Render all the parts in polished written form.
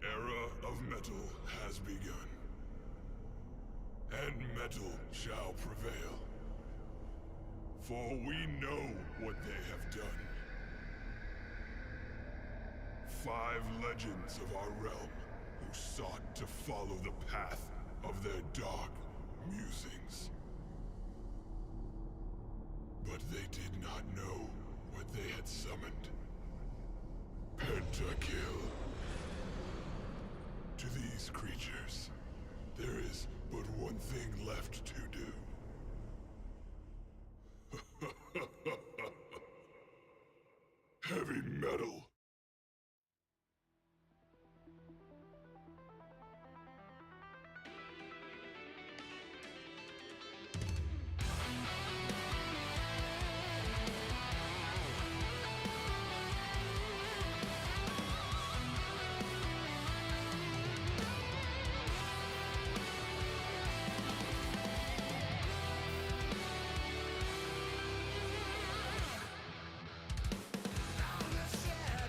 era of metal has begun, and metal shall prevail. For we know what they have done. 5 legends of our realm who sought to follow the path of their dark musings. But they did not know what they had summoned. Pentakill. To these creatures, there is but one thing left to do. Heavy metal. On the shelf.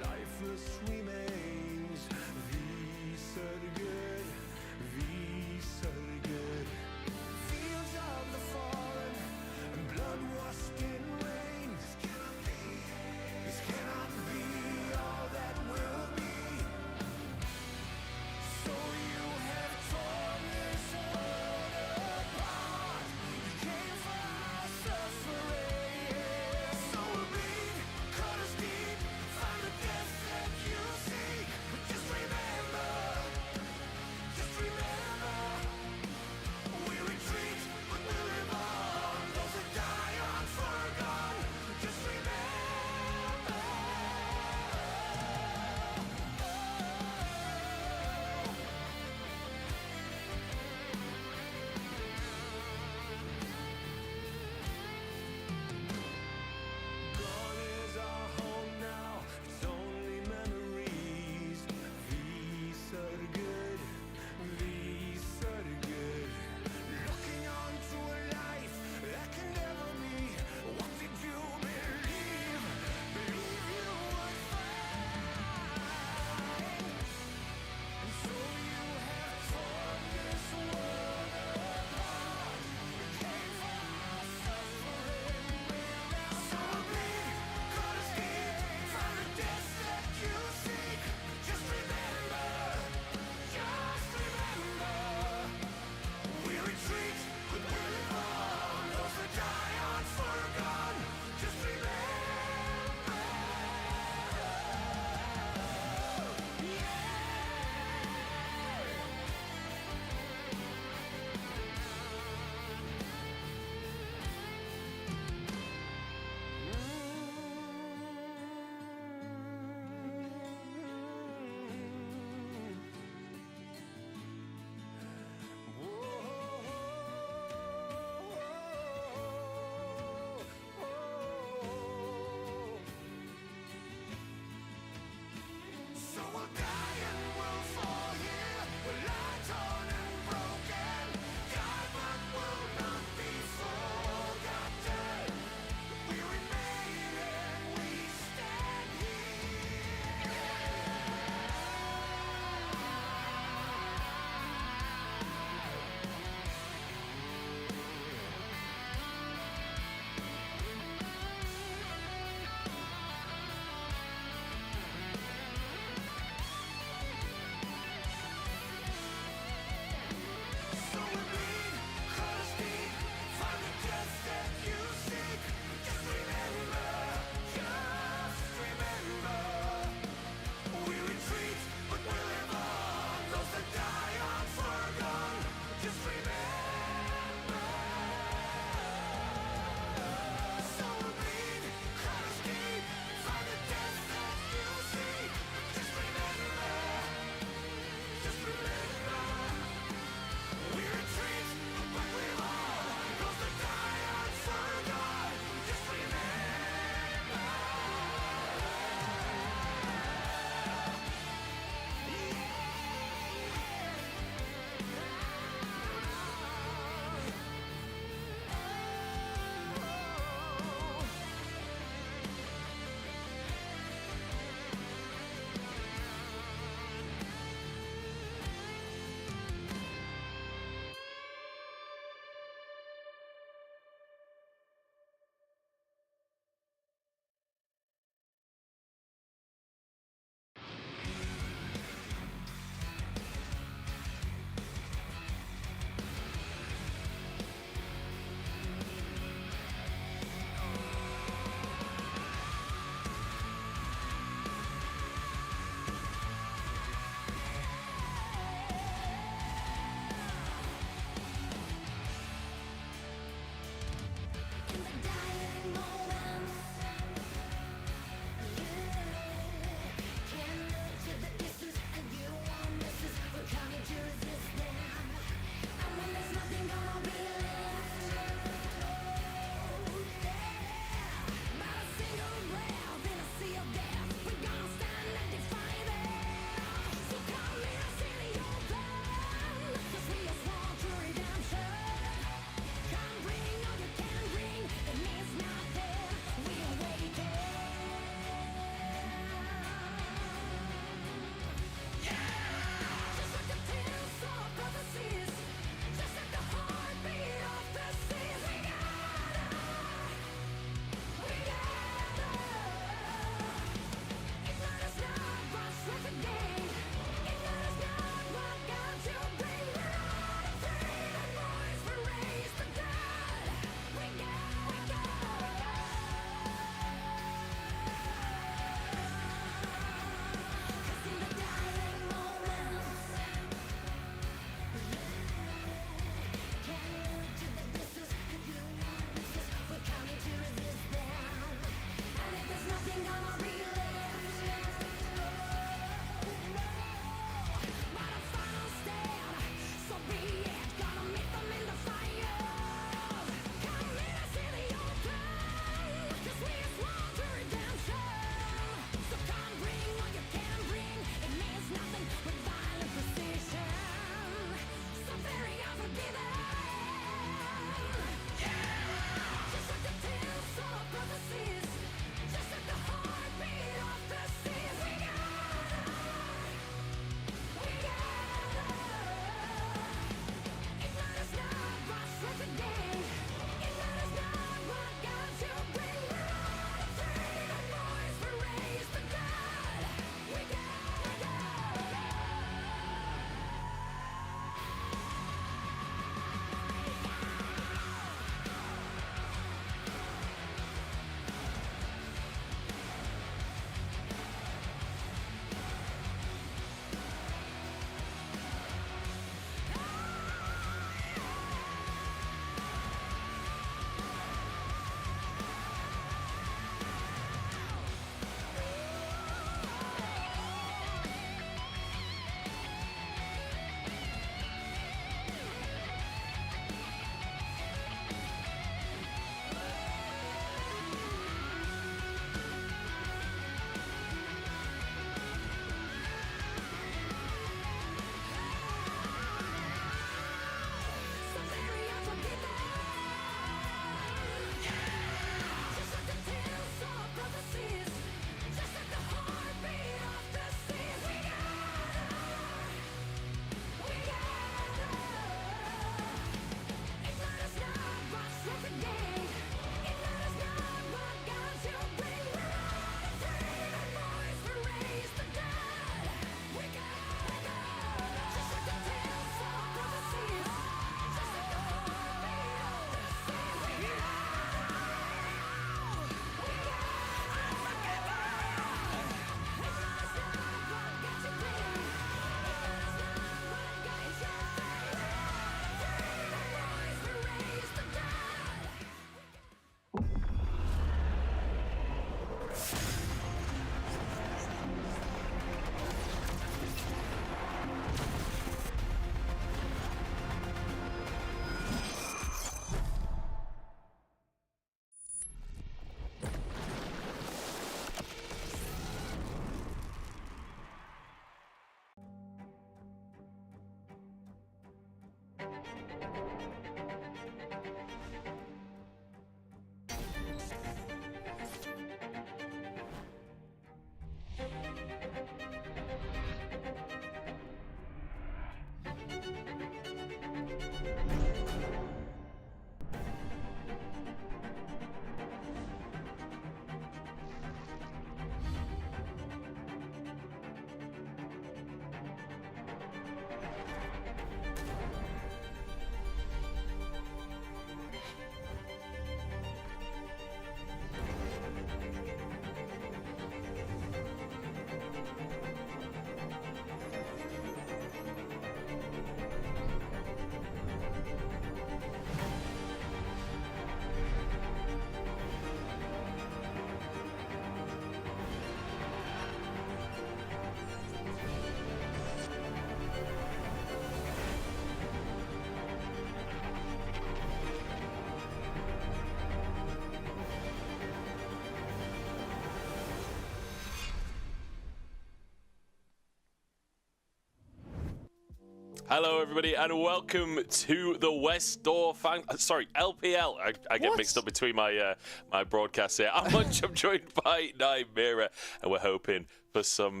Hello, everybody, and welcome to the West Door LPL. I get mixed up between my my broadcasts here. I'm joined by Nightmare, and we're hoping for some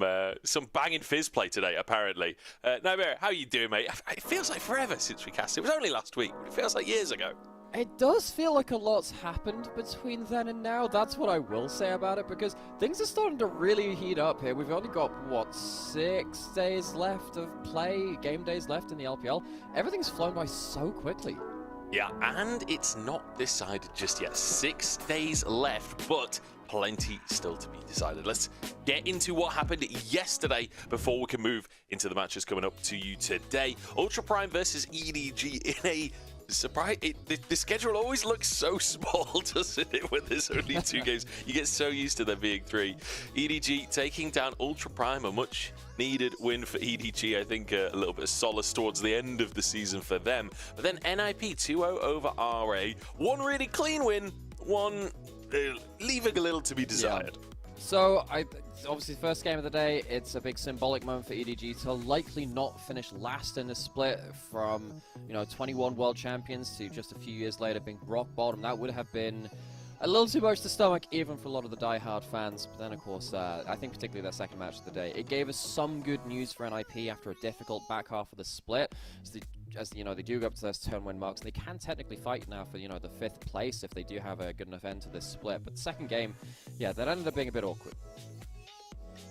banging fizz play today, apparently. Nightmare, how you doing, mate? It feels like forever since we cast. It was only last week, but it feels like years ago. It does feel like a lot's happened between then and now. That's what I will say about it, because things are starting to really heat up here. We've only got, 6 days left of play, game days left in the LPL. Everything's flown by so quickly. Yeah, and it's not decided just yet. 6 days left, but plenty still to be decided. Let's get into what happened yesterday before we can move into the matches coming up to you today. Ultra Prime versus EDG in a surprise. The schedule always looks so small, doesn't it, when there's only 2 games? You get so used to there being 3. EDG taking down Ultra Prime, a much needed win for EDG. I think a little bit of solace towards the end of the season for them. But then NIP 2-0 over RA. One really clean win, one leaving a little to be desired. Yeah. So, obviously, first game of the day, it's a big symbolic moment for EDG to likely not finish last in the split from, 21 world champions to just a few years later being rock bottom. That would have been a little too much to stomach, even for a lot of the die-hard fans. But then, of course, I think particularly their second match of the day, it gave us some good news for NIP after a difficult back half of the split. As they do go up to those turn win marks, they can technically fight now for, the 5th place if they do have a good enough end to this split. But the second game, yeah, that ended up being a bit awkward.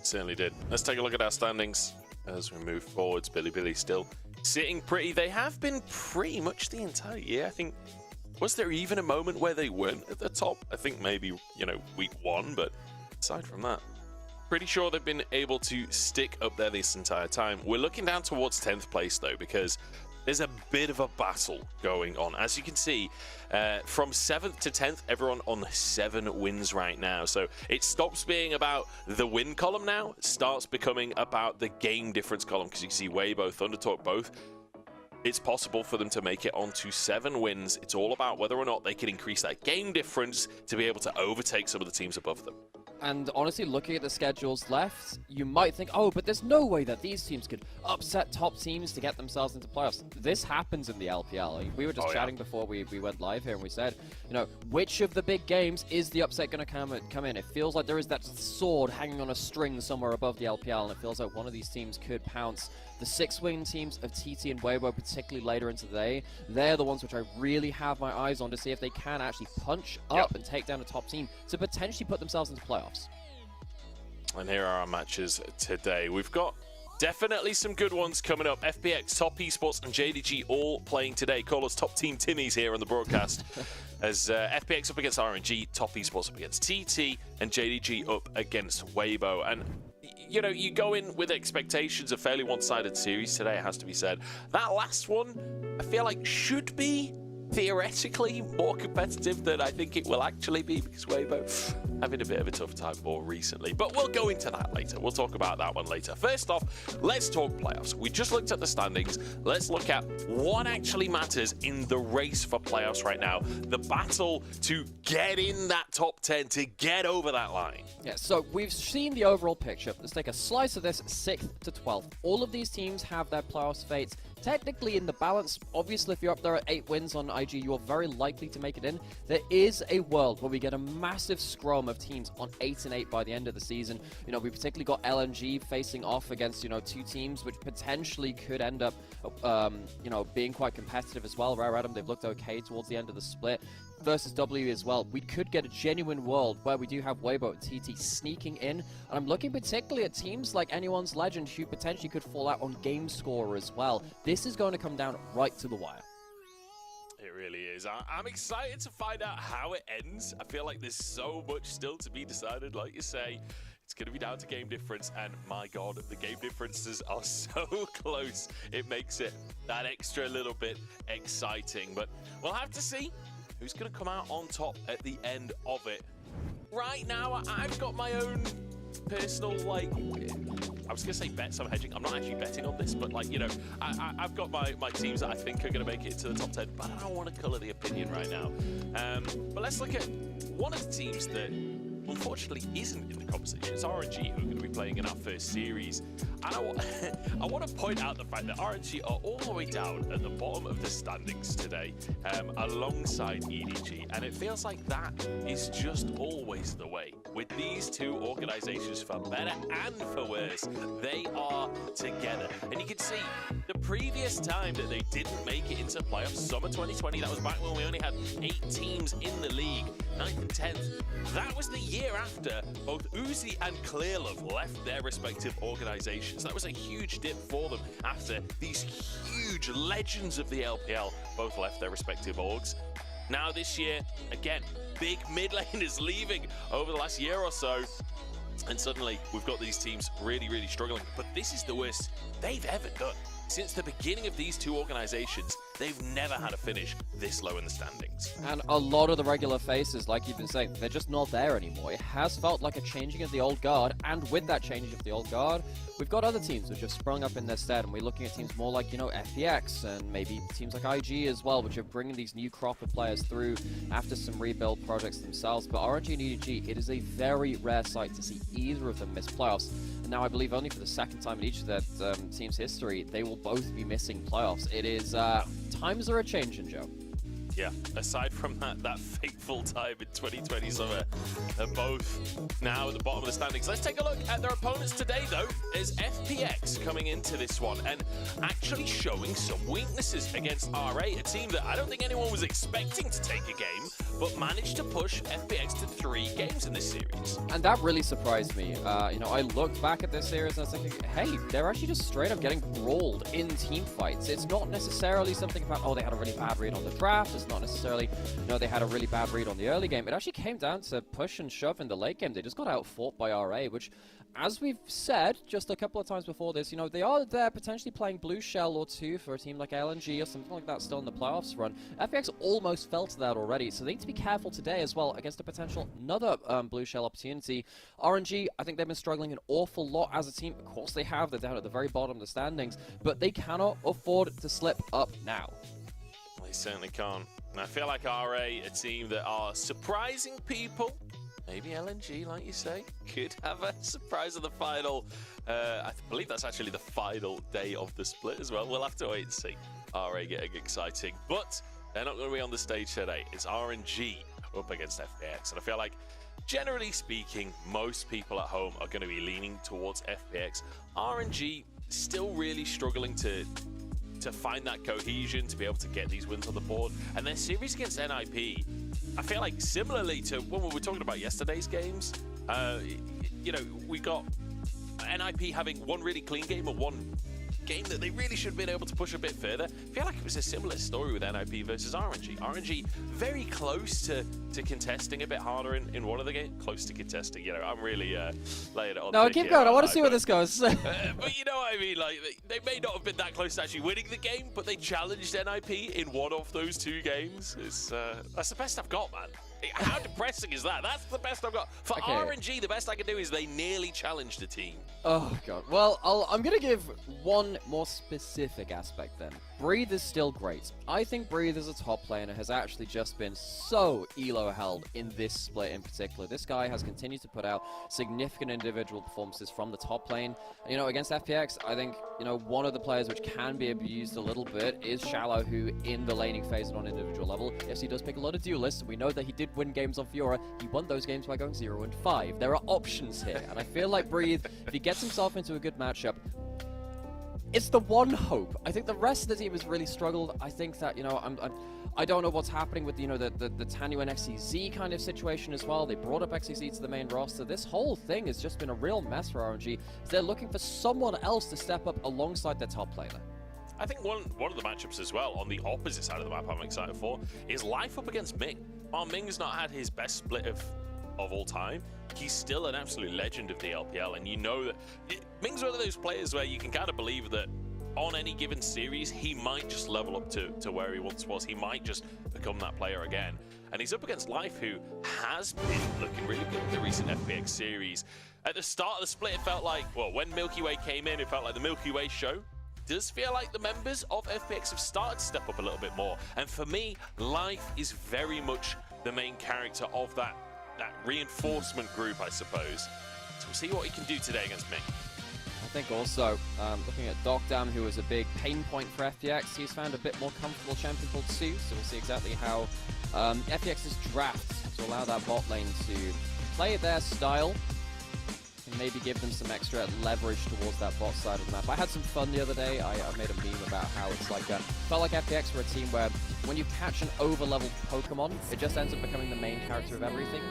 Certainly did. Let's take a look at our standings as we move forwards. Billy still sitting pretty. They have been pretty much the entire year. I think, was there even a moment where they weren't at the top? I think maybe, week 1, but aside from that, pretty sure they've been able to stick up there this entire time. We're looking down towards 10th place, though, because there's a bit of a battle going on. As you can see, from 7th to 10th, everyone on 7 wins right now. So it stops being about the win column now. It starts becoming about the game difference column, because you can see Weibo, Thundertalk both. It's possible for them to make it onto 7 wins. It's all about whether or not they can increase that game difference to be able to overtake some of the teams above them. And honestly, looking at the schedules left, you might think, oh, but there's no way that these teams could upset top teams to get themselves into playoffs. This happens in the LPL. We were just chatting before we went live here, and we said, which of the big games is the upset going to come in? It feels like there is that sword hanging on a string somewhere above the LPL, and it feels like one of these teams could pounce. The 6-win teams of TT and Weibo, particularly later into the day, they're the ones which I really have my eyes on to see if they can actually punch up and take down a top team to potentially put themselves into playoffs. And here are our matches today. We've got definitely some good ones coming up. FPX, Top Esports, and JDG all playing today. Call us Top Team Timmies here on the broadcast. As FPX up against RNG, Top Esports up against TT, and JDG up against Weibo. And you go in with expectations of fairly one-sided series today, it has to be said. That last one, I feel like should be theoretically more competitive than I think it will actually be, because Weibo having a bit of a tough time more recently. But we'll go into that later. We'll talk about that one later. First off, let's talk playoffs. We just looked at the standings. Let's look at what actually matters in the race for playoffs right now. The battle to get in that top 10, to get over that line. Yeah, so we've seen the overall picture. Let's take a slice of this 6th to 12th. All of these teams have their playoffs fates technically in the balance. Obviously, if you're up there at 8 wins on IG, you're very likely to make it in. There is a world where we get a massive scrum of teams on 8 and 8 by the end of the season. We particularly got LNG facing off against, 2 teams which potentially could end up, being quite competitive as well. Rare Adam, they've looked okay towards the end of the split. Versus W as well. We could get a genuine world where we do have Weibo and TT sneaking in. And I'm looking particularly at teams like Anyone's Legend, who potentially could fall out on game score as well. This is going to come down right to the wire. It really is. I'm excited to find out how it ends. I feel like there's so much still to be decided. Like you say, it's going to be down to game difference, and my God, the game differences are so close. It makes it that extra little bit exciting. But we'll have to see who's going to come out on top at the end of it. Right now, I've got my own personal, I was going to say bets I'm hedging. I'm not actually betting on this, but, I've got my teams that I think are going to make it to the top 10, but I don't want to colour the opinion right now. But let's look at one of the teams that unfortunately isn't in the conversation. It's RNG who are going to be playing in our first series. And I want to point out the fact that RNG are all the way down at the bottom of the standings today, alongside EDG. And it feels like that is just always the way. With these two organizations, for better and for worse, they are together. And you can see the previous time that they didn't make it into playoffs, summer 2020, that was back when we only had 8 teams in the league, 9th and 10th. That was the year after both Uzi and Clearlove left their respective organizations. That was a huge dip for them after these huge legends of the LPL both left their respective orgs. Now this year, again, big mid laners leaving over the last year or so. And suddenly we've got these teams really, really struggling. But this is the worst they've ever done. Since the beginning of these two organizations, they've never had a finish this low in the standings. And a lot of the regular faces, like you've been saying, they're just not there anymore. It has felt like a changing of the old guard, and with that changing of the old guard, we've got other teams which have sprung up in their stead, and we're looking at teams more like, FPX, and maybe teams like IG as well, which are bringing these new crop of players through after some rebuild projects themselves. But RNG and EDG, it is a very rare sight to see either of them miss playoffs. And now I believe only for the second time in each of their team's history, they will both be missing playoffs. It is, times are a changing, Joe. Yeah, aside from that fateful time in 2020 summer, they're both now at the bottom of the standings. Let's take a look at their opponents today, though. There's FPX coming into this one and actually showing some weaknesses against RA, a team that I don't think anyone was expecting to take a game, but managed to push FPX to 3 games in this series. And that really surprised me. I looked back at this series and I was thinking, hey, they're actually just straight up getting brawled in team fights. It's not necessarily something about, oh, they had a really bad read on the draft. It's not necessarily, they had a really bad read on the early game. It actually came down to push and shove in the late game. They just got out-fought by RA, which, as we've said just a couple of times before this, they are there potentially playing Blue Shell or 2 for a team like LNG or something like that still in the playoffs run. FPX almost fell to that already, so they need to be careful today as well against a potential another Blue Shell opportunity. RNG, I think they've been struggling an awful lot as a team. Of course they have. They're down at the very bottom of the standings, but they cannot afford to slip up now. They certainly can't. And I feel like RA, a team that are surprising people. Maybe LNG, like you say, could have a surprise of the final. I believe that's actually the final day of the split as well. We'll have to wait and see. RA getting exciting, but they're not going to be on the stage today. It's RNG up against FPX. And I feel like, generally speaking, most people at home are going to be leaning towards FPX. RNG still really struggling to find that cohesion, to be able to get these wins on the board. And their series against NIP, I feel like similarly to when we were talking about yesterday's games, we got NIP having one really clean game or one game that they really should have been able to push a bit further. I feel like it was a similar story with NIP versus RNG. RNG very close to contesting a bit harder in one of the games. Close to contesting, I'm really laying it on. No, keep going. I want to see where this goes. But you know what I mean? Like, they may not have been that close to actually winning the game, but they challenged NIP in one of those 2 games. That's the best I've got, man. How depressing is that? That's the best I've got. For RNG, the best I can do is they nearly challenged the team. Oh, God. Well, I'm going to give one more specific aspect then. Breathe is still great. I think Breathe as a top laner has actually just been so elo held in this split in particular. This guy has continued to put out significant individual performances from the top lane. Against FPX, I think, one of the players which can be abused a little bit is Shallow, who in the laning phase and on individual level, yes, he does pick a lot of duelists. We know that he did win games on Fiora. He won those games by going 0-5. There are options here, and I feel like Breathe, if he gets himself into a good matchup, it's the one hope. I think the rest of the team has really struggled. I think that, I don't know what's happening with, the Tanu and XCZ kind of situation as well. They brought up XCZ to the main roster. This whole thing has just been a real mess for RNG. They're looking for someone else to step up alongside their top laner. I think one of the matchups as well, on the opposite side of the map I'm excited for, is Life up against Ming. While Ming's not had his best split of all time, he's still an absolute legend of the LPL, and that Ming's one of those players where you can kind of believe that on any given series, he might just level up to where he once was. He might just become that player again. And he's up against Life, who has been looking really good in the recent FPX series. At the start of the split, it felt like, well, when Milky Way came in, it felt like the Milky Way show. Does feel like the members of FPX have started to step up a little bit more. And for me, Life is very much the main character of that that reinforcement group, I suppose. So we'll see what he can do today against Ming. I think also, looking at Dogdam, who was a big pain point for FPX, he's found a bit more comfortable champion called Sue, so we'll see exactly how FPX's draft to allow that bot lane to play their style and maybe give them some extra leverage towards that bot side of the map. I had some fun the other day. I made a meme about how it's like, felt like FPX were a team where when you catch an over-leveled Pokemon, it just ends up becoming the main character of everything.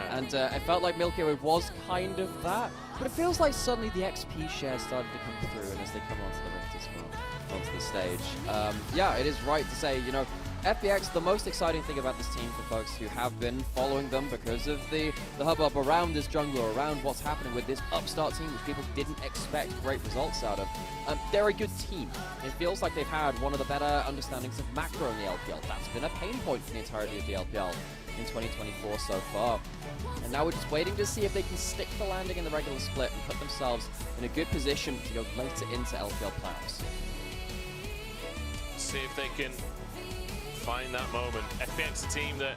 And I felt like Milky Way was kind of that, but it feels like suddenly the XP share started to come through, and as they come onto the Rift as well, onto the stage. Yeah, it is right to say, you know, FPX, the most exciting thing about this team for folks who have been following them because of the hubbub around this jungler, around what's happening with this upstart team, which people didn't expect great results out of. They're a good team. It feels like they've had one of the better understandings of macro in the LPL. That's been a pain point for the entirety of the LPL in 2024 so far. And now we're just waiting to see if they can stick the landing in the regular split and put themselves in a good position to go later into LPL playoffs. See if they can find that moment. FPX, a team that,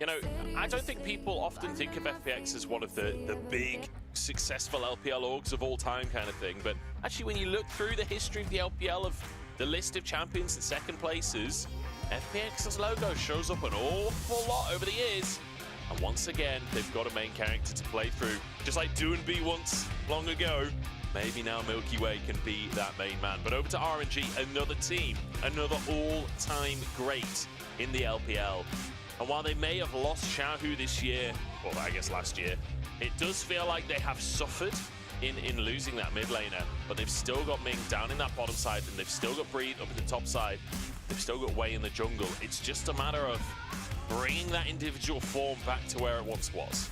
you know, I don't think people often think of FPX as one of the big, successful LPL orgs of all time kind of thing, but actually when you look through the history of the LPL, of the list of champions and second places, FPX's logo shows up an awful lot over the years. And once again, they've got a main character to play through. Just like Doonby once long ago, maybe now Milky Way can be that main man. But over to RNG, another team, another all-time great in the LPL. And while they may have lost Xiaohu this year, well, I guess last year, it does feel like they have suffered in losing that mid laner, but they've still got Ming down in that bottom side, and they've still got Breed up at the top side. They've still got Wei in the jungle. It's just a matter of bringing that individual form back to where it once was.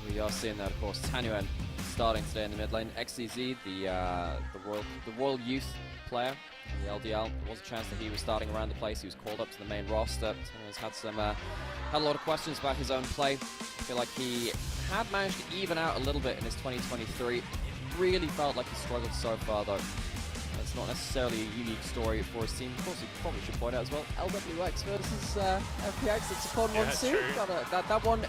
We are seeing that, of course. Tanuen starting today in the mid lane. XCZ, the Royal Youth player in the LDL. There was a chance that he was starting around the place. He was called up to the main roster. Tanuen's had a lot of questions about his own play. I feel like he had managed to even out a little bit in his 2023. It really felt like he struggled so far, though. That's not necessarily a unique story for his team. Of course, we probably should point out as well, LWX versus FPX. It's a fun one too. That one,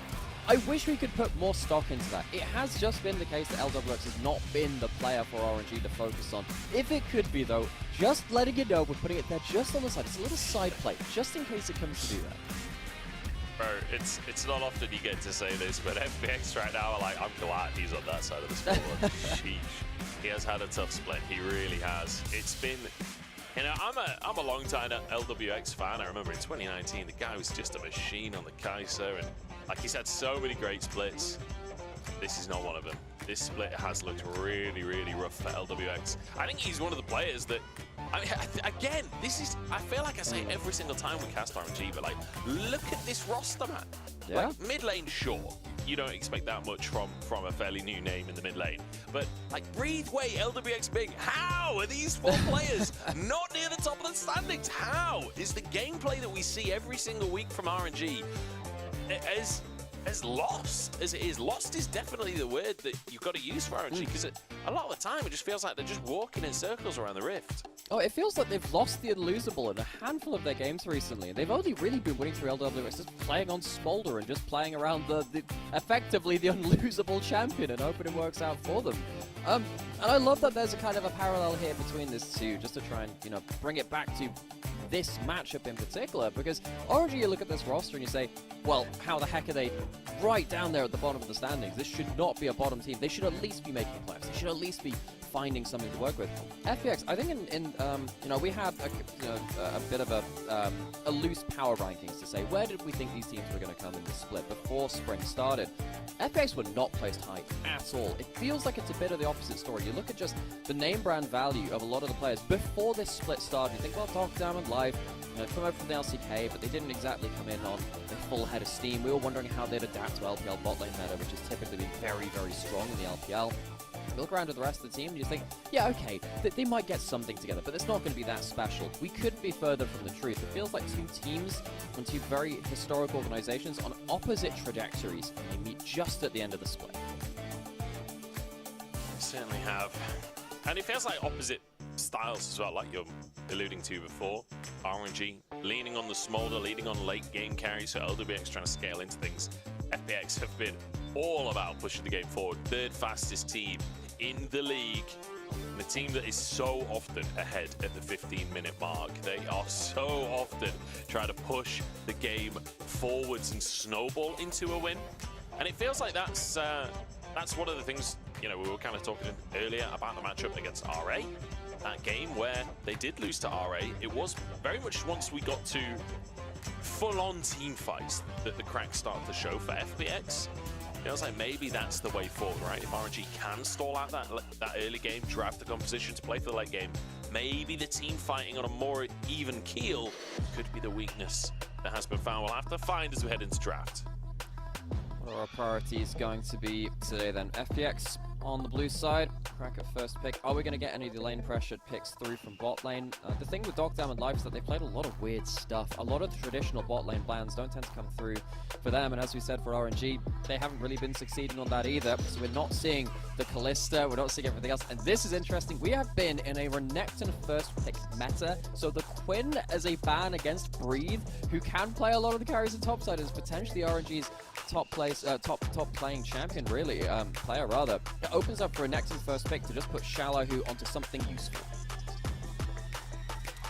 I wish we could put more stock into that. It has just been the case that LWX has not been the player for RNG to focus on. If it could be, though, just letting you know, we're putting it there just on the side. It's a little side play, just in case it comes to do that. Bro, it's not often you get to say this, but FPX right now are like, I'm glad he's on that side of the scoreboard. Sheesh. He has had a tough split. He really has. It's been, you know, I'm a long-time LWX fan. I remember in 2019, the guy was just a machine on the Kaiser, and like he's had so many great splits. This is not one of them. This split has looked really, really rough for LWX. I think he's one of the players that, again, this is, I feel like I say every single time we cast RNG, but like, look at this roster, man. Yeah. Like, mid lane, sure. You don't expect that much from a fairly new name in the mid lane. But like, Breathe, Way, LWX Big, how are these four players not near the top of the standings? How is the gameplay that we see every single week from RNG as lost as it is? Lost is definitely the word that you've got to use for RNG, because a lot of the time it just feels like they're just walking in circles around the Rift. Oh, it feels like they've lost the unlosable in a handful of their games recently. They've only really been winning through LWX just playing on Smolder and just playing around the effectively the unlosable champion, and hoping it works out for them. And I love that there's a kind of a parallel here between this two, just to try and, you know, bring it back to this matchup in particular, because RNG, you look at this roster and you say, well, how the heck are they right down there at the bottom of the standings? This should not be a bottom team. They should at least be making playoffs. They should at least be finding something to work with. FPX, I think you know, we had a bit of a loose power rankings to say, where did we think these teams were going to come in this split before spring started? FPX were not placed high at all. It feels like it's a bit of the opposite story. You look at just the name brand value of a lot of the players before this split started. You think, well, Dogdam and Live, you know, come over from the LCK, but they didn't exactly come in on a full head of steam. We were wondering how they'd adapt to LPL bot lane meta, which has typically been very, very strong in the LPL. You look around at the rest of the team and you think, yeah, okay, they might get something together, but it's not going to be that special. We couldn't be further from the truth. It feels like two teams from two very historic organizations on opposite trajectories, and they meet just at the end of the split. Certainly have. And it feels like opposite styles as well, like you're alluding to before. RNG leaning on the Smolder, leaning on late game carries, so LWX trying to scale into things. FPX have been all about pushing the game forward. Third fastest team in the league. And the team that is so often ahead at the 15-minute mark. They are so often trying to push the game forwards and snowball into a win. And it feels like that's one of the things, you know, we were kind of talking earlier about the matchup against RA. That game where they did lose to RA, it was very much once we got to full-on team fights that the cracks started to show for FPX. It feels like maybe that's the way forward, right? If RNG can stall out that early game, draft the composition to play for the late game, maybe the team fighting on a more even keel could be the weakness that has been found. We'll have to find as we head into draft. What are our priorities going to be today then? FPX on the blue side, crack at first pick. Are we going to get any of the lane pressured picks through from bot lane? The thing with Dogdown and Life is that they played a lot of weird stuff. A lot of the traditional bot lane plans don't tend to come through for them, and as we said for RNG, they haven't really been succeeding on that either. So we're not seeing the Callista, we're not seeing everything else. And this is interesting. We have been in a Renekton first pick meta, so the Quinn as a ban against Breathe, who can play a lot of the carries and topside, is potentially RNG's top playing champion, really, player rather. It opens up for a Renekton first pick to just put Shallow onto something useful.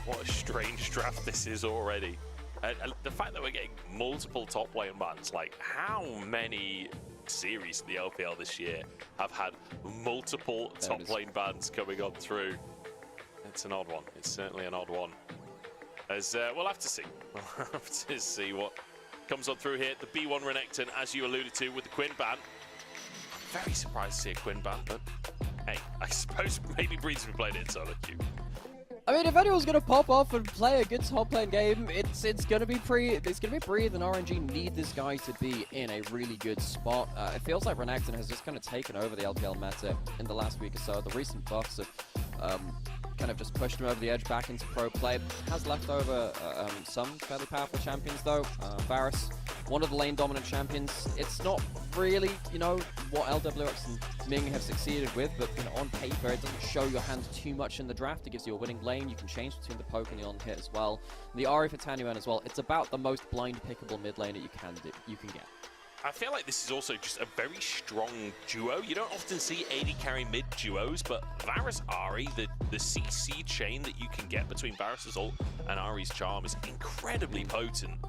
What a strange draft this is already. And the fact that we're getting multiple top lane bans, like how many series in the LPL this year have had multiple top lane bans coming on through? It's an odd one. It's certainly an odd one. As we'll have to see. We'll have to see what comes on through here. The B1 Renekton, as you alluded to, with the Quinn ban. I'm very surprised to see a Quinn ban, but hey, I suppose maybe Breeze's been playing it in solo queue. I mean, if anyone's gonna pop off and play a good top lane game, it's gonna be Breathe, and RNG need this guy to be in a really good spot. It feels like Renekton has just kind of taken over the LPL meta in the last week or so. The recent buffs have kind of just pushed him over the edge back into pro play. Has left over some fairly powerful champions though. Varus, one of the lane dominant champions. It's not really, you know, what LWX and Ming have succeeded with, but you know, on paper it doesn't show your hand too much in the draft. It gives you a winning lane. You can change between the poke and the on hit as well. The Ahri for Tanyuan as well. It's about the most blind pickable mid lane that you can get. I feel like this is also just a very strong duo. You don't often see AD carry mid duos, but Varus Ahri, the CC chain that you can get between Varus's ult and Ahri's charm is incredibly potent.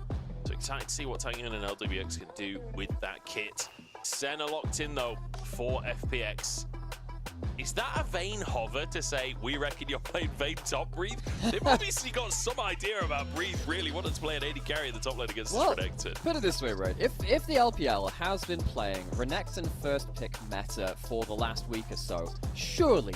So excited to see what Tanyuan and LWX can do with that kit. Senna locked in though for FPX. Is that a Vayne hover to say, we reckon you're playing Vayne top Breathe? They've obviously got some idea about Breathe really wanting to play an AD carry in the top lane against this Renekton. Put it this way, right? If the LPL has been playing Renekton first pick meta for the last week or so, surely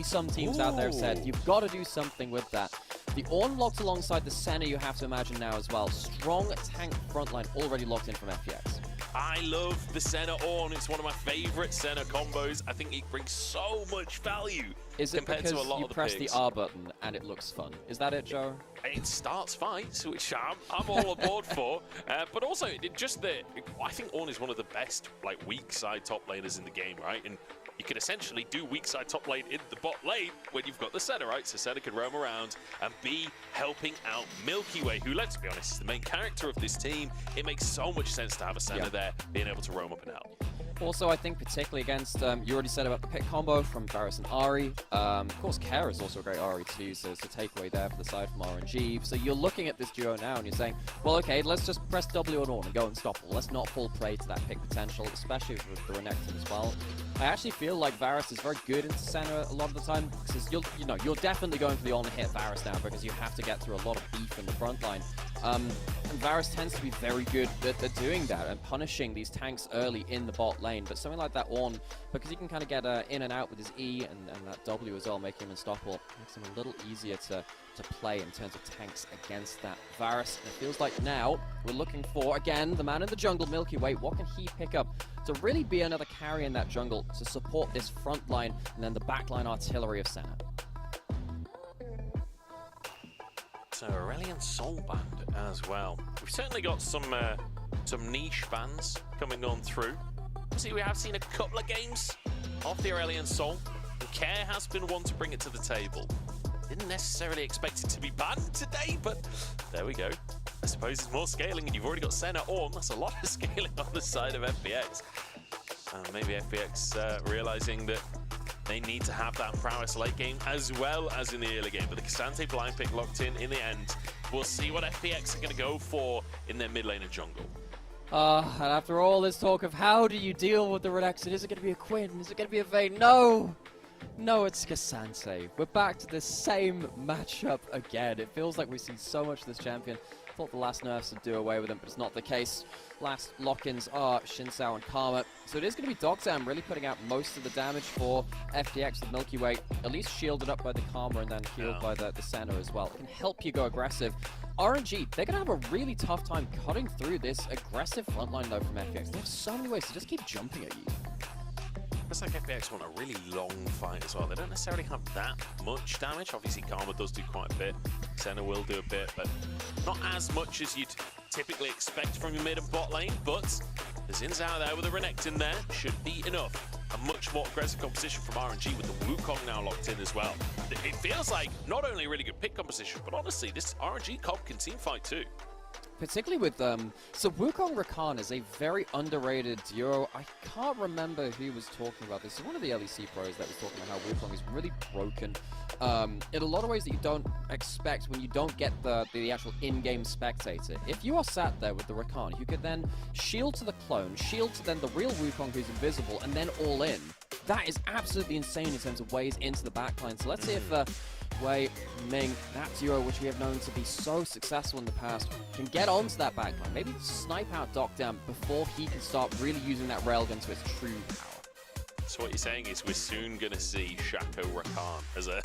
some teams out there have said, you've got to do something with that. The Ornn locked alongside the Senna you have to imagine now as well. Strong tank frontline already locked in from FPX. I love the Senna Ornn. It's one of my favorite Senna combos. I think it brings so much value compared to a lot of the picks. Is it because you press the R button and it looks fun? Is that it, Joe? It starts fights, which I'm all aboard for. But also, I think Ornn is one of the best like weak side top laners in the game, right? And you can essentially do weak side top lane in the bot lane when you've got the Senna, right? So Senna can roam around and be helping out Milky Way, who, let's be honest, is the main character of this team. It makes so much sense to have a Senna there, being able to roam up and help. Also, I think particularly against, you already said about the pick combo from Varus and Ahri. Of course, Kara is also a great Ahri too, so it's a takeaway there for the side from RNG. So you're looking at this duo now and you're saying, well, okay, let's just press W on Ornn and go unstoppable. Let's not fall prey to that pick potential, especially with the Renekton as well. I actually feel like Varus is very good into Senna a lot of the time, because you're definitely going for the on-hit Varus now, because you have to get through a lot of beef in the front line. And Varus tends to be very good at doing that and punishing these tanks early in the bot lane. But something like that Ornn, because he can kind of get in and out with his E and that W as well, making him unstoppable, makes him a little easier to play in terms of tanks against that Varus. And it feels like now we're looking for, again, the man in the jungle, Milky Way. What can he pick up to really be another carry in that jungle to support this front line and then the backline artillery of Senna? So Aurelion Soul Band as well. We've certainly got some niche bans coming on through. See, we have seen a couple of games of the Aurelion Soul. And Care has been one to bring it to the table. Didn't necessarily expect it to be banned today, but there we go. I suppose it's more scaling, and you've already got Senna on. That's a lot of scaling on the side of FPX. Maybe FPX realizing that they need to have that prowess late game as well as in the early game. But the Cassante blind pick locked in the end. We'll see what FPX are going to go for in their mid lane and jungle. And after all this talk of how do you deal with the Renekton, is it going to be a Quinn? Is it going to be a Vayne? No! No, it's Cassante. We're back to the same matchup again. It feels like we've seen so much of this champion. Thought the last nerfs would do away with him, but it's not the case. Last lock-ins are Shinsao and Karma. So it is going to be Dogdam really putting out most of the damage for FPX with Milky Way, at least shielded up by the Karma and then healed by the Senna as well. It can help you go aggressive. RNG, they're going to have a really tough time cutting through this aggressive frontline though from FPX. They have so many ways to just keep jumping at you. Looks like FPX want a really long fight as well. They don't necessarily have that much damage. Obviously, Karma does do quite a bit. Senna will do a bit, but not as much as you'd typically expect from your mid and bot lane. But the Zin's out there with a Renekton there should be enough. A much more aggressive composition from RNG with the Wukong now locked in as well. It feels like not only a really good pick composition, but honestly, this RNG comp can team fight too. Particularly with so Wukong Rakan is a very underrated duo. I can't remember who was talking about this. It's one of the LEC pros that was talking about how Wukong is really broken in a lot of ways that you don't expect when you don't get the actual in-game spectator. If you are sat there with the Rakan, you could then shield to the clone, shield to then the real Wukong who's invisible, and then all in. That is absolutely insane in terms of ways into the backline. So let's see if Wei, Ming, that duo, which we have known to be so successful in the past, can get onto that backline. Maybe snipe out Dogdam before he can start really using that railgun to its true power. So what you're saying is we're soon going to see Shaco Rakan as a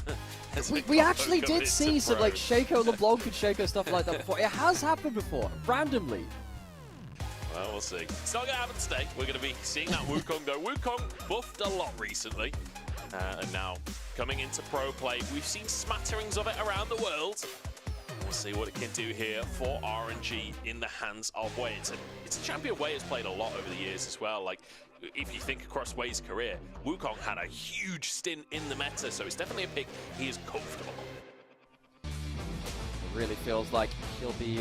we actually did see some pro. like Shaco LeBlanc and Shaco stuff like that before. It has happened before, randomly. Well, we'll see. It's not going to happen today. We're going to be seeing that Wukong though. Wukong buffed a lot recently. And now coming into pro play, we've seen smatterings of it around the world. We'll see what it can do here for RNG in the hands of Wei. It's a champion Wei has played a lot over the years as well. Like, if you think across Wei's career, Wukong had a huge stint in the meta, so it's definitely a pick he is comfortable on. It really feels like he'll be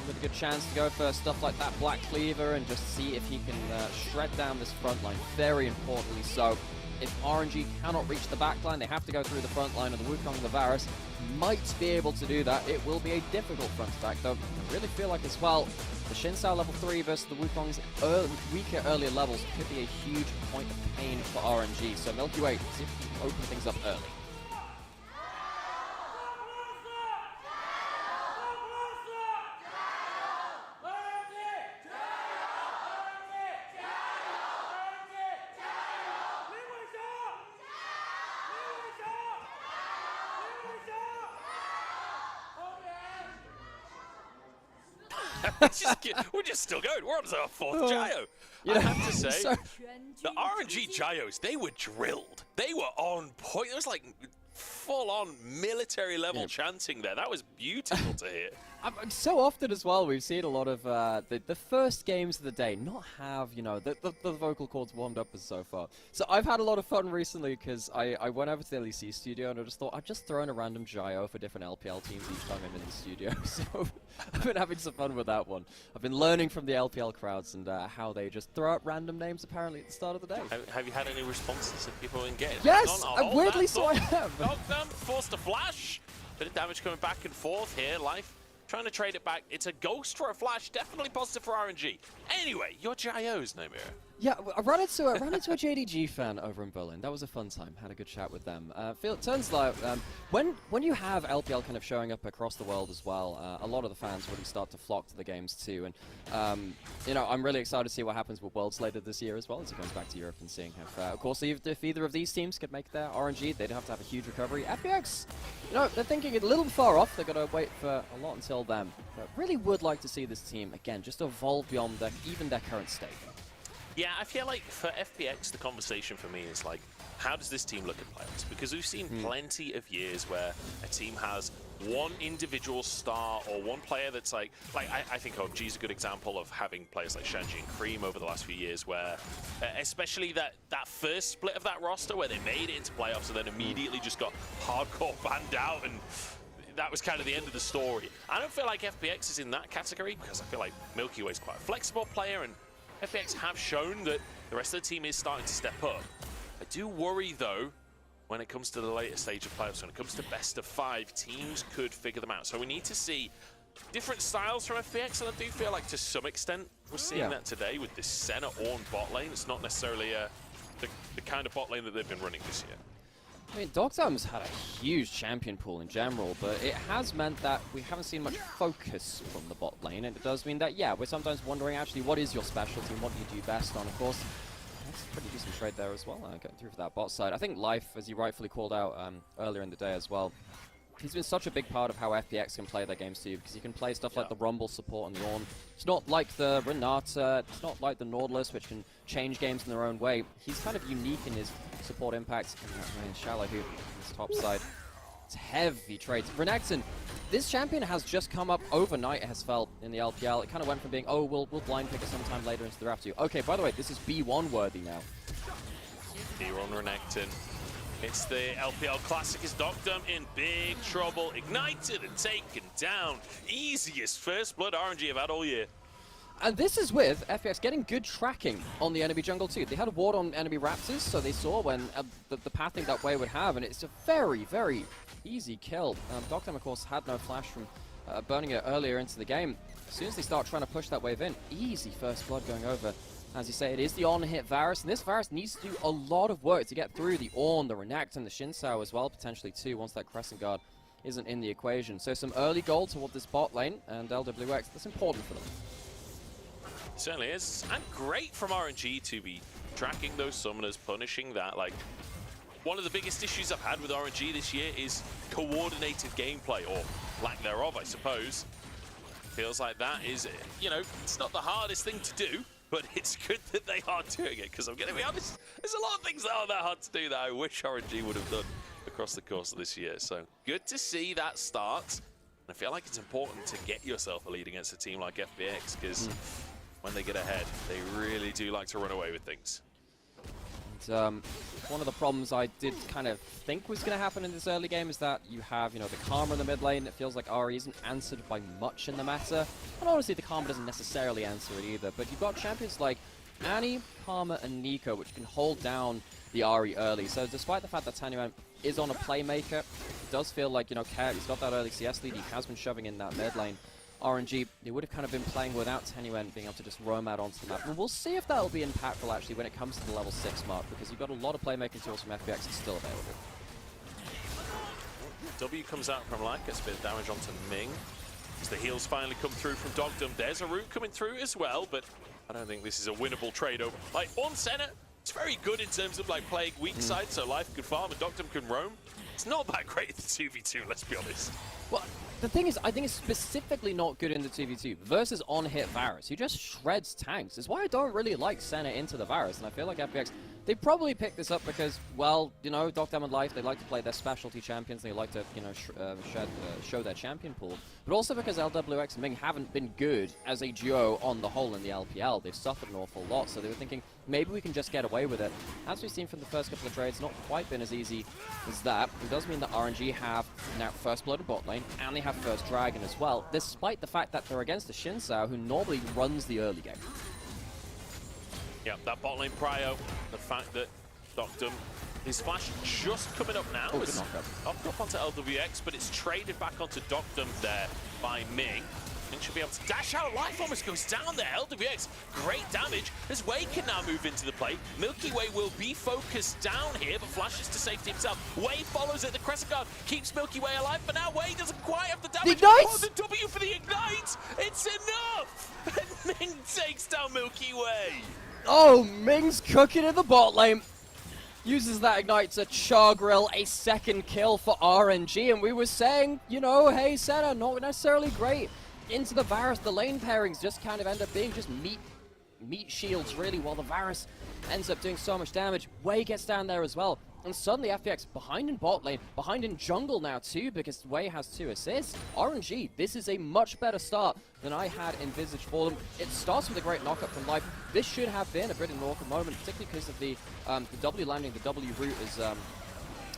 with a good chance to go for stuff like that Black Cleaver and just see if he can shred down this front line, very importantly so. If RNG cannot reach the backline, they have to go through the front line of the Wukong and the Varus. Might be able to do that. It will be a difficult front attack, though. I really feel like as well, the Shinsao level 3 versus the Wukong's weaker earlier levels could be a huge point of pain for RNG. So Milky Way, see if we can open things up early. We're just still going. We're on to our fourth Gyro. I have to say, the RNG Gyros, they were drilled. They were on point. It was like full-on military level chanting there. That was beautiful to hear. So often as well, we've seen a lot of the first games of the day not have, you know, the vocal cords warmed up as so far. So I've had a lot of fun recently because I went over to the LEC studio and I just thought I'd just throw in a random Gyro for different LPL teams each time I'm in the studio. So I've been having some fun with that one. I've been learning from the LPL crowds and how they just throw out random names apparently at the start of the day. Have you had any responses of people engaged? Yes, weirdly so I have. Dogdam forced a flash. Bit of damage coming back and forth here. Life trying to trade it back. It's a ghost for a flash. Definitely positive for RNG. Anyway, your Gyos, Nomura. Yeah, I ran into a JDG fan over in Berlin. That was a fun time. Had a good chat with them. Turns like when you have LPL kind of showing up across the world as well, a lot of the fans really start to flock to the games too. And you know, I'm really excited to see what happens with Worlds later this year as well as it comes back to Europe and seeing if, of course, if either of these teams could make their RNG, they'd have to have a huge recovery. FPX, you know, they're thinking a little far off. They're going to wait for a lot until then. But really would like to see this team again just evolve beyond even their current state. Yeah, I feel like for FPX, the conversation for me is like, how does this team look at playoffs? Because we've seen plenty of years where a team has one individual star or one player that's like I think OG is a good example of having players like Shanji and Cream over the last few years where, especially that first split of that roster where they made it into playoffs and then immediately just got hardcore banned out and that was kind of the end of the story. I don't feel like FPX is in that category because I feel like Milky Way is quite a flexible player, and FPX have shown that the rest of the team is starting to step up. I do worry, though, when it comes to the later stage of playoffs, when it comes to best of 5, teams could figure them out. So we need to see different styles from FPX, and I do feel like to some extent we're seeing that today with this Senna Ornn bot lane. It's not necessarily the kind of bot lane that they've been running this year. I mean, Dogtown's had a huge champion pool in general, but it has meant that we haven't seen much focus from the bot lane, and it does mean that, yeah, we're sometimes wondering, actually, what is your specialty and what do you do best on? Of course, that's a pretty decent trade there as well, getting through for that bot side. I think Life, as you rightfully called out earlier in the day as well, he's been such a big part of how FPX can play their games too, because you can play stuff like the Rumble support and the Ornn. It's not like the Renata, it's not like the Nautilus, which can change games in their own way. He's kind of unique in his support impact. And Shallow, who is top side. It's heavy trades. Renekton, this champion has just come up overnight, it has felt, in the LPL. It kind of went from being, oh, we'll blind pick it sometime later into the draft too. Okay, by the way, this is B1 worthy now. Here on Renekton. It's the LPL Classic as Dogdom in big trouble. Ignited and taken down. Easiest first blood RNG I've had all year. And this is with FPX getting good tracking on the enemy jungle too. They had a ward on enemy Raptors, so they saw when the pathing that way would have, and it's a very, very easy kill. Dogdom, of course, had no flash from burning it earlier into the game. As soon as they start trying to push that wave in, easy first blood going over. As you say, it is the on-hit Varus, and this Varus needs to do a lot of work to get through the Ornn, the Renekton, the Shinsao as well, potentially too, once that Crescent Guard isn't in the equation. So some early gold toward this bot lane, and LWX, that's important for them. It certainly is, and great from RNG to be tracking those summoners, punishing that. Like, one of the biggest issues I've had with RNG this year is coordinated gameplay, or lack thereof, I suppose. Feels like that is, you know, it's not the hardest thing to do, but it's good that they are doing it, because I'm going to be honest, there's a lot of things that aren't that hard to do that I wish RNG would have done across the course of this year. So good to see that start. I feel like it's important to get yourself a lead against a team like FPX, because when they get ahead, they really do like to run away with things. And, one of the problems I did kind of think was going to happen in this early game is that you have, you know, the Karma in the mid lane. It feels like Ahri isn't answered by much in the meta. And honestly, the Karma doesn't necessarily answer it either. But you've got champions like Annie, Karma, and Nico, which can hold down the Ahri early. So despite the fact that Tanyuan is on a playmaker, it does feel like, you know, he's got that early CS lead. He has been shoving in that mid lane. RNG, they would have kind of been playing without Tanyuan being able to just roam out onto the map. And we'll see if that'll be impactful, actually, when it comes to the level 6 mark, because you've got a lot of playmaking tools from FPX still available. W comes out from Light, gets a bit of damage onto Ming. As the heals finally come through from Dogdom, there's a root coming through as well, but I don't think this is a winnable trade over. Like, on Senna, it's very good in terms of, like, playing weak side, so Life can farm and Dogdom can roam. It's not that great in the 2v2, let's be honest. Well, the thing is, I think it's specifically not good in the 2v2 versus on-hit Varus, who just shreds tanks. Is why I don't really like Senna into the Varus, and I feel like FPX, they probably picked this up because, well, you know, Dogdom and Life, they like to play their specialty champions, they like to, you know, show their champion pool, but also because LWX and Ming haven't been good as a duo on the whole in the LPL. They've suffered an awful lot, so they were thinking, maybe we can just get away with it. As we've seen from the first couple of trades, not quite been as easy as that. It does mean that RNG have now first blood in bot lane, and they have first dragon as well, despite the fact that they're against the Shinsao, who normally runs the early game. Yeah, that bot lane prio, the fact that Dogdom, his flash just coming up now. Oh, good knockup. Up onto LWX, but it's traded back onto Dogdom there by Ming. Ming should be able to dash out. Life almost goes down there. LWX, great damage. As Wei can now move into the play. Milky Way will be focused down here, but flashes to safety himself. Wei follows it. The Crescent Guard keeps Milky Way alive, but now Wei doesn't quite have the damage. Oh, the W for the Ignite! It's enough! And Ming takes down Milky Way. Oh, Ming's cooking in the bot lane. Uses that Ignite to char grill a second kill for RNG, and we were saying, you know, hey, Senna, not necessarily great. Into the Varus, the lane pairings just kind of end up being just meat shields, really, while the Varus ends up doing so much damage. Wei gets down there as well. And suddenly FPX behind in bot lane, behind in jungle now too, because Wei has 2 assists. RNG, this is a much better start than I had envisaged for them. It starts with a great knockup from Life. This should have been a bit of an awkward moment, particularly because of the W landing, the W root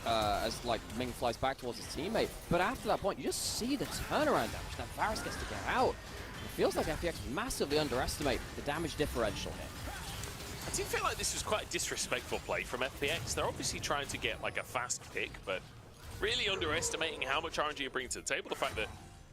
as like Ming flies back towards his teammate. But after that point, you just see the turnaround damage. Now Varus gets to get out. It feels like FPX massively underestimate the damage differential here. I do feel like this was quite a disrespectful play from FPX. They're obviously trying to get like a fast pick, but really underestimating how much RNG you're bringing to the table. The fact that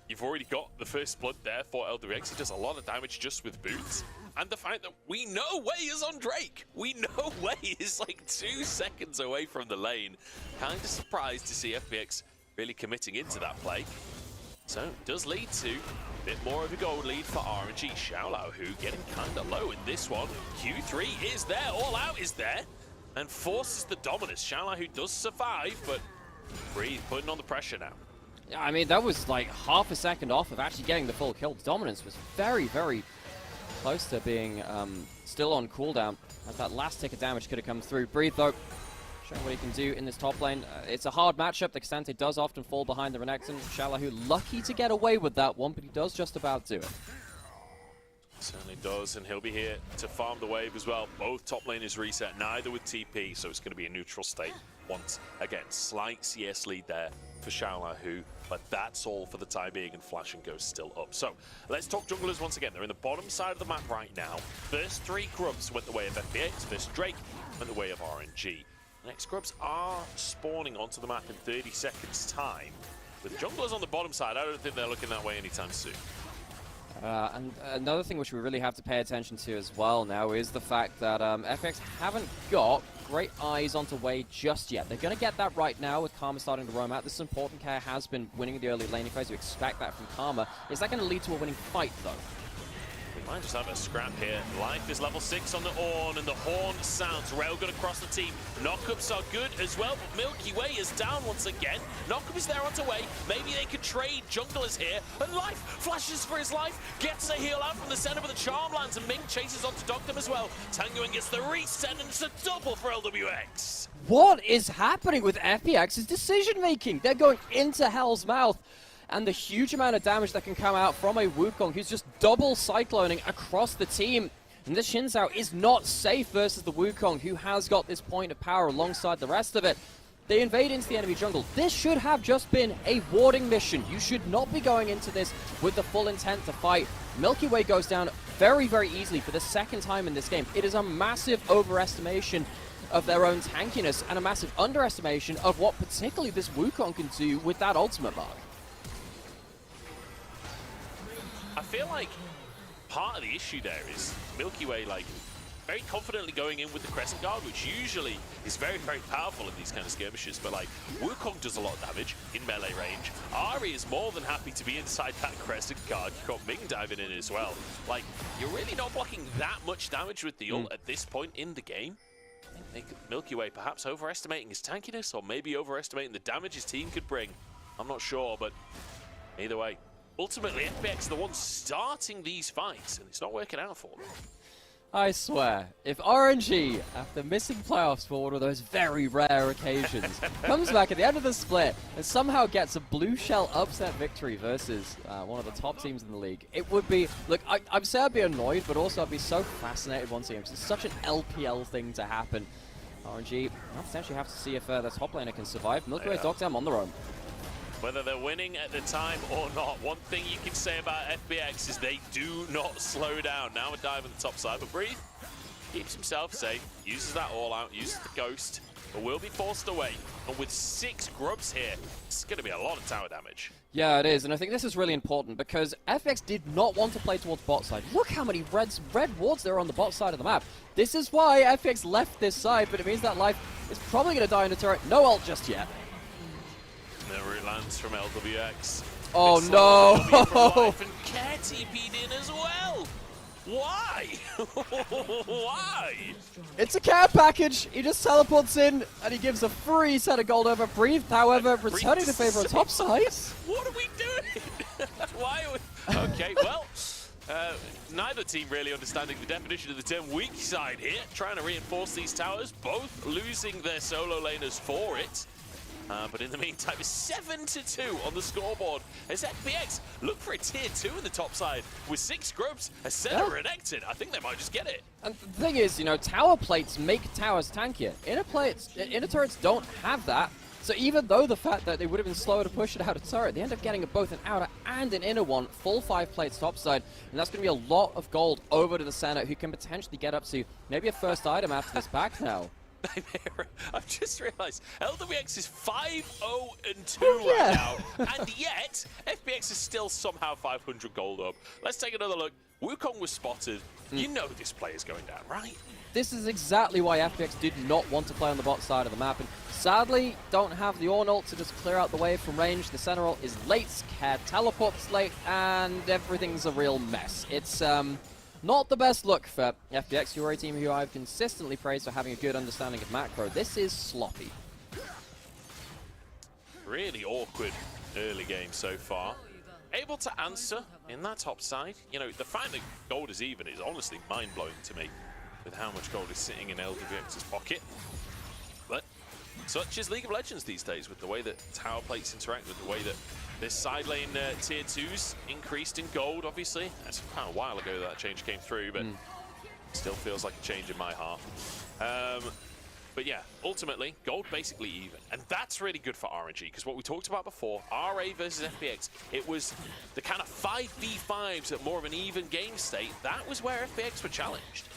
you've already got the first blood there for LWX. He does a lot of damage just with boots. And the fact that we know Wei is on Drake. We know Wei is like 2 seconds away from the lane. Kind of surprised to see FPX really committing into that play. So it does lead to a bit more of a gold lead for RNG. Xiaolao, who getting kind of low in this one. Q3 is there, All Out is there, and forces the dominance. Xiaolao, who does survive, but Breathe putting on the pressure now. Yeah, I mean, that was like half a second off of actually getting the full kill. Dominance was very, very close to being still on cooldown, as that last tick of damage could have come through. Breathe, though, showing what he can do in this top lane. It's a hard matchup. The Xante does often fall behind the Renekton. Xiaolao lucky to get away with that one, but he does just about do it. Certainly does, and he'll be here to farm the wave as well. Both top laners reset, neither with TP, so it's going to be a neutral state once again. Slight CS lead there for Xiaolao, but that's all for the time being, and Flash and Ghost still up. So let's talk junglers once again. They're in the bottom side of the map right now. First 3 grubs went the way of FPX, first Drake went the way of RNG. Next grubs are spawning onto the map in 30 seconds time. With junglers on the bottom side, I don't think they're looking that way anytime soon. And another thing which we really have to pay attention to as well now is the fact that FX haven't got great eyes onto Wei just yet. They're going to get that right now with Karma starting to roam out. This is important. Care has been winning the early laning phase. You expect that from Karma. Is that going to lead to a winning fight, though? We might just have a scrap here. Life is level 6 on the Ornn, and the horn sounds. Railgun across the team. Knockups are good as well, but Milky Way is down once again. Knockup is there onto Wei. Maybe they could trade junglers here. And Life flashes for his life. Gets a heal out from the center of the Charmlands, and Ming chases onto Doctum as well. Tanguin gets the reset, and it's a double for LWX. What is happening with FPX's decision-making? They're going into Hell's Mouth. And the huge amount of damage that can come out from a Wukong who's just double cycloning across the team. And this Xin Zhao is not safe versus the Wukong, who has got this point of power alongside the rest of it. They invade into the enemy jungle. This should have just been a warding mission. You should not be going into this with the full intent to fight. Milky Way goes down very, very easily for the second time in this game. It is a massive overestimation of their own tankiness and a massive underestimation of what particularly this Wukong can do with that ultimate mark. I feel like part of the issue there is Milky Way, like, very confidently going in with the Crescent Guard, which usually is very, very powerful in these kind of skirmishes, but like, Wukong does a lot of damage in melee range. Ahri is more than happy to be inside that Crescent Guard. You've got Ming diving in as well. Like, you're really not blocking that much damage with the ult at this point in the game. I think Milky Way perhaps overestimating his tankiness, or maybe overestimating the damage his team could bring. I'm not sure, but either way, ultimately, FPX are the ones starting these fights, and it's not working out for them. I swear, if RNG, after missing playoffs for one of those very rare occasions, comes back at the end of the split and somehow gets a blue shell upset victory versus one of the top teams in the league, it would be, look, I'd say I'd be annoyed, but also I'd be so fascinated once again, because it's such an LPL thing to happen. RNG, I'll potentially have to see if the top laner can survive. Milky Way Doctam on their own. Whether they're winning at the time or not, one thing you can say about FPX is they do not slow down. Now a dive on the top side, but Breathe keeps himself safe, uses that all out, uses the ghost, but will be forced away. And with 6 grubs here, it's going to be a lot of tower damage. Yeah, it is, and I think this is really important because FX did not want to play towards bot side. Look how many red wards there are on the bot side of the map. This is why FX left this side, but it means that Life is probably going to die in a turret. No ult just yet. The root lands from LWX. Oh no! Life, and Care TP'd in as well. Why? Why? It's a care package. He just teleports in and he gives a free set of gold over Breathe. However, returning to favor on top side. What are we doing? Why are we? Okay, well, neither team really understanding the definition of the term weak side here. Trying to reinforce these towers, both losing their solo laners for it. But in the meantime, it's 7-2 on the scoreboard as FPX look for a tier 2 in the top side with 6 grubs, a center Renekton. I think they might just get it. And the thing is, you know, tower plates make towers tankier. Inner turrets don't have that. So even though the fact that they would have been slower to push it out of turret, they end up getting both an outer and an inner one, full 5 plates topside, and that's going to be a lot of gold over to the center, who can potentially get up to maybe a first item after this back now. I've just realized LWX is 5-0-2 yeah. right now, and yet FPX is still somehow 500 gold up. Let's take another look. Wukong was spotted. You know this play is going down, right? This is exactly why FPX did not want to play on the bot side of the map, and sadly don't have the Orn ult to just clear out the wave from range. The center ult is late, Care teleports late, and everything's a real mess. It's not the best look for FPX, who are a team who I've consistently praised for having a good understanding of macro. This is sloppy. Really awkward early game so far. Able to answer in that top side. You know, the fact that gold is even is honestly mind-blowing to me with how much gold is sitting in LWX's pocket. But such is League of Legends these days, with the way that tower plates interact, with the way that this side lane tier 2s increased in gold, obviously. That's quite a while ago that change came through, but still feels like a change in my heart. But yeah, ultimately, gold basically even. And that's really good for RNG, because what we talked about before, RA versus FPX, it was the kind of 5v5s at more of an even game state. That was where FPX were challenged.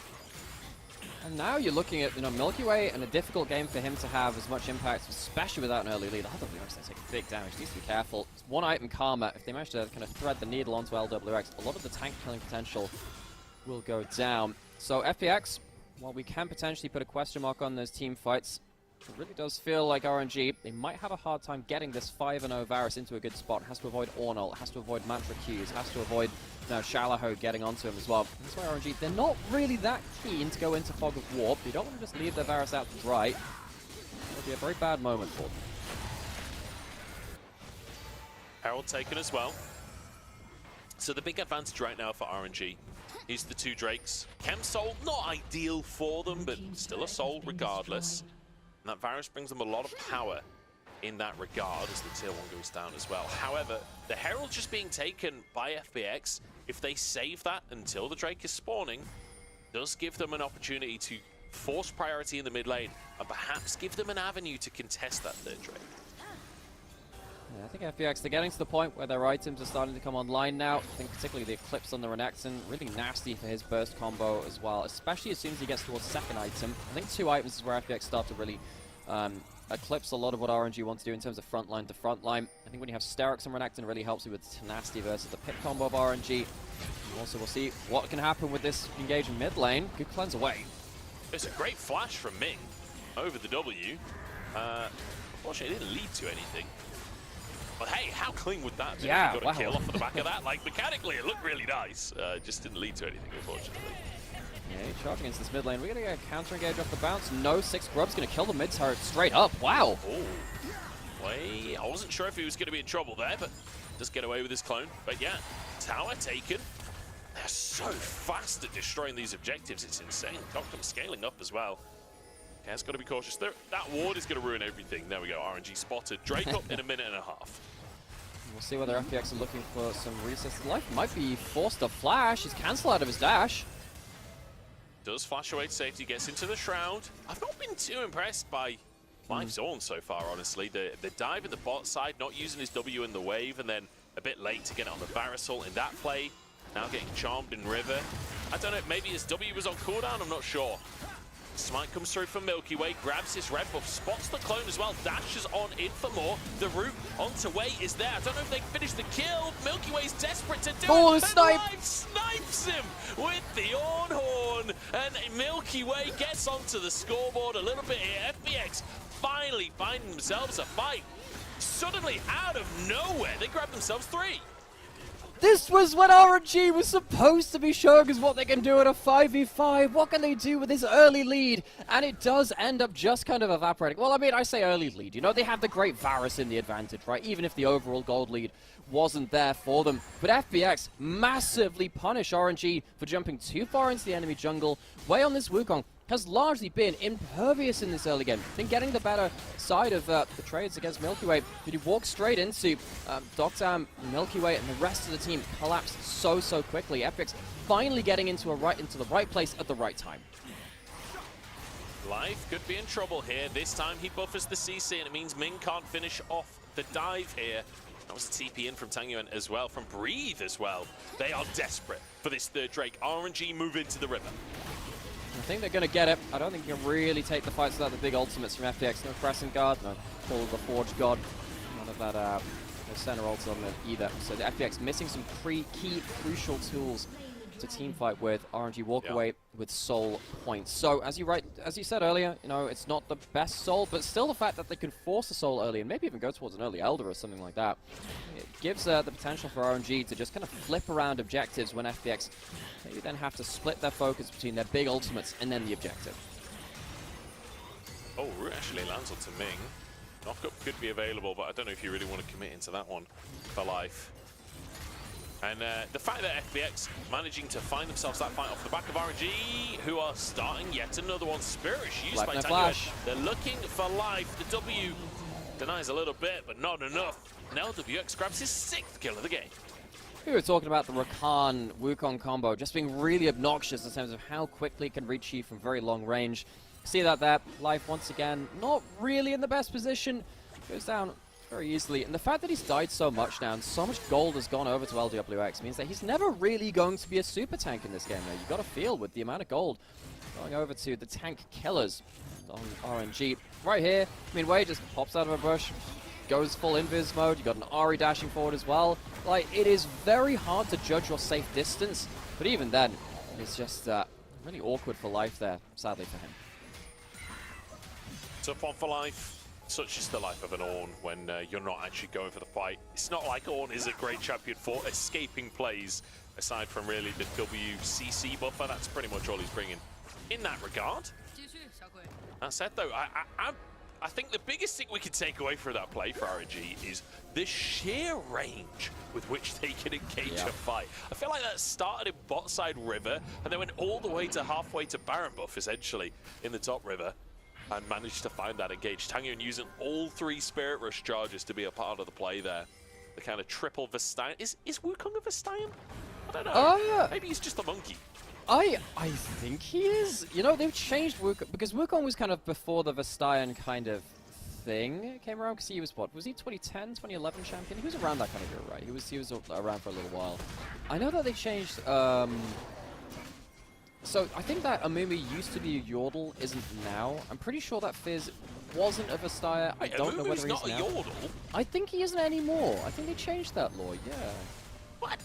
And now you're looking at, Milky Way and a difficult game for him to have as much impact, especially without an early lead. LWX, they take big damage. Needs to be careful. It's one item karma. If they manage to kind of thread the needle onto LWX, a lot of the tank killing potential will go down. So FPX, while we can potentially put a question mark on those team fights, it really does feel like RNG, they might have a hard time getting this 5-0 Varus into a good spot. Has to avoid Orn ult, has to avoid Mantra Qs, has to avoid Shalaho getting onto him as well. That's why RNG, they're not really that keen to go into Fog of Warp. They don't want to just leave their Varus out to dry. It'll be a very bad moment for them. Herald taken as well. So the big advantage right now for RNG is the 2 Drakes. Chem Soul, not ideal for them, but still a soul regardless. And that Varus brings them a lot of power in that regard as the tier 1 goes down as well. However, the Herald just being taken by FPX, if they save that until the Drake is spawning, does give them an opportunity to force priority in the mid lane and perhaps give them an avenue to contest that third Drake. Yeah, I think FPX, they're getting to the point where their items are starting to come online now. I think particularly the Eclipse on the Renekton, really nasty for his burst combo as well, especially as soon as he gets towards second item. I think 2 items is where FPX start to really eclipse a lot of what RNG wants to do in terms of frontline to frontline. I think when you have Sterix and Renekton, it really helps you with tenacity versus the pick combo of RNG. And also, we'll see what can happen with this engage in mid lane. Good cleanse away. It's a great flash from Ming over the W. Unfortunately, it didn't lead to anything. But hey, how clean would that be? Yeah, You got a kill off of the back of that. Like, mechanically, it looked really nice. Just didn't lead to anything, unfortunately. Yeah, he charging against this mid lane. We're going to get a counter engage off the bounce. No, 6 Grub's going to kill the mid turret straight up. Wow. Oh. Wait, I wasn't sure if he was going to be in trouble there, but does get away with his clone. But yeah, tower taken. They're so fast at destroying these objectives. It's insane. Doctor scaling up as well. Okay, it's got to be cautious. That ward is going to ruin everything. There we go. RNG spotted. Drake up in a minute and a half. We'll see whether FPX are looking for some resets to life. Might be forced to flash. He's cancelled out of his dash. Does flash away to safety, gets into the Shroud. I've not been too impressed by Live Zorn so far, honestly. The dive in the bot side, not using his W in the wave, and then a bit late to get it on the Varusol in that play. Now getting charmed in River. I don't know, maybe his W was on cooldown, I'm not sure. Smite comes through from Milky Way, grabs his red buff, spots the clone as well, dashes on in for more. The route onto Way is there. I don't know if they can finish the kill. Milky Way's desperate to do it. Snipe! Live snipes him with the Orn Horn. And Milky Way gets onto the scoreboard a little bit here. FPX finally finding themselves a fight. Suddenly, out of nowhere, they grab themselves 3. This was what RNG was supposed to be showing us what they can do at a 5v5. What can they do with this early lead? And it does end up just kind of evaporating. Well, I mean, I say early lead. You know, they have the great Varus in the advantage, right? Even if the overall gold lead wasn't there for them. But FPX massively punish RNG for jumping too far into the enemy jungle. Way on this Wukong has largely been impervious in this early game. Been getting the better side of the trades against Milky Way, but he walks straight into Doctor Milky Way, and the rest of the team collapsed so quickly. FPX finally getting into the right place at the right time. Life could be in trouble here. This time he buffers the CC, and it means Ming can't finish off the dive here. That was a TP in from Tangyuan as well, from Breathe as well. They are desperate for this third Drake. RNG move into the river. I think they're going to get it. I don't think you can really take the fights without the big ultimates from FPX. No Crescent Guard, no Call of the Forge God. None of that no center ults on them either. So the FPX missing some key crucial tools to teamfight with. RNG walk away with soul points. So as you said earlier, you know, it's not the best soul, but still the fact that they can force a soul early and maybe even go towards an early Elder or something like that, it gives the potential for RNG to just kind of flip around objectives when FPX maybe then have to split their focus between their big ultimates and then the objective. Oh, Root actually lands onto Ming. Knockup could be available, but I don't know if you really want to commit into that one for Life. And the fact that FPX managing to find themselves that fight off the back of RNG, who are starting yet another one. Spirish used by Tangyuan. They're looking for Life. The W denies a little bit, but not enough. Now WX grabs his 6th kill of the game. We were talking about the Rakan Wukong combo just being really obnoxious in terms of how quickly it can reach you from very long range. See that there. Life once again not really in the best position. Goes down very easily, and the fact that he's died so much now and so much gold has gone over to LWX means that he's never really going to be a super tank in this game now. You've got to feel with the amount of gold going over to the tank killers on RNG. Right here, I mean, Wei just pops out of a bush, goes full invis mode, you got an Ari dashing forward as well. Like, it is very hard to judge your safe distance, but even then, it's just really awkward for Life there, sadly for him. Tough one for Life. Such is the life of an Ornn when you're not actually going for the fight. It's not like Ornn is a great champion for escaping plays, aside from really the WCC buffer. That's pretty much all he's bringing in that regard. That said, though, I think the biggest thing we can take away from that play for RNG is the sheer range with which they can engage a fight. I feel like that started in bot side river, and they went all the way to halfway to Baron buff, essentially, in the top river, and managed to find that engage. Tangyuan using all 3 Spirit Rush charges to be a part of the play there. The kind of triple Vestayan. Is Wukong a Vestayan? I don't know. Maybe he's just a monkey. I think he is. You know, they've changed Wukong, because Wukong was kind of before the Vestayan kind of thing came around, because he was what? Was he 2010, 2011 champion? He was around that kind of year, right? He was around for a little while. I know that they changed so I think that Amumi used to be a Yordle, isn't now. I'm pretty sure that Fizz wasn't a Vestayan. I don't know whether he's not now. a Yordle? I think he isn't anymore. I think they changed that law, yeah. What?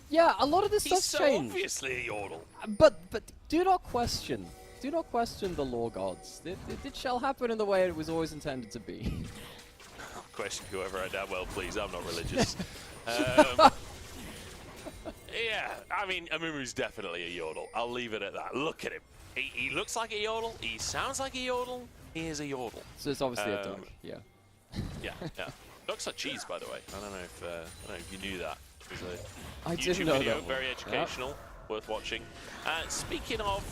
Yeah, a lot of this He's stuff's changed. obviously a Yordle. But do not question the law gods. It shall happen in the way it was always intended to be. I'll question whoever I damn well please. I'm not religious. Yeah, I mean, Amumu's definitely a Yordle. I'll leave it at that. Look at him. He looks like a Yordle. He sounds like a Yordle. He is a Yordle. So it's obviously a duck, yeah. Yeah. Ducks are cheese, by the way. I don't know if you knew that. It was a I YouTube didn't know video, that one. very educational, worth watching. Speaking of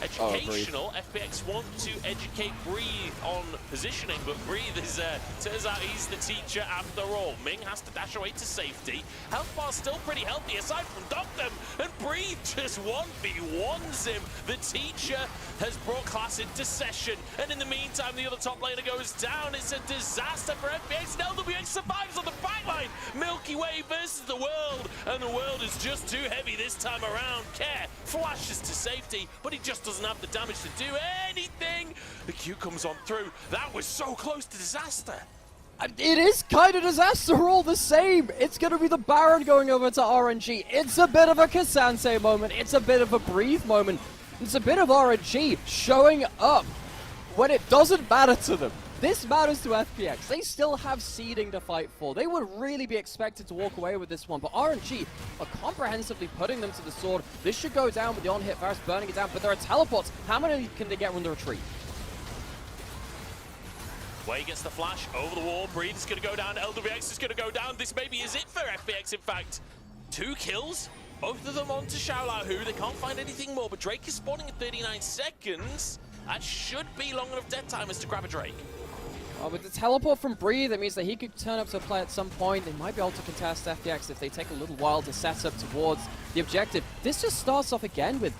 educational, FPX want to educate Breathe on positioning, but Breathe is, turns out he's the teacher after all. Ming has to dash away to safety. Health bar's still pretty healthy aside from Doctem, and Breathe just 1v1s him. The teacher has brought class into session, and in the meantime, the other top laner goes down. It's a disaster for FPX, and LWX survives on the backline. Milky Way versus the world, and the world is just too heavy this time around. Care flashes to safety, but he just doesn't have the damage to do anything. The Q comes on through. That was so close to disaster. It is kind of disaster all the same. It's going to be the Baron going over to RNG. It's a bit of a Kasante moment. It's a bit of a Breathe moment. It's a bit of RNG showing up when it doesn't matter to them. This matters to FPX. They still have seeding to fight for. They would really be expected to walk away with this one, but RNG are comprehensively putting them to the sword. This should go down with the on-hit Varus burning it down, but there are teleports. How many can they get from the retreat? Way gets the flash over the wall. Breathe is going to go down. LWX is going to go down. This maybe is it for FPX, in fact. 2 kills. Both of them onto Xiaolahu. They can't find anything more, but Drake is spawning in 39 seconds. That should be long enough dead timers to grab a Drake. With the teleport from Breathe, it means that he could turn up to a play at some point. They might be able to contest FPX if they take a little while to set up towards the objective. This just starts off again with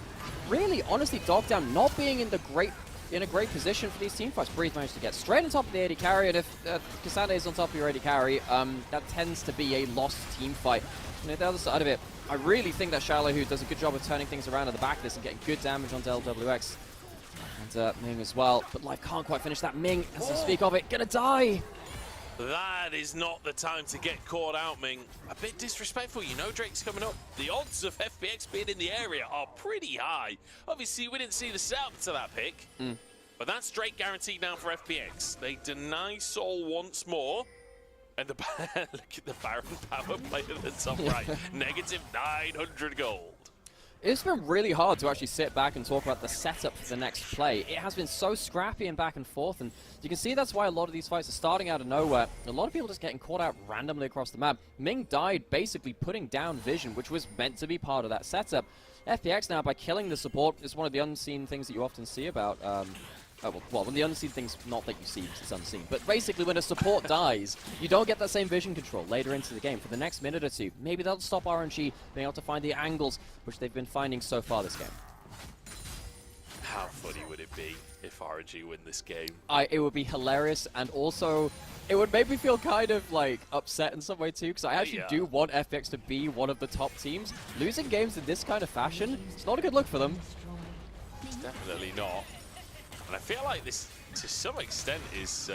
really, honestly, Dogdown not being in the great in a great position for these team fights. Breeze managed to get straight on top of the AD carry, and if Cassandra is on top of your AD carry, that tends to be a lost team fight. And on the other side of it, I really think that Shallow, who does a good job of turning things around at the back of this and getting good damage on LWX. And Ming as well, but Life can't quite finish that. Ming, as we speak of it, gonna die! That is not the time to get caught out, Ming. A bit disrespectful, you know Drake's coming up. The odds of FPX being in the area are pretty high. Obviously, we didn't see the setup to that pick, but that's Drake guaranteed now for FPX. They deny Soul once more, and look at the Baron power play at the top right. Negative 900 gold. It's been really hard to actually sit back and talk about the setup for the next play. It has been so scrappy and back and forth, and you can see that's why a lot of these fights are starting out of nowhere. A lot of people just getting caught out randomly across the map. Ming died basically putting down vision, which was meant to be part of that setup. FPX now, by killing the support, is one of the unseen things that you often see about... well, when the unseen things, not that you see, because it's unseen, but basically when a support dies, you don't get that same vision control later into the game for the next minute or two. Maybe that'll stop RNG being able to find the angles, which they've been finding so far this game. How funny would it be if RNG win this game? It would be hilarious, and also it would make me feel kind of like upset in some way too, because I actually do want FPX to be one of the top teams. Losing games in this kind of fashion, it's not a good look for them. It's definitely not. And I feel like this, to some extent, is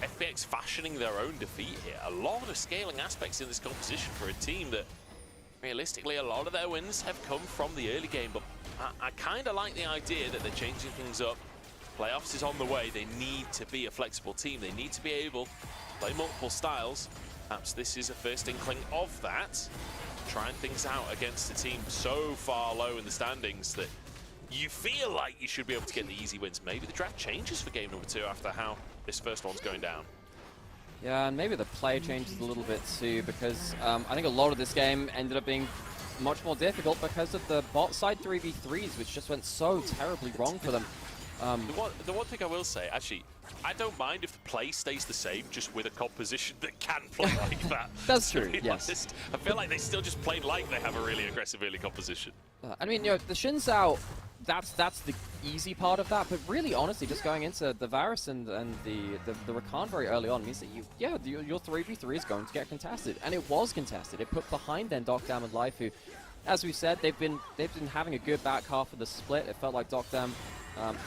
FPX fashioning their own defeat here. A lot of scaling aspects in this composition for a team that, realistically, a lot of their wins have come from the early game. But I kind of like the idea that they're changing things up. Playoffs is on the way. They need to be a flexible team. They need to be able to play multiple styles. Perhaps this is a first inkling of that. Trying things out against a team so far low in the standings that you feel like you should be able to get the easy wins. Maybe the draft changes for game number 2 after how this first one's going down. Yeah, and maybe the play changes a little bit too, because I think a lot of this game ended up being much more difficult because of the bot side 3v3s, which just went so terribly wrong for them. The one thing I will say, actually, I don't mind if the play stays the same, just with a composition that can play like that. That's true, yes. Honest. I feel like they still just play like they have a really aggressive early composition. I mean, you know, the Xin Zhao, that's the easy part of that, but really, honestly, just going into the Varus and the Rakan very early on means that your 3v3 is going to get contested, and it was contested. It put behind then Dokdam and Life, who, as we said, they've been having a good back half of the split. It felt like Dokdam,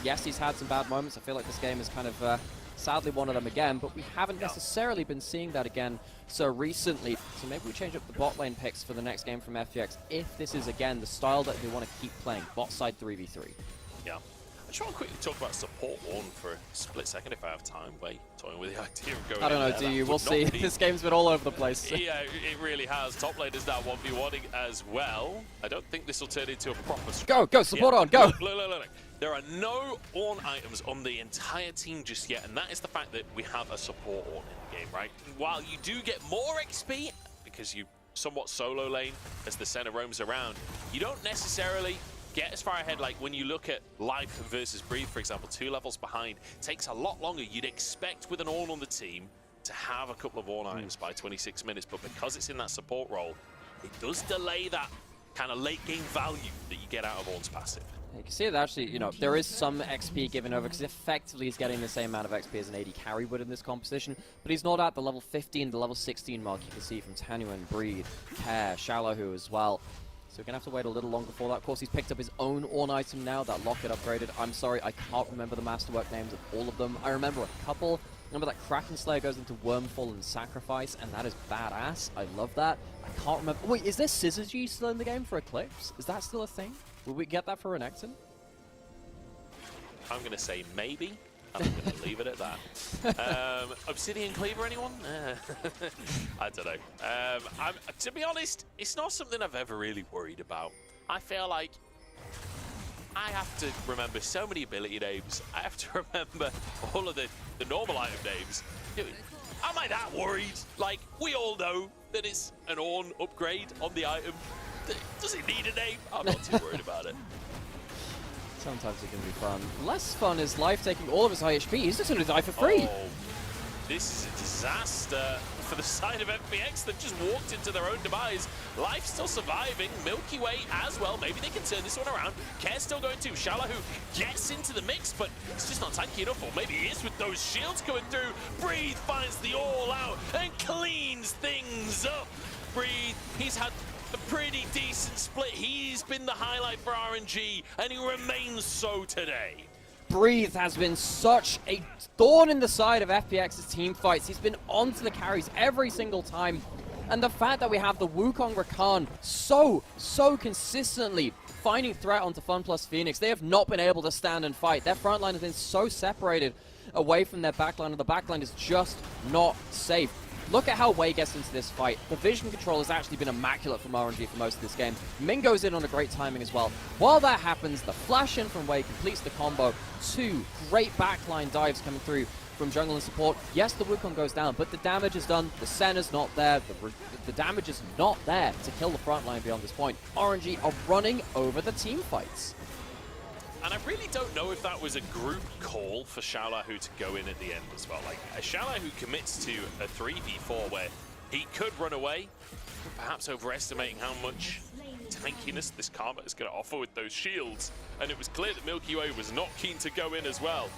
yes, he's had some bad moments. I feel like this game is kind of sadly one of them again, but we haven't necessarily been seeing that again so recently. So maybe we change up the bot lane picks for the next game from FPX if this is again the style that they want to keep playing, bot side 3v3. Yeah. I just want to quickly talk about support one for a split second if I have time. Wait, toying with the idea of going I don't know, do you? We'll see. This game's been all over the place. Yeah, it really has. Top lane is now 1v1ing as well. I don't think this will turn into a proper... Go, support on, go! Look. There are no Ornn items on the entire team just yet, and that is the fact that we have a support Ornn in the game, right? While you do get more XP, because you somewhat solo lane as the center roams around, you don't necessarily get as far ahead. Like when you look at Life versus Breathe, for example, 2 levels behind, it takes a lot longer. You'd expect with an Ornn on the team to have a couple of Ornn items by 26 minutes, but because it's in that support role, it does delay that kind of late game value that you get out of Ornn's passive. You can see that actually, you know, there is some XP given over because effectively he's getting the same amount of XP as an AD carry would in this composition, but he's not at the level 15, the level 16 mark you can see from Tanuan, Breed, Care, Shallow as well. So we're going to have to wait a little longer for that. Of course, he's picked up his own Ornn item now, that Locket upgraded. I'm sorry, I can't remember the Masterwork names of all of them. I remember a couple. Remember that Kraken Slayer goes into Wormfall and Sacrifice, and that is badass. I love that. I can't remember. Wait, is there Syzygy still in the game for Eclipse? Is that still a thing? Will we get that for Renekton? I'm going to say maybe. I'm going to leave it at that. Obsidian Cleaver, anyone? I don't know. To be honest, it's not something I've ever really worried about. I feel like I have to remember so many ability names. I have to remember all of the normal item names. Dude, am I that worried? Like, we all know that it's an Ornn upgrade on the item. Does it need a name? I'm not too worried about it. Sometimes it can be fun. Less fun is Life taking all of his high HP. He's just going to die for free. Oh, This is a disaster for the side of FPX. They've just walked into their own demise. Life still surviving. Milky Way as well. Maybe they can turn this one around. Care still going too. Shala, who gets into the mix, but it's just not tanky enough. Or maybe he is with those shields coming through. Breathe finds the all out and cleans things up. Breathe, he's had a pretty decent split. He's been the highlight for RNG, and he remains so today. Breathe has been such a thorn in the side of FPX's team fights. He's been onto the carries every single time. And the fact that we have the Wukong Rakan so consistently finding threat onto FunPlus Phoenix, they have not been able to stand and fight. Their front line has been so separated away from their backline, and the backline is just not safe. Look at how Wei gets into this fight. The vision control has actually been immaculate from RNG for most of this game. Ming goes in on a great timing as well. While that happens, the flash in from Wei completes the combo. 2 great backline dives coming through from jungle and support. Yes, the Wukong goes down, but the damage is done. The Senna's not there. The damage is not there to kill the front line beyond this point. RNG are running over the team fights. And I really don't know if that was a group call for Shaolahu to go in at the end as well. Like, a Shaolahu commits to a 3v4 where he could run away, perhaps overestimating how much tankiness this Karma is going to offer with those shields. And it was clear that Milky Way was not keen to go in as well.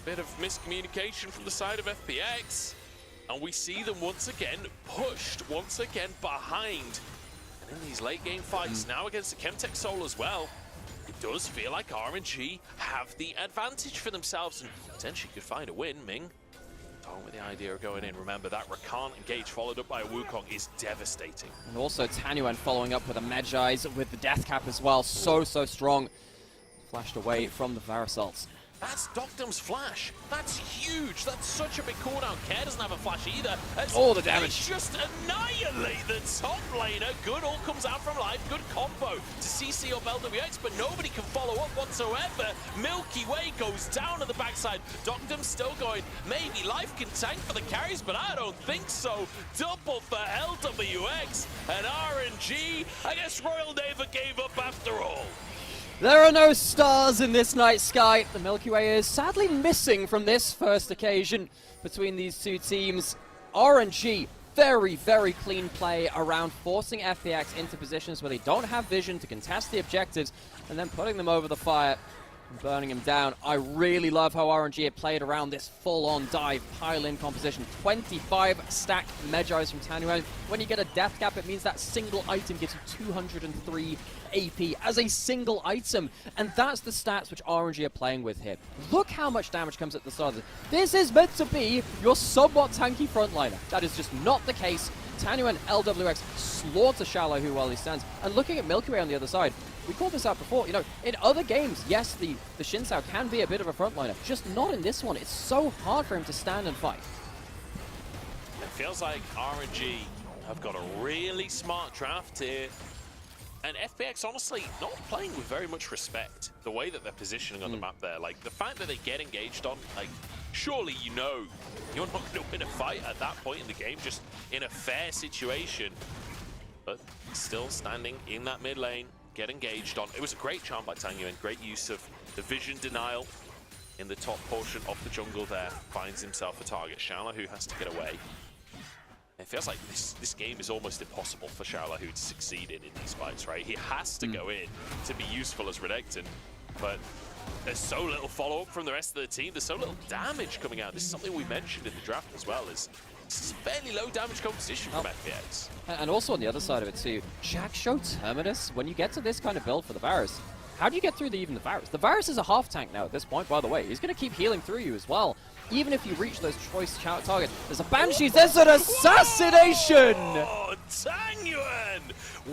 Bit of miscommunication from the side of FPX. And we see them once again pushed, once again behind. And in these late game fights, now against the Chemtech Soul as well, it does feel like RNG have the advantage for themselves and potentially could find a win. Ming, going with the idea of going in. Remember, that Rakan engage followed up by a Wukong is devastating. And also Tanyuan following up with a Medjai's with the death cap as well. So strong. Flashed away from the Varasals. That's Doctum's flash. That's huge. That's such a big cooldown. Care doesn't have a flash either. Oh, the damage. Just annihilate the top laner. Good all comes out from life. Good combo to CC up LWX, but nobody can follow up whatsoever. Milky Way goes down on the backside. Doctum's still going. Maybe life can tank for the carries, but I don't think so. Double for LWX and RNG. I guess Royal never gave up after all. There are no stars in this night sky. The Milky Way is sadly missing from this first occasion between these two teams. RNG, very clean play around forcing FPX into positions where they don't have vision to contest the objectives and then putting them over the fire and burning them down. I really love how RNG have played around this full-on dive pile-in composition. 25 stacked Medjais from Tanyuan. When you get a death cap, it means that single item gives you 203 AP as a single item, and that's the stats which RNG are playing with here. Look how much damage comes at the start of this. This is meant to be your somewhat tanky frontliner. That is just not the case. Tanyuan LWX slaughter Shaolahu while he stands, and looking at Milky Way on the other side, we called this out before, you know, in other games, yes, the Xin Sao can be a bit of a frontliner, just not in this one. It's so hard for him to stand and fight. It feels like RNG have got a really smart draft here. And FPX, honestly, not playing with very much respect. The way that they're positioning on the map there, like, the fact that they get engaged on, like, surely you know you're not going to win a fight at that point in the game, just in a fair situation. But still standing in that mid lane, get engaged on. It was a great charm by Tanyuan, great use of the vision denial in the top portion of the jungle there. Finds himself a target. Shaolahu has to get away. It feels like this game is almost impossible for Shaolahu to succeed in these fights, right? He has to go in to be useful as Renekton, but there's so little follow-up from the rest of the team. There's so little damage coming out. This is something we mentioned in the draft as well, is this is fairly low damage composition from FPX. And also on the other side of it too, Jack-Show Terminus, when you get to this kind of build for the Varus, how do you get through even the Varus? The Varus is a half tank now at this point, by the way. He's going to keep healing through you as well. Even if you reach those choice targets. There's a Banshee, there's an assassination! Oh, Tanyuan!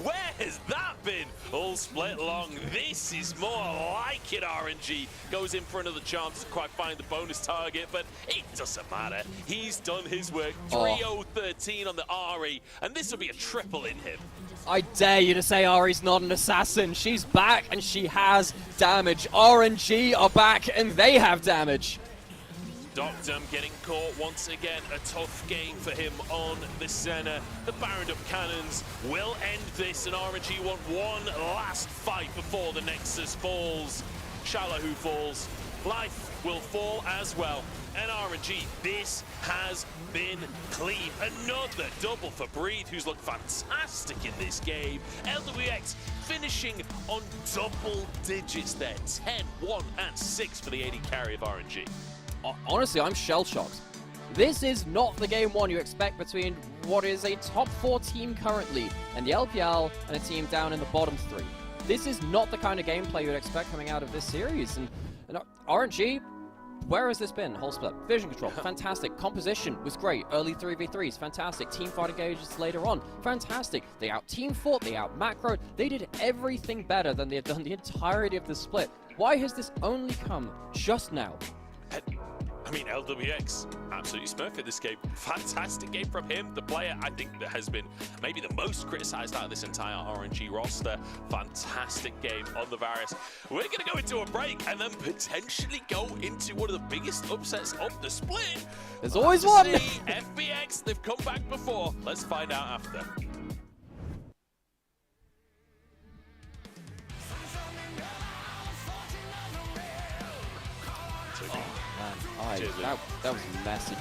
Where has that been? All split long. This is more like it, RNG. Goes in for another chance to quite find the bonus target, but it doesn't matter. He's done his work. 3-0-13 on the Ahri, and this will be a triple in him. I dare you to say Ahri's not an assassin. She's back, and she has damage. RNG are back, and they have damage. Doctum getting caught once again. A tough game for him on the Senna. The Baroned Up Cannons will end this, and RNG want one last fight before the Nexus falls. Shaolahu falls. life will fall as well. And RNG, this has been clean. Another double for Breed, who's looked fantastic in this game. LWX finishing on double digits there. 10, 1, and 6 for the AD carry of RNG. Honestly, I'm shell-shocked. This is not the game one you expect between what is a top 4 team currently and the LPL and a team down in the bottom 3. This is not the kind of gameplay you'd expect coming out of this series. And RNG, where has this been? Whole split. Vision control, fantastic. Composition was great. Early 3v3s, fantastic. Teamfight engages later on, fantastic. They out-team fought, they out-macroed. They did everything better than they had done the entirety of the split. Why has this only come just now? I mean, LWX absolutely smurfed this game. Fantastic game from him. The player, I think, that has been maybe the most criticized out of this entire RNG roster. Fantastic game on the Varus. We're going to go into a break and then potentially go into one of the biggest upsets of the split. There's always one. FBX, they've come back before. Let's find out after. That was messy.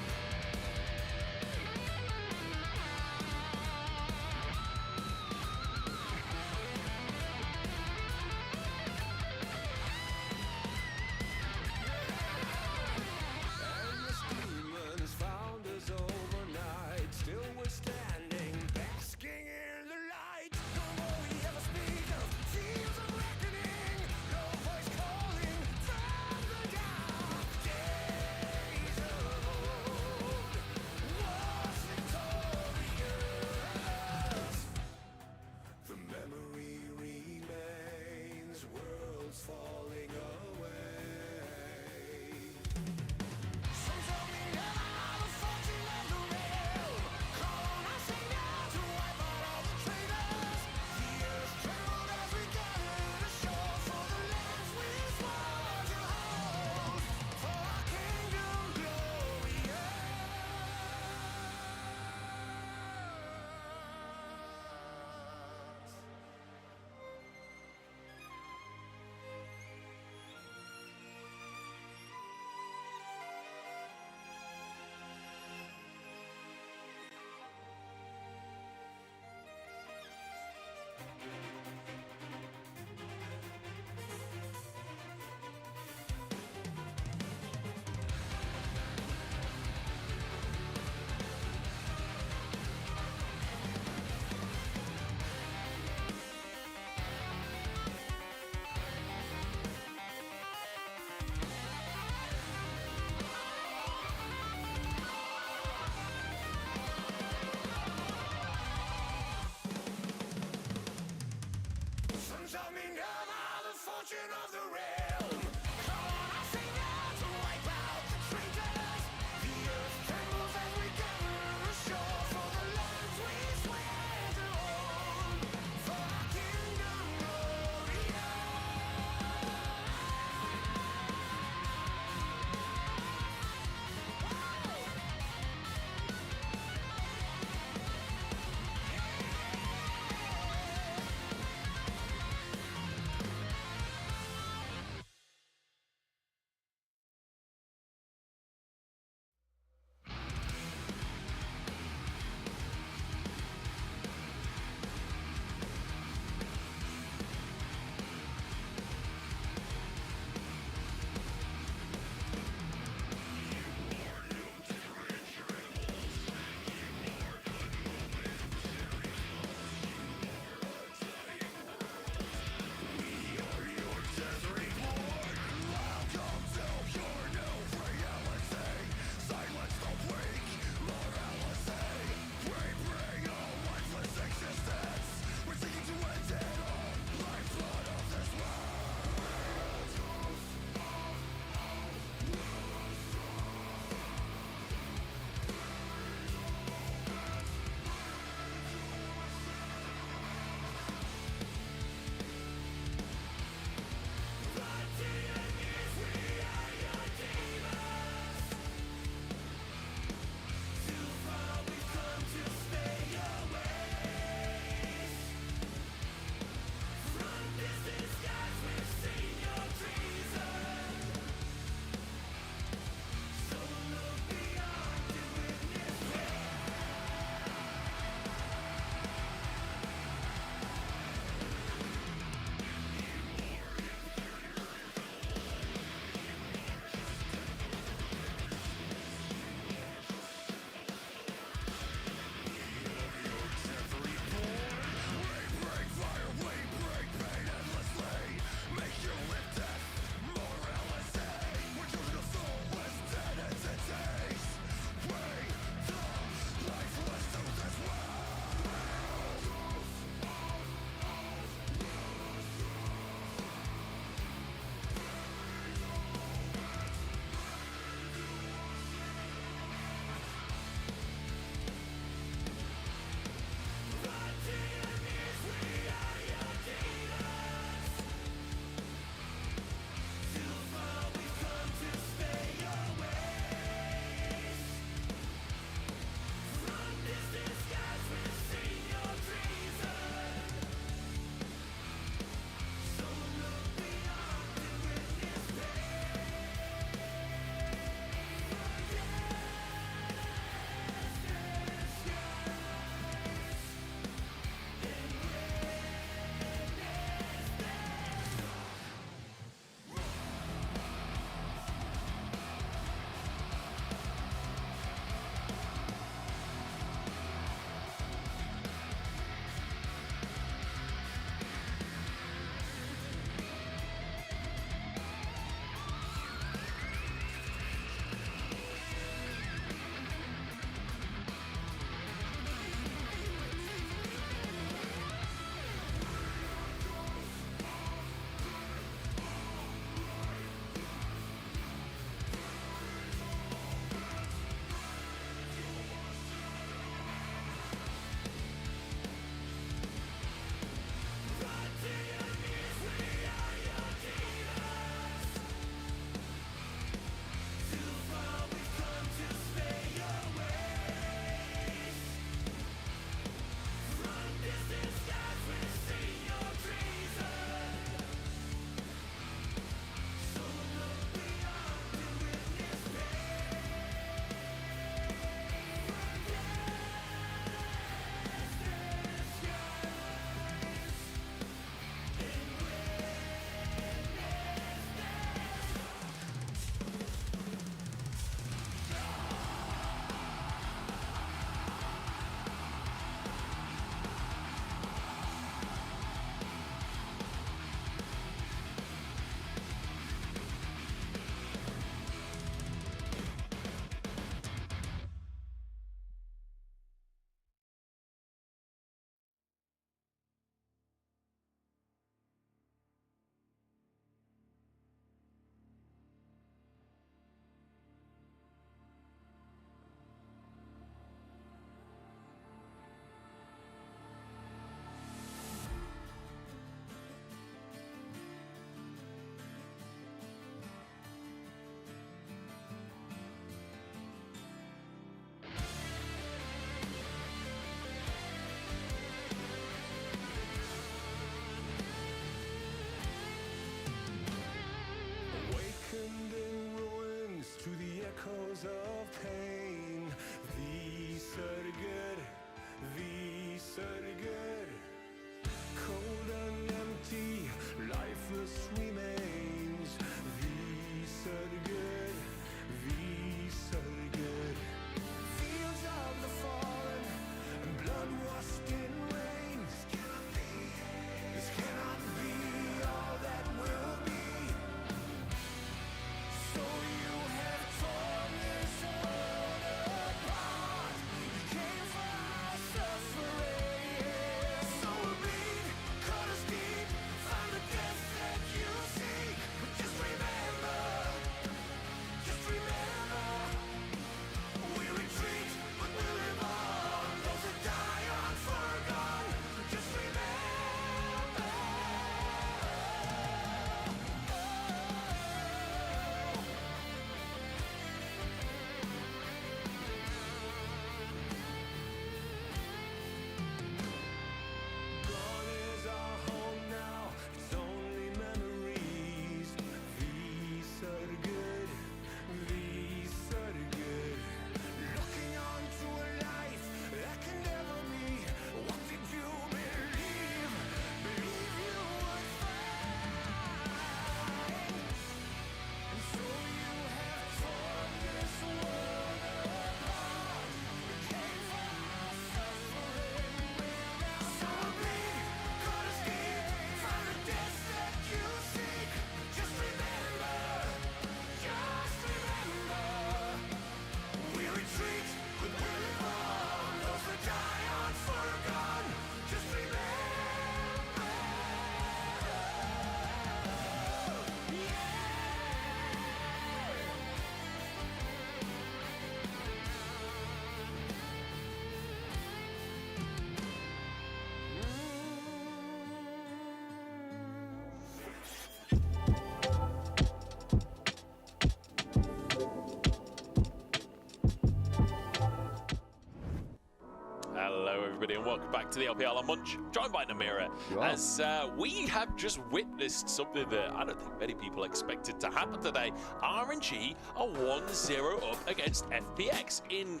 welcome back to the LPL. I'm Munch, joined by Namira, as we have just witnessed something that I don't think many people expected to happen today. RNG are 1-0 up against FPX in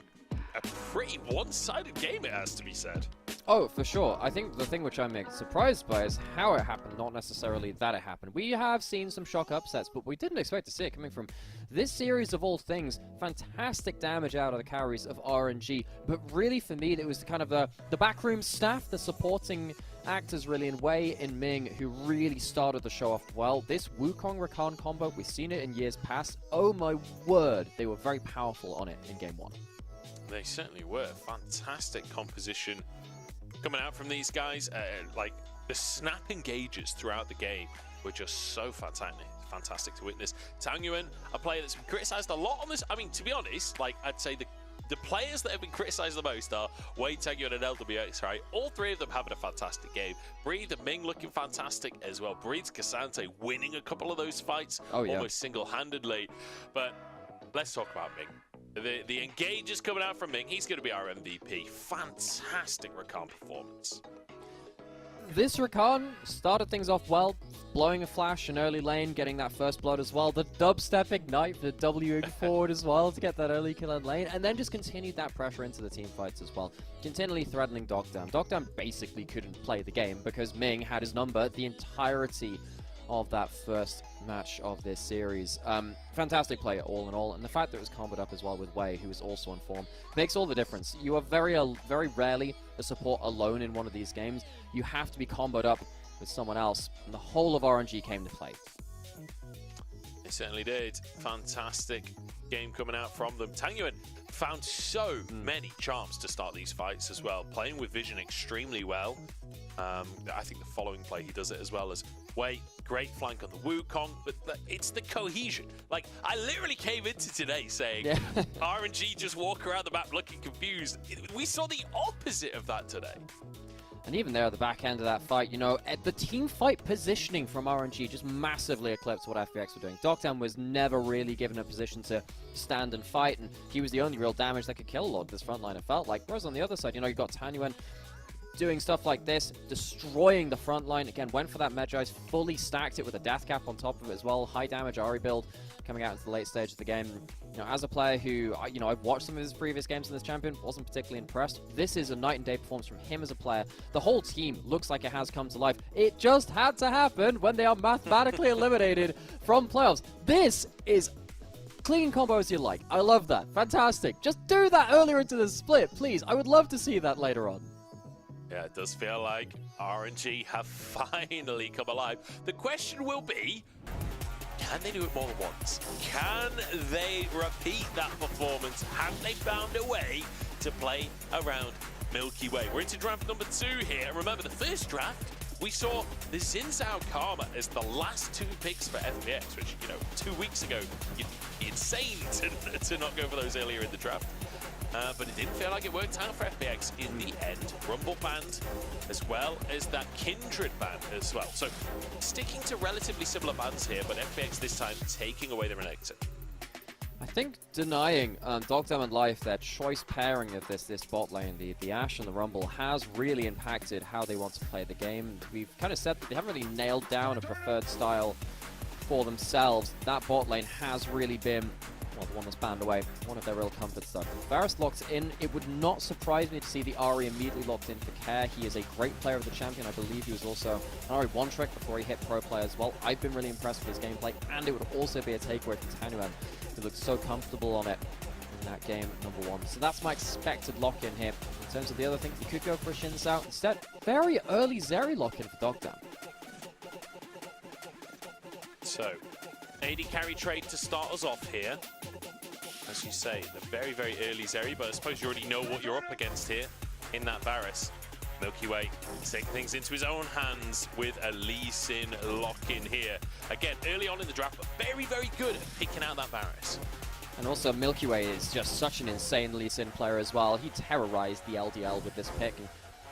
a pretty one-sided game, it has to be said. Oh, for sure. I think the thing which I'm surprised by is how it happened, not necessarily that it happened. We have seen some shock upsets, but we didn't expect to see it coming from this series of all things. Fantastic damage out of the carries of RNG, but really for me, it was kind of the backroom staff, the supporting actors really in Wei and Ming, who really started the show off well. This Wukong Rakan combo, we've seen it in years past. Oh my word, they were very powerful on it in Game 1. They certainly were. Fantastic composition coming out from these guys. Like the snap engages throughout the game were just so fantastic to witness. Tang Yuan, a player that's been criticized a lot on this. I mean, to be honest, like I'd say the players that have been criticized the most are Wei, Tang Yuan, and LWX, right? All three of them having a fantastic game. Breathe and Ming looking fantastic as well. Breathe's Cassante winning a couple of those fights almost single-handedly. But let's talk about Ming. The engage is coming out from Ming. He's going to be our MVP. Fantastic Rakan performance. This Rakan started things off well, blowing a flash in early lane, getting that first blood as well. The dubstep ignite, the W forward as well to get that early kill in lane, and then just continued that pressure into the team fights as well. Continually threatening Dogdown. Dogdown basically couldn't play the game because Ming had his number the entirety of that first match of this series. Fantastic player all in all, and the fact that it was comboed up as well with Wei, who is also in form, makes all the difference. You are very rarely a support alone in one of these games. You have to be comboed up with someone else, and the whole of RNG came to play. They certainly did. Fantastic game coming out from them. Tang Yuan found so many charms to start these fights as well, playing with vision extremely well. I think the following play, he does it as well as Wei. Great flank on the Wukong, but it's the cohesion. Like, I literally came into today saying RNG just walk around the map looking confused. We saw the opposite of that today. And even there at the back end of that fight, you know, the team fight positioning from RNG just massively eclipsed what FPX were doing. Dogtown was never really given a position to stand and fight, and he was the only real damage that could kill a lot of this front line, it felt like. Whereas on the other side, you know, you've got Tang Yuan doing stuff like this, destroying the front line. Again, went for that Medjai's, fully stacked it with a death cap on top of it as well. High damage Ahri build coming out into the late stage of the game. You know, as a player who, you know, I've watched some of his previous games in this champion, wasn't particularly impressed. This is a night and day performance from him as a player. The whole team looks like it has come to life. It just had to happen when they are mathematically eliminated from playoffs. This is clean combo as you like. I love that. Fantastic. Just do that earlier into the split, please. I would love to see that later on. Yeah, it does feel like RNG have finally come alive. The question will be, can they do it more than once? Can they repeat that performance? Have they found a way to play around Milky Way? We're into draft number 2 here. And remember, the first draft, we saw the Xin Zhao Karma as the last 2 picks for FPX, which, you know, 2 weeks ago, you'd be insane to not go for those earlier in the draft. But it didn't feel like it worked out for FPX in the end. Rumble banned, as well as that Kindred ban as well. So sticking to relatively similar bans here, but FPX this time taking away their exit. I think denying Dogdown and Life their choice pairing of this bot lane, the Ashe and the Rumble, has really impacted how they want to play the game. We've kind of said that they haven't really nailed down a preferred style for themselves. That bot lane has really been, well, the one that's banned away, one of their real comfort stuff. With Varus locked in, it would not surprise me to see the Ahri immediately locked in for Care. He is a great player of the champion. I believe he was also an Ahri one-trick before he hit pro play as well. I've been really impressed with his gameplay, and it would also be a takeaway from Tang Yuan, who looked so comfortable on it in that game number 1. So that's my expected lock-in here. In terms of the other thing, you could go for a Xin Zhao. Instead, very early Zeri lock-in for Dogdown. So, AD carry trade to start us off here. As you say, the very, very early Zeri, but I suppose you already know what you're up against here in that Varus. Milky Way taking things into his own hands with a Lee Sin lock-in here. Again, early on in the draft, but very, very good at picking out that Varus. And also, Milky Way is just such an insane Lee Sin player as well. He terrorized the LDL with this pick. And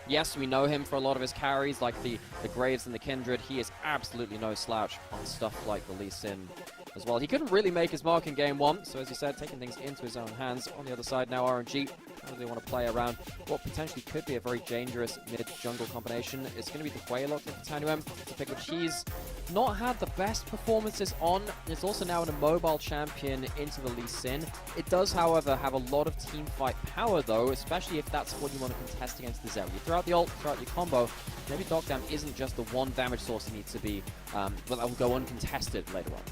yes, we know him for a lot of his carries, like the Graves and the Kindred. He is absolutely no slouch on stuff like the Lee Sin as well. He couldn't really make his mark in game 1, so as you said, taking things into his own hands. On the other side now, RNG They want to play around what potentially could be a very dangerous mid-jungle combination. It's going to be the Hwei locked in for Tanuem to pick, which he's not had the best performances on. It's also now an immobile champion into the Lee Sin. It does, however, have a lot of team fight power, though, especially if that's what you want to contest against the Zeri. You throw out the ult, throw out your combo, maybe Dogdam isn't just the one damage source he needs to be, but that will go uncontested later on.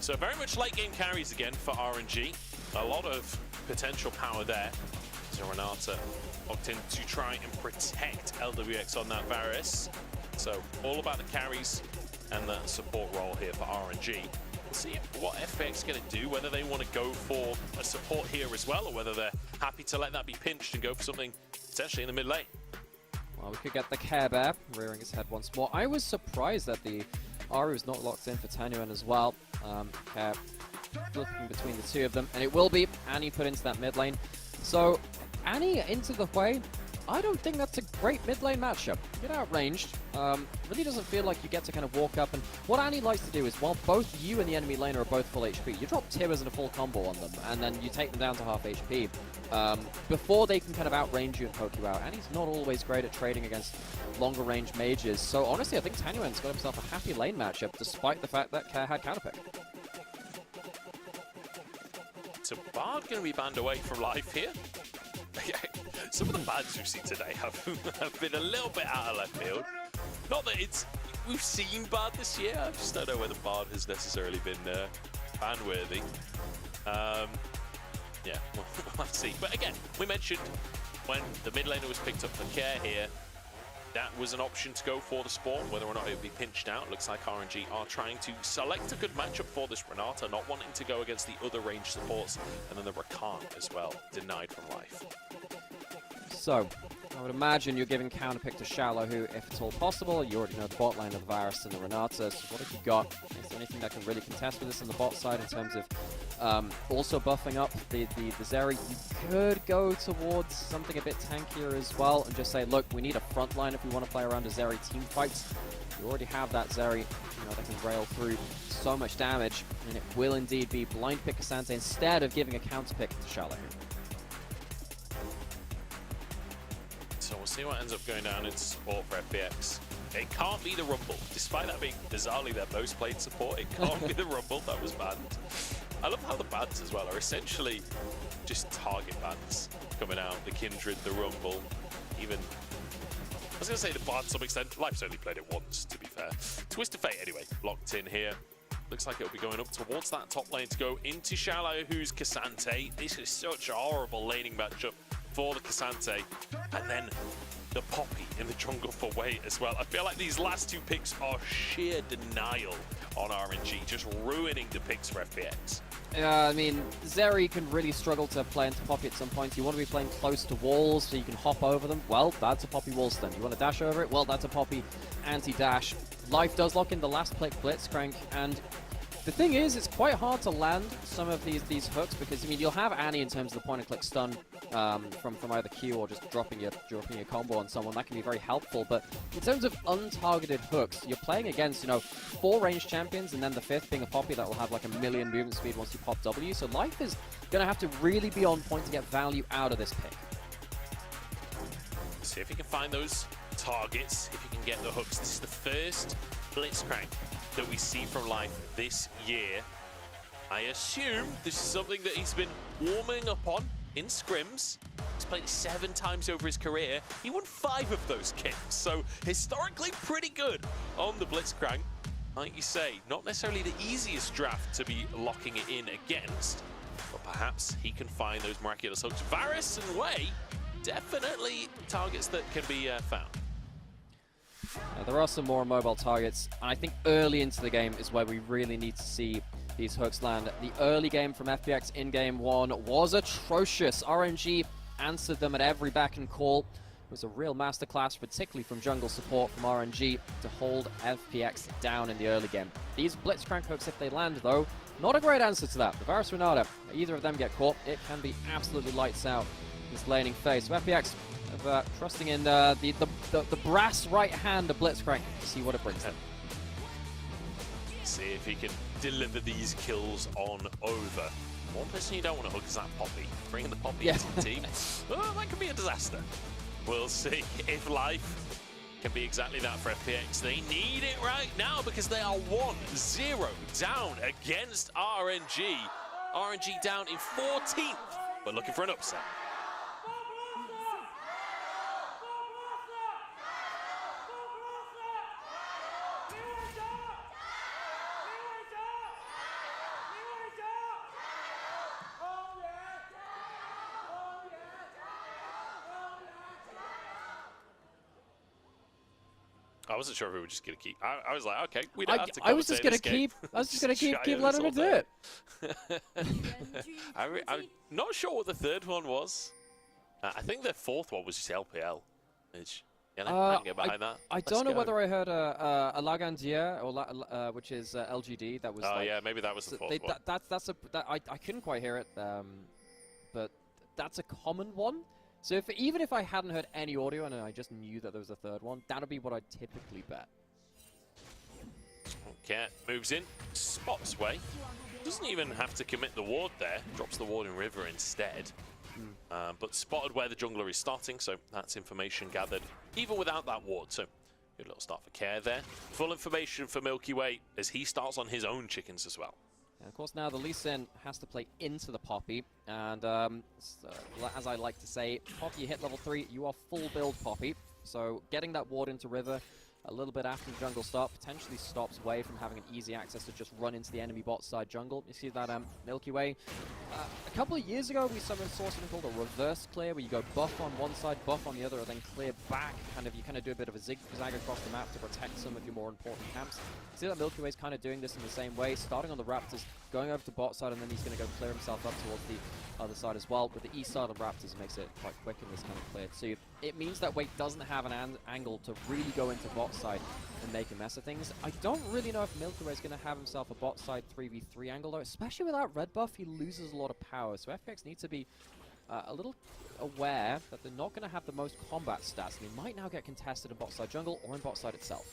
So very much late game carries again for RNG. A lot of potential power there. So Renata locked in to try and protect LWX on that Varus. So all about the carries and the support role here for RNG. We'll see what FPX going to do, whether they want to go for a support here as well, or whether they're happy to let that be pinched and go for something potentially in the mid lane. Well, we could get the Care Bear rearing his head once more. I was surprised that the Aru is not locked in for Tanuan as well. Care flipping between the two of them, and it will be Annie put into that mid lane. So Annie into the Hwei, I don't think that's a great mid lane matchup. You get outranged, really doesn't feel like you get to kind of walk up, and what Annie likes to do is, while both you and the enemy laner are both full HP, you drop Tibbers and a full combo on them, and then you take them down to half HP. Before they can kind of outrange you and poke you out. Annie's not always great at trading against longer range mages, so honestly I think Tanuen's got himself a happy lane matchup, despite the fact that Care had counterpick. So Bard going to be banned away from life here. Some of the bans we've seen today have been a little bit out of left field. Not that we've seen Bard this year, I just don't know whether Bard has necessarily been ban-worthy. Yeah, we'll have to see. But again, we mentioned when the mid laner was picked up for Care here, that was an option to go for the spawn, whether or not it would be pinched out. Looks like RNG are trying to select a good matchup for this Renata, not wanting to go against the other range supports, and then the Rakan as well, denied from life. So, I would imagine you're giving counterpick to Shallow, who, if at all possible, you already know the bot lane of the Varus and the Renata, so what have you got? Is there anything that can really contest with this on the bot side in terms of also buffing up the Zeri? You could go towards something a bit tankier as well and just say, look, we need a front line if we want to play around a Zeri team fights. You already have that Zeri, that can rail through so much damage, and it will indeed be blind pick Asante instead of giving a counterpick to Shallow. So we'll see what ends up going down into support for FPX. It can't be the Rumble. Despite that being bizarrely their most played support, it can't be the Rumble that was banned. I love how the bans as well are essentially just target bans coming out. The Kindred, the Rumble, even... I was going to say the Bard to some extent. Life's only played it once, to be fair. Twist of Fate, anyway, locked in here. Looks like it'll be going up towards that top lane to go into Shallow, who's Cassante. This is such a horrible laning matchup for the Cassante. And then the Poppy in the jungle for Wei as well. I feel like these last two picks are sheer denial on RNG, just ruining the picks for FPX. I mean, Zeri can really struggle to play into Poppy at some points. You want to be playing close to walls so you can hop over them. Well, that's a Poppy wall stun. You want to dash over it? Well, that's a Poppy anti-dash. Life does lock in the last click Blitzcrank, and the thing is, it's quite hard to land some of these hooks because, I mean, you'll have Annie in terms of the point-and-click stun from either Q or just dropping your combo on someone. That can be very helpful, but in terms of untargeted hooks, you're playing against, 4 ranged champions, and then the 5th being a Poppy that will have like a million movement speed once you pop W, so Life is going to have to really be on point to get value out of this pick. See if he can find those targets, if he can get the hooks. This is the first Blitzcrank that we see from Life this year. I assume this is something that he's been warming up on in scrims. He's played 7 times over his career. He won 5 of those games, so historically pretty good on the Blitzcrank. Like you say, not necessarily the easiest draft to be locking it in against, but perhaps he can find those miraculous hooks. Varus and Wei, definitely targets that can be found. There are some more mobile targets, and I think early into the game is where we really need to see these hooks land. The early game from FPX in game 1 was atrocious. RNG answered them at every back and call. It was a real masterclass, particularly from jungle support from RNG, to hold FPX down in the early game. These Blitzcrank hooks, if they land though, not a great answer to that. The Varus Renata, either of them get caught, it can be absolutely lights out this laning phase. So FPX trusting in the brass right hand of Blitzcrank to see what it brings them. See if he can deliver these kills on over. One person you don't want to hook is that Poppy. Bringing the Poppy Yeah. into the team, oh, that could be a disaster. We'll see if life can be exactly that for FPX. They need it right now because they are 1-0 down against RNG. RNG down in 14th, but looking for an upset. I wasn't sure if we were just gonna keep. I was like, okay, we don't have to. I was just gonna keep. I was just gonna keep letting her do it. I'm not sure what the third one was. I think the fourth one was just LPL. Which, I can get behind that. I don't know whether I heard a Lagandier or which is LGD. That was. Oh like, yeah, maybe that was the fourth one. I couldn't quite hear it, but that's a common one. So even if I hadn't heard any audio and I just knew that there was a third one, that would be what I'd typically bet. Okay, moves in, spots way. Doesn't even have to commit the ward there. Drops the ward in river instead. But spotted where the jungler is starting, so that's information gathered even without that ward. So good little start for Care there. Full information for Milky Way as he starts on his own chickens as well. And of course, now the Lee Sin has to play into the Poppy, and as I like to say, Poppy hit level 3, you are full build Poppy. So getting that ward into river a little bit after the jungle start potentially stops Way from having an easy access to just run into the enemy bot side jungle. You see that Milky Way. A couple of years ago, we saw something called a reverse clear, where you go buff on one side, buff on the other, and then clear back. You kind of do a bit of a zigzag across the map to protect some of your more important camps. See that Milky Way's kind of doing this in the same way, starting on the Raptors, going over to bot side, and then he's going to go clear himself up towards the other side as well. With the east side of Raptors, makes it quite quick in this kind of clear too. It means that Wake doesn't have an angle to really go into bot side and make a mess of things. I don't really know if Milky Way is going to have himself a bot side 3v3 angle though, especially without red buff. He loses a lot of power, so FPX needs to be a little aware that they're not going to have the most combat stats, and they might now get contested in bot side jungle or in bot side itself.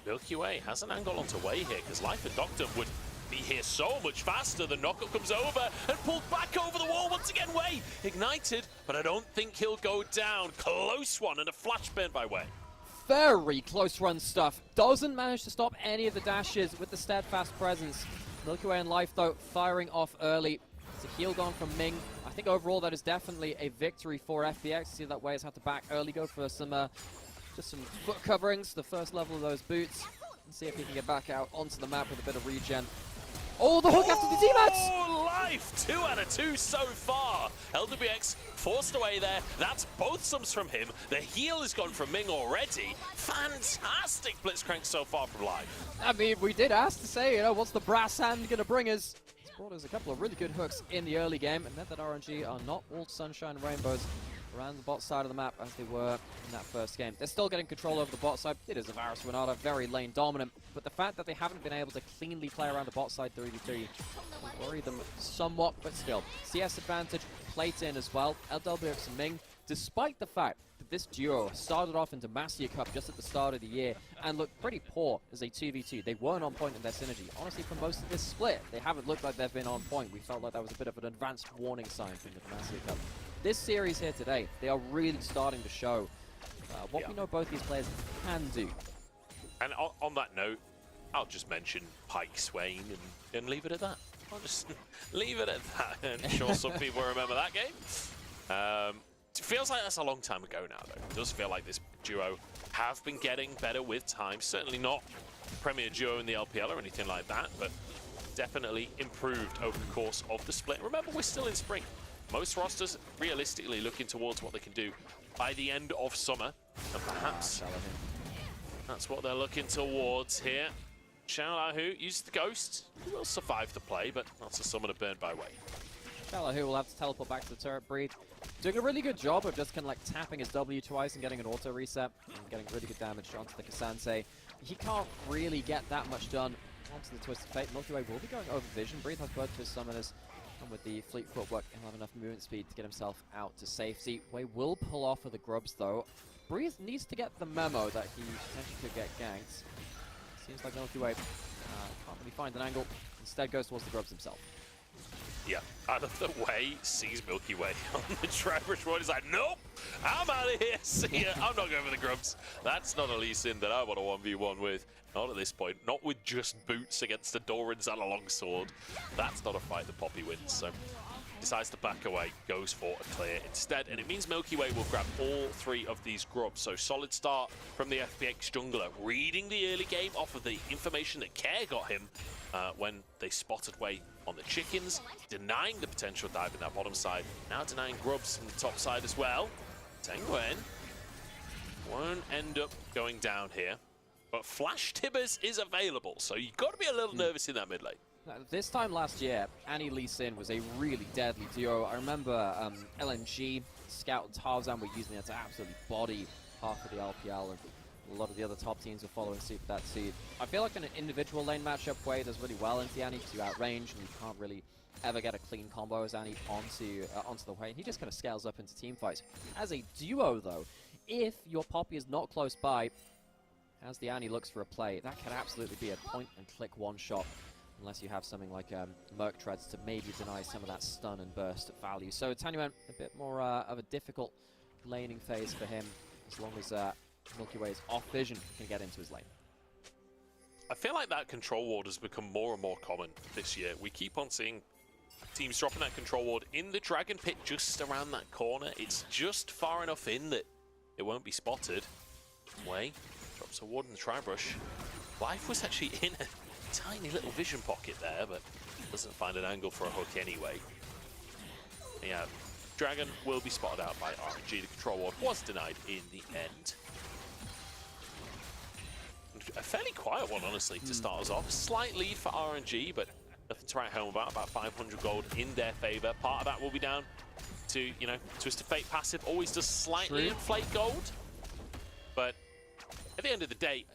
Milky Way has an angle onto Way here because Life and Doctor would be here so much faster. The knockup comes over and pulled back over the wall once again. Way ignited, but I don't think he'll go down. Close one and a flash burn by Way. Very close run stuff. Doesn't manage to stop any of the dashes with the steadfast presence. Milky Way and Life though firing off early. It's a heal gone from Ming. I think overall that is definitely a victory for FPX. See that Way has had to back early, go for some just some foot coverings, the first level of those boots, and see if he can get back out onto the map with a bit of regen. Oh, the hook after the teammates! Oh, Life! 2 out of 2 so far. LWX forced away there. That's both sums from him. The heal is gone from Ming already. Fantastic Blitzcrank so far from Life. I mean, we did ask to say, what's the brass hand going to bring us? It's brought us a couple of really good hooks in the early game, and meant that RNG are not all sunshine and rainbows around the bot side of the map as they were in that first game. They're still getting control over the bot side. It is a Varus Renata, very lane dominant, but the fact that they haven't been able to cleanly play around the bot side 3v3 will worry them somewhat, but still. CS advantage, plate in as well. LWX and Ming, despite the fact that this duo started off in Demacia Cup just at the start of the year and looked pretty poor as a 2v2. They weren't on point in their synergy. Honestly, for most of this split, they haven't looked like they've been on point. We felt like that was a bit of an advanced warning sign from the Demacia Cup. This series here today, they are really starting to show what we know both these players can do. And on that note, I'll just mention Pike Swain and leave it at that. I'll just leave it at that. I'm sure some people remember that game. It feels like that's a long time ago now, though. It does feel like this duo have been getting better with time. Certainly not Premier Duo in the LPL or anything like that, but definitely improved over the course of the split. Remember, we're still in spring. Most rosters realistically looking towards what they can do by the end of summer, and perhaps that's what they're looking towards here. Xiaolahu used the Ghost. He will survive the play, but that's a summoner burned by Way. Xiaolahu will have to teleport back to the turret breach. Doing a really good job of just kind of like tapping his W twice and getting an auto reset and getting really good damage onto the Cassante. He can't really get that much done onto the Twisted Fate. Milky Way will be going over Vision. Breathe has both his summoners. And with the fleet footwork, he'll have enough movement speed to get himself out to safety. Way will pull off of the Grubs though. Breathe needs to get the memo that he potentially could get ganked. Seems like Milky Way can't really find an angle. Instead goes towards the Grubs himself. Yeah, out of the way, sees Milky Way on the Tribrush Road. He's like, nope, I'm out of here. See ya. I'm not going for the grubs. That's not a Lee Sin that I want to 1v1 with. Not at this point. Not with just boots against a Doran's and a longsword. That's not a fight that Poppy wins. So decides to back away, goes for a clear instead, and it means Milky Way will grab all 3 of these grubs. So solid start from the FPX jungler, reading the early game off of the information that Care got him when they spotted Way on the chickens, denying the potential dive in that bottom side, now denying grubs from the top side as well. Tenguin won't end up going down here, but Flash Tibbers is available, so you've got to be a little nervous in that mid lane. This time last year, Annie Lee Sin was a really deadly duo. I remember LNG, Scout, and Tarzan were using it to absolutely body half of the LPL, and a lot of the other top teams were following suit for that seed. I feel like in an individual lane matchup, Way does really well into Annie because you outrange and you can't really ever get a clean combo as Annie onto the Way. He just kind of scales up into team fights. As a duo, though, if your Poppy is not close by, as the Annie looks for a play, that could absolutely be a point-and-click one-shot, unless you have something like Merc Treads to maybe deny some of that stun and burst value. So Tanyaman, a bit more of a difficult laning phase for him, as long as Milky Way's off vision can get into his lane. I feel like that control ward has become more and more common this year. We keep on seeing teams dropping that control ward in the Dragon Pit just around that corner. It's just far enough in that it won't be spotted. Way drops a ward in the Tribrush. Life was actually in a tiny little vision pocket there, but doesn't find an angle for a hook anyway. Yeah, Dragon will be spotted out by RNG. The control ward was denied in the end. A fairly quiet one, honestly, to start us off. Slight lead for RNG, but nothing to write home about 500 gold in their favor. Part of that will be down to, you know, Twisted Fate passive always does slightly inflate gold, but at the end of the day,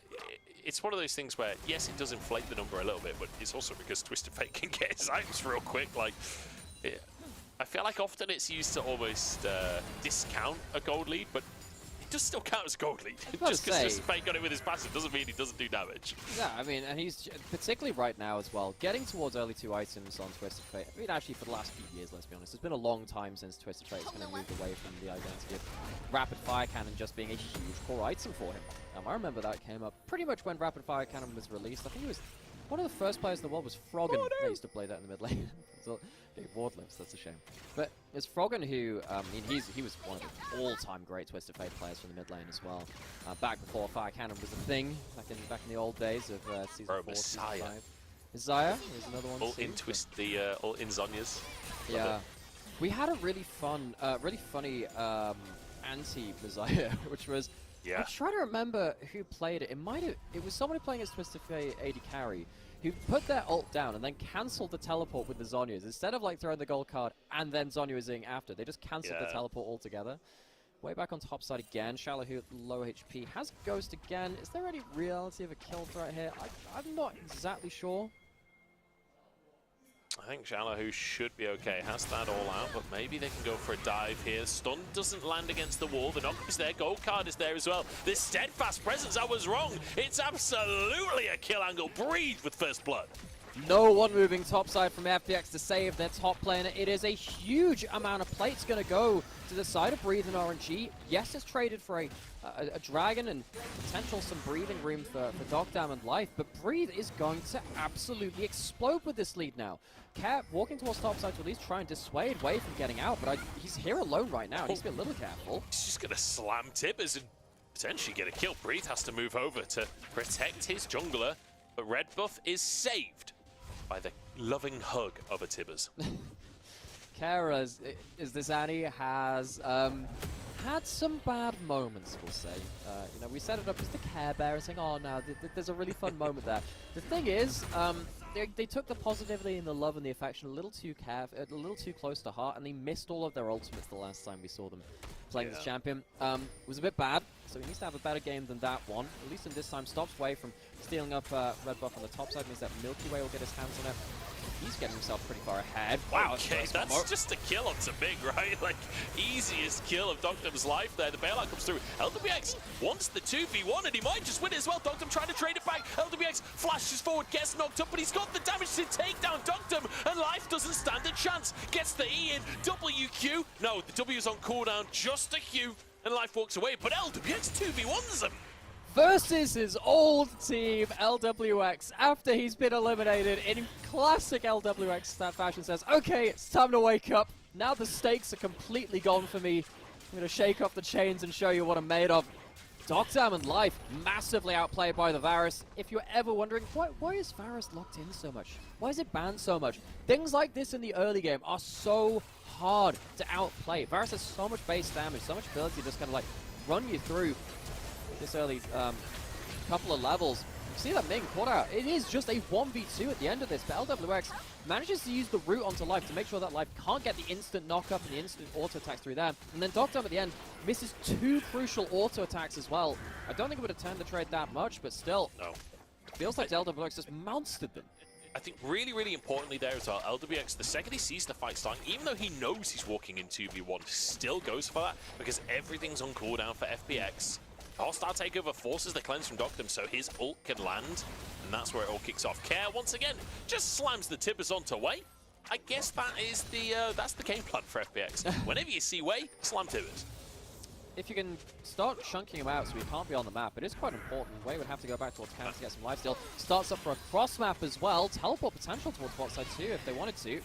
it's one of those things where, yes, it does inflate the number a little bit, but it's also because Twisted Fate can get his items real quick. Like, I feel like often it's used to almost discount a gold lead, but it does still count as a gold lead. Just because Twisted Fate got it with his passive doesn't mean he doesn't do damage. Yeah, I mean, and he's particularly right now as well, getting towards early 2 items on Twisted Fate. I mean, actually, for the last few years, let's be honest, it's been a long time since Twisted Fate has kind of moved away from the identity of Rapid Fire Cannon just being a huge core item for him. I remember that came up pretty much when Rapid Fire Cannon was released. I think it was one of the first players in the world was Froggen. They used to play that in the mid lane. So, Ward Lips, that's a shame. But it's Froggen who, I mean, he was one of the all-time great Twisted Fate players from the mid lane as well. Back before Fire Cannon was a thing, back in the old days of season 4, Messiah. season 5. Messiah is another one. All in Twist, all in Zhonya's. Yeah, we had a really funny anti-Messiah, which was. Yeah. I'm trying to remember who played it. It was somebody playing as Twisted Fate AD carry who put their ult down and then cancelled the teleport with the Zhonyas. Instead of like throwing the gold card and then Zhonyaing after, they just cancelled the teleport altogether. Way back on top side again. Shallow who low HP has Ghost again. Is there any reality of a kill threat here? I'm not exactly sure. I think Shallow, who should be okay, has that all out, but maybe they can go for a dive here. Stun doesn't land against the wall. The knock is there. Gold card is there as well. This steadfast presence, I was wrong. It's absolutely a kill angle. Breathe with first blood. No one moving topside from FPX to save their top laner. It is a huge amount of plates going to go to the side of Breathe and RNG. Yes, it's traded for a dragon and potential some breathing room for Dogdam and Life, but Breathe is going to absolutely explode with this lead now. Cap walking towards topside to at least try and dissuade Way from getting out, but he's here alone right now. He needs to be a little careful. He's just going to slam Tibbers and potentially get a kill. Breathe has to move over to protect his jungler, but red buff is saved by the loving hug of a Tibbers. Kara, is this Annie, has had some bad moments, we'll say. You know, we set it up as the Care Bear saying, oh no, there's a really fun moment there. The thing is, they took the positivity and the love and the affection a little too close to heart, and they missed all of their ultimates the last time we saw them playing this champion. It was a bit bad, so he needs to have a better game than that one. At least in this time, stops Way from stealing up red buff on the top side, means that Milky Way will get his hands on it. He's getting himself pretty far ahead. Wow, okay, that's just a kill onto Big, right? Like, easiest kill of Dogdam's life there. The bailout comes through. LWX wants the 2v1, and he might just win it as well. Dogdam trying to trade it back. LWX flashes forward, gets knocked up, but he's got the damage to take down Dogdam, and Life does doesn't stand a chance. Gets the E in, WQ. No, the W is on cooldown, just a Q, and Life walks away, but LWX 2v1s them. Versus his old team, LWX, after he's been eliminated in classic LWX stat fashion, says, okay, it's time to wake up. Now the stakes are completely gone for me. I'm going to shake off the chains and show you what I'm made of. Dogtown and Life, massively outplayed by the Varus. If you're ever wondering, why is Varus locked in so much? Why is it banned so much? Things like this in the early game are so hard to outplay. Varus has so much base damage, so much ability to just kind of like run you through this early couple of levels. See that Ming caught out. It is just a 1v2 at the end of this, but LWX manages to use the root onto Life to make sure that Life can't get the instant knock-up and the instant auto-attacks through them. And then Dogtown at the end misses 2 crucial auto-attacks as well. I don't think it would have turned the trade that much, but still. No. It feels like LWX just monstered them. I think really, really importantly there as well, LWX, the second he sees the fight starting, even though he knows he's walking in 2v1, still goes for that because everything's on cooldown for FPX. Hostile takeover forces the cleanse from Doctum, so his ult can land, and that's where it all kicks off. Care, once again, just slams the tippers onto Wei. I guess that is that's the game plan for FPX. Whenever you see Wei, slam tippers. If you can start chunking him out so he can't be on the map, it is quite important. Wei would have to go back towards camp to get some lifesteal. Starts up for a cross map as well. Teleport potential towards bot side too if they wanted to.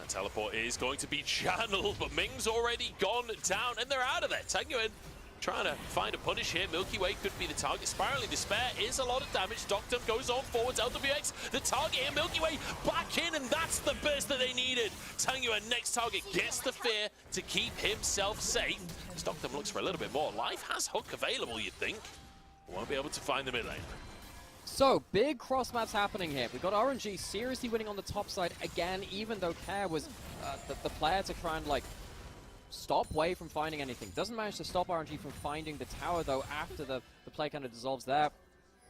Teleport is going to be channeled, but Ming's already gone down, and they're out of there. Tanguin trying to find a punish here. Milky Way could be the target. Spiraling Despair is a lot of damage. Doctum goes on forwards. LWX, the target here. Milky Way back in, and that's the burst that they needed. Tanguin, next target, gets the fear to keep himself safe. Doctum looks for a little bit more. Life has Hook available, you'd think. Won't be able to find the mid lane. So, big cross maps happening here. We've got RNG seriously winning on the top side again, even though Care was the player to try and, like, stop Wei from finding anything. Doesn't manage to stop RNG from finding the tower, though, after the play kind of dissolves there.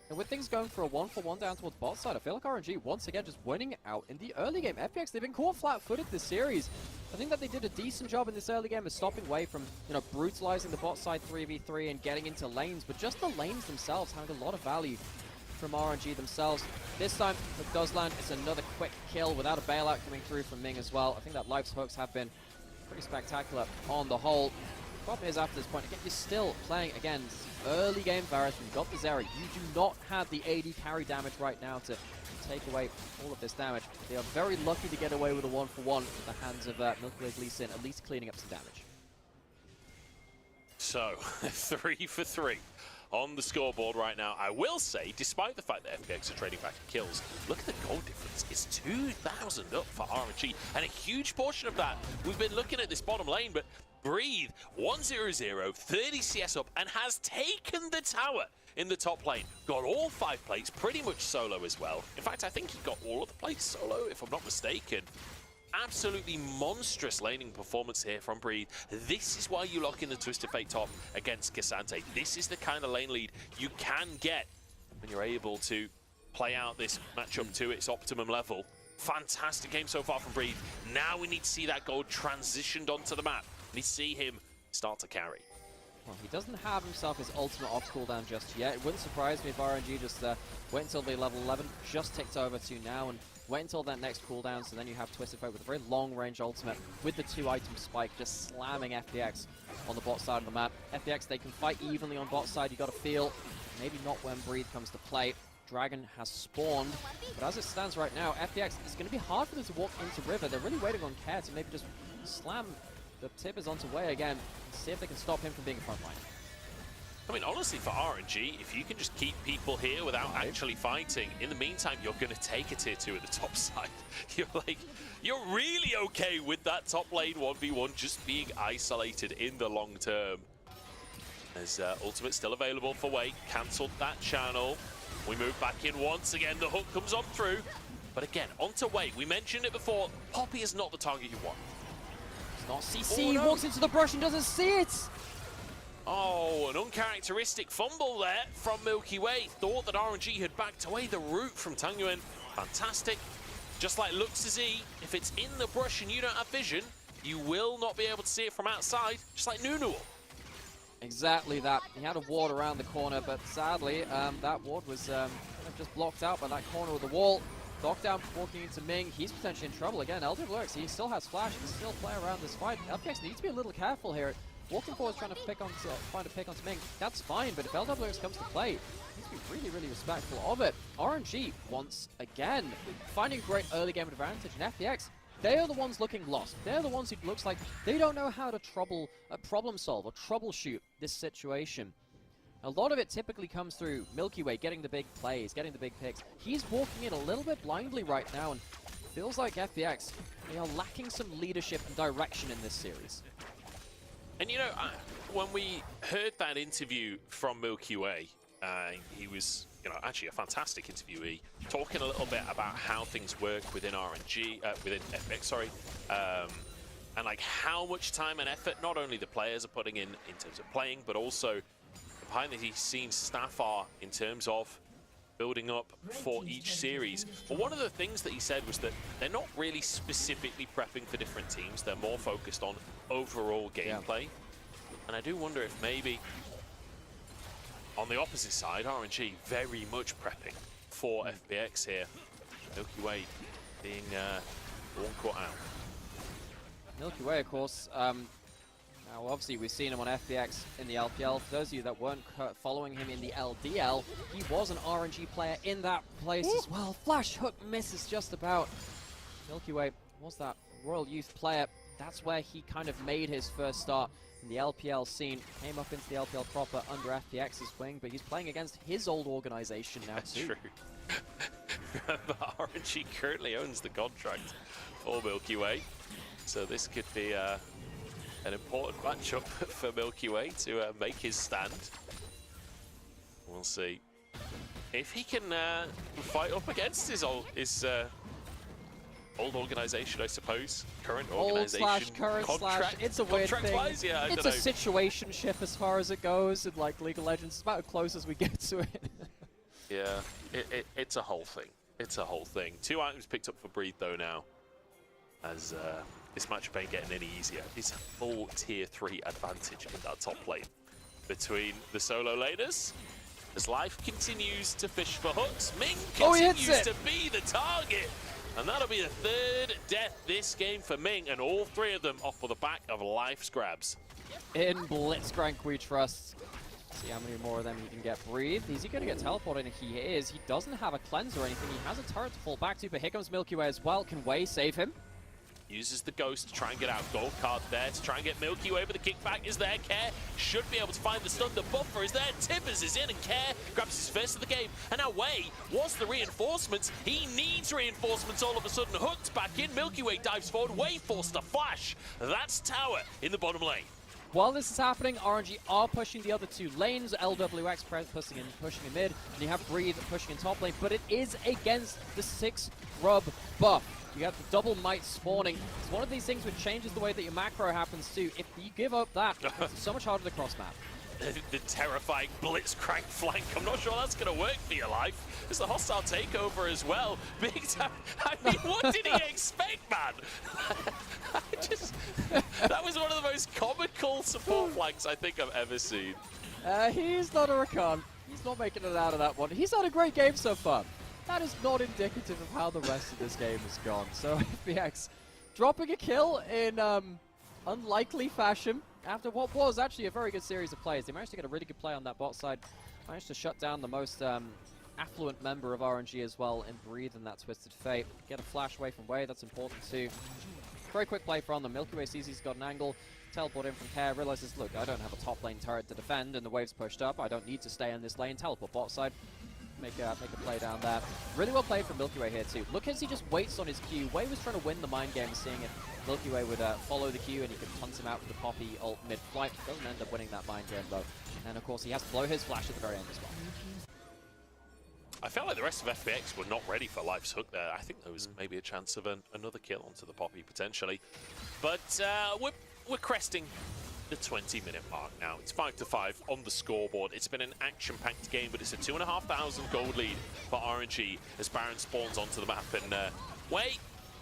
And with things going for a 1-for-1 down towards bot side, I feel like RNG, once again, just winning out in the early game. FPX, they've been caught flat-footed this series. I think that they did a decent job in this early game of stopping Wei from, you know, brutalizing the bot side 3v3 and getting into lanes, but just the lanes themselves having a lot of value from RNG themselves. This time, it does land. It's another quick kill without a bailout coming through from Ming as well. I think that Life's hooks have been pretty spectacular on the whole. The problem is, after this point, again, you're still playing against early game Varus. You've got the Zera. You do not have the AD carry damage right now to take away all of this damage. They are very lucky to get away with a 1-for-1 at the hands of Milky Way Lee Sin, at least cleaning up some damage. So, 3 for 3 on the scoreboard right now. I will say, despite the fact that FPX are trading back in kills, look at the goal difference. It's 2,000 up for RNG, and a huge portion of that, we've been looking at this bottom lane, but Breathe, 1-0-0, 30 CS up, and has taken the tower in the top lane. Got all 5 plates, pretty much solo as well. In fact, I think he got all of the plates solo, if I'm not mistaken. Absolutely monstrous laning performance here from Breathe. This is why you lock in the Twisted Fate top against Cassante. This is the kind of lane lead you can get when you're able to play out this matchup to its optimum level. Fantastic game so far from Breathe. Now we need to see that gold transitioned onto the map. We see him start to carry. Well, he doesn't have himself his ultimate off cooldown just yet. It wouldn't surprise me if RNG just wait until the level 11, just ticked over to now, and wait until that next cooldown, so then you have Twisted Fate with a very long-range ultimate with the 2-item spike, just slamming FPX on the bot side of the map. FPX, they can fight evenly on bot side, you got to feel. Maybe not when Breathe comes to play. Dragon has spawned, but as it stands right now, FPX, it's going to be hard for them to walk into River. They're really waiting on Care to maybe just slam the tippers onto Wei again and see if they can stop him from being a front line. I mean, honestly, for RNG, if you can just keep people here without actually fighting, in the meantime, you're going to take a tier 2 at the top side. You're really okay with that top lane 1v1 just being isolated in the long term. As ultimate still available for Wei, cancelled that channel. We move back in once again, the hook comes on through. But again, onto Wei, we mentioned it before, Poppy is not the target you want. It's not CC, oh, no. Walks into the brush and doesn't see it! Oh, an uncharacteristic fumble there from Milky Way. Thought that RNG had backed away the root from Tanguin. Fantastic. Just like Luxazi, if it's in the brush and you don't have vision, you will not be able to see it from outside, just like Nunu. Exactly that. He had a ward around the corner, but sadly, that ward was just blocked out by that corner of the wall. Knockdown walking into Ming. He's potentially in trouble again. LWX, he still has flash. He can still play around this fight. LPX needs to be a little careful here. Walking forward, trying to pick onto Ming. That's fine, but if LWX comes to play, he needs to be really, really respectful of it. RNG, once again, finding great early game advantage. And FPX, they are the ones looking lost. They're the ones who looks like they don't know how to problem solve or troubleshoot this situation. A lot of it typically comes through Milky Way getting the big plays, getting the big picks. He's walking in a little bit blindly right now, and feels like FPX, they are lacking some leadership and direction in this series. And you know, when we heard that interview from Milky Way, he was, you know, actually a fantastic interviewee, talking a little bit about how things work within RNG, within FPX, sorry, and like how much time and effort not only the players are putting in terms of playing, but also behind the scenes staff are in terms of building up for each series. But one of the things that he said was that they're not really specifically prepping for different teams. They're more focused on overall gameplay. Yeah. And I do wonder if maybe on the opposite side, RNG very much prepping for FPX here. Milky Way being one caught out. Milky Way, of course, now, obviously, we've seen him on FPX in the LPL. For those of you that weren't following him in the LDL, he was an RNG player in that place as well. Flash hook misses just about. Milky Way was that Royal Youth player. That's where he kind of made his first start in the LPL scene. Came up into the LPL proper under FPX's wing, but he's playing against his old organization now too. True. Remember, RNG currently owns the contract for Milky Way, so this could be an important matchup for Milky Way to make his stand. We'll see if he can fight up against his old organization, I suppose. Current organization. Old / current / it's a weird thing. Yeah, it's a situationship as far as it goes in like League of Legends. It's about as close as we get to it. Yeah, it's a whole thing. It's a whole thing. 2 items picked up for Breed though now, as this matchup ain't getting any easier. It's a full tier 3 advantage in that top lane between the solo laners. As life continues to fish for hooks, Ming continues to be the target. And that'll be the 3rd death this game for Ming, and all 3 of them off the back of life's grabs. In Blitzcrank we trust. See how many more of them he can get. Breathe. Is he going to get teleported? He is. He doesn't have a cleanse or anything. He has a turret to fall back to, but here comes Milky Way as well. Can Way save him? Uses the Ghost to try and get out. Gold card there to try and get Milky Way, but the kickback is there. Care should be able to find the stun. The buffer is there. Tibbers is in, and Care grabs his first of the game. And now Way wants the reinforcements. He needs reinforcements all of a sudden. Hooked back in. Milky Way dives forward. Way forced to flash. That's Tower in the bottom lane. While this is happening, RNG are pushing the other 2 lanes. LWX pushing in mid, and you have Breathe pushing in top lane, but it is against the 6 rub buff. You got the double might spawning. It's one of these things which changes the way that your macro happens too. If you give up that, it's so much harder to cross map. The terrifying Blitzcrank flank. I'm not sure that's going to work for your life. There's the hostile takeover as well. Big time. I mean, what did he expect, man? That was one of the most comical support flanks I think I've ever seen. He's not a Rakan. He's not making it out of that one. He's had a great game so far. That is not indicative of how the rest of this game has gone. So FPX dropping a kill in unlikely fashion after what was actually a very good series of plays. They managed to get a really good play on that bot side. Managed to shut down the most affluent member of RNG as well and Breathe in that Twisted Fate. Get a flash away from Way, that's important too. Very quick play from them. Milky Way sees he's got an angle. Teleport in from Care, realizes, look, I don't have a top lane turret to defend and the wave's pushed up. I don't need to stay in this lane. Teleport bot side. Make a play down there. Really well played from Milky Way here too. Look as he just waits on his Q. Way was trying to win the mind game, seeing if Milky Way would follow the Q and he could punt him out with the Poppy ult mid-flight. Doesn't end up winning that mind game though. And of course he has to blow his flash at the very end as well. I felt like the rest of FPX were not ready for Life's Hook there. I think there was maybe a chance of another kill onto the Poppy potentially. But we're cresting the 20-minute mark now. It's 5-5 on the scoreboard. It's been an action-packed game, but it's a 2,500 gold lead for RNG as Baron spawns onto the map, and Way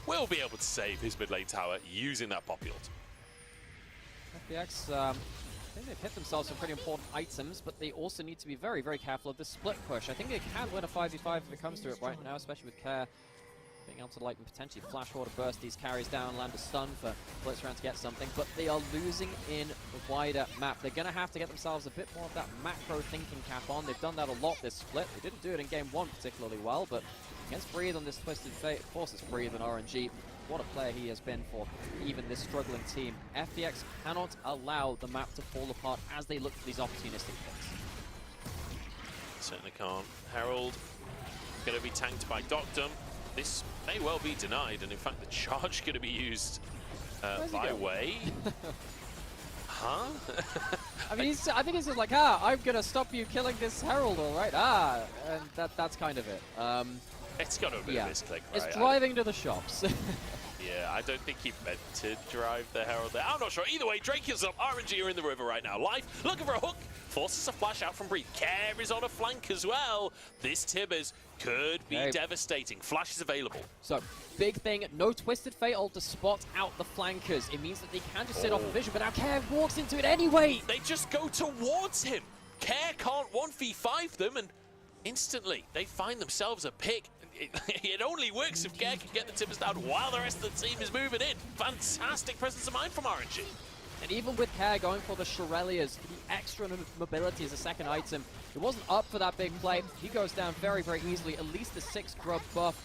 will be able to save his mid lane tower using that Poppy ult. FPX, I think they've hit themselves some pretty important items, but they also need to be very, very careful of the split push. I think they can win a 5v5 if it comes to it right now, especially with Care being able to like potentially flash order burst these carries down, land a stun for Blitzcrank to get something, but they are losing in the wider map. They're going to have to get themselves a bit more of that macro thinking cap on. They've done that a lot this split. They didn't do it in game 1 particularly well, but against Breathe on this Twisted Fate, of course it's Breathe and RNG. What a player he has been for even this struggling team. FPX cannot allow the map to fall apart as they look for these opportunistic picks. Certainly can't. Herald going to be tanked by Doctum. This may well be denied, and in fact the charge going to be used by Way. Huh? I mean, I think he's just like, I'm going to stop you killing this Herald, all right? And that's kind of it. It's got a bit of misclick, right? It's driving to the shops. Yeah, I don't think he meant to drive the Herald there. I'm not sure. Either way, Drake is up. RNG are in the river right now. Life looking for a hook. Forces a flash out from Breathe. Care is on a flank as well. This Tibbers could be devastating. Flash is available. So, big thing, no Twisted Fatal to spot out the flankers. It means that they can just sit off the vision, but now Care walks into it anyway. They just go towards him. Care can't 1v5 them, and instantly they find themselves a pick. It only works if Care can get the Tibbers down while the rest of the team is moving in. Fantastic presence of mind from RNG. And even with Care going for the Shirelias, the extra mobility as a second item, it wasn't up for that big play. He goes down very, very easily. At least the 6 grub buff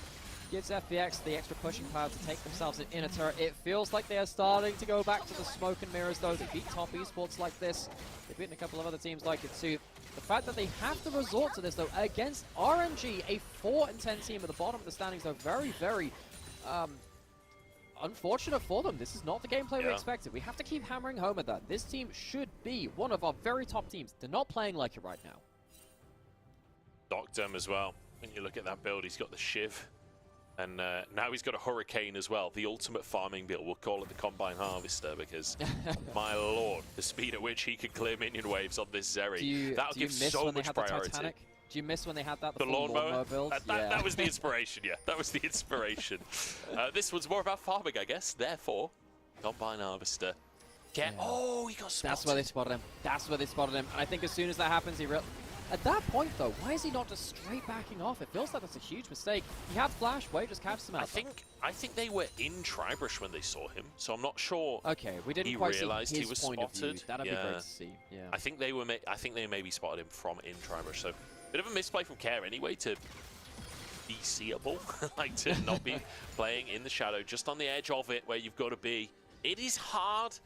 gives FPX the extra pushing power to take themselves in inner turret. It feels like they are starting to go back to the smoke and mirrors, though. They beat top esports like this. They've beaten a couple of other teams like it too. The fact that they have to resort to this, though, against RNG, a 4-10 team at the bottom of the standings, though, very, very unfortunate for them. This is not the gameplay we expected. We have to keep hammering home at that. This team should be one of our very top teams. They're not playing like it right now. Doctum as well. When you look at that build, he's got the Shiv. And now he's got a Hurricane as well, the ultimate farming build. We'll call it the Combine Harvester because, my lord, the speed at which he could clear minion waves on this Zeri, that'll give so much priority. Do you miss when they had that? The lawnmower build? That was the inspiration, yeah. That was the inspiration. This one's more about farming, I guess. Therefore, Combine Harvester. Oh, he got spotted. That's where they spotted him. That's where they spotted him. And I think as soon as that happens, at that point, though, why is he not just straight backing off? It feels like that's a huge mistake. He had flash. Wade just catches him out. I think they were in Tribrush when they saw him, so I'm not sure. Okay, we didn't quite see his point of view. That'd be great to see. Yeah. I think they maybe spotted him from in Tribrush. So bit of a misplay from Care anyway to be seeable, like to not be playing in the shadow, just on the edge of it where you've got to be. It is hard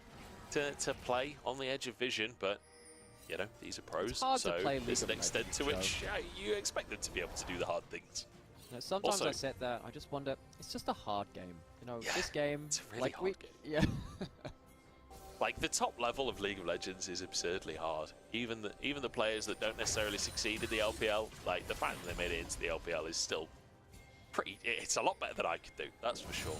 to play on the edge of vision, but you know, these are pros, so there's an extent to which you expect them to be able to do the hard things. You know, sometimes also, I sit there, I just wonder, it's just a hard game. You know, this game, it's a really hard game. Yeah. Like, the top level of League of Legends is absurdly hard. Even the players that don't necessarily succeed in the LPL, like, the fact that they made it into the LPL is still it's a lot better than I could do, that's for sure.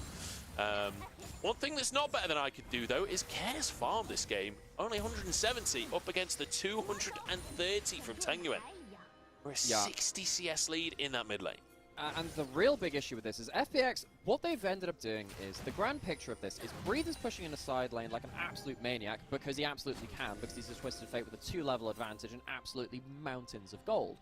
One thing that's not better than I could do, though, is Care's farm this game. Only 170 up against the 230 from Tengyuan. We're a 60 CS lead in that mid lane. And the real big issue with this is FPX, what they've ended up doing is, the grand picture of this is Breathe is pushing in a side lane like an absolute maniac, because he absolutely can, because he's a Twisted Fate with a 2-level advantage and absolutely mountains of gold.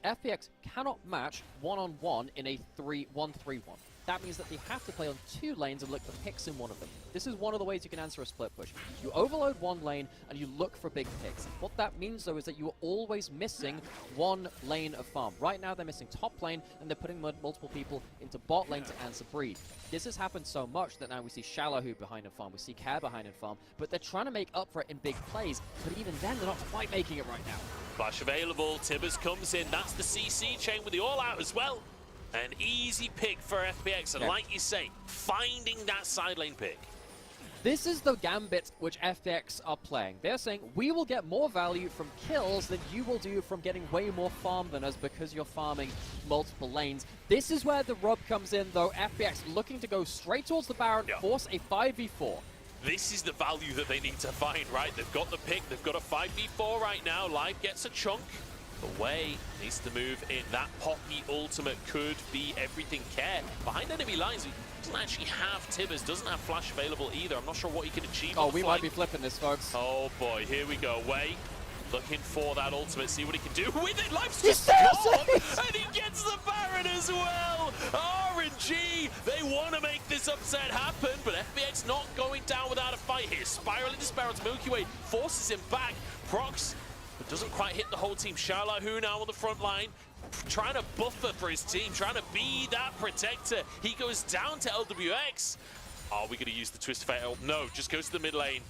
FPX cannot match one-on-one in a 1-3-1. That means that they have to play on 2 lanes and look for picks in one of them. This is one of the ways you can answer a split push. You overload one lane and you look for big picks. What that means, though, is that you are always missing one lane of farm. Right now, they're missing top lane, and they're putting multiple people into bot lane to answer Breed. This has happened so much that now we see Shallow behind in farm, we see Care behind in farm, but they're trying to make up for it in big plays, but even then, they're not quite making it right now. Flash available, Tibbers comes in, that's the CC chain with the all-out as well. An easy pick for FPX, and like you say, finding that side lane pick. This is the gambit which FPX are playing. They're saying, we will get more value from kills than you will do from getting way more farm than us because you're farming multiple lanes. This is where the rub comes in, though. FPX looking to go straight towards the Baron, force a 5v4. This is the value that they need to find, right? They've got the pick, they've got a 5v4 right now. Live gets a chunk. The Way needs to move in. That Poppy ultimate could be everything. Care behind enemy lines. He doesn't actually have Tibbers, doesn't have flash available either. I'm not sure what he can achieve. Oh, we might be flipping this, folks. Oh boy, here we go. Way looking for that ultimate, see what he can do with it. Life's He just saves gone, it! and he gets the Baron as well. RNG, they want to make this upset happen, but FBX not going down without a fight here. Spiraling Disparate, Milky Way forces him back. Prox, but doesn't quite hit the whole team. Sharlahu now on the front line, trying to buffer for his team, trying to be that protector. He goes down to LWX. Are we going to use the Twist Fatal? No, just goes to the mid lane.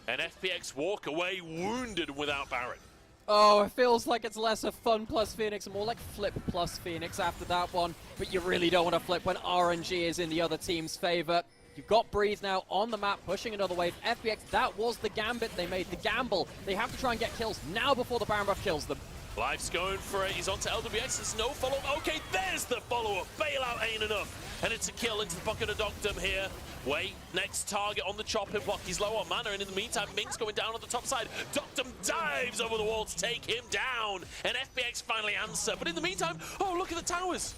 And FPX walk away wounded and without Baron. Oh, it feels like it's less of Fun plus Phoenix and more like Flip plus Phoenix after that one. But you really don't want to flip when RNG is in the other team's favor. You've got Breeze now on the map, pushing another wave. FPX, that was the gambit they made, the gamble. They have to try and get kills now before the Baron buff kills them. Life's going for it. He's onto LWX. There's no follow-up. Okay, there's the follow-up. Bailout ain't enough. And it's a kill into the pocket of Doctum here. Wait, next target on the chopping block. He's low on mana, and in the meantime, Mink's going down on the top side. Doctum dives over the wall to take him down. And FPX finally answer. But in the meantime, oh, look at the towers.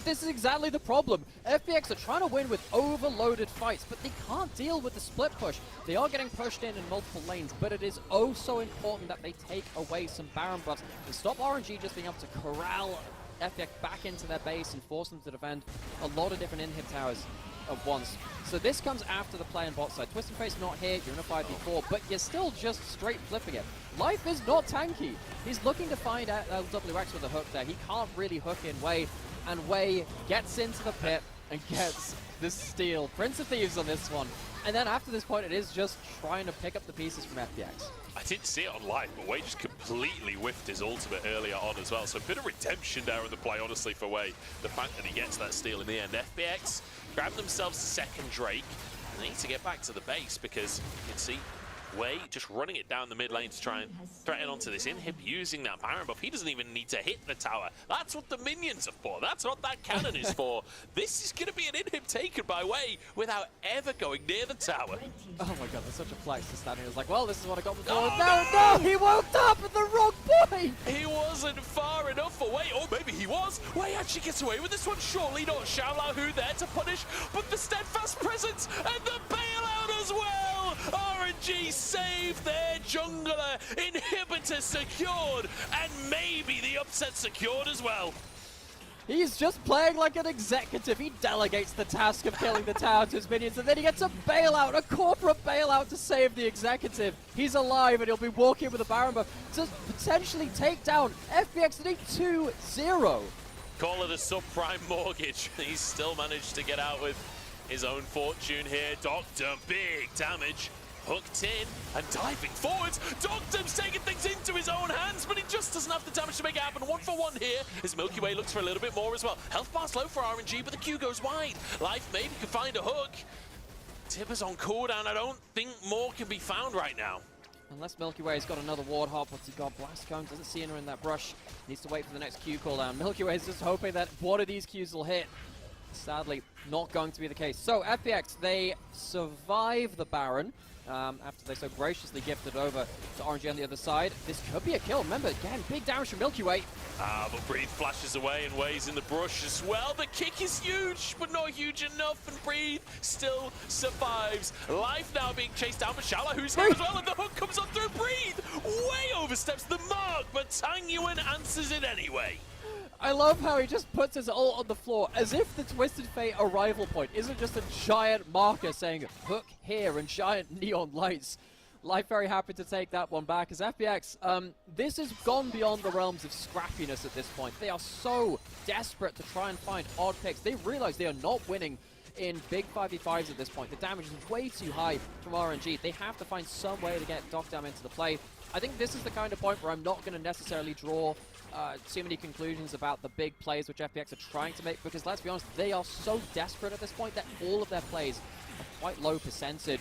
This is exactly the problem. FPX are trying to win with overloaded fights, but they can't deal with the split push. They are getting pushed in multiple lanes, but it is oh so important that they take away some Baron buffs and stop RNG just being able to corral FPX back into their base and force them to defend a lot of different inhib towers at once. So this comes after the play on bot side. Twisted Face not here, you're in a 5v4, but you're still just straight flipping it. Life is not tanky. He's looking to find LWX with a hook there. He can't really hook in Wei, and Wei gets into the pit and gets the steal. Prince of Thieves on this one. And then after this point, it is just trying to pick up the pieces from FPX. I didn't see it on live, but Wei just completely whiffed his ultimate earlier on as well. So a bit of redemption there in the play, honestly, for Wei. The fact that he gets that steal in the end. FPX grab themselves a second Drake, and they need to get back to the base because you can see Wei just running it down the mid lane to try and threaten onto this inhib using that Baron buff. He doesn't even need to hit the tower. That's what the minions are for. That's what that cannon is for. This is going to be an inhib taken by Wei without ever going near the tower. Oh my god, there's such a flex to stand here. It's like, well, this is what I got before. Oh, no, he woke up at the wrong point! He wasn't far enough away, or maybe he was. Wei actually gets away with this one. Surely not Sharlahu there to punish, but the steadfast presence and the bailout as well. RNG saved their jungler, inhibitor secured, and maybe the upset secured as well. He's just playing like an executive. He delegates the task of killing the tower to his minions, and then he gets a bailout, a corporate bailout to save the executive. He's alive, and he'll be walking with a Baron buff to potentially take down FPX at a 2-0. Call it a subprime mortgage. He's still managed to get out with his own fortune here. Doctor, big damage. Hooked in and diving forwards. Doctum's taking things into his own hands, but he just doesn't have the damage to make it happen. 1-for-1 here as Milky Way looks for a little bit more as well. Health bar's low for RNG, but the Q goes wide. Life maybe could find a hook. Tipper's on cooldown. I don't think more can be found right now. Unless Milky Way's got another ward hop, what's he got? Blast Cone, doesn't see her in that brush. Needs to wait for the next Q cooldown. Milky Way's just hoping that one of these Qs will hit. Sadly, not going to be the case. So, FPX, they survive the Baron. After they so graciously gifted over to RNG on the other side. This could be a kill. Remember, again, big damage from Milky Way. But Breathe flashes away and Wei's in the brush as well. The kick is huge, but not huge enough, and Breathe still survives. Life now being chased down, but Shala, who's here as well, and the hook comes up through Breathe. Way oversteps the mark, but Tang Yuan answers it anyway. I love how he just puts his ult on the floor, as if the Twisted Fate arrival point isn't just a giant marker saying hook here and giant neon lights. Life very happy to take that one back as FPX. This has gone beyond the realms of scrappiness at this point. They are so desperate to try and find odd picks. They realize they are not winning in big 5v5s at this point. The damage is way too high from RNG. They have to find some way to get Doctam into the play. I think this is the kind of point where I'm not going to necessarily draw too many conclusions about the big plays which FPX are trying to make, because let's be honest, they are so desperate at this point that all of their plays are quite low percentage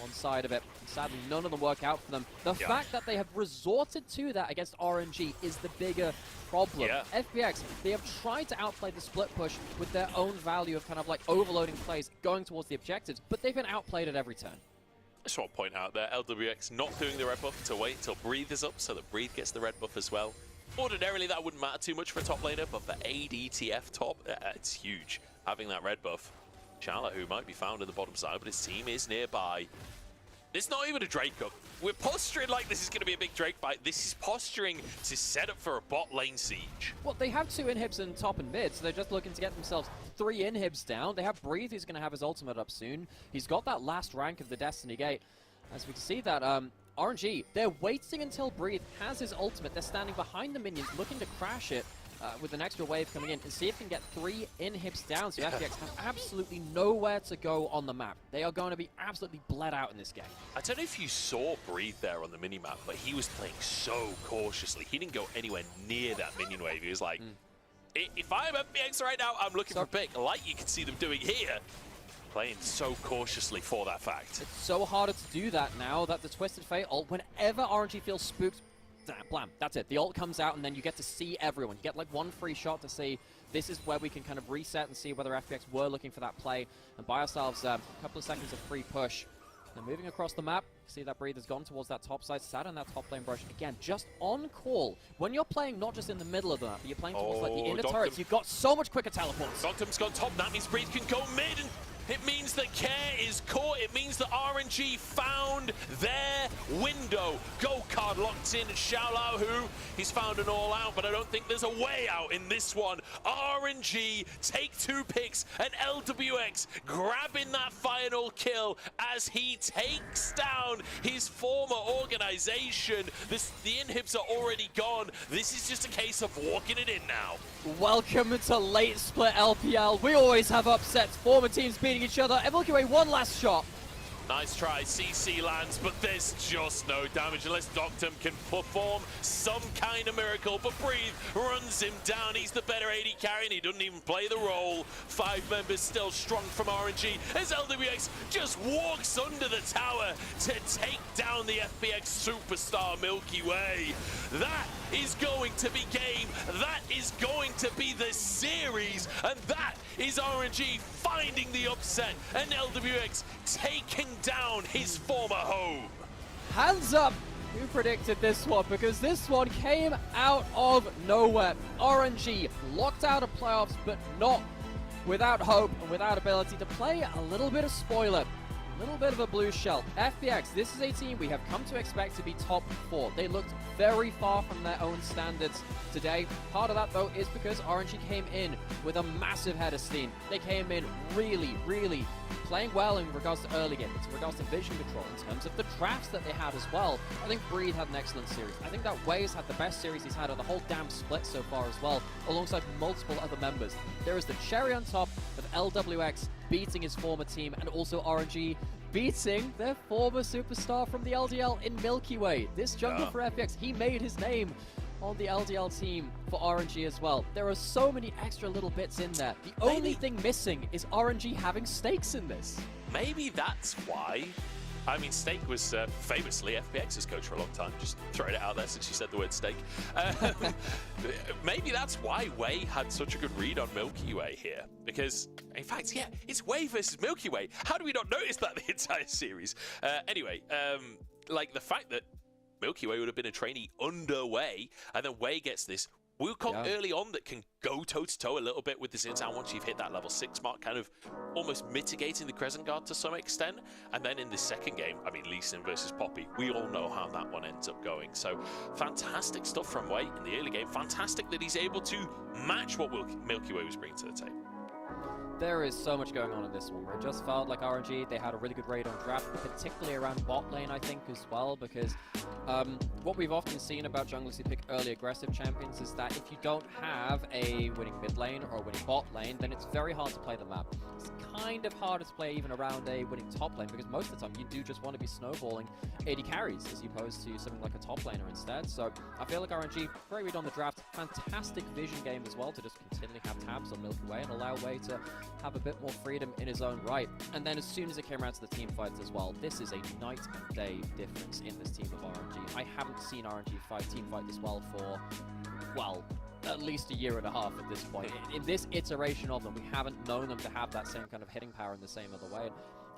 on side of it. And sadly, none of them work out for them. The fact that they have resorted to that against RNG is the bigger problem. FPX, they have tried to outplay the split push with their own value of kind of like overloading plays going towards the objectives, but they've been outplayed at every turn. I just want to point out there, LWX not doing the red buff to wait till Breathe is up so that Breathe gets the red buff as well. Ordinarily, that wouldn't matter too much for a top laner, but for ADTF top, it's huge having that red buff. Chala, who might be found in the bottom side, but his team is nearby. It's not even a Drake up. We're posturing like this is going to be a big Drake fight. This is posturing to set up for a bot lane siege. Well, they have 2 inhibs in top and mid, so they're just looking to get themselves 3 inhibs down. They have Breathe, who's going to have his ultimate up soon. He's got that last rank of the Destiny Gate. As we can see that RNG, they're waiting until Breathe has his ultimate. They're standing behind the minions, looking to crash it with an extra wave coming in and see if they can get 3 inhibs down. So FPX have absolutely nowhere to go on the map. They are going to be absolutely bled out in this game. I don't know if you saw Breathe there on the minimap, but he was playing so cautiously. He didn't go anywhere near that minion wave. He was like, if I'm FPX right now, I'm looking for a pick, like you can see them doing here. Playing so cautiously for that fact. It's so harder to do that now that the Twisted Fate ult, whenever RNG feels spooked, blam, that's it. The ult comes out and then you get to see everyone. You get like 1 free shot to see this is where we can kind of reset and see whether FPX were looking for that play and buy ourselves a couple of seconds of free push. Now moving across the map, see that Breathe has gone towards that top side, sat on that top lane brush. Again, just on call. When you're playing not just in the middle of the map, but you're playing towards like the inner turrets, you've got so much quicker teleports. Doctum's gone top, that means Breathe can go mid, and it means that Care is caught. It means that RNG found their window. Go card locked in, and Xiaolao, who he's found an all out, but I don't think there's a way out in this one. RNG take 2 picks, and LWX grabbing that final kill as he takes down his former organization. The inhibs are already gone. This is just a case of walking it in now. Welcome to late split LPL. We always have upsets, former teams beating each other. Milky Way, 1 last shot. Nice try, CC lands, but there's just no damage unless Doctum can perform some kind of miracle. But Breathe runs him down. He's the better AD carry, and he doesn't even play the role. 5 members still strong from RNG as LWX just walks under the tower to take down the FPX superstar Milky Way. That is going to be game. That is going to be the series, and that is RNG finding the upset and LWX taking down his former home. Hands up! Who predicted this one? Because this one came out of nowhere. RNG locked out of playoffs, but not without hope and without ability to play a little bit of spoiler. A little bit of a blue shell. FPX, this is a team we have come to expect to be top 4. They looked very far from their own standards today. Part of that, though, is because RNG came in with a massive head of steam. They came in really, really playing well in regards to early game, in regards to vision control, in terms of the drafts that they had as well. I think Breathe had an excellent series. I think that Waze had the best series he's had of the whole damn split so far as well, alongside multiple other members. There is the cherry on top of LWX beating his former team, and also RNG beating their former superstar from the LDL in Milky Way. This jungle for FPX, he made his name on the LDL team for RNG as well. There are so many extra little bits in there. The only thing missing is RNG having stakes in this. Maybe that's why. I mean, Stake was famously FPX's coach for a long time. Just throwing it out there since you said the word Stake. Maybe that's why Wei had such a good read on Milky Way here. Because, in fact, yeah, it's Wei versus Milky Way. How do we not notice that the entire series? Anyway, like the fact that Milky Way would have been a trainee underway, and then Wei gets this Wukong early on that can go toe-to-toe a little bit with this in-town once you've hit that level 6 mark, kind of almost mitigating the Crescent Guard to some extent. And then in the second game, I mean, Lee Sin versus Poppy, we all know how that one ends up going. So fantastic stuff from Wei in the early game. Fantastic that he's able to match what Milky Way was bringing to the table. There is so much going on in this one, where it just felt like RNG, they had a really good raid on draft, particularly around bot lane, I think, as well, because what we've often seen about junglers who pick early aggressive champions is that if you don't have a winning mid lane or a winning bot lane, then it's very hard to play the map. It's kind of harder to play even around a winning top lane, because most of the time you do just want to be snowballing 80 carries as opposed to something like a top laner instead. So I feel like RNG, very read on the draft, fantastic vision game as well to just continually have tabs on Milky Way and allow Way to have a bit more freedom in his own right. And then as soon as it came around to the team fights as well, this is a night and day difference in this team of RNG. I haven't seen RNG team fight this well for, well, at least a year and a half at this point. In this iteration of them, we haven't known them to have that same kind of hitting power in the same other way.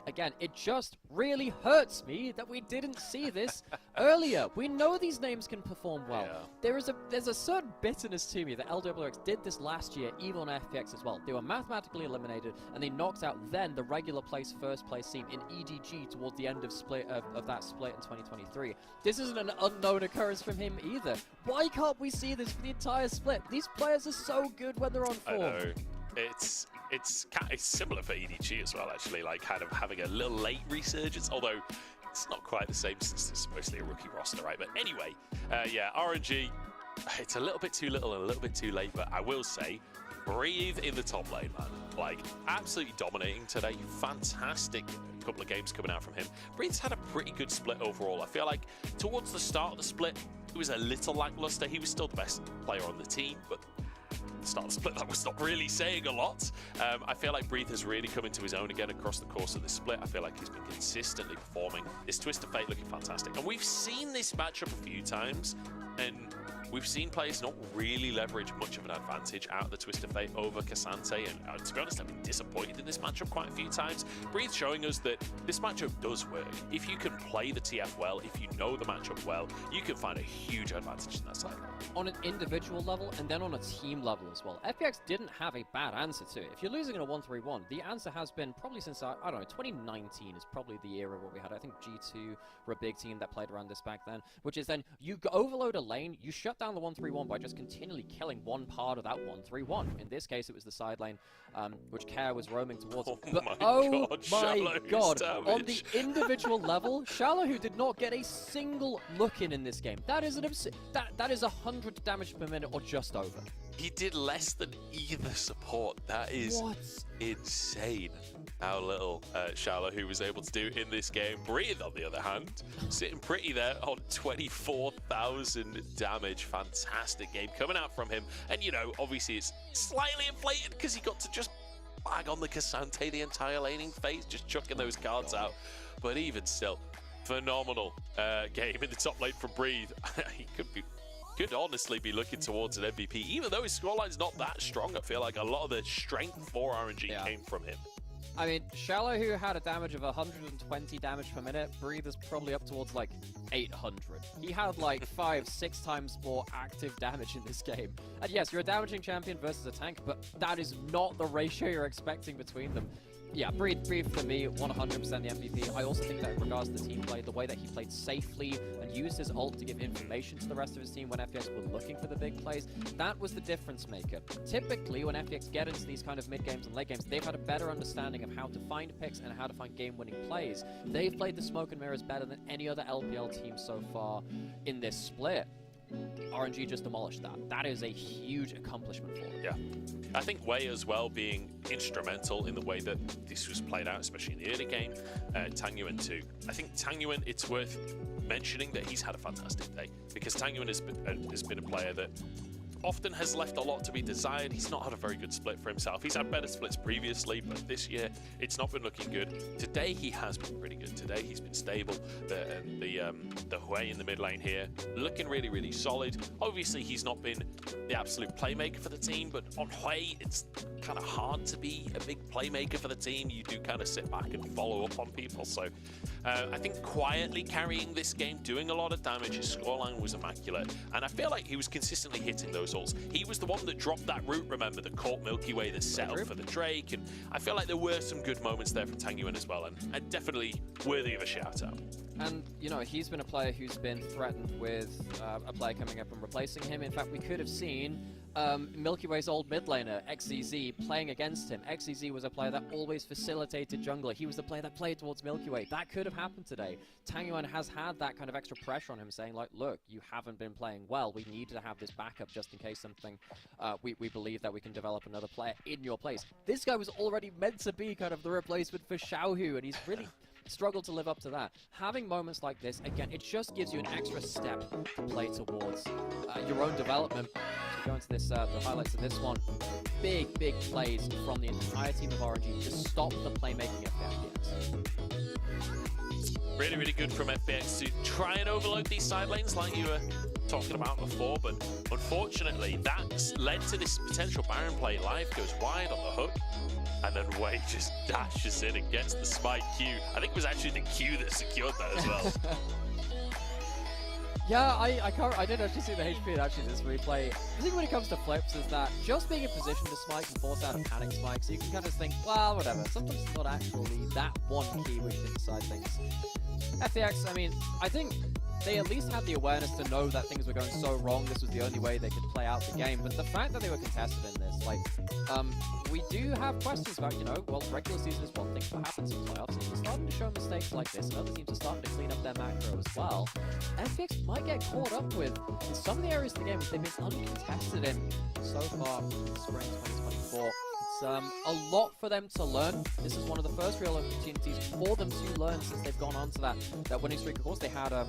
again, it just really hurts me that we didn't see this earlier. We know these names can perform well. Yeah. There's a certain bitterness to me that LWX did this last year, even on FPX as well. They were mathematically eliminated, and they knocked out then the regular place first place team in EDG towards the end of that split in 2023. This isn't an unknown occurrence from him either. Why can't we see this for the entire split? These players are so good when they're on form. I know. It's similar for EDG as well, actually, like kind of having a little late resurgence, although it's not quite the same since it's mostly a rookie roster, right? But anyway, yeah, RNG, it's a little bit too little and a little bit too late, but I will say, Breathe in the top lane, man. Like, absolutely dominating today. Fantastic couple of games coming out from him. Breathe's had a pretty good split overall. I feel like towards the start of the split, it was a little lackluster. He was still the best player on the team, but the start of the split, that was not really saying a lot. I feel like Breathe has really come into his own again across the course of this split. I feel like he's been consistently performing. His Twist of Fate looking fantastic. And we've seen this matchup a few times, and we've seen players not really leverage much of an advantage out of the Twist of Fate over Cassante, and to be honest, I've been disappointed in this matchup quite a few times. Breathe showing us that this matchup does work. If you can play the TF well, if you know the matchup well, you can find a huge advantage in that side. On an individual level, and then on a team level as well. FPX didn't have a bad answer to it. If you're losing in a 1-3-1, the answer has been probably since, I don't know, 2019 is probably the era where we had, I think G2 were a big team that played around this back then, which is then you overload a lane, you shut down the 1-3-1 by just continually killing one part of that 1-3-1. In this case, it was the side lane, which Care was roaming towards. Oh my God, on the individual level, Shallow, who did not get a single look in this game. That is that is 100 damage per minute or just over. He did less than either support. That is insane how little Shallow who was able to do in this game. Breathe, on the other hand, sitting pretty there on 24,000 damage. Fantastic game coming out from him. And, you know, obviously it's slightly inflated because he got to just bag on the Cassante the entire laning phase, just chucking those cards out. But even still, phenomenal game in the top lane from Breathe. He could honestly be looking towards an MVP, even though his scoreline's not that strong. I feel like a lot of the strength for RNG came from him. I mean, Shallow, who had a damage of 120 damage per minute, Breathe is probably up towards like 800. He had like 5-6 times more active damage in this game. And yes, you're a damaging champion versus a tank, but that is not the ratio you're expecting between them. Yeah, Breathe for me, 100% the MVP. I also think that in regards to the team play, the way that he played safely and used his ult to give information to the rest of his team when FPX were looking for the big plays, that was the difference maker. Typically, when FPX get into these kind of mid games and late games, they've had a better understanding of how to find picks and how to find game-winning plays. They've played the smoke and mirrors better than any other LPL team so far in this split. RNG just demolished that. That is a huge accomplishment for them. Yeah. I think Wei as well being instrumental in the way that this was played out, especially in the early game. Tangyuan too. I think Tangyuan, it's worth mentioning that he's had a fantastic day, because Tangyuan has been a player that often has left a lot to be desired. He's not had a very good split for himself. He's had better splits previously, but this year it's not been looking good. Today he has been pretty good. Today he's been stable. The Hui in the mid lane here looking really, really solid. Obviously he's not been the absolute playmaker for the team, but on Hui it's kind of hard to be a big playmaker for the team. You do kind of sit back and follow up on people. So I think quietly carrying this game, doing a lot of damage. His scoreline was immaculate, and I feel like he was consistently hitting those ults. He was the one that dropped that route, remember, the caught Milky Way, the set up for the Drake, and I feel like there were some good moments there from Tangyuan as well, and definitely worthy of a shout out. And, you know, he's been a player who's been threatened with a player coming up and replacing him. In fact, we could have seen Milky Way's old mid laner, XZZ, playing against him. XZZ was a player that always facilitated jungler. He was the player that played towards Milky Way. That could have happened today. Tangyuan has had that kind of extra pressure on him, saying, like, look, you haven't been playing well. We need to have this backup just in case something, we believe that we can develop another player in your place. This guy was already meant to be kind of the replacement for Xiaohu, and he's really struggled to live up to that. Having moments like this, again, it just gives you an extra step to play towards your own development. So we go into this, the highlights of this one. Big plays from the entire team of RNG to stop the playmaking of FPX. Really, really good from FPX to try and overload these side lanes like you were talking about before, but unfortunately that's led to this potential Baron play. Life goes wide on the hook. And then Wei just dashes in and gets the smite Q. I think it was actually the Q that secured that as well. Yeah, I didn't actually see the HP in actually this replay. The thing when it comes to flips is that just being in position to smite can force out a panic smite, so you can kind of think, well, whatever. Sometimes it's not actually that one key which can decide things. FPX, I mean, I think they at least had the awareness to know that things were going so wrong, this was the only way they could play out the game. But the fact that they were contested in this, like, we do have questions about, well, regular season is one thing, what happens in playoffs, and we're starting to show mistakes like this, and other teams are starting to clean up their macro as well. FPX might get caught up with in some of the areas of the game which they've been uncontested in so far in spring 2024. It's a lot for them to learn. This is one of the first real opportunities for them to learn since they've gone on to that winning streak. Of course, they had a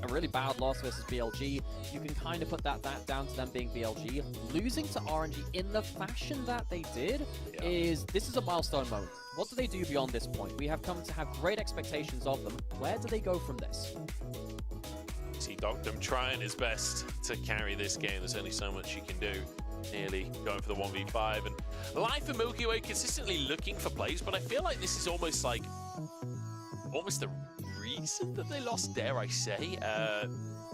really bad loss versus BLG. You can kind of put that down to them being BLG. Losing to RNG in the fashion that they did this is a milestone moment. What do they do beyond this point? We have come to have great expectations of them. Where do they go from this? See Dogdom trying his best to carry this game. There's only so much he can do. Nearly going for the 1v5. And Life and Milky Way consistently looking for plays, but I feel like this is almost the reason that they lost, dare I say.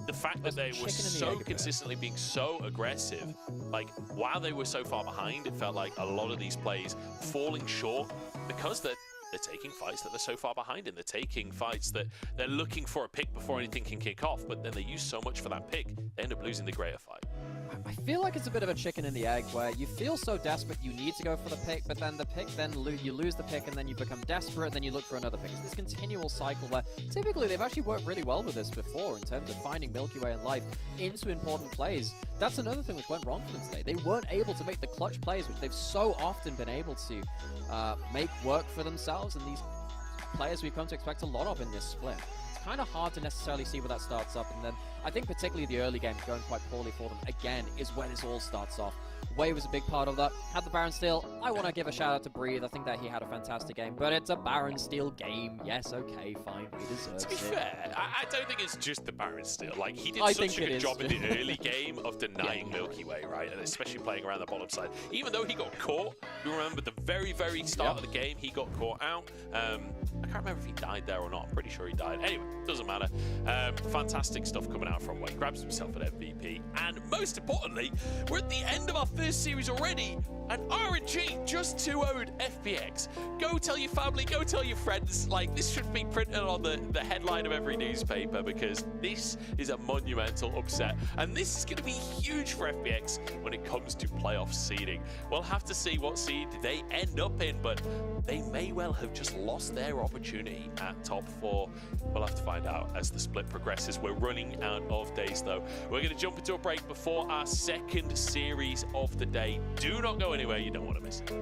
The fact that they were so consistently being so aggressive, like while they were so far behind, it felt like a lot of these plays falling short because they're taking fights that they're so far behind in. They're taking fights that they're looking for a pick before anything can kick off, but then they use so much for that pick, they end up losing the greater fight. I feel like it's a bit of a chicken and the egg where you feel so desperate you need to go for the pick, but then the pick, you lose the pick and then you become desperate, then you look for another pick. It's this continual cycle where typically they've actually worked really well with this before in terms of finding Milky Way and Life into important plays. That's another thing which went wrong for them today. They weren't able to make the clutch plays which they've so often been able to make work for themselves, and these players we've come to expect a lot of in this split. It's kind of hard to necessarily see where that starts up, and then I think particularly the early game going quite poorly for them again is when this all starts off. Wei was a big part of that. Had the Baron steal. I want to give a shout out to Breathe. I think that he had a fantastic game, but it's a Baron steal game. Yes, okay, fine. He deserves it. To be fair, I don't think it's just the Baron steal. Like, he did such a good job in the early game of denying Milky Way, right? And especially playing around the bottom side. Even though he got caught, you remember the very, very start of the game, he got caught out. I can't remember if he died there or not. I'm pretty sure he died. Anyway, doesn't matter. Fantastic stuff coming out from Wei. Grabs himself an MVP. And most importantly, we're at the end of our first series already, and RNG just 2-0'd FPX. Go tell your family, go tell your friends. Like, this should be printed on the headline of every newspaper, because this is a monumental upset, and this is going to be huge for FPX when it comes to playoff seeding. We'll have to see what seed they end up in, but they may well have just lost their opportunity at top 4. We'll have to find out as the split progresses. We're running out of days, though. We're going to jump into a break before our second series of the day. Do not go anywhere, you don't want to miss it.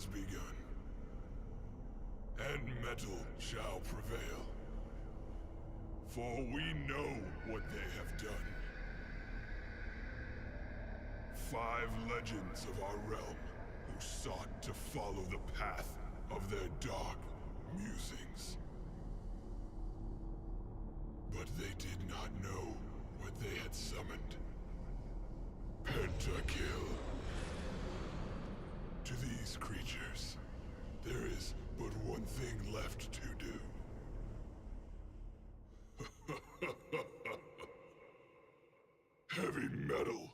has begun, and metal shall prevail. For we know what they have done. 5 legends of our realm who sought to follow the path of their dark musings. But they did not know what they had summoned. Pentakill. To these creatures, there is but one thing left to do. Heavy metal.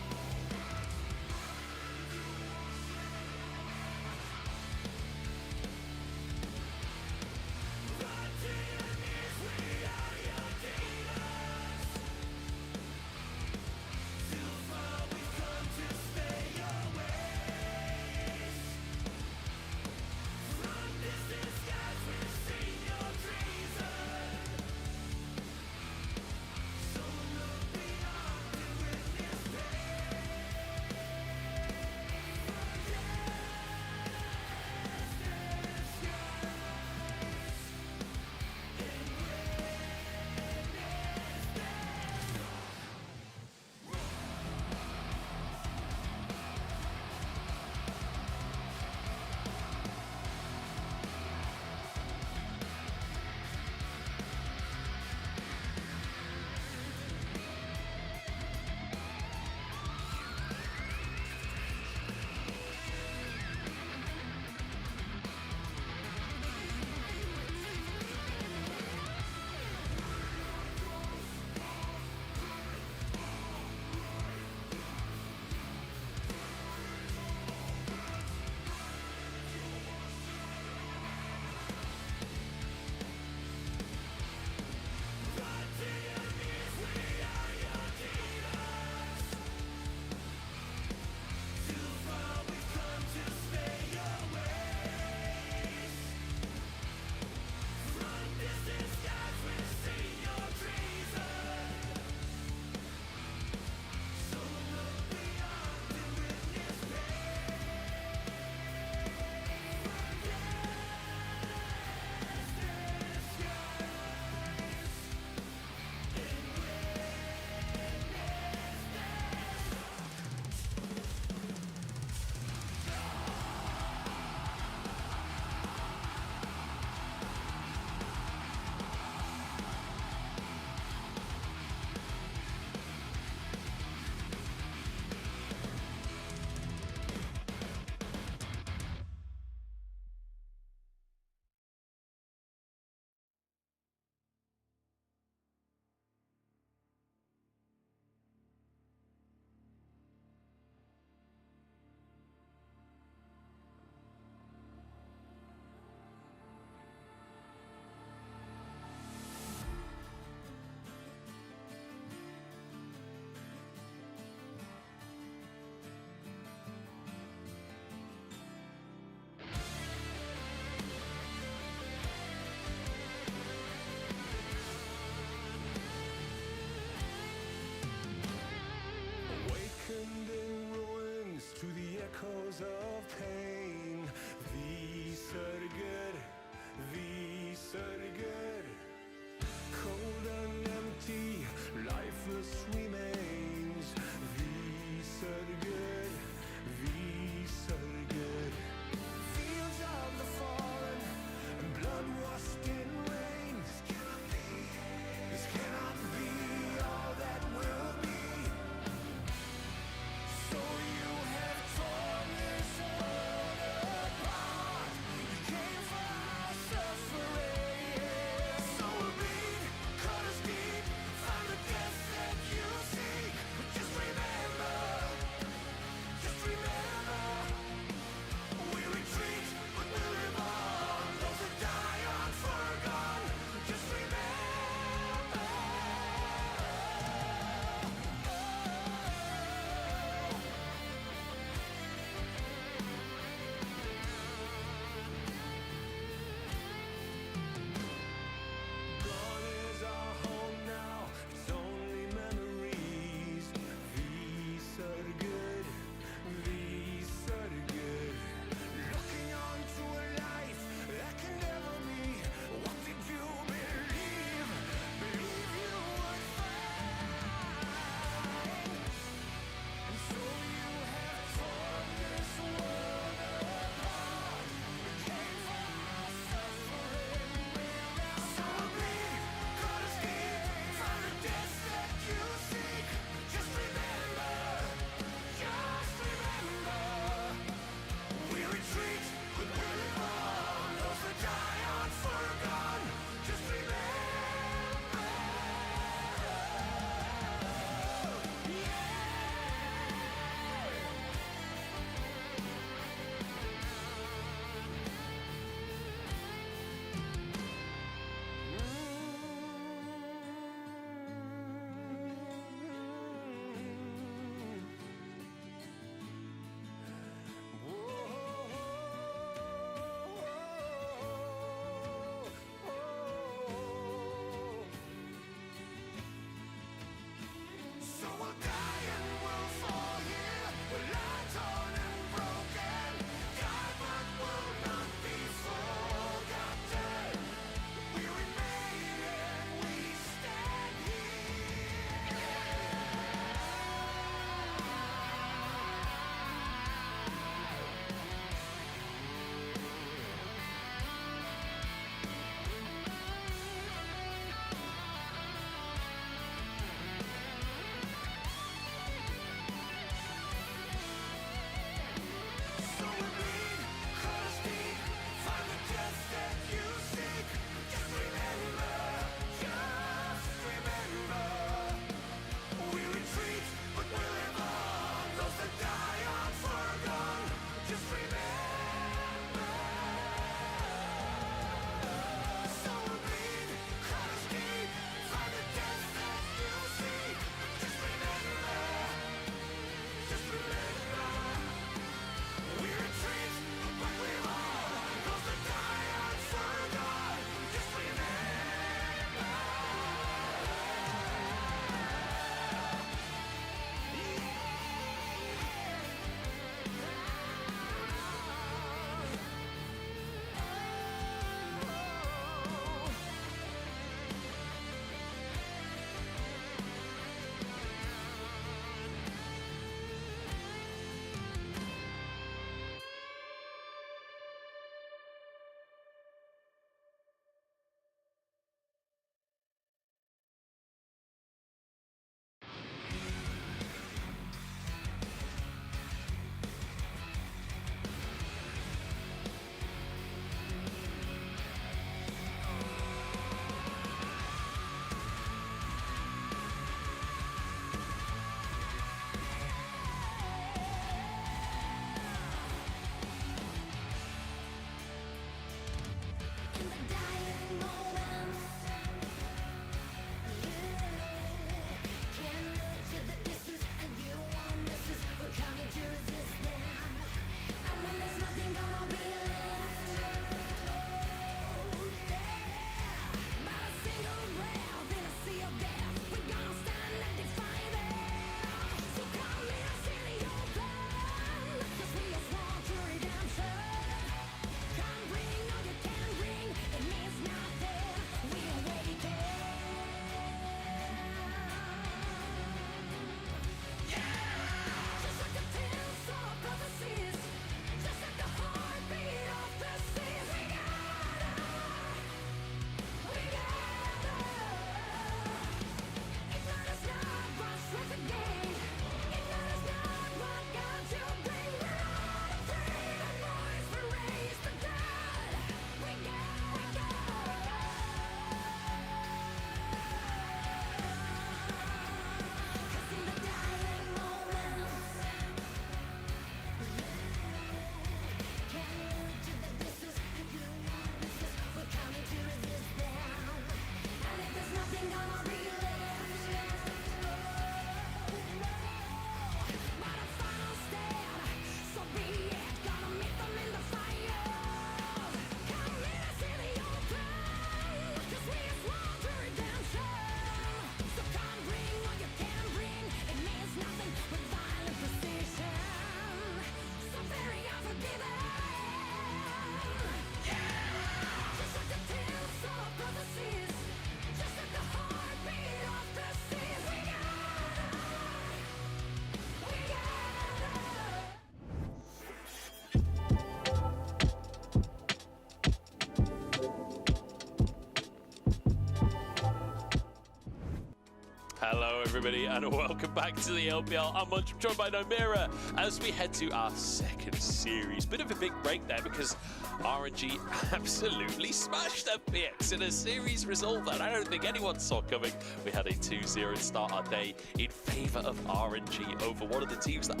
Hello, everybody, and welcome back to the LPL. I'm Munch, joined by Nomira, as we head to our second series. Bit of a big break there because RNG absolutely smashed FPX in a series result that I don't think anyone saw coming. We had a 2-0 start our day in favor of RNG over one of the teams that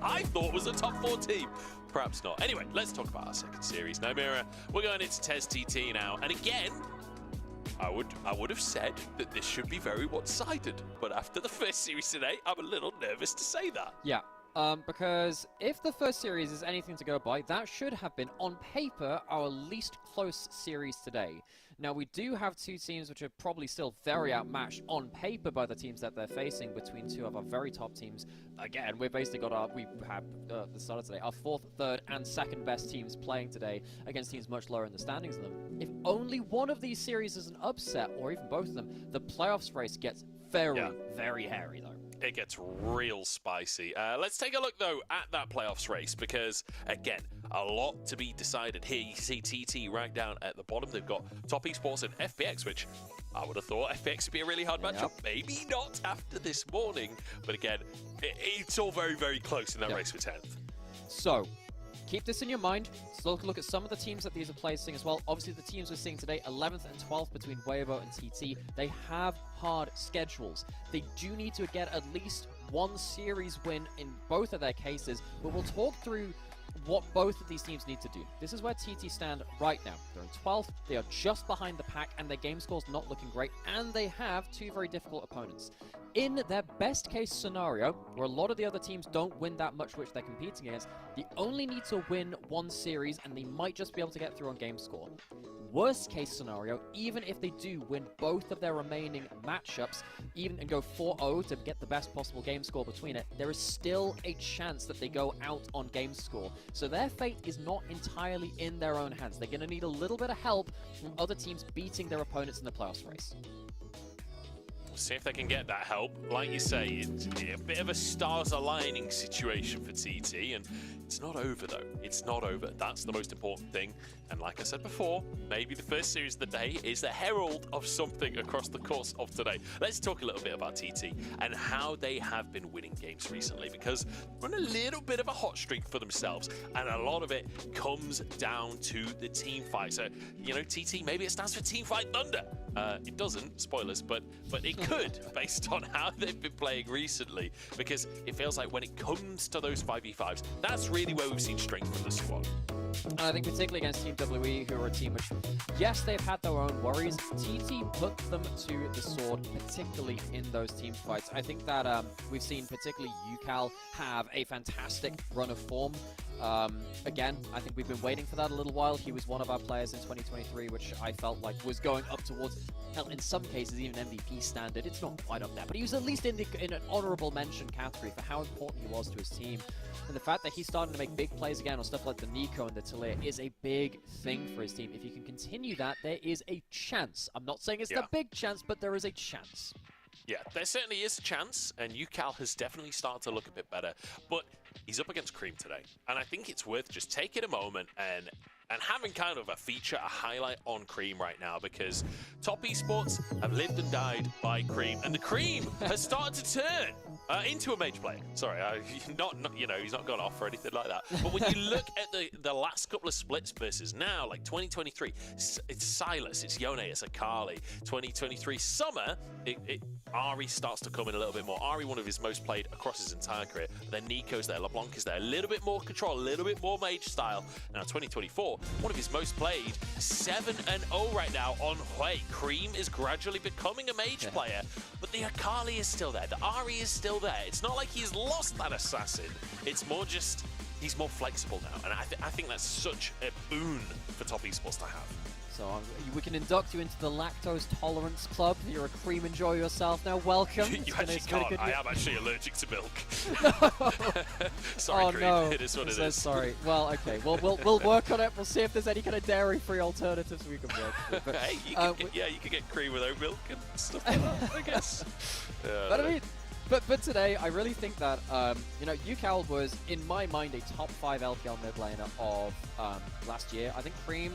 I thought was a top 4 team. Perhaps not. Anyway, let's talk about our second series. Nomira, we're going into TES TT now, and again, I would have said that this should be very one-sided, but after the first series today, I'm a little nervous to say that. Yeah, because if the first series is anything to go by, that should have been, on paper, our least close series today. Now, we do have two teams which are probably still very outmatched on paper by the teams that they're facing between two of our very top teams. Again, we've basically got we have the start of today, our 4th, 3rd, and 2nd best teams playing today against teams much lower in the standings than them. If only one of these series is an upset, or even both of them, the playoffs race gets very, very hairy, though. It gets real spicy. Let's take a look, though, at that playoffs race, because, again, a lot to be decided here. You see TT right down at the bottom. They've got Top Esports and FPX, which I would have thought FPX would be a really hard matchup. Maybe not after this morning, but again, it's all very, very close in that race for 10th. So, keep this in your mind. So look at some of the teams that these are placing as well. Obviously, the teams we're seeing today, 11th and 12th between Weibo and TT, they have hard schedules. They do need to get at least one series win in both of their cases, but we'll talk through what both of these teams need to do. This is where TT stand right now. They're in 12th, they are just behind the pack, and their game score's not looking great, and they have two very difficult opponents. In their best case scenario, where a lot of the other teams don't win that much which they're competing against, they only need to win one series, and they might just be able to get through on game score. Worst case scenario, even if they do win both of their remaining matchups, even and go 4-0 to get the best possible game score between it, there is still a chance that they go out on game score. So their fate is not entirely in their own hands. They're going to need a little bit of help from other teams beating their opponents in the playoffs race. See if they can get that help. Like you say, it's a bit of a stars aligning situation for TT, and it's not over though. It's not over. That's the most important thing. And like I said before, maybe the first series of the day is the herald of something across the course of today. Let's talk a little bit about TT and how they have been winning games recently, because they're on a little bit of a hot streak for themselves, and a lot of it comes down to the team fight. So, you know, TT, maybe it stands for Team Fight Thunder. It doesn't, spoilers, but it could, based on how they've been playing recently, because it feels like when it comes to those 5v5s, that's really where we've seen strength from the squad. I think particularly against Team WE, who are a team which, yes, they've had their own worries. TT put them to the sword, particularly in those team fights. I think that we've seen particularly UCal have a fantastic run of form. Again, I think we've been waiting for that a little while. He was one of our players in 2023, which I felt like was going up towards, hell, in some cases, even MVP standard. It's not quite up there, but he was at least in an honorable mention category for how important he was to his team. And the fact that he's starting to make big plays again on stuff like the Nico and the Talir is a big thing for his team. If you can continue that, there is a chance. I'm not saying it's the big chance, but there is a chance. Yeah, there certainly is a chance, and UCal has definitely started to look a bit better, but he's up against Cream today, and I think it's worth just taking a moment and having kind of a feature, a highlight on Cream right now, because Top Esports have lived and died by Cream, and the Cream has started to turn into a mage player. Sorry, not you know, he's not gone off or anything like that. But when you look at the last couple of splits versus now, like 2023, it's Silas, it's Yone, it's Akali. 2023 summer, Ari starts to come in a little bit more. Ari, one of his most played across his entire career. But then Nico's there, LeBlanc is there, a little bit more control, a little bit more mage style. Now 2024, one of his most played, 7-0 right now on Hui. Cream is gradually becoming a mage player, but the Akali is still there, the Ari is still there. It's not like he's lost that assassin. It's more just, he's more flexible now. And I think that's such a boon for Top Esports to have. So we can induct you into the lactose tolerance club. You're a cream, enjoy yourself now. Welcome. You actually can't. I am actually allergic to milk. No. Sorry, Cream. No. It is what it is. Sorry. Well, okay. We'll work on it. We'll see if there's any kind of dairy-free alternatives we can work with. But, hey, you can get cream without milk and stuff like that, I guess. But I mean, but today, I really think that, you know, UCal was, in my mind, a top 5 LPL mid laner of last year. I think Cream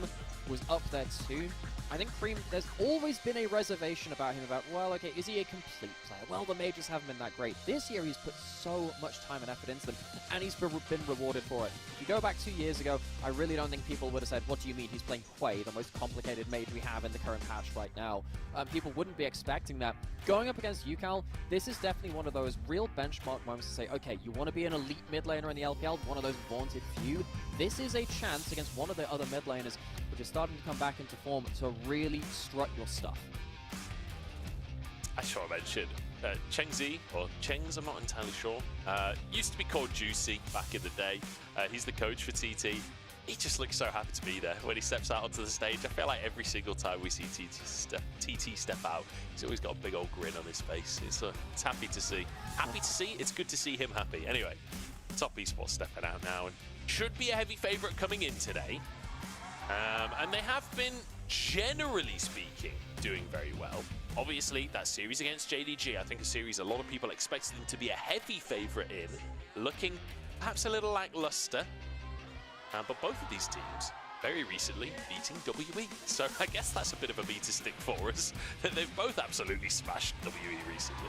was up there too. I think Cream, there's always been a reservation about him about, well, okay, is he a complete player? Well, the majors haven't been that great. This year, he's put so much time and effort into them, and he's been rewarded for it. If you go back 2 years ago, I really don't think people would have said, what do you mean he's playing Quay, the most complicated mage we have in the current patch right now? People wouldn't be expecting that. Going up against UCal, this is definitely one of those real benchmark moments to say, okay, you want to be an elite mid laner in the LPL, one of those vaunted few. This is a chance against one of the other mid laners which is starting to come back into form to really strut your stuff. I should have mentioned Chengzi, or Chengs, I'm not entirely sure. Used to be called Juicy back in the day. He's the coach for TT. He just looks so happy to be there when he steps out onto the stage. I feel like every single time we see TT step out, he's always got a big old grin on his face. It's happy to see. Happy to see, it's good to see him happy. Anyway, Top Esports stepping out now and should be a heavy favourite coming in today. And they have been, generally speaking, doing very well. Obviously, that series against JDG, I think a series a lot of people expected them to be a heavy favourite in, looking perhaps a little lackluster. But both of these teams, very recently, beating WE. So I guess that's a bit of a meter stick for us. They've both absolutely smashed WE recently.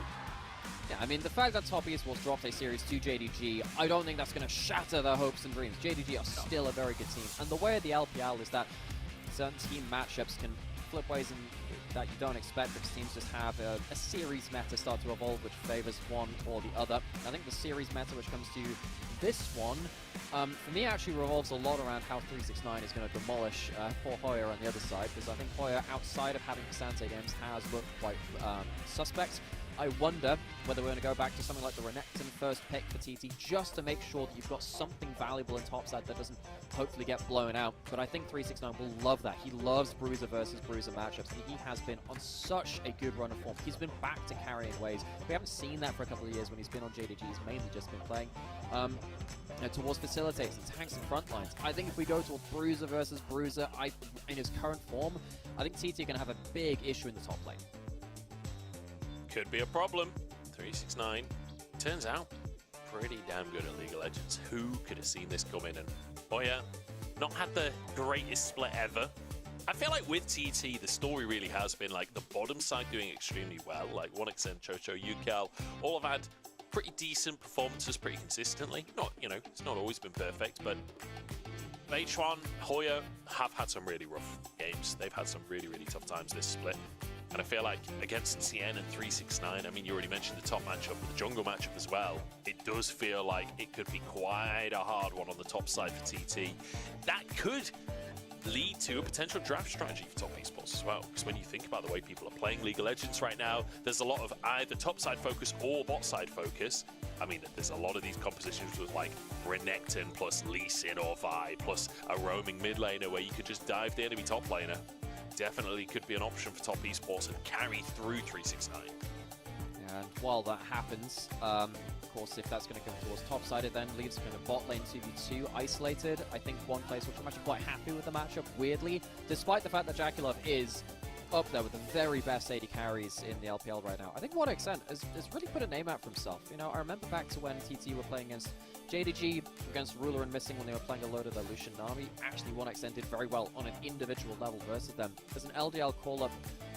Yeah, I mean, the fact that Top Esports dropped a series to JDG, I don't think that's going to shatter their hopes and dreams. JDG are still a very good team. And the way of the LPL is that certain team matchups can flip ways in that you don't expect, because teams just have a series meta start to evolve which favors one or the other. I think the series meta which comes to this one, for me, actually revolves a lot around how 369 is going to demolish poor Hoya on the other side, because I think Hoya, outside of having Casante games, has looked quite suspect. I wonder whether we're going to go back to something like the Renekton first pick for TT, just to make sure that you've got something valuable in topside that doesn't hopefully get blown out. But I think 369 will love that. He loves Bruiser versus Bruiser matchups, and he has been on such a good run of form. He's been back to carrying waves. We haven't seen that for a couple of years when he's been on JDG. He's mainly just been playing towards facilitators and tanks and front lines. I think if we go towards Bruiser versus Bruiser, in his current form, I think TT are going to have a big issue in the top lane. Could be a problem. 369 turns out pretty damn good at League of Legends. Who could have seen this coming? And Hoya, not had the greatest split ever. I feel like with TT, the story really has been like the bottom side doing extremely well. Like 1xN, Chocho, UCal, all have had pretty decent performances pretty consistently. Not, it's not always been perfect, but H1, Hoya have had some really rough games. They've had some really, really tough times this split. And I feel like against TN and 369, I mean, you already mentioned the top matchup, the jungle matchup as well. It does feel like it could be quite a hard one on the top side for TT. That could lead to a potential draft strategy for Top Esports as well. Because when you think about the way people are playing League of Legends right now, there's a lot of either top side focus or bot side focus. I mean, there's a lot of these compositions with like Renekton plus Lee Sin or Vi plus a roaming mid laner where you could just dive the enemy top laner. Definitely could be an option for Top Esports and carry through 369. And while that happens, of course, if that's going to come towards top side, it then leaves kind of bot lane 2v2 isolated. I think one place which I'm actually quite happy with the matchup, weirdly, despite the fact that Jaculov is up there with the very best AD carries in the LPL right now. I think 1xN has really put a name out for himself. I remember back to when TT were playing against JDG, against Ruler and Missing when they were playing a load of their Lucian Nami. Actually, 1xN did very well on an individual level versus them. There's an LDL call-up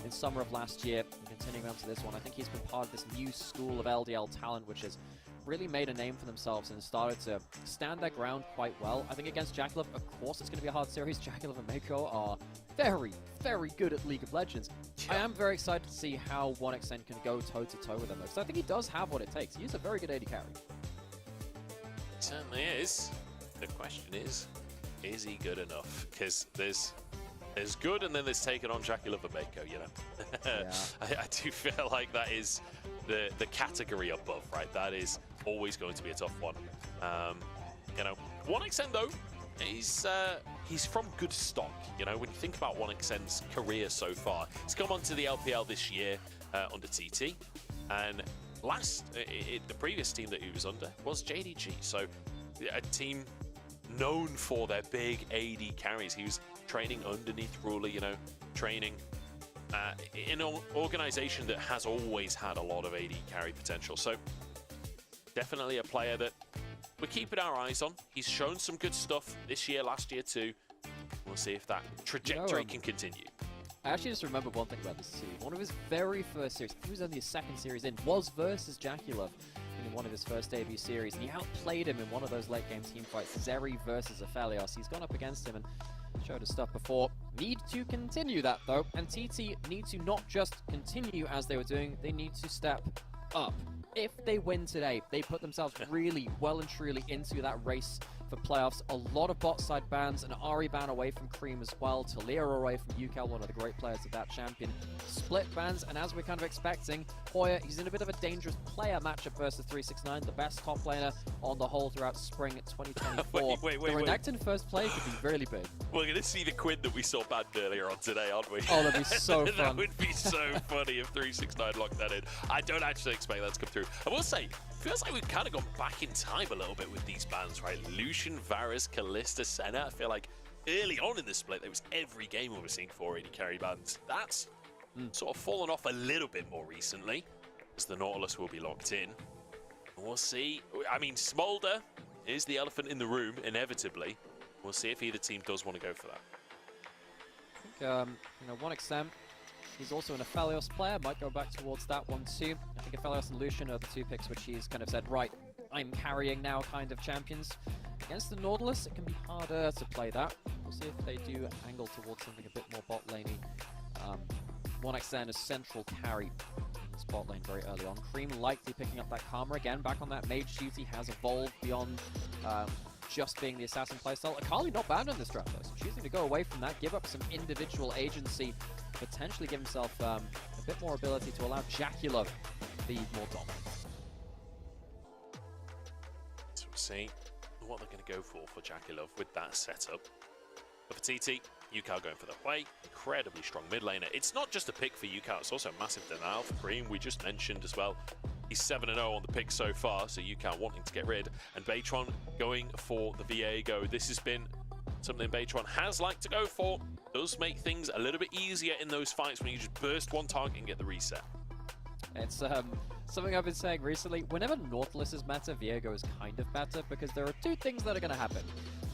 in summer of last year, and continuing on to this one. I think he's been part of this new school of LDL talent, which has really made a name for themselves and started to stand their ground quite well. I think against Jaculov, of course, it's going to be a hard series. Jaculov and Mako are very, very good at League of Legends. I am very excited to see how 1xN can go toe-to-toe with them, because I think he does have what it takes. He's a very good AD carry. It certainly is. The question is he good enough? Because there's good, and then there's taken on Jaculov and Mako, Yeah. I do feel like that is the category above, right? That is always going to be a tough one. 1xN though, he's from good stock. When you think about 1xN's career so far, he's come onto the LPL this year under TT, and the previous team that he was under was JDG. So a team known for their big AD carries. He was training underneath Ruler, training in an organization that has always had a lot of AD carry potential. So definitely a player that we're keeping our eyes on. He's shown some good stuff this year, last year too. We'll We'll see if that trajectory can continue. I actually just remembered one thing about this team. One of his very first series, I think it was only his second series in, was versus Jackie Love in one of his first debut series, and he outplayed him in one of those late game team fights, Zeri versus Aphelios. He's gone up against him and showed his stuff before. Need to continue that though, and TT need to not just continue as they were doing, they need to step up. If they win today, they put themselves really well and truly into that race for playoffs. A lot of bot side bans, an Ari ban away from Cream as well, Talia away from UCal, one of the great players of that champion. Split bans, and as we're kind of expecting, Hoya, he's in a bit of a dangerous player matchup versus 369, the best top laner on the whole throughout spring 2024. wait. The Renekton first play could be really big. We're going to see the Quinn that we saw banned earlier on today, aren't we? Oh, that'd be so fun. That would be so funny if 369 locked that in. I don't actually expect that to come through. I will say, feels like we've kind of gone back in time a little bit with these bans, right? Lucian, Varus, Kalista, Senna. I feel like early on in the split, there was every game we were seeing 480 carry bans. That's sort of fallen off a little bit more recently, as the Nautilus will be locked in. We'll see. I mean, Smolder is the elephant in the room, inevitably. We'll see if either team does want to go for that. I think, 1xm, he's also an Aphelios player, might go back towards that one too. I think Aphelios and Lucian are the two picks which he's kind of said, right, I'm carrying now kind of champions. Against the Nautilus, it can be harder to play that. We'll see if they do angle towards something a bit more bot laney. 1xn is central carry in this bot lane very early on. Cream likely picking up that Karma again, back on that mage duty, has evolved beyond just being the assassin playstyle. Akali not bad on this draft though, so choosing to go away from that, give up some individual agency, potentially give himself a bit more ability to allow Jacula to be more dominant. So we'll see what they're going to go for Jacula with that setup. But for TT, UCal going for the play. Incredibly strong mid laner. It's not just a pick for UCal, it's also a massive denial for Cream. We just mentioned as well. He's 7-0 on the pick so far, so UCal wanting to get rid. And Baytron going for the Viego. This has been something Baytron has liked to go for. Does make things a little bit easier in those fights when you just burst one target and get the reset. It's something I've been saying recently. Whenever Nautilus is meta, Viego is kind of meta, because there are two things that are going to happen.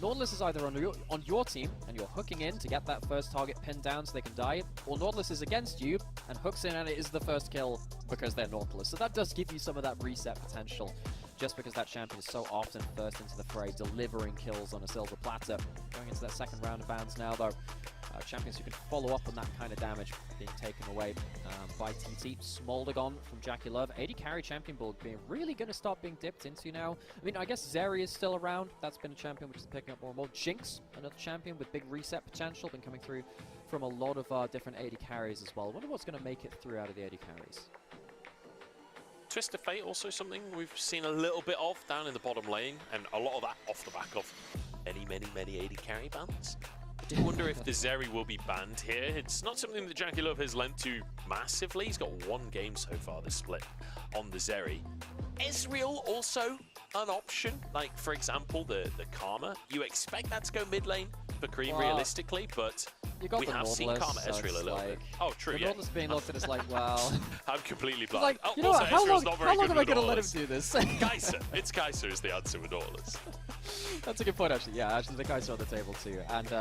Nautilus is either on your team, and you're hooking in to get that first target pinned down so they can die, or Nautilus is against you, and hooks in and it is the first kill because they're Nautilus. So that does give you some of that reset potential, just because that champion is so often first into the fray, delivering kills on a silver platter. Going into that second round of bans now, though. Champions who can follow up on that kind of damage being taken away by TT. Smolder gone from Jackie Love. 80 carry champion build being really going to start being dipped into now. I mean, I guess Zeri is still around. That's been a champion which is picking up more and more. Jinx, another champion with big reset potential, been coming through from a lot of different 80 carries as well. I wonder what's going to make it through out of the 80 carries. Twist of Fate, also something we've seen a little bit of down in the bottom lane, and a lot of that off the back of many 80 carry bans. I do wonder if the Zeri will be banned here. It's not something that Jackie Love has lent to massively. He's got one game so far this split on the Zeri. Ezreal also an option. Like, for example, the Karma. You expect that to go mid lane for Cream realistically, but we have seen Karma Ezreal a little bit. Oh, true, yeah. Nautilus being looked at as like, well... I'm completely blind. Like, oh, you know also, what, how long am I going to let him do this? Kai'Sa. It's Kai'Sa is the answer with Nautilus. That's a good point, actually. Yeah, actually, the Kai'Sa on the table, too. And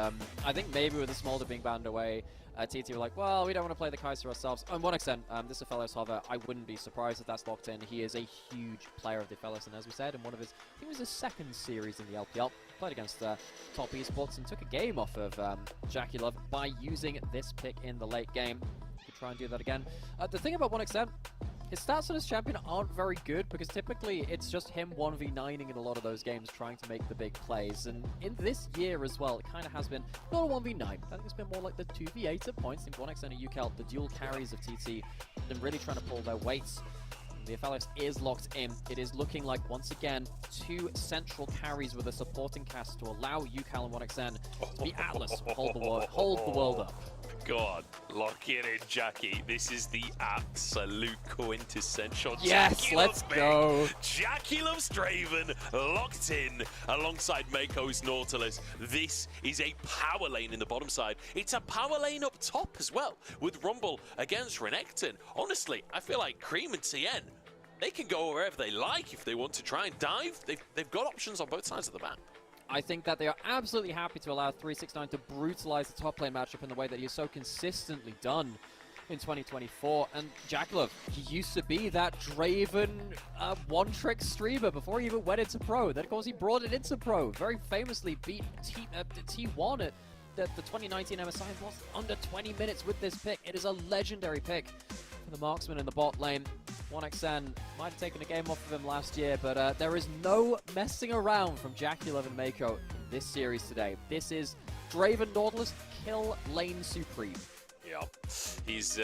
I think maybe with the Smolder being banned away, TT were like, well, we don't want to play the Kai'Sa ourselves. On one extent, this Aphelios hover, I wouldn't be surprised if that's locked in. He is a huge player of the Aphelios, and as we said, in one of his, I think it was his second series in the LPL, played against top esports and took a game off of Jackie Love by using this pick in the late game. Could try and do that again. The thing about 1xm, his stats on his champion aren't very good, because typically it's just him 1v9ing in a lot of those games, trying to make the big plays. And in this year as well, it kind of has been not a 1v9. I think it's been more like the 2v8 at points. In 1xm and UCal, the dual carries of TT, and really trying to pull their weights. The Aphelios is locked in. It is looking like, once again, two central carries with a supporting cast to allow UCal and 1xn to be Atlas, hold the world up. God, lock it in, Jackie. This is the absolute quintessential. Yes, let's go. Jackie loves Draven, locked in alongside Mako's Nautilus. This is a power lane in the bottom side. It's a power lane up top as well, with Rumble against Renekton. Honestly, I feel like Cream and TN, they can go wherever they like if they want to try and dive. They've got options on both sides of the map. I think that they are absolutely happy to allow 369 to brutalize the top lane matchup in the way that he's so consistently done in 2024. And Jackalow, he used to be that Draven one-trick streamer before he even went into pro. Then, of course, he brought it into pro. Very famously beat T1 at the 2019 MSI and lost under 20 minutes with this pick. It is a legendary pick for the marksman in the bot lane. 1xN might have taken a game off of him last year, but there is no messing around from Jackalow and Mako in this series today. This is Draven Nautilus kill lane supreme. Yeah, he's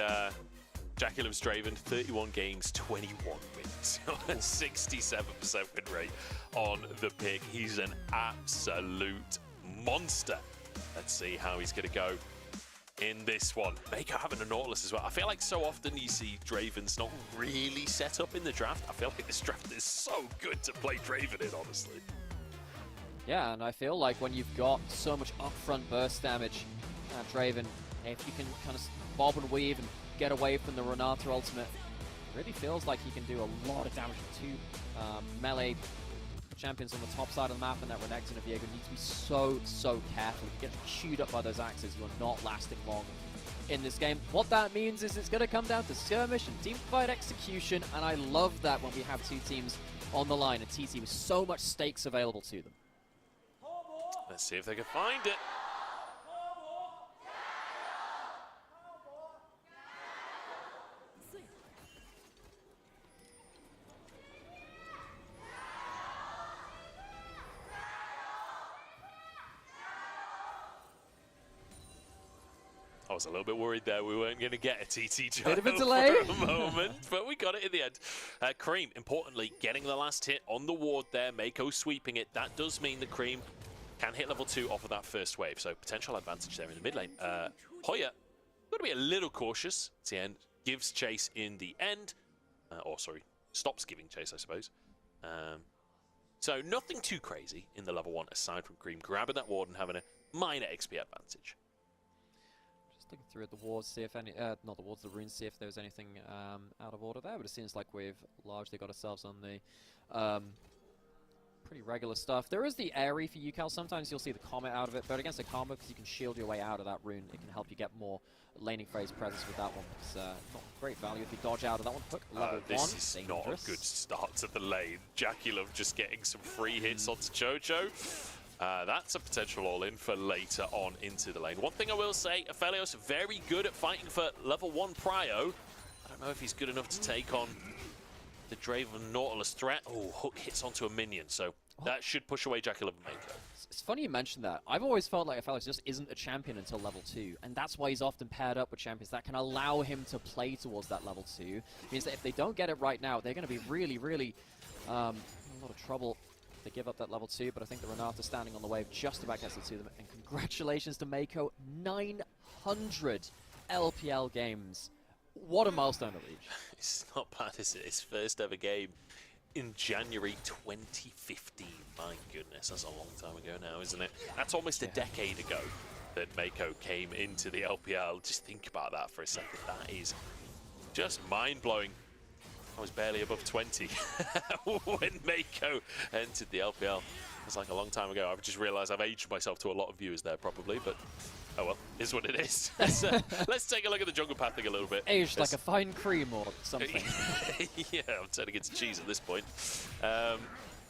Jackalow's Draven, 31 games, 21 wins, 67% win rate on the pick. He's an absolute monster. Let's see how he's going to go in this one. Mako having a Nautilus as well. I feel like so often you see Dravens not really set up in the draft. I feel like this draft is so good to play Draven in, honestly. Yeah, and I feel like when you've got so much upfront burst damage, Draven, if you can kind of bob and weave and get away from the Renata ultimate, it really feels like he can do a lot of damage to melee champions on the top side of the map, and that Renekton and Viego need to be so careful. If you get chewed up by those axes, you are not lasting long in this game. What that means is it's going to come down to skirmish and teamfight execution, and I love that when we have two teams on the line, a TT with so much stakes available to them. Let's see if they can find it. I was a little bit worried there we weren't going to get a TT jump Bit of a delay for a moment, but we got it in the end. Cream, importantly, getting the last hit on the ward there. Mako sweeping it. That does mean that Cream can hit level 2 off of that first wave, so potential advantage there in the mid lane. Hoya, got to be a little cautious at the end. Gives chase in the end. Stops giving chase, I suppose. So nothing too crazy in the level 1 aside from Cream grabbing that ward and having a minor XP advantage. Looking through at the wards, see if any, not the wards, the runes, see if there was anything out of order there, but it seems like we've largely got ourselves on the pretty regular stuff. There is the Airy for UCal. Sometimes you'll see the Comet out of it, but against a combo, because you can shield your way out of that rune, it can help you get more laning phase presence with that one. It's not great value if you dodge out of that one. Hook, level 1, this is dangerous. not a good start to the lane. Jackalow just getting some free hits onto Jojo. That's a potential all-in for later on into the lane. One thing I will say, Aphelios very good at fighting for level 1 prio. I don't know if he's good enough to take on the Draven Nautilus threat. Oh, hook hits onto a minion, so that should push away Jackalow and Mako. It's funny you mentioned that. I've always felt like Aphelios just isn't a champion until level 2, and that's why he's often paired up with champions that can allow him to play towards that level 2. It means that if they don't get it right now, they're going to be really in a lot of trouble. They give up that level 2, but I think the Renata standing on the wave just about gets it to them. And congratulations to Mako, 900 LPL games. What a milestone to reach. It's not bad, is it? His first ever game in January 2015. My goodness, that's a long time ago now, isn't it? That's almost a decade ago that Mako came into the LPL. Just think about that for a second. That is just mind-blowing. I was barely above 20 when Mako entered the LPL. It's like a long time ago. I've just realized I've aged myself to a lot of viewers there probably, but oh well, is what it is. Let's take a look at the jungle pathing a little bit. Aged like a fine cream or something. Yeah, I'm turning into cheese at this point.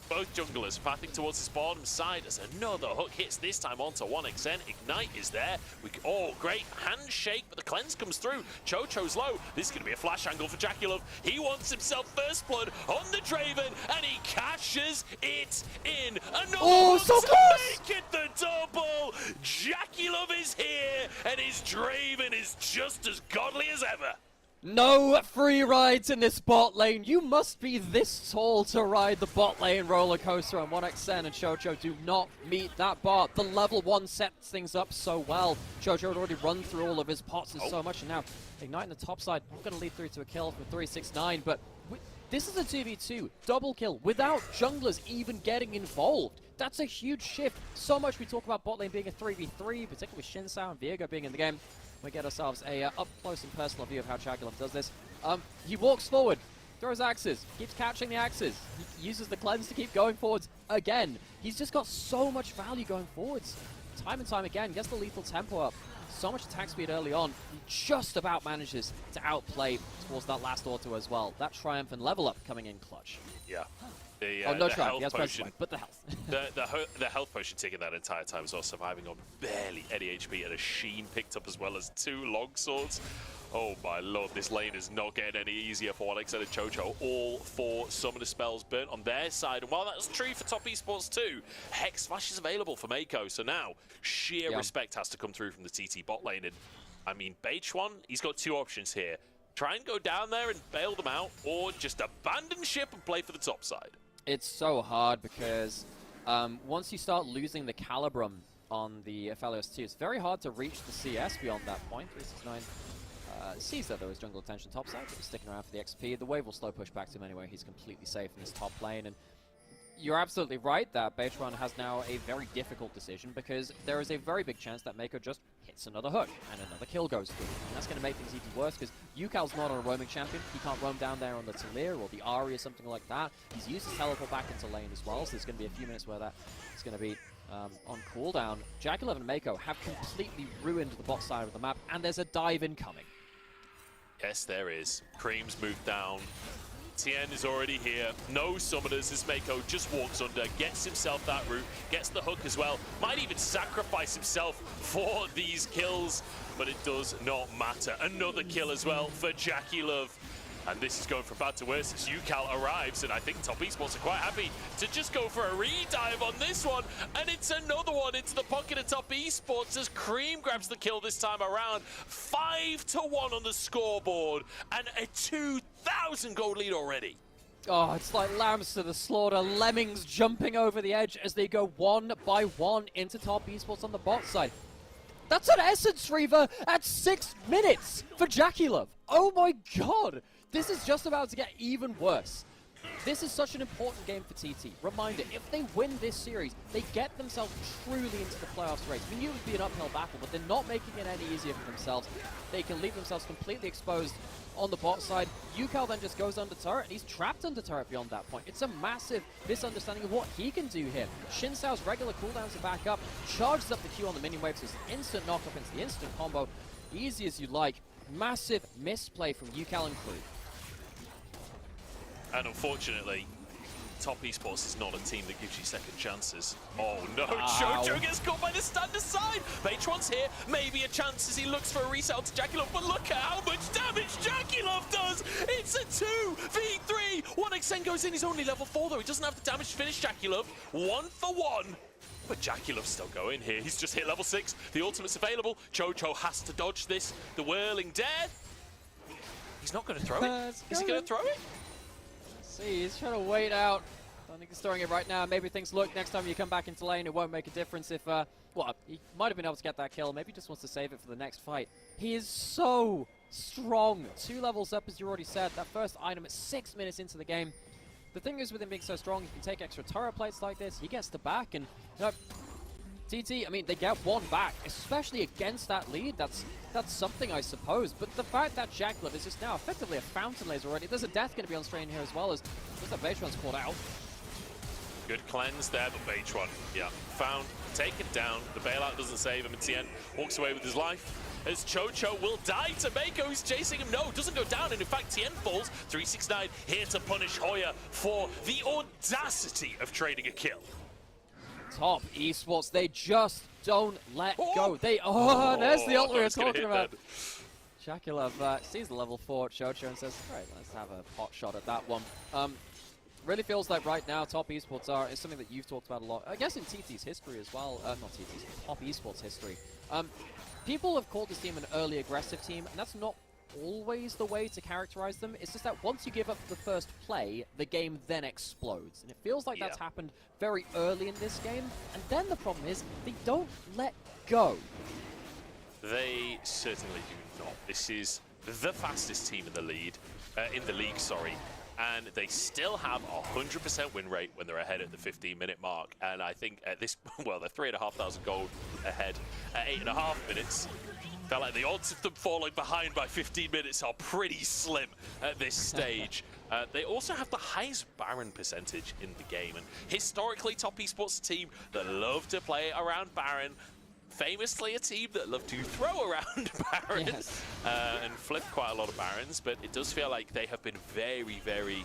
Both junglers pathing towards his bottom side as another hook hits, this time onto 1xN. Ignite is there. Oh, great handshake, but the cleanse comes through. Chocho's low. This is going to be a flash angle for Jackalow. He wants himself first blood on the Draven, and he cashes it in. Oh, so close! Make it the double. Jackalow is here, and his Draven is just as godly as ever. No free rides in this bot lane. You must be this tall to ride the bot lane roller coaster, and 1xN and Chocho do not meet that bar. The level 1 sets things up so well. Chocho had already run through all of his pots and so much, and now igniting the top side, not going to lead through to a kill from 369, but this is a 2v2, double kill, without junglers even getting involved. That's a huge shift. So much we talk about bot lane being a 3v3, particularly with Shinsao and Viego being in the game. We get ourselves a up-close and personal view of how Jackalow does this. He walks forward, throws axes, keeps catching the axes. He uses the cleanse to keep going forwards again. He's just got so much value going forwards. Time and time again, gets the lethal tempo up. So much attack speed early on. He just about manages to outplay towards that last auto as well. That triumph and level up coming in clutch. Yeah. No the triumph, he has potion, potion, but the health. the health potion taking that entire time as well, surviving on barely any HP, and a Sheen picked up as well as 2 long swords. Oh my lord, this lane is not getting any easier for 1xN and Chocho. All 4 summoner spells burnt on their side, and while that's true for top esports too, Hex Smash is available for Mako, so now sheer respect has to come through from the TT bot lane. And I mean, Beichuan, he's got 2 options here. Try and go down there and bail them out, or just abandon ship and play for the top side. It's so hard because once you start losing the Calibrum on the Aphelios 2, it's very hard to reach the CS beyond that point. 369 sees that there was jungle attention topside, but he's sticking around for the XP. The wave will slow push back to him anyway. He's completely safe in this top lane. And you're absolutely right that Beichuan has now a very difficult decision because there is a very big chance that Mako just hits another hook and another kill goes through. And that's going to make things even worse because Yukal's not on a roaming champion. He can't roam down there on the Talir or the Ahri or something like that. He's used his teleport back into lane as well, so there's going to be a few minutes where that is going to be on cooldown. Jack11 and Mako have completely ruined the bot side of the map, and there's a dive incoming. Yes, there is. Cream's moved down. Tien is already here. No summoners as Mako just walks under, gets himself that route, gets the hook as well. Might even sacrifice himself for these kills, but it does not matter. Another kill as well for Jackie Love. And this is going from bad to worse as Yukal arrives, and I think top esports are quite happy to just go for a re-dive on this one. And it's another one into the pocket of top esports as Cream grabs the kill this time around. 5-1 on the scoreboard, and a 2,000 gold lead already. Oh, it's like lambs to the slaughter, lemmings jumping over the edge as they go one by one into top esports on the bot side. That's an Essence Reaver at 6 minutes for Jackie Love. Oh my god! This is just about to get even worse. This is such an important game for TT. Reminder, if they win this series, they get themselves truly into the playoffs race. We knew it would be an uphill battle, but they're not making it any easier for themselves. They can leave themselves completely exposed on the bot side. Yukal then just goes under turret, and he's trapped under turret beyond that point. It's a massive misunderstanding of what he can do here. Xin Sao's regular cooldowns are back up, charges up the Q on the minion wave, so it's an instant knock-up into the instant combo. Easy as you like. Massive misplay from Yukal and crew. And unfortunately, top esports is not a team that gives you second chances. Oh no, Chocho gets caught by the standard side. Beichuan's here, maybe a chance as he looks for a reset to Jackie Love, but look at how much damage Jackie Love does. It's a 2v3. 1xN goes in, he's only level 4 though. He doesn't have the damage to finish Jackie Love. 1 for 1. But Jackie Love's still going here. He's just hit level 6. The ultimate's available. Chocho has to dodge this. The whirling dead. He's not going to throw it. Is he going to throw it? See, he's trying to wait out. I don't think he's throwing it right now. Maybe things look next time you come back into lane, it won't make a difference if, well, he might have been able to get that kill. Maybe he just wants to save it for the next fight. He is so strong. 2 levels up, as you already said. That first item at 6 minutes into the game. The thing is with him being so strong, he can take extra turret plates like this. He gets the back, and, you know, TT, I mean, they get 1 back, especially against that lead. That's something, I suppose. But the fact that Jackie Love is just now effectively a fountain laser already. There's a death going to be on strain here as well, as that Beichuan's caught out. Good cleanse there, but Beichuan, yeah, found, taken down. The bailout doesn't save him, and Tien walks away with his life. As Chocho will die to Mako, who's chasing him. No, doesn't go down, and in fact, Tien falls. 369 here to punish Hoya for the audacity of trading a kill. Top esports, they just don't let go. There's the ult we were talking about. Jackie Love sees the level 4 Chocho and says, all right, let's have a pot shot at that one. Really feels like right now top esports is something that you've talked about a lot. I guess in TT's history as well. Not TT's, top esports history. People have called this team an early aggressive team, and that's not always the way to characterize them. It's just that once you give up the first play, the game then explodes. And it feels like that's happened very early in this game. And then the problem is, they don't let go. They certainly do not. This is the fastest team in the league, and they still have a 100% win rate when they're ahead at the 15-minute mark. And I think at this, well, they're 3,500 gold ahead at 8.5 minutes. Felt like the odds of them falling behind by 15 minutes are pretty slim at this stage. They also have the highest Baron percentage in the game, and historically, Top Esports a team that love to play around Baron. Famously a team that love to throw around Baron and flip quite a lot of Barons, but it does feel like they have been very, very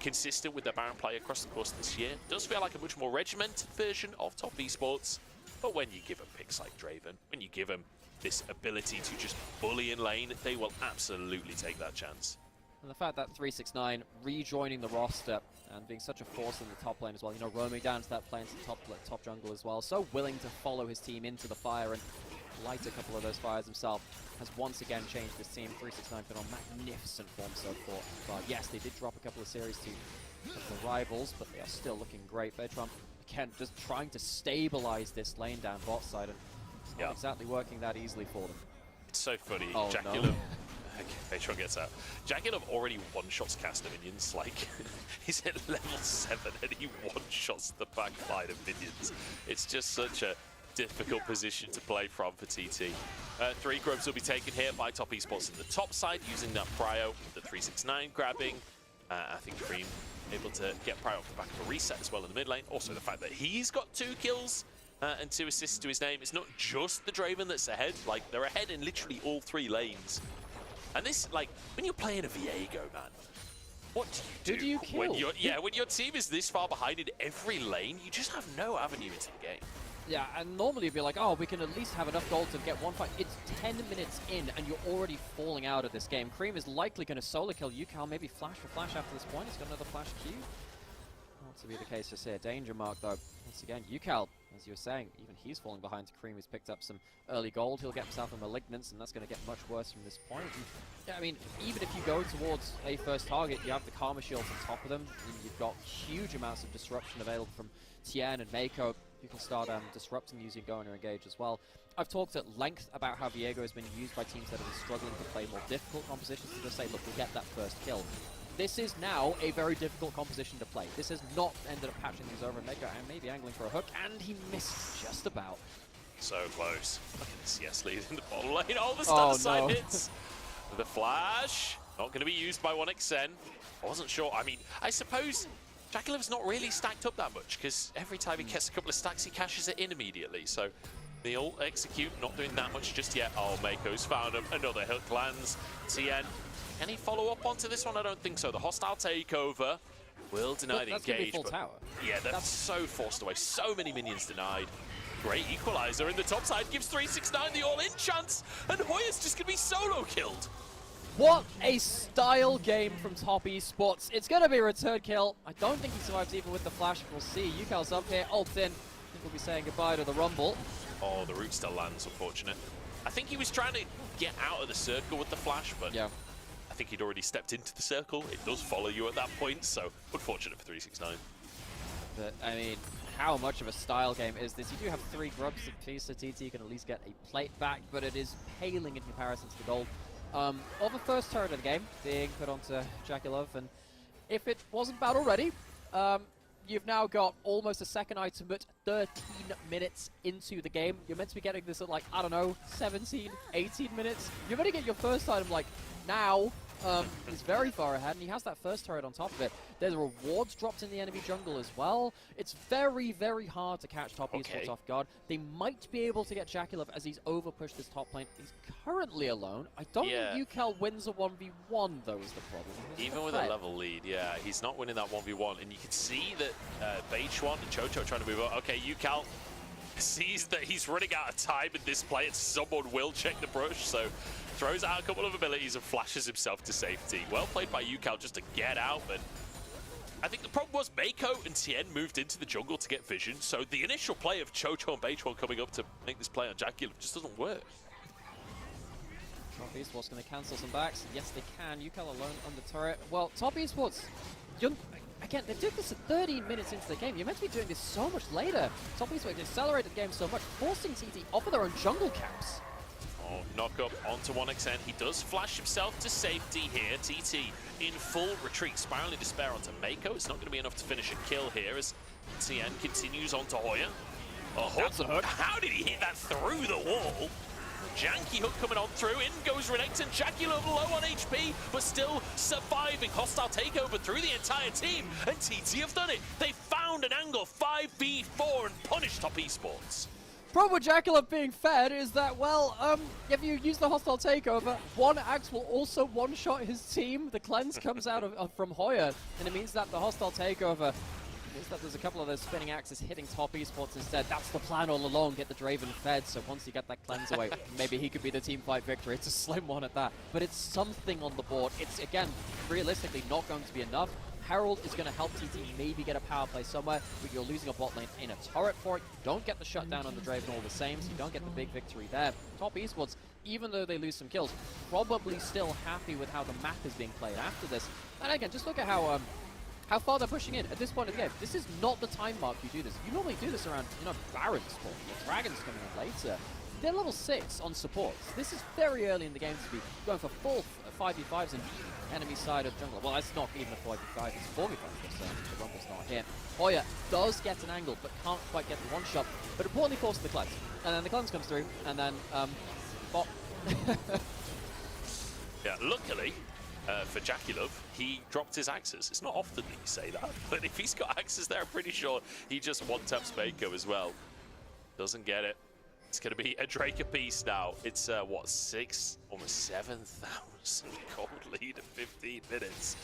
consistent with their Baron play across the course of this year. It does feel like a much more regimented version of Top Esports, but when you give them picks like Draven, when you give them this ability to just bully in lane, they will absolutely take that chance. And the fact that 369 rejoining the roster and being such a force in the top lane as well, you know, roaming down to that lane to top jungle as well, so willing to follow his team into the fire and light a couple of those fires himself, has once again changed this team. 369 been on magnificent form so far. But yes, they did drop a couple of series to the rivals, but they are still looking great. Baytron, again, just trying to stabilize this lane down bot side, and it's not exactly working that easily for them. It's so funny. Oh, Jackulov. no. Okay, Baytron gets out. Jackulov already one-shots caster minions. Like, he's at level 7 and he one-shots the back line of minions. It's just such a difficult position to play from for TT. 3 grubs will be taken here by Top Esports in the top side using that Prio, the 369 grabbing. I think Cream able to get Prio off the back of a reset as well in the mid lane. Also the fact that he's got 2 kills and 2 assists to his name. It's not just the Draven that's ahead, like they're ahead in literally all 3 lanes. And this, like, when you're playing a Viego, man, what do you do? Who do you kill? When your team is this far behind in every lane, you just have no avenue into the game. Yeah, and normally you'd be like, oh, we can at least have enough gold to get one fight. It's 10 minutes in, and you're already falling out of this game. Cream is likely going to solo kill UCal, maybe flash for flash after this point. He's got another flash Q. Not to be the case just here. Danger mark, though. Once again, UCal, as you were saying, even he's falling behind to Cream. He's picked up some early gold. He'll get himself a Malignance, and that's going to get much worse from this point. And, yeah, I mean, even if you go towards a first target, you have the Karma Shields on top of them. And you've got huge amounts of disruption available from Tien and Mako. You can start disrupting using Go or Engage as well. I've talked at length about how Viego has been used by teams that have been struggling to play more difficult compositions to just say, look, we'll get that first kill. This is now a very difficult composition to play. This has not ended up patching things over. Mako and maybe angling for a hook, and he missed just about. So close. Look at the CS lead in the bottom lane. All the stun side hits. The flash, not going to be used by 1xN. I wasn't sure. I mean, I suppose Jackulov's not really stacked up that much, because every time he gets a couple of stacks, he cashes it in immediately. So the ult execute, not doing that much just yet. Oh, Mako's found him. Another hook lands. Tien, can he follow up onto this one? I don't think so. The hostile takeover will deny the engage. Full tower. Yeah, that's so forced away. So many minions denied. Great equalizer in the top side gives 369 the all-in chance, and Hoya's just going to be solo killed. What a style game from Top Esports. It's going to be a return kill. I don't think he survives even with the flash. We'll see. UCal's up here, ult in. I think we'll be saying goodbye to the Rumble. Oh, the root still lands, unfortunate. I think he was trying to get out of the circle with the flash, but yeah, I think he'd already stepped into the circle. It does follow you at that point, so unfortunate for 369. But, I mean, how much of a style game is this? You do have 3 grubs apiece, so TT can at least get a plate back, but it is paling in comparison to the gold. Of the first turret of the game being put onto Jackulov, and if it wasn't bad already, you've now got almost a second item at 13 minutes into the game. You're meant to be getting this at, like, I don't know, 17, 18 minutes. You're going to get your first item, like, now. He's very far ahead, and he has that first turret on top of it. There's rewards dropped in the enemy jungle as well. It's very, very hard to catch Top Esports off guard. They might be able to get Jackulov as he's overpushed this top lane. He's currently alone. I don't think UCal wins a 1v1, though, is the problem. Even with a level lead, yeah, he's not winning that 1v1, and you can see that Baychwan and Chocho trying to move up. Okay, UCal sees that he's running out of time in this play, and someone will check the brush, so throws out a couple of abilities and flashes himself to safety. Well played by UCal just to get out, but I think the problem was Mako and Tien moved into the jungle to get vision, so the initial play of Chocho and Baychwan coming up to make this play on Jackulov just doesn't work. Top Esports going to cancel some backs. Yes, they can. UCal alone on the turret. Well, Top Esports, again, they took this at 13 minutes into the game. You're meant to be doing this so much later. Top Esports accelerated the game so much, forcing TT off of their own jungle camps. Oh, knock up onto 1xN. He does flash himself to safety here. TT in full retreat, spiraling despair onto Mako. It's not going to be enough to finish a kill here as Tien continues onto Hoya. A hook. That's a hook. How did he hit that through the wall? Janky hook coming on through. In goes Renekton. Jaculov low on HP, but still surviving. Hostile takeover through the entire team. And TT have done it. They found an angle 5v4 and punished Top Esports. Problem with Jaculov being fed is that, well, if you use the hostile takeover, one axe will also one-shot his team. The cleanse comes out from Hoya, and it means that the hostile takeover means that there's a couple of those spinning axes hitting Top Esports instead. That's the plan all along, get the Draven fed, so once you get that cleanse away, maybe he could be the team fight victory. It's a slim one at that, but it's something on the board. It's, again, realistically not going to be enough. Herald is going to help TT maybe get a power play somewhere, but you're losing a bot lane in a turret for it. You don't get the shutdown on the Draven all the same, so you don't get the big victory there. Top Esports, even though they lose some kills, probably still happy with how the map is being played after this. And again, just look at how far they're pushing in at this point of the game. This is not the time mark you do this. You normally do this around, Baron's spawn. Dragon's coming in later. They're level 6 on supports. This is very early in the game to be going for full 5v5s in enemy side of jungle. Well, it's not even a 5v5, it's 4v5 because the Rumble's not here. Hoya does get an angle, but can't quite get the one shot. But importantly, forces the cleanse. And then the cleanse comes through, and then, bot. Yeah, luckily for Jaculov, he dropped his axes. It's not often that you say that, but if he's got axes there, I'm pretty sure he just one-taps Mako as well. Doesn't get it. It's going to be a Drake apiece now. It's, what, 6, almost 7,000 gold lead in 15 minutes.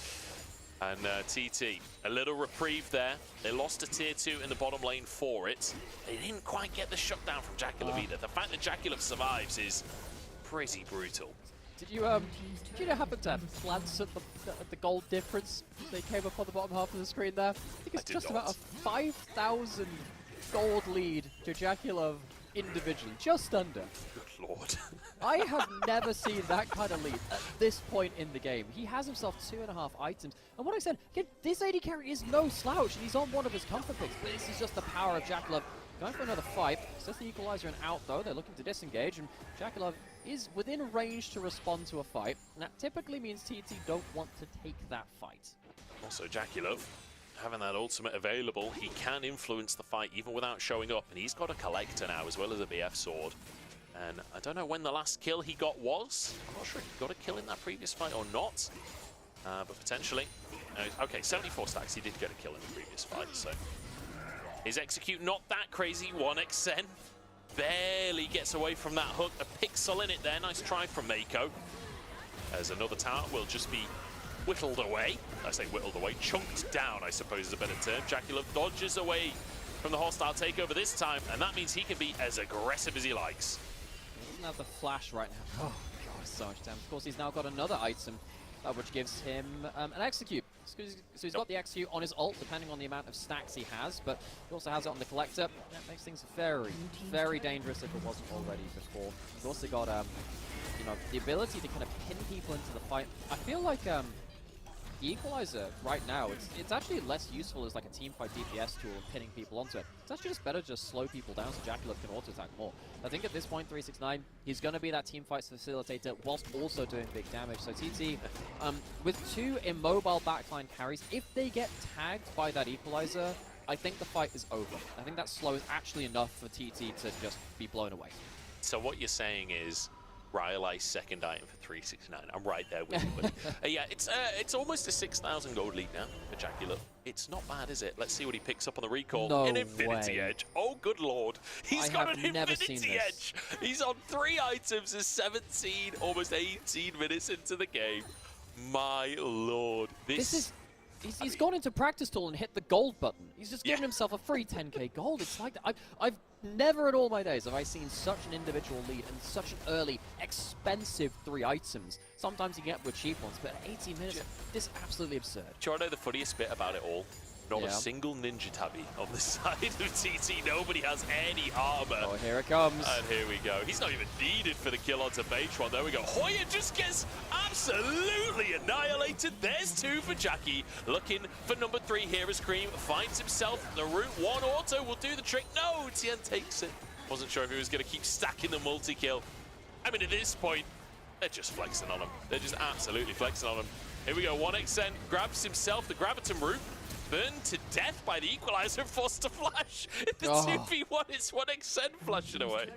And TT, a little reprieve there. They lost a tier 2 in the bottom lane for it. They didn't quite get the shutdown from Jaculov either. The fact that Jaculov survives is pretty brutal. Did you happen to glance at the gold difference? They came up on the bottom half of the screen there. I think it's just about a 5,000 gold lead to Jaculov individually, just under. Good lord. I have never seen that kind of lead at this point in the game. He has himself 2.5 items. And what I said, again, this AD carry is no slouch, and he's on one of his comfort picks, but this is just the power of Jaculov. Going for another fight. Sets the equalizer and out, though. They're looking to disengage, and Jaculov is within range to respond to a fight. And that typically means TT don't want to take that fight. Also, Jaculov, having that ultimate available, he can influence the fight even without showing up, and he's got a collector now as well as a BF sword. And I don't know when the last kill he got was. I'm not sure if he got a kill in that previous fight or not, but potentially. Okay, 74 stacks, he did get a kill in the previous fight, so his execute not that crazy. 1xN barely gets away from that hook. A pixel in it there. Nice try from Mako. As another tower will just be whittled away. I say whittled away, chunked down, I suppose is a better term. Jaculov dodges away from the hostile takeover this time, and that means he can be as aggressive as he likes. He doesn't have the flash right now. Oh god, so much damage. Of course, he's now got another item, which gives him an execute. So he's got the execute on his ult, depending on the amount of stacks he has, but he also has it on the collector. That makes things very, very dangerous if it wasn't already before. He's also got, the ability to kind of pin people into the fight. I feel like the equalizer right now, it's actually less useful as like a teamfight DPS tool, pinning people onto it. It's actually just better to just slow people down so Jaculov can auto-attack more. I think at this point, 369, he's going to be that teamfight facilitator whilst also doing big damage. So TT, with 2 immobile backline carries, if they get tagged by that equalizer, I think the fight is over. I think that slow is actually enough for TT to just be blown away. So what you're saying is, Rylai's second item for 369. I'm right there with you, buddy. Yeah, it's almost a 6,000 gold lead now for Jaculov. It's not bad, is it? Let's see what he picks up on the recall. No An Infinity way. Edge. Oh, good lord. He's got an Infinity Edge. He's on 3 items in 17, almost 18 minutes into the game. My lord. This is... He's gone into practice tool and hit the gold button. He's just given himself a free 10k gold. It's like that. I've never in all my days have I seen such an individual lead and such an early, expensive 3 items. Sometimes you get with cheap ones, but 18 minutes, this is absolutely absurd. Do you want to know the funniest bit about it all? Not a single ninja tabby on the side of TT. Nobody has any armor. Oh, here it comes. And here we go. He's not even needed for the kill onto Matron. There we go. Hoya just gets absolutely annihilated. There's 2 for Jackie. Looking for number 3 here as Cream finds himself the route. 1 auto will do the trick. No, Tien takes it. Wasn't sure if he was going to keep stacking the multi-kill. I mean, at this point, they're just flexing on him. They're just absolutely flexing on him. Here we go. 1xN grabs himself the Graviton route. Burned to death by the equalizer, forced to flash. In the 2v1, it's 1xN flashing away.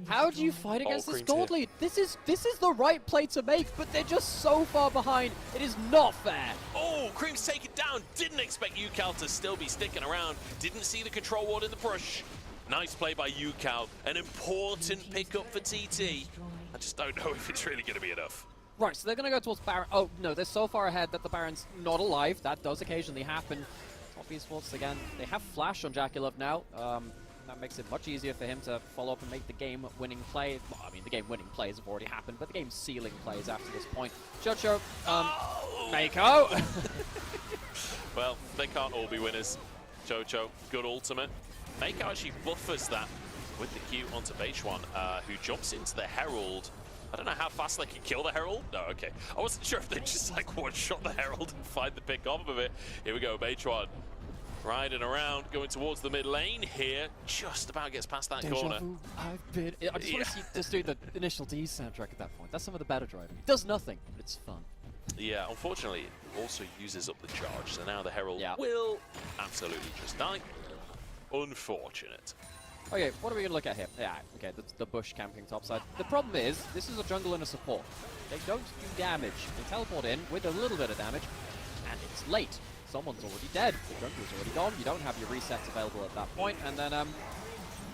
How do you fight against this Cream's gold here. lead? This is the right play to make, but they're just so far behind. It is not fair. Oh, Cream's taken down. Didn't expect UCal to still be sticking around. Didn't see the control ward in the brush. Nice play by UCal. An important pickup for TT. I just don't know if it's really going to be enough. Right, so they're going to go towards Baron. Oh, no, they're so far ahead that the Baron's not alive. That does occasionally happen. Top Esports, again, they have Flash on Jaculov now. That makes it much easier for him to follow up and make the game-winning play. Well, I mean, the game-winning plays have already happened, but the game-sealing plays after this point. Jojo, Mako. Well, they can't all be winners. Jojo, good ultimate. Mako actually buffers that with the Q onto Beichuan, who jumps into the Herald. I don't know how fast they can kill the Herald. No, okay. I wasn't sure if they just like one-shot the Herald and find the pick off of it. Here we go, Beichuan. Riding around, going towards the mid lane here. Just about gets past that corner. I've been. I just want to see just do the initial D soundtrack at that point. That's some of the better driving. It does nothing, but it's fun. Yeah, unfortunately, it also uses up the charge. So now the Herald will absolutely just die. Unfortunate. Okay, what are we going to look at here? Yeah, okay, the bush camping topside. The problem is, this is a jungle and a support. They don't do damage. They teleport in with a little bit of damage, and it's late. Someone's already dead. The jungler's already gone. You don't have your resets available at that point. And then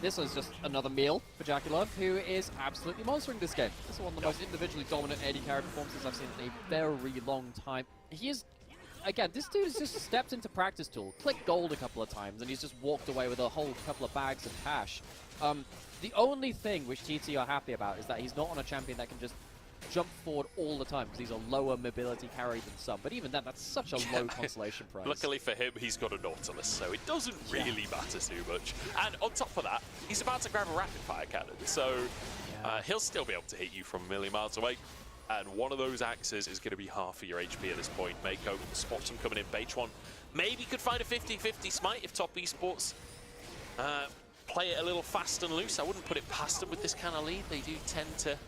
this is just another meal for Jaculov, who is absolutely monstering this game. This is one of the most individually dominant AD carry performances I've seen in a very long time. He is, again, this dude has just stepped into practice tool, clicked gold a couple of times, and he's just walked away with a whole couple of bags of cash. The only thing which TT are happy about is that he's not on a champion that can just jump forward all the time, because he's a lower mobility carry than some. But even then, that's such a low consolation prize. Luckily for him, he's got a Nautilus, so it doesn't really matter too much. And on top of that, he's about to grab a rapid fire cannon, so he'll still be able to hit you from a million miles away. And one of those axes is going to be half of your HP at this point. Mako spots him coming in. Beichuan maybe could find a 50-50 smite if Top Esports play it a little fast and loose. I wouldn't put it past them with this kind of lead. They do tend to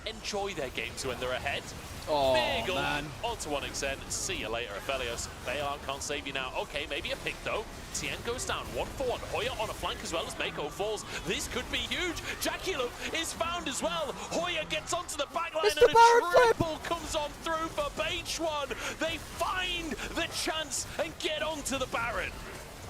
enjoy their games when they're ahead. Oh, Big man. Onto 1xN. See you later, Aphelios. Bailar can't save you now. Okay, maybe a pick, though. Tien goes down 1-for-1. Hoya on a flank as well as Mako falls. This could be huge. Jaculov is found as well. Hoya gets onto the backline and a triple comes on through for Beichuan. They find the chance and get onto the Baron.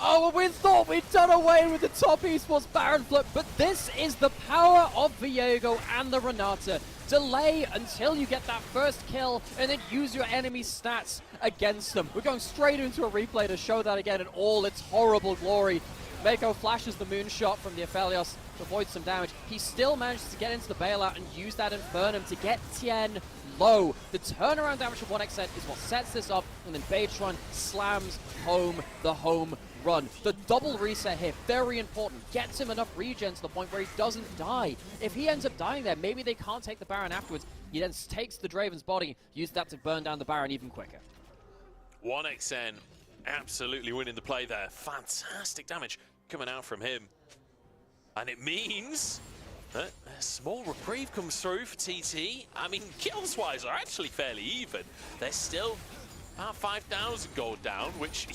Oh, we thought we'd done away with the Top Esports Baron flip, but this is the power of Viego and the Renata. Delay until you get that first kill, and then use your enemy's stats against them. We're going straight into a replay to show that again in all its horrible glory. Mako flashes the moonshot from the Aphelios to avoid some damage. He still manages to get into the bailout and use that Infernum to get Tien low. The turnaround damage of 1xN is what sets this up, and then Beichuan slams home the home run. The double reset here, very important. Gets him enough regen to the point where he doesn't die. If he ends up dying there, maybe they can't take the Baron afterwards. He then takes the Draven's body, uses that to burn down the Baron even quicker. 1xN absolutely winning the play there. Fantastic damage coming out from him. And it means that a small reprieve comes through for TT. I mean, kills-wise are actually fairly even. They're still about 5,000 gold down, which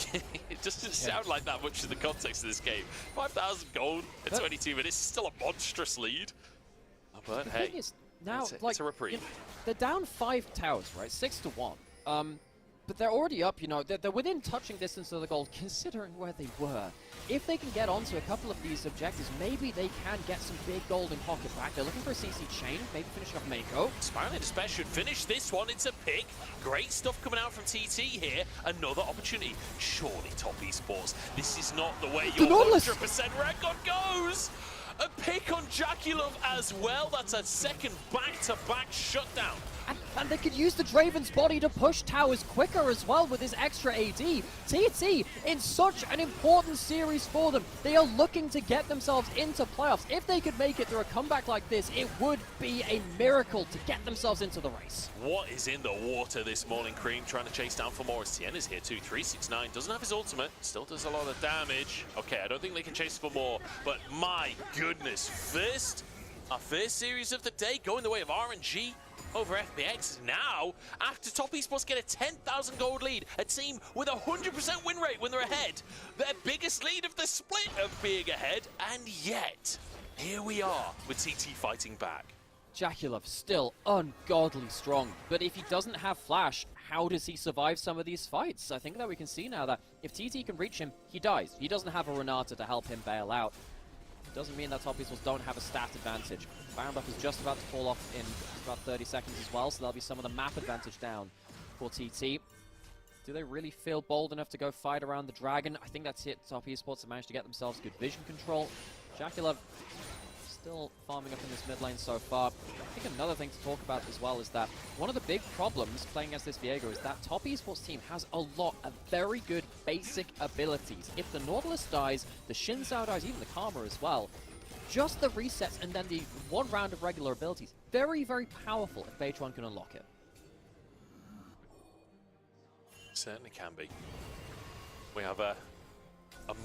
it doesn't sound like that much in the context of this game. 5,000 gold in 22 minutes is still a monstrous lead. But The hey, thing is, now, it's a reprieve. you know, they're down 5 towers, right? 6-1. But they're already up, you know, they're within touching distance of the gold, considering where they were. If they can get onto a couple of these objectives, maybe they can get some big golden pocket back. They're looking for a CC chain, maybe finishing off Mako. Spiraling Despair should finish this one. It's a pick. Great stuff coming out from TT here. Another opportunity. Surely Top Esports, this is not the way your 100% record goes. A pick on Jaculov as well. That's a second back-to-back shutdown. And they could use the Draven's body to push towers quicker as well with his extra AD. TT, in such an important series for them, they are looking to get themselves into playoffs. If they could make it through a comeback like this, it would be a miracle to get themselves into the race. What is in the water this morning, Cream? Trying to chase down for more. Tien is here too. 369 doesn't have his ultimate. Still does a lot of damage. Okay, I don't think they can chase for more, but my goodness. Our first series of the day going the way of RNG over FPX. Now, after Top Esports get a 10,000 gold lead, a team with a 100% win rate when they're ahead, their biggest lead of the split of being ahead, and yet here we are with TT fighting back. Jaculov still ungodly strong, but if he doesn't have Flash, how does he survive some of these fights? I think that we can see now that if TT can reach him, he dies. He doesn't have a Renata to help him bail out. It doesn't mean that top esports don't have a stat advantage. Baron buff is just about to fall off in about 30 seconds as well, so there'll be some of the map advantage down for TT. Do they really feel bold enough to go fight around the dragon? I think that's it. Top esports have managed to get themselves good vision control. Jaculov still farming up in this mid lane so far. I think another thing to talk about as well is that one of the big problems playing against this Viego is that top esports team has a lot of very good basic abilities. If the Nautilus dies, the Xin Zhao dies, even the Karma as well. Just the resets and then the one round of regular abilities. Very, very powerful if Beitron can unlock it. Certainly can be. We have a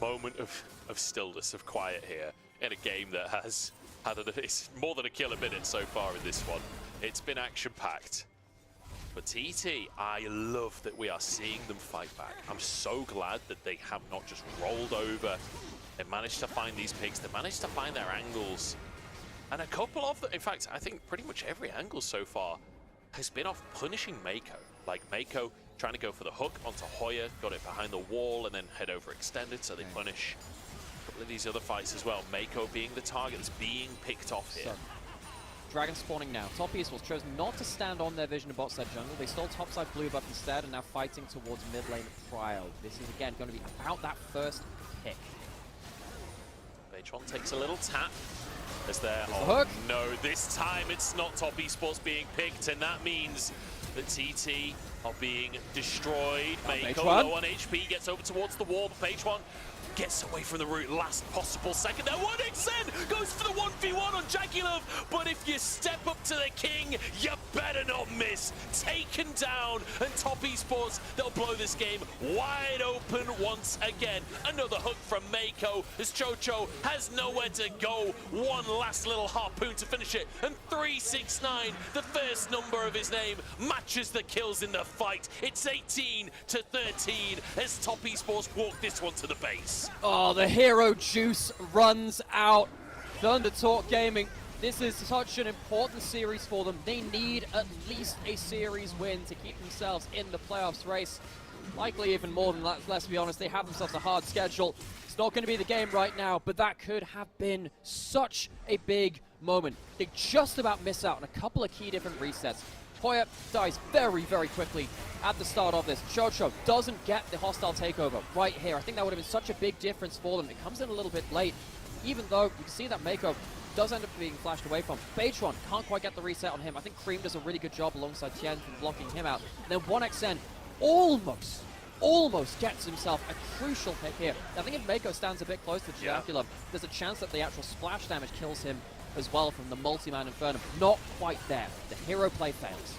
moment of stillness, of quiet here in a game that has had it's more than a kill a minute so far in this one. It's been action-packed. But TT, I love that we are seeing them fight back. I'm so glad that they have not just rolled over. They managed to find these picks. They managed to find their angles. And a couple of them, in fact, I think pretty much every angle so far has been off punishing Mako. Like Mako trying to go for the hook onto Hoya, got it behind the wall and then head over extended, so they punish. A couple of these other fights as well. Mako being the target that's being picked off here. So, Dragon spawning now. Top esports chose not to stand on their vision of bot side jungle. They stole top side blue buff instead and now fighting towards mid lane Prio. This is again going to be about that first pick. Beitron takes a little tap. As there, the hook. No, this time it's not top esports being picked, and that means that TT are being destroyed. Mako low on HP, gets over towards the wall, but Beitron gets away from the route last possible second. There, 1xN goes for the 1v1 on Jaculov, but if you step up to the king, you better not miss. Taken down, and top esports, they'll blow this game wide open once again. Another hook from Mako as Chocho has nowhere to go. One last little harpoon to finish it, and 369, the first number of his name, matches the kills in the fight. It's 18 to 13 as top esports walk this one to the base. Oh, the hero juice runs out. Thunder Talk Gaming, this is such an important series for them. They need at least a series win to keep themselves in the playoffs race. Likely even more than that, let's be honest. They have themselves a hard schedule. It's not going to be the game right now, but that could have been such a big moment. They just about miss out on a couple of key different resets. Hoya dies very, very quickly at the start of this. Chocho doesn't get the hostile takeover right here. I think that would have been such a big difference for them. It comes in a little bit late, even though you can see that Mako does end up being flashed away from. Beitron can't quite get the reset on him. I think Cream does a really good job alongside Tien from blocking him out. And then 1xN almost gets himself a crucial hit here. I think if Mako stands a bit closer to Jaculov, there's a chance that the actual splash damage kills him as well from the multi-man Infernum. Not quite there. The hero play fails.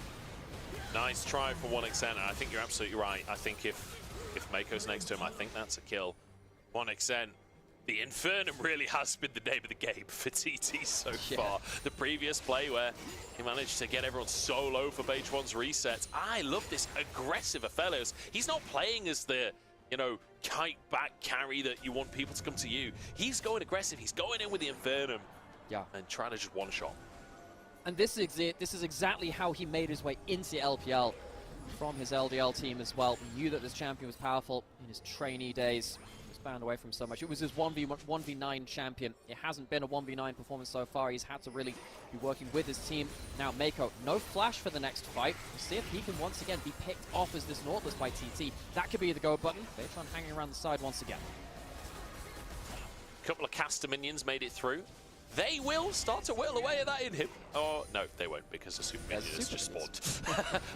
Nice try for 1xN, and I think you're absolutely right. I think if Mako's next to him, I think that's a kill. 1xN, the Infernum really has been the name of the game for TT so far. The previous play where he managed to get everyone so low for Beitron's resets. I love this aggressive Aphelios. He's not playing as the, you know, kite back carry that you want people to come to you. He's going aggressive. He's going in with the Infernum. Yeah, and trying to just one-shot. And this is exactly how he made his way into LPL from his LDL team as well. We knew that this champion was powerful in his trainee days. He was banned away from so much. It was his 1v9 champion. It hasn't been a 1v9 performance so far. He's had to really be working with his team. Now Mako, no flash for the next fight. We'll see if he can once again be picked off as this Nautilus by TT. That could be the go button. Beitron hanging around the side once again. A couple of caster minions made it through. They will start to whittle away at that inhib. Oh, no, they won't, because the super minion has just spawned.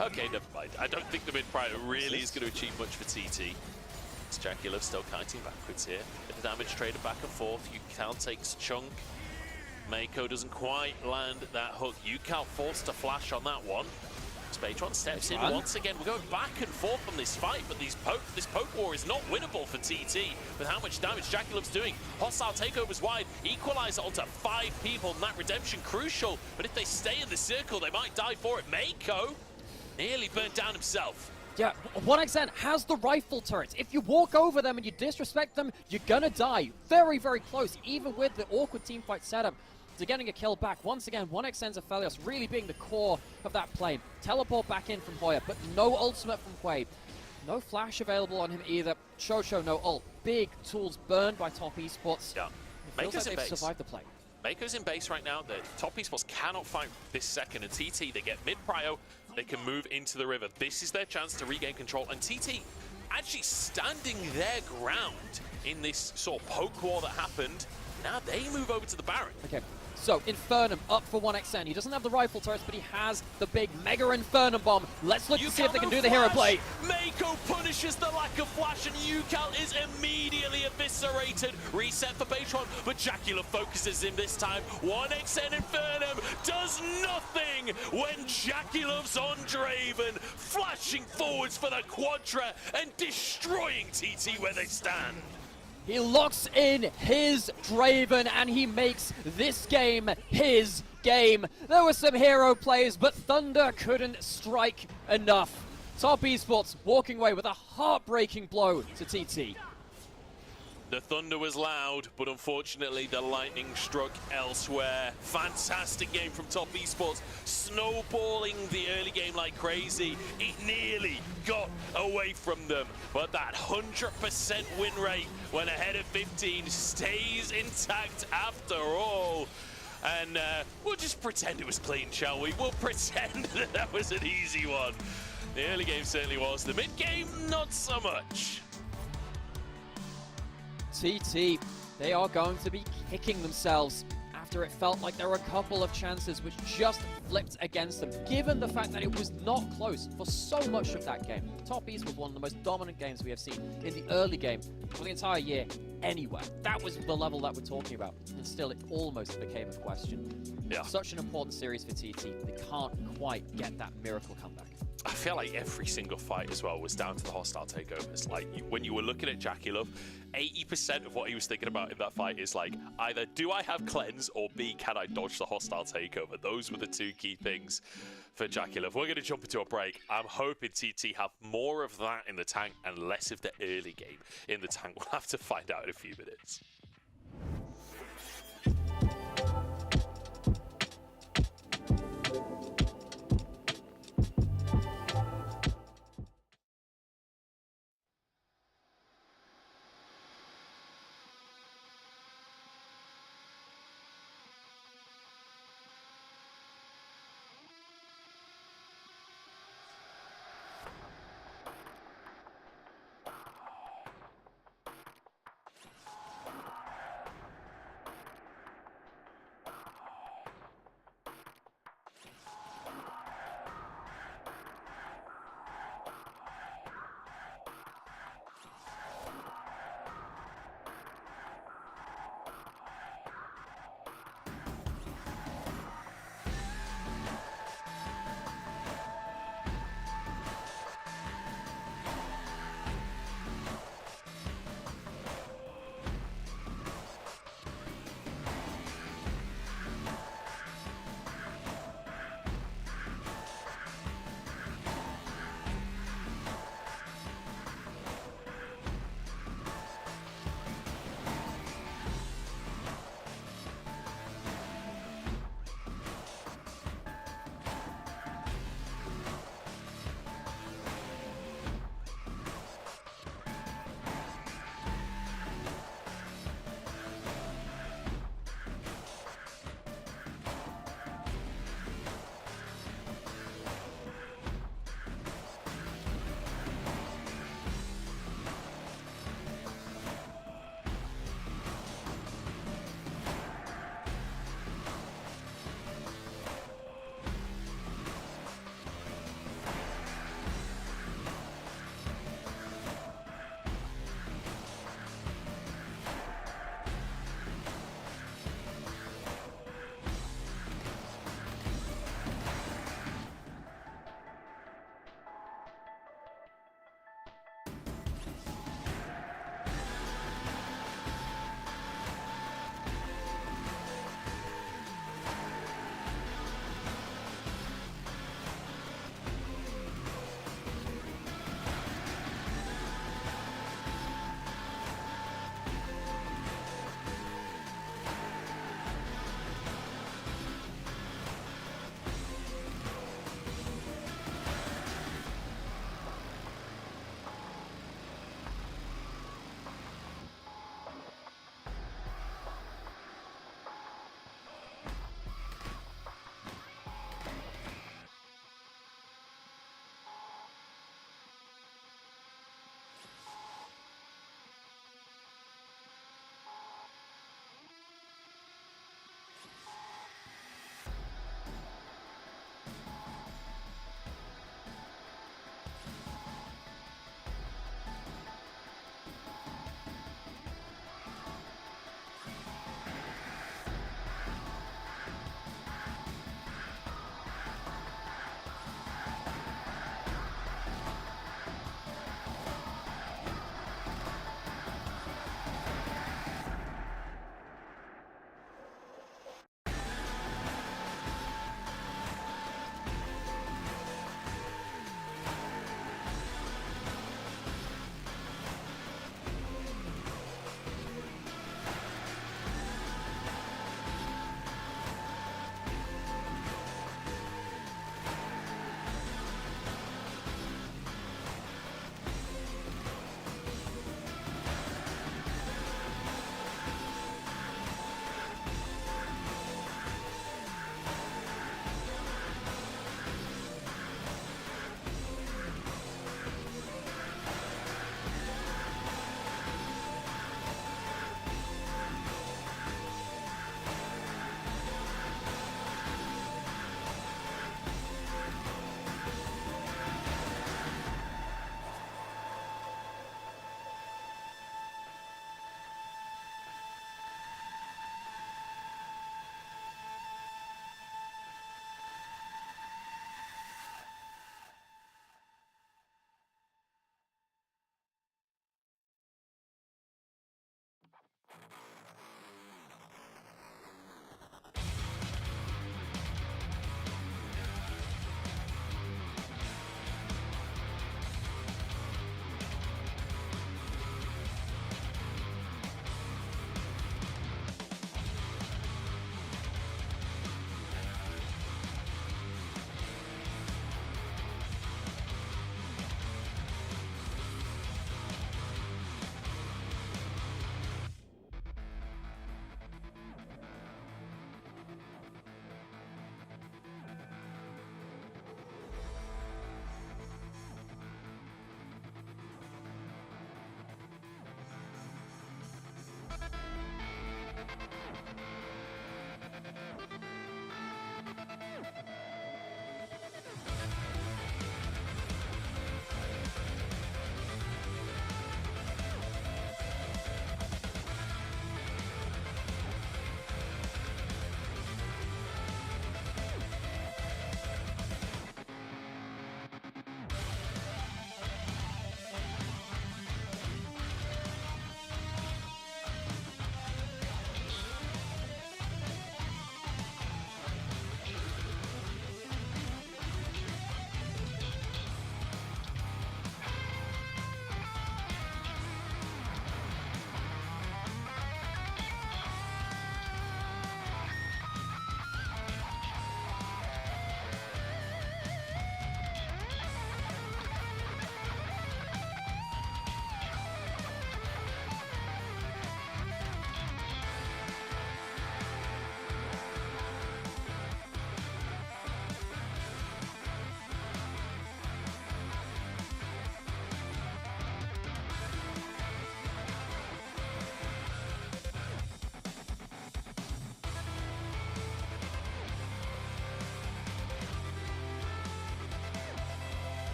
Okay, never mind. I don't think the mid-prior really is going to achieve much for TT. It's Jaculov still kiting backwards here. Bit of damage traded back and forth. Yukal takes chunk. Mako doesn't quite land that hook. Yukal forced to flash on that one. Beitron steps in once again. We're going back and forth on this fight, but this poke war is not winnable for TT with how much damage Jaculov's doing. Hostile takeovers wide, equalizer onto 5 people, and that redemption crucial. But if they stay in the circle, they might die for it. Mako nearly burnt down himself. Yeah, 1xN has the rifle turrets. If you walk over them and you disrespect them, you're gonna die. Very, very close, even with the awkward teamfight setup to getting a kill back. Once again, 1xN's Aphelios really being the core of that play. Teleport back in from Hoya, but no ultimate from Quaid. No flash available on him either. Shosho, no ult. Big tools burned by Top Esports. Yeah. It feels like they've survived the play. Mako's in base right now. The Top Esports cannot fight this second, and TT, they get mid-prio, they can move into the river. This is their chance to regain control, and TT actually standing their ground in this sort of poke war that happened. Now they move over to the Baron. Okay, so Infernum up for 1xN. He doesn't have the rifle turrets, but he has the big Mega Infernum bomb. Let's look to see if they can do the hero play. Mako punishes the lack of flash, and Yukal is immediately eviscerated. Reset for Patron, but Jacula focuses him this time. 1xN Infernum does nothing when Jaculov's on Draven, flashing forwards for the Quadra and destroying TT where they stand. He locks in his Draven and he makes this game his game. There were some hero plays, but Thunder couldn't strike enough. Top Esports walking away with a heartbreaking blow to TT. The thunder was loud, but unfortunately the lightning struck elsewhere. Fantastic game from Top Esports, snowballing the early game like crazy. It nearly got away from them, but that 100% win rate when ahead of 15 stays intact after all. And we'll just pretend it was clean, shall we? We'll pretend that was an easy one. The early game certainly was, the mid game not so much. TT, they are going to be kicking themselves after it felt like there were a couple of chances which just flipped against them, given the fact that it was not close for so much of that game. Top East was one of the most dominant games we have seen in the early game for the entire year anywhere. That was the level that we're talking about, and still it almost became a question. Yeah. Such an important series for TT, they can't quite get that miracle comeback. I feel like every single fight as well was down to the hostile takeovers. Like, when you were looking at Jackulov, 80% of what he was thinking about in that fight is like, either do I have cleanse, or B, can I dodge the hostile takeover? Those were the two key things for Jackulov. We're going to jump into a break. I'm hoping TT have more of that in the tank and less of the early game in the tank. We'll have to find out in a few minutes.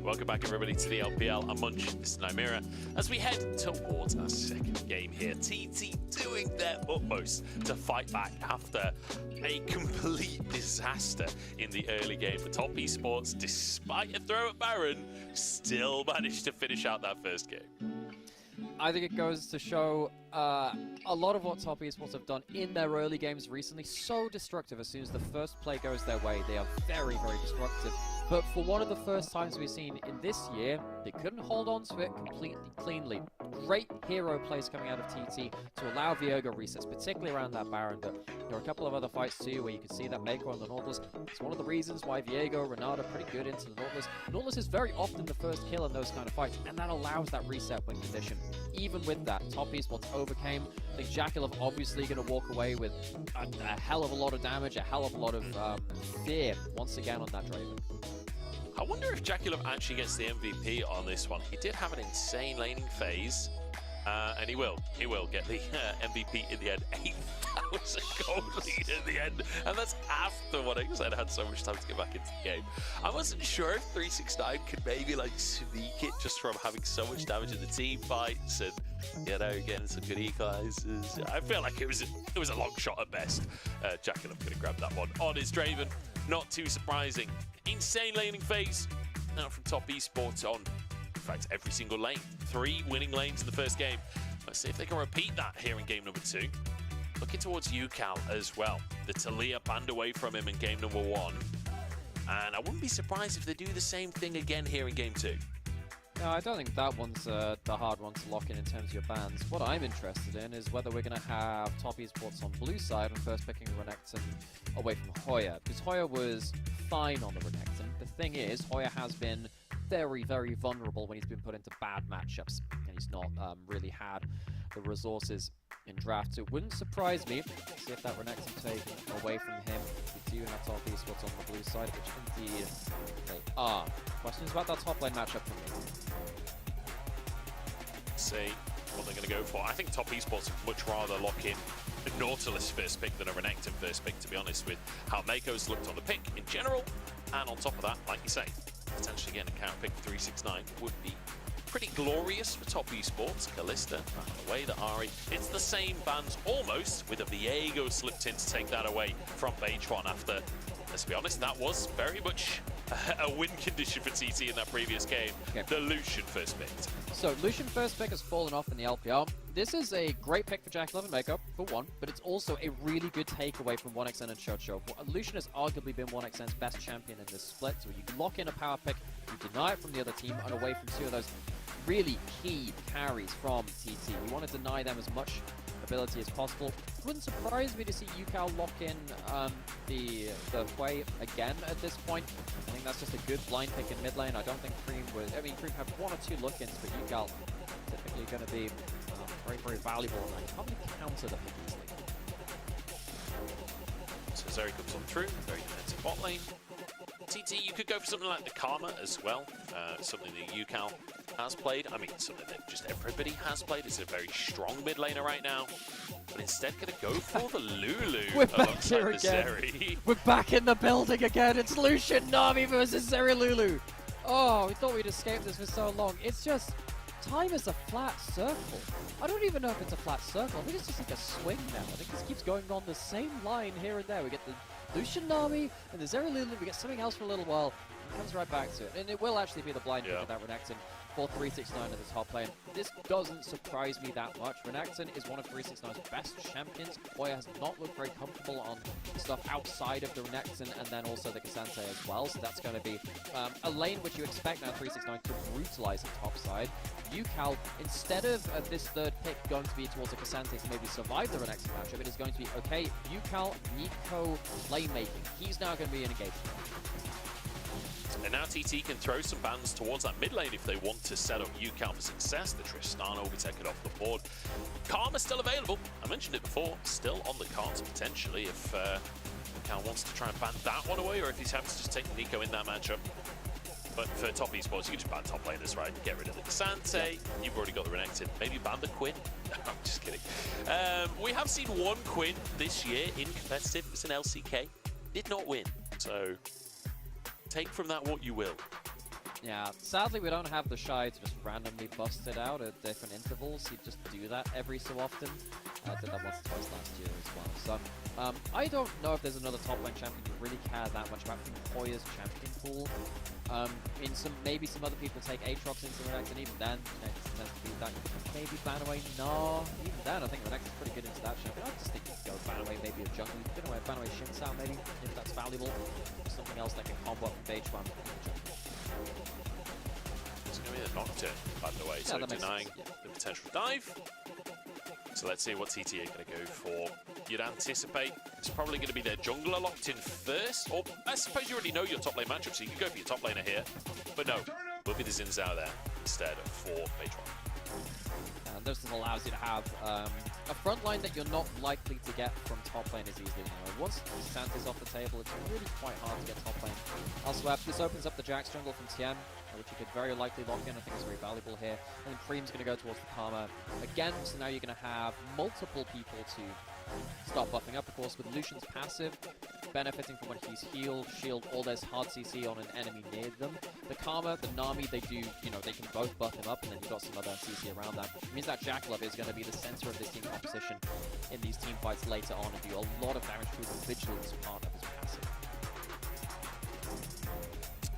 Welcome back, everybody, to the LPL. I'm Munch, this is Nymira. As we head towards our second game here, TT doing their utmost to fight back after a complete disaster in the early game. The top esports, despite a throw at Baron, still managed to finish out that first game. I think it goes to show a lot of what top esports have done in their early games recently. So destructive. As soon as the first play goes their way, they are very, very destructive. But for one of the first times we've seen in this year, they couldn't hold on to it completely cleanly. Great hero plays coming out of TT to allow Viego resets, particularly around that Baron. But there are a couple of other fights too where you can see that Mako on the Nautilus. It's one of the reasons why Viego, Renata pretty good into the Nautilus. Nautilus is very often the first kill in those kind of fights, and that allows that reset win condition. Even with that, top esports overcame. I think Jackal obviously going to walk away with a hell of a lot of damage, a hell of a lot of fear once again on that Draven. I wonder if Jaculov actually gets the MVP on this one. He did have an insane laning phase, and he will get the MVP in the end. 8,000 gold lead in the end, and that's after what XN had so much time to get back into the game. I wasn't sure if 369 could maybe like sneak it just from having so much damage in the team fights and, you know, getting some good equalizers. I feel like it was a long shot at best. Jaculov could have grabbed that one on his Draven. Not too surprising. Insane laning phase now from top esports on, in fact, every single lane. 3 winning lanes in the first game. Let's see if they can repeat that here in game number 2. Looking towards UCal as well. The Talia banned away from him in game number 1. And I wouldn't be surprised if they do the same thing again here in game 2. No, I don't think that one's the hard one to lock in terms of your bans. What I'm interested in is whether we're going to have top esports on blue side and first picking Renekton away from Hoya, because Hoya was fine on the Renekton. The thing is, Hoya has been very, very vulnerable when he's been put into bad matchups, and he's not really had the resources in draft. So it wouldn't surprise me to see if that Renekton taken away from him. We do have top esports on the blue side, which indeed they are. Questions about that top lane matchup for me? See what they're going to go for. I think top esports would much rather lock in a Nautilus first pick than a Renekton first pick, to be honest, with how Mako's looked on the pick in general. And on top of that, like you say, potentially getting a counter pick for 369 would be pretty glorious for top esports. Kalista, away the Ari. It's the same bans almost, with a Viego slipped in to take that away from Baytron after, let's be honest, that was very much a win condition for TT in that previous game. Okay. The Lucian first pick. So Lucian first pick has fallen off in the LPL. This is a great pick for Jackal and Mako, for one, but it's also a really good takeaway from 1xN and Chocho. Lucian has arguably been 1xN's best champion in this split, so you can lock in a power pick, you deny it from the other team, and away from 2 of those really key carries from TT. You want to deny them as much ability as possible. It wouldn't surprise me to see UCal lock in the Hui again at this point. I think that's just a good blind pick in mid lane. I don't think Cream would. I mean, Cream have 1 or 2 look-ins, but UCal typically going to be very, very valuable. And I can't really counter them easily. So Zeri comes on through, very defensive bot lane. TT, you could go for something like the Karma as well, something that UCal has played. I mean, something that just everybody has played. It's a very strong mid laner right now, but instead going to go for the Lulu. We're back here again. Zeri. We're back in the building again. It's Lucian Nami versus Zeri Lulu. Oh, we thought we'd escaped this for so long. It's just, time is a flat circle. I don't even know if it's a flat circle. I think it's just like a swing now. I think this keeps going on the same line here and there. We get the Lucian Nami and the Zeri Lulu. We get something else for a little while. It comes right back to it. And it will actually be the blind pick of that Renekton for 369 in the top lane. This doesn't surprise me that much. Renekton is one of 369's best champions. Hoya has not looked very comfortable on stuff outside of the Renekton and then also the Cassante as well. So that's going to be a lane which you expect now 369 to brutalize the top side. UCal, instead of this third pick going to be towards a Cassante to maybe survive the Renekton matchup, it is going to be, okay, UCal, Nico, playmaking. He's now going to be in engagement. And now TT can throw some bans towards that mid lane if they want to set up UCal for success. The Tristana will be taken off the board. Karma's still available. I mentioned it before. Still on the cards potentially if UCal wants to try and ban that one away, or if he's happy to just take Nico in that matchup. But for top esports, you can just ban top laners, right? Get rid of the Cassante. You've already got the Renekton. Maybe ban the Quinn. I'm just kidding. We have seen one Quinn this year in competitive. It's an LCK. Did not win. So take from that what you will. Yeah, sadly we don't have the Shy to just randomly bust it out at different intervals. He'd just do that every so often. I did that once or twice last year as well. So I don't know if there's another top lane champion who really care that much about Hoya's champion pool. Maybe some other people take Aatrox into Renekton, and even then, it tends to be that maybe Banaway. No, even then I think Renekton's pretty good into that champion. I just think you could go Banaway, maybe a jungle. You know, Banaway Shinsow maybe, if that's valuable. Or something else that can combo up from H1. It's going to be a Nocturne, by the way, so denying the potential dive. So let's see what TT are going to go for. You'd anticipate it's probably going to be their jungler locked in first, or I suppose you already know your top lane matchup, so you can go for your top laner here. But no, will be the Xin Zhao there instead for Patron. And this allows you to have a front line that you're not likely to get from top lane as easily anymore. Once Santa's off the table, it's really quite hard to get top lane. Also, this opens up the Jax jungle from TM, which you could very likely lock in. I think it's very valuable here. And then Cream's going to go towards the Karma again, so now you're going to have multiple people to start buffing up, of course, with Lucian's passive, benefiting from when he's healed, shield, or there's hard CC on an enemy near them. The Karma, the Nami, they do, they can both buff him up, and then you've got some other CC around that. It means that Jackalove is going to be the center of this team composition in these team fights later on and do a lot of damage through the Vigilance part of his passive.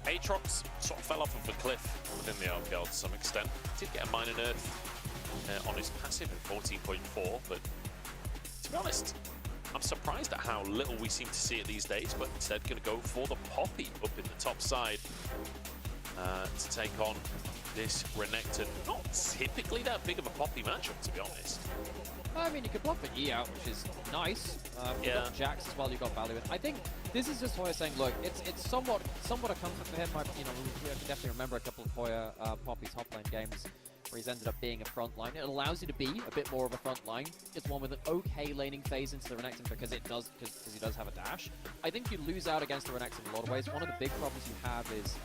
Aatrox sort of fell off of a cliff within the RPL to some extent. Did get a minor nerf on his passive in 14.4, but to be honest, I'm surprised at how little we seem to see it these days, but instead going to go for the Poppy up in the top side to take on this Renekton. Not typically that big of a Poppy matchup, to be honest. I mean, you could block the E out, which is nice. You've got Jax as well, you've got value. I think this is just Hoya saying, look, it's somewhat a comfort for him. I can definitely remember a couple of Hoya Poppy top lane games where he's ended up being a front line. It allows you to be a bit more of a front line. It's one with an okay laning phase into the Renekton because he does have a dash. I think you lose out against the Renekton in a lot of ways. One of the big problems you have is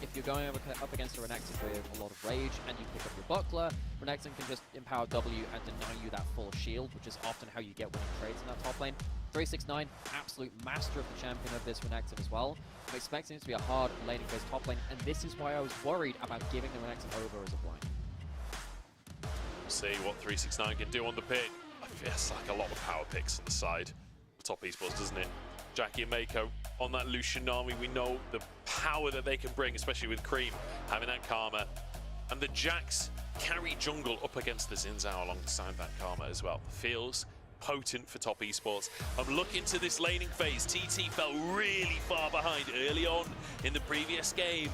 if you're going up against a Renekton with a lot of rage and you pick up your buckler, Renekton can just empower W and deny you that full shield, which is often how you get winning trades in that top lane. 369, absolute master of the champion of this Renekton as well. I'm expecting it to be a hard laning phase top lane, and this is why I was worried about giving the Renekton over as a blind. See what 369 can do on the pick. I feel it's like a lot of power picks on the side of top esports, doesn't it? Jackie and Mako on that Lucian Nami. We know the power that they can bring, especially with Cream having that Karma. And the Jax carry jungle up against the Xin Zhao alongside that Karma as well. Feels potent for top esports. I'm looking to this laning phase. TT fell really far behind early on in the previous game.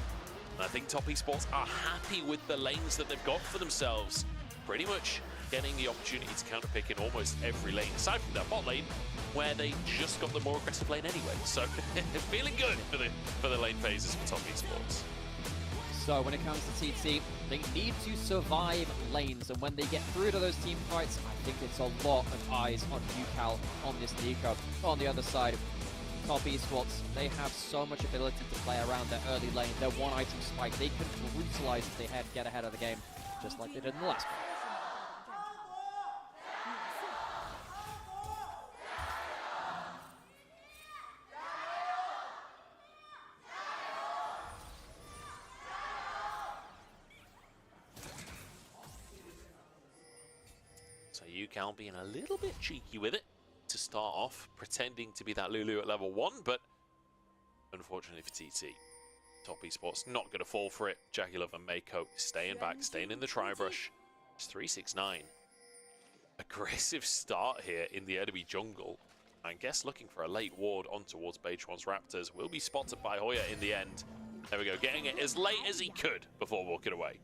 And I think top esports are happy with the lanes that they've got for themselves. Pretty much getting the opportunity to counterpick in almost every lane, aside from their bot lane, where they just got the more aggressive lane anyway. So feeling good for the lane phases for Top Esports. So when it comes to TT, they need to survive lanes, and when they get through to those team fights, I think it's a lot of eyes on UCal on this Nico. On the other side, Top Esports, they have so much ability to play around their early lane. Their one item spike, they can brutalize if they get ahead of the game, just like they did in the last one. So UCal being a little bit cheeky with it to start off, pretending to be that Lulu at level 1, but unfortunately for TT, Top Esports not going to fall for it. Jackie Love and Mako staying back, staying in the tri-brush. It's 369. Aggressive start here in the enemy jungle. I guess looking for a late ward on towards Beige1's Raptors. Will be spotted by Hoya in the end. There we go, getting it as late as he could before walking away.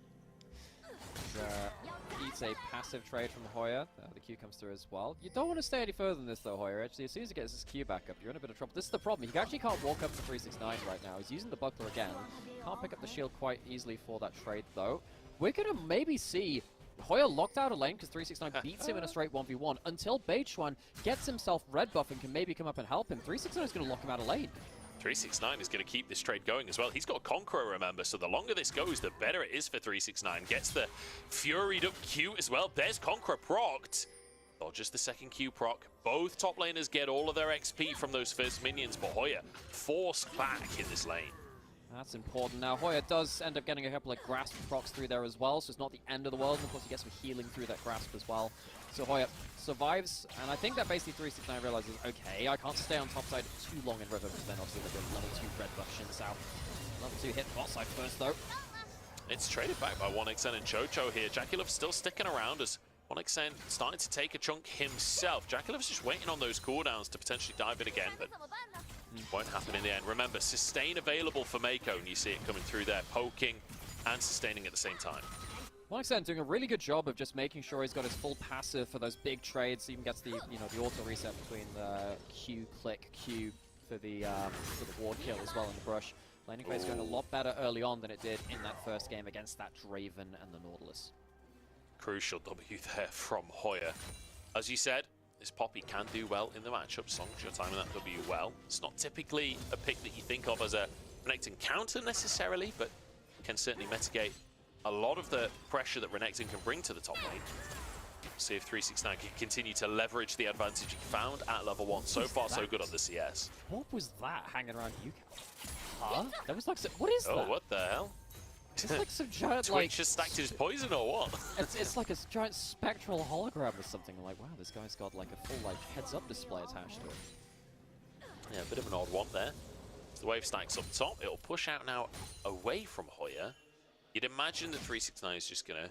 Eats a passive trade from Hoya. The Q comes through as well. You don't want to stay any further than this though, Hoya. Actually, as soon as he gets his Q back up, you're in a bit of trouble. This is the problem. He actually can't walk up to 369 right now. He's using the buckler again. Can't pick up the shield quite easily for that trade though. We're going to maybe see Hoya locked out of lane because 369 beats him in a straight 1v1 until Beige1 gets himself red buff and can maybe come up and help him. 369 is going to lock him out of lane. 369 is going to keep this trade going as well. He's got Conqueror, remember, so the longer this goes, the better it is for 369. Gets the Furied up Q as well. There's Conqueror procced. Or just the second Q proc. Both top laners get all of their XP from those first minions, but Hoya forced back in this lane. That's important. Now, Hoya does end up getting a couple of grasp procs through there as well, so it's not the end of the world. And of course, he gets some healing through that grasp as well. So Hoya survives, and I think that basically 369 realizes, okay, I can't stay on top side too long in River, because then obviously they've got level 2 red buff Shin South. Level 2 hit bot side first, though. It's traded back by 1xN and Chocho here. Jackie Love's still sticking around as 1xN starting to take a chunk himself. Jackie Love's just waiting on those cooldowns to potentially dive in again, but won't happen in the end. Remember, sustain available for Mako, and you see it coming through there, poking and sustaining at the same time. 1xN doing a really good job of just making sure he's got his full passive for those big trades. He even gets the the auto reset between the Q click Q for the ward kill as well in the brush. Laning phase going a lot better early on than it did in that first game against that Draven and the Nautilus. Crucial W there from Hoya. As you said, this Poppy can do well in the matchup, as long as you're timing that W well. It's not typically a pick that you think of as a Renekton counter necessarily, but can certainly mitigate a lot of the pressure that Renekton can bring to the top lane. See if 369 can continue to leverage the advantage he found at level 1. So far, so good on the CS. What was that hanging around UCal? Huh? That was like, what is that? Oh, what the hell? It's like some giant, Twitch just stacked his poison or what? it's like a giant spectral hologram or something. I'm like, wow, this guy's got like a full heads-up display attached to it. Yeah, a bit of an odd one there. As the wave stacks up top, it'll push out now away from Hoya. You'd imagine that 369 is just going to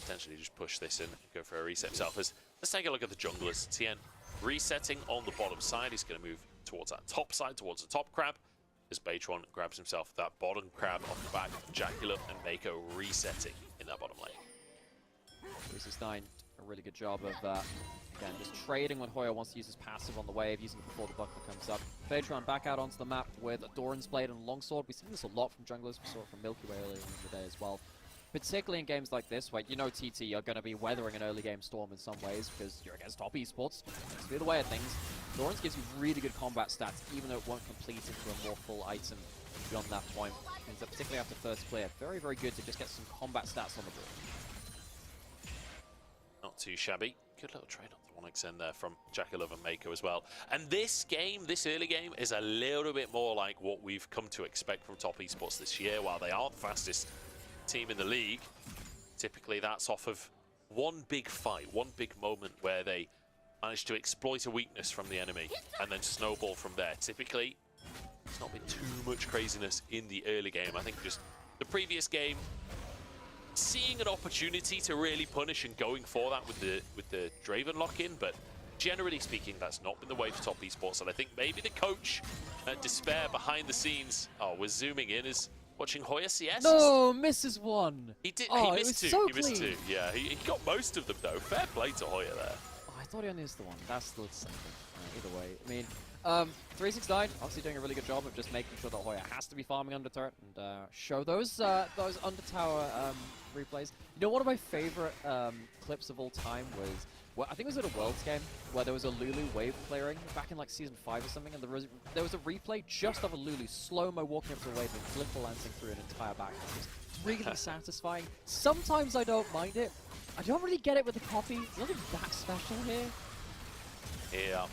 potentially just push this in and go for a reset himself. Let's take a look at the junglers. Tien resetting on the bottom side. He's going to move towards that top side, towards the top crab. As Beige1 grabs himself that bottom crab off the back. Jackie Love and Mako resetting in that bottom lane. 369, a really good job of, again, just trading when Hoya wants to use his passive on the wave, using it before the buckler comes up. Beige1 back out onto the map with a Doran's Blade and Longsword. We've seen this a lot from junglers. We saw it from Milky Way earlier in the day as well. Particularly in games like this, where TT are going to be weathering an early game storm in some ways, because you're against Top Esports. It's the way of things. Doran's gives you really good combat stats, even though it won't complete into a more full item beyond that point. Means that particularly after first clear, very, very good to just get some combat stats on the board. Not too shabby. Good little trade on the 1xN there from Jackie Love and Mako as well. And this game, this early game, is a little bit more like what we've come to expect from Top Esports this year. While they are the fastest team in the league, typically that's off of one big fight, one big moment where they manage to exploit a weakness from the enemy and then snowball from there. Typically, it's not been too much craziness in the early game. I think just the previous game, seeing an opportunity to really punish and going for that with the Draven lock-in, but generally speaking, that's not been the way for Top Esports. And I think maybe the coach, Despair behind the scenes, we're zooming in as Watching Hoya CS. No, misses one. He did. Oh, he it missed was two. so He missed clean. two. Yeah, he got most of them though. Fair play to Hoya there. Oh, I thought he only missed the one. That's still something. Either way, I mean, 369 obviously doing a really good job of just making sure that Hoya has to be farming under turret and show those under tower replays. You know, one of my favorite clips of all time was, well, I think it was at a Worlds game where there was a Lulu wave clearing back in like season 5 or something, and there was a replay just of a Lulu slow-mo walking up to a wave and flip lancing through an entire back. It's really satisfying. Sometimes I don't mind it. I don't really get it with the copy. There's nothing that special here. Yeah.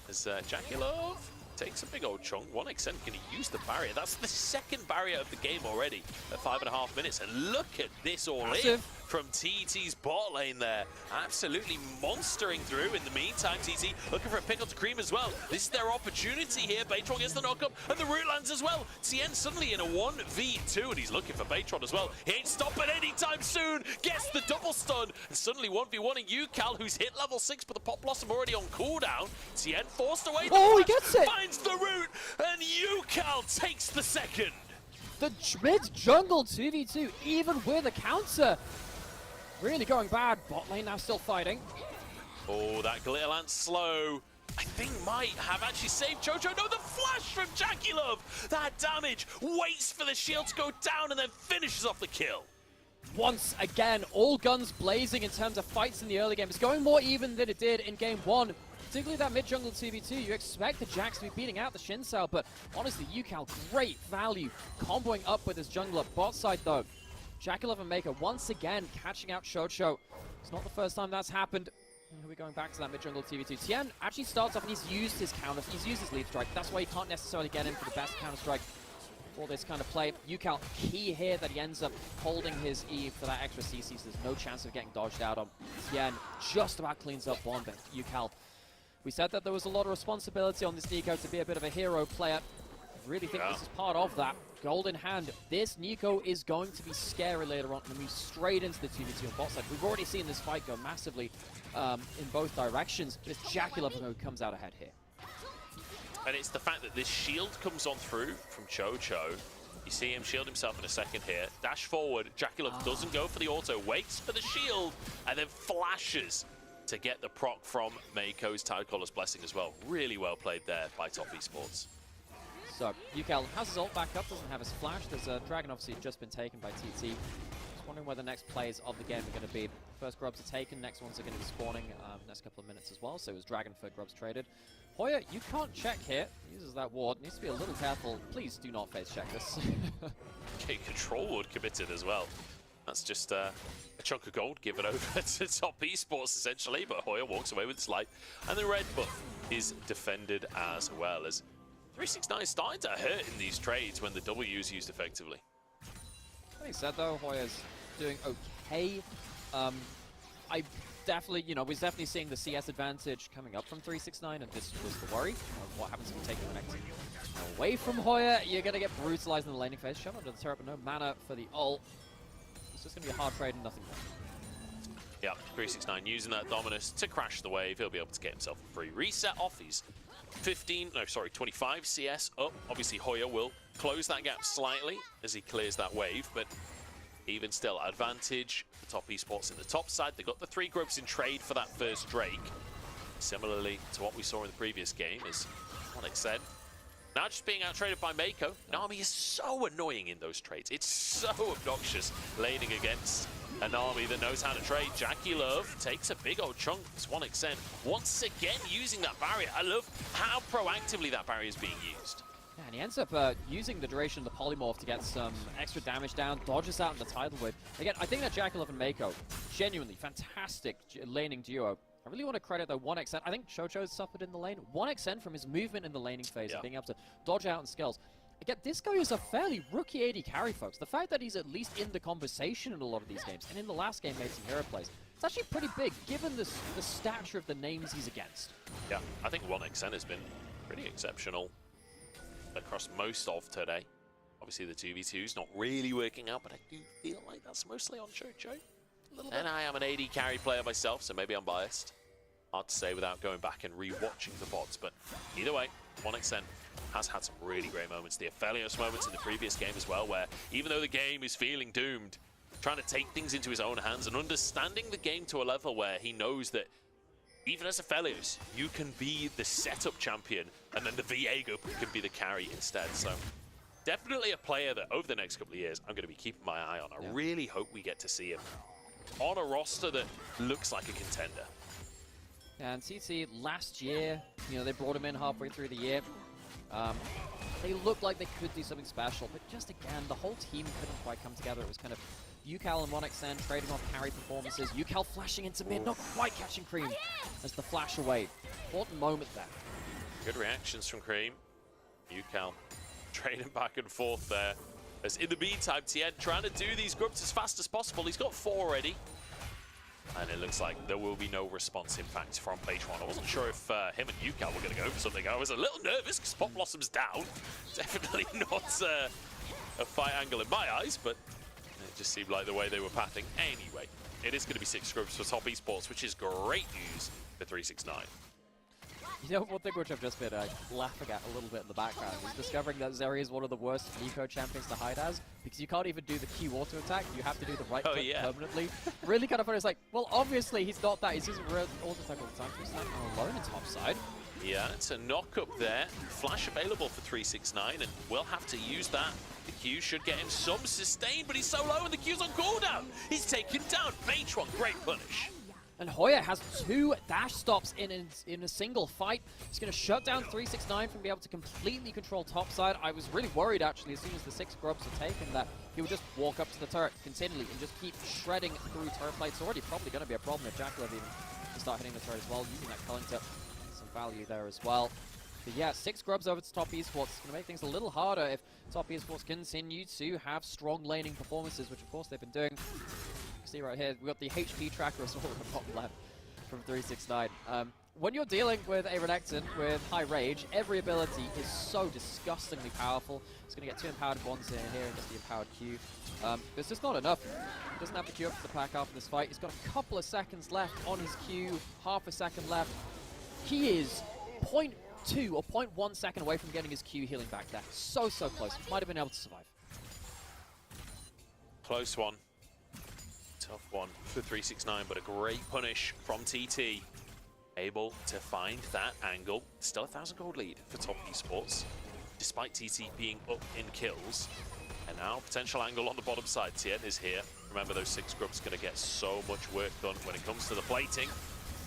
As Jackie Love takes a big old chunk. 1xN can use the barrier. That's the second barrier of the game already at 5.5 minutes. And look at this all in from TT's bot lane there. Absolutely monstering through. In the meantime, TT looking for a pickle to cream as well. This is their opportunity here. Baytron gets the knock-up and the root lands as well. Tien suddenly in a 1v2 and he's looking for Baytron as well. He ain't stopping anytime soon. Gets the double stun and suddenly 1v1ing UCal, who's hit level 6 but the Pop Blossom already on cooldown. Tien forced away the he flash, gets it! finds the root and UCal takes the second. The mid-jungle 2v2, even with a counter. Really going bad. Bot lane now still fighting. Oh, that Glitter Lance slow, I think might have actually saved Jojo. No, the flash from Jackie Love. That damage, waits for the shield to go down and then finishes off the kill. Once again, all guns blazing in terms of fights in the early game. It's going more even than it did in game 1. Particularly that mid-jungle 2v2, you expect the Jax to be beating out the Shinsao, but honestly, UCal, great value, comboing up with his jungler. Bot side though, Jackie Love and Maker once again catching out Shocho. It's not the first time that's happened. We're going back to that mid-jungle 2v2. Tien actually starts off and he's used his counter, he's used his lead strike. That's why he can't necessarily get in for the best counter strike for this kind of play. UCal, key here that he ends up holding his E for that extra CC, so there's no chance of getting dodged out on. Tien just about cleans up one, but UCal, we said that there was a lot of responsibility on this Nico to be a bit of a hero player. I really think this is part of that. Gold in hand. This Nico is going to be scary later on and move straight into the 2v2 on bot side. We've already seen this fight go massively in both directions. Just Jackie Love who comes out ahead here. And it's the fact that this shield comes on through from Chocho. You see him shield himself in a second here. Dash forward. Jackie Love doesn't go for the auto, waits for the shield, and then flashes to get the proc from Mako's Tidecolor's Blessing as well. Really well played there by Top Esports. So, UCal has his ult back up, doesn't have his flash. There's a Dragon obviously just been taken by TT. Just wondering where the next plays of the game are going to be. First grubs are taken, next ones are going to be spawning next couple of minutes as well. So it was Dragon for grubs traded. Hoya, you can't check here. Uses that ward. Needs to be a little careful. Please do not face check this. Okay, control ward committed as well. That's just a chunk of gold given over to Top Esports essentially, but Hoya walks away with his life. And the red buff is defended as well, as 369 is starting to hurt in these trades when the W is used effectively. That being said though, Hoya's doing okay. I definitely, was definitely seeing the CS advantage coming up from 369, and this was the worry of what happens if you take the connect away from Hoya. You're going to get brutalized in the laning phase. Shove under the turret, but no mana for the ult. It's just going to be a hard trade and nothing more. Yeah, 369 using that Dominus to crash the wave. He'll be able to get himself a free reset off. He's 25 CS up. Obviously, Hoya will close that gap slightly as he clears that wave, but even still, advantage for Top Esports in the top side. They got the 3 grubs in trade for that first Drake. Similarly to what we saw in the previous game, as 1xN now just being out-traded by Mako. Nami is so annoying in those trades. It's so obnoxious laning against an army that knows how to trade. Jackie Love takes a big old chunk. It's 1xN once again using that barrier. I love how proactively that barrier is being used. Yeah, and he ends up using the duration of the polymorph to get some extra damage down, dodges out in the tidal wave. Again, I think that Jackie Love and Mako, genuinely fantastic laning duo. I really want to credit though 1xN. I think Shocho suffered in the lane. 1xN from his movement in the laning phase and being able to dodge out and skills. Again, this guy is a fairly rookie AD carry, folks. The fact that he's at least in the conversation in a lot of these games, and in the last game made some hero plays, it's actually pretty big given the stature of the names he's against. Yeah, I think 1xN has been pretty exceptional across most of today. Obviously the 2v2's not really working out, but I do feel like that's mostly on Chocho. And I am an AD carry player myself, so maybe I'm biased. Hard to say without going back and re-watching the VODs, but either way, 1xN has had some really great moments. The Aphelios moments in the previous game as well, where even though the game is feeling doomed, trying to take things into his own hands and understanding the game to a level where he knows that even as Aphelios, you can be the setup champion, and then the Viego can be the carry instead. So definitely a player that over the next couple of years, I'm going to be keeping my eye on. I really hope we get to see him on a roster that looks like a contender. And TT last year, you know, they brought him in halfway through the year. They looked like they could do something special, but just again, the whole team couldn't quite come together. It was kind of UCal and 1xN trading off carry performances. UCal flashing into mid, not quite catching Cream as the flash away. Important moment there. Good reactions from Cream. UCal trading back and forth there. As in the meantime, Tien trying to do these grubs as fast as possible. He's got 4 already. And it looks like there will be no response impact from Patron. I wasn't sure if him and UCal were going to go for something. I was a little nervous because Pop Blossom's down. Definitely not a fight angle in my eyes, but it just seemed like the way they were pathing. Anyway, it is going to be 6 groups for Top Esports, which is great news for 369. You know, one thing which I've just been laughing at a little bit in the background is discovering that Zeri is one of the worst Eco champions to hide as, because you can't even do the Q auto attack, you have to do the right click permanently. Really kind of funny, it's like, well, obviously he's not that, he's using real auto attack all the time, so he's standing alone in top side. Yeah, it's a knock up there. Flash available for 369, and we'll have to use that. The Q should get him some sustain, but he's so low and the Q's on cooldown. He's taken down. Patron, great punish. And Hoya has 2 dash stops in a single fight. He's going to shut down 369 from being able to completely control topside. I was really worried, actually, as soon as the 6 grubs are taken, that he would just walk up to the turret continually and just keep shredding through turret plates. Already probably going to be a problem if Jackalov even can start hitting the turret as well, using that culling tip. Some value there as well. But yeah, 6 grubs over to Top Esports. It's going to make things a little harder if Top Esports continue to have strong laning performances, which of course they've been doing. See right here, we've got the HP tracker as well on the bottom left from 369. When you're dealing with a Renekton with high rage, every ability is so disgustingly powerful. It's going to get 2 empowered ones in here and just the empowered Q. It's just not enough. He doesn't have the Q up for the pack after this fight. He's got a couple of seconds left on his Q, half a second left. He is 0.2 or 0.1 second away from getting his Q healing back there. So close. Might have been able to survive. Close one. Tough one for 369, but a great punish from TT. Able to find that angle. Still a 1,000 gold lead for Top Esports, despite TT being up in kills. And now potential angle on the bottom side. Tien is here. Remember, those 6 grubs going to get so much work done when it comes to the plating.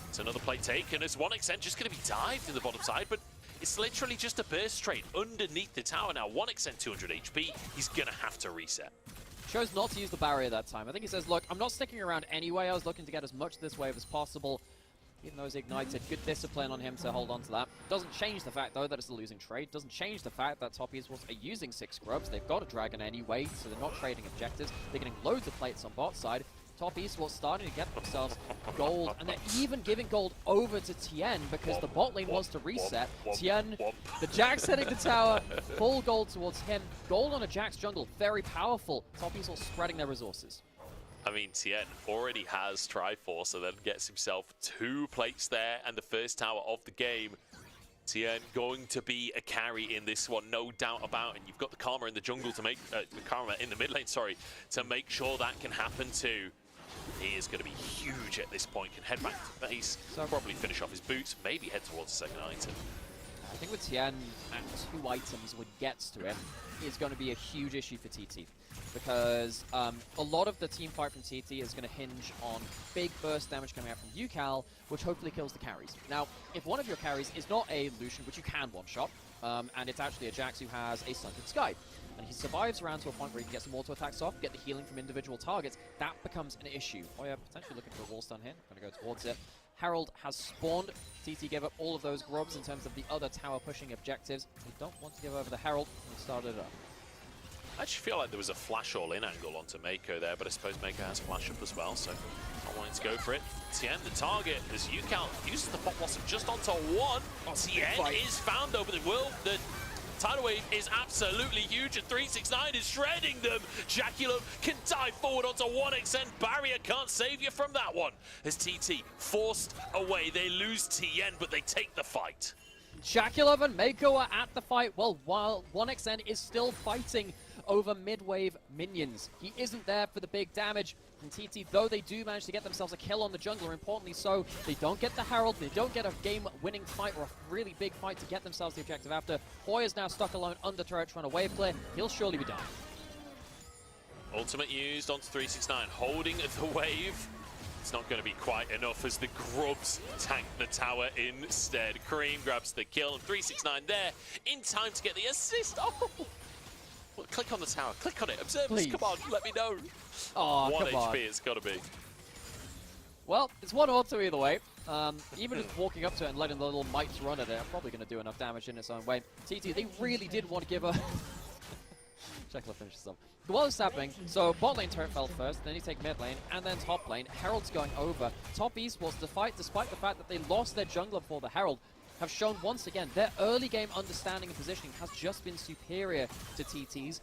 It's another plate taken as 1xN just going to be dived in the bottom side, but it's literally just a burst trade underneath the tower now. 1xN 200 HP. He's going to have to reset. Chose not to use the barrier that time. I think he says, look, I'm not sticking around anyway. I was looking to get as much of this wave as possible. Even though he's ignited, good discipline on him to hold on to that. Doesn't change the fact, though, that it's a losing trade. Doesn't change the fact that Top Esports are using 6 grubs. They've got a dragon anyway, so they're not trading objectives. They're getting loads of plates on bot side. Top Esports starting to get themselves gold, and they're even giving gold over to Tien because the bot lane wants to reset. Tien, the Jax hitting the tower, full gold towards him. Gold on a Jax jungle, very powerful. Top Esports spreading their resources. I mean, Tien already has Triforce, so then gets himself 2 plates there and the first tower of the game. Tien going to be a carry in this one, no doubt about it. And you've got the Karma in the jungle to make, the Karma in the mid lane, sorry, to make sure that can happen too. He is going to be huge at this point. Can head back to base, probably finish off his boots, maybe head towards the second item. I think with Tien at 2 items when he gets to it, is going to be a huge issue for TT. Because a lot of the team fight from TT is going to hinge on big burst damage coming out from UCal, which hopefully kills the carries. Now, if one of your carries is not a Lucian, which you can one-shot, and it's actually a Jax who has a Sunken Sky, and he survives around to a point where he can get some auto attacks off, get the healing from individual targets, that becomes an issue. Oh yeah, potentially looking for a wall stun here. Going to go towards it. Herald has spawned. TT gave up all of those grubs in terms of the other tower pushing objectives. They don't want to give over the Herald and start it up. I actually feel like there was a flash all-in angle onto Mako there, but I suppose Mako has flash up as well, so not wanting to go for it. Tien, the target, as UCal uses the Pop Blossom just onto 1. Tien is found over the world. The tidal wave is absolutely huge, and 369 is shredding them. Jackulov can dive forward onto 1xN. Barrier can't save you from that one. As TT forced away, they lose Tien, but they take the fight. Shakulov and Mako are at the fight, while 1xN is still fighting over mid-wave minions. He isn't there for the big damage. And TT, though they do manage to get themselves a kill on the jungler, importantly so, they don't get the Herald, they don't get a game-winning fight or a really big fight to get themselves the objective after. Hoya's now stuck alone under turret trying to wave clear. He'll surely be done. Ultimate used onto 369, holding the wave. It's not going to be quite enough as the Grubs tank the tower instead. Cream grabs the kill, and 369 there in time to get the assist. Oh! Well, click on the tower, click on it, observers, Please. come on, let me know. Oh, 1 come on. HP it's got to be. Well, it's 1 or 2 either way. Even just walking up to it and letting the little mites run at it, I'm probably going to do enough damage in its own way. TT, they really did want to give a... Shakulov finishes up. While it's happening, so bot lane turret fell first, then you take mid lane, and then top lane. Herald's going over. Top esports, despite the fact that they lost their jungler for the Herald, have shown once again their early game understanding and positioning has just been superior to TT's.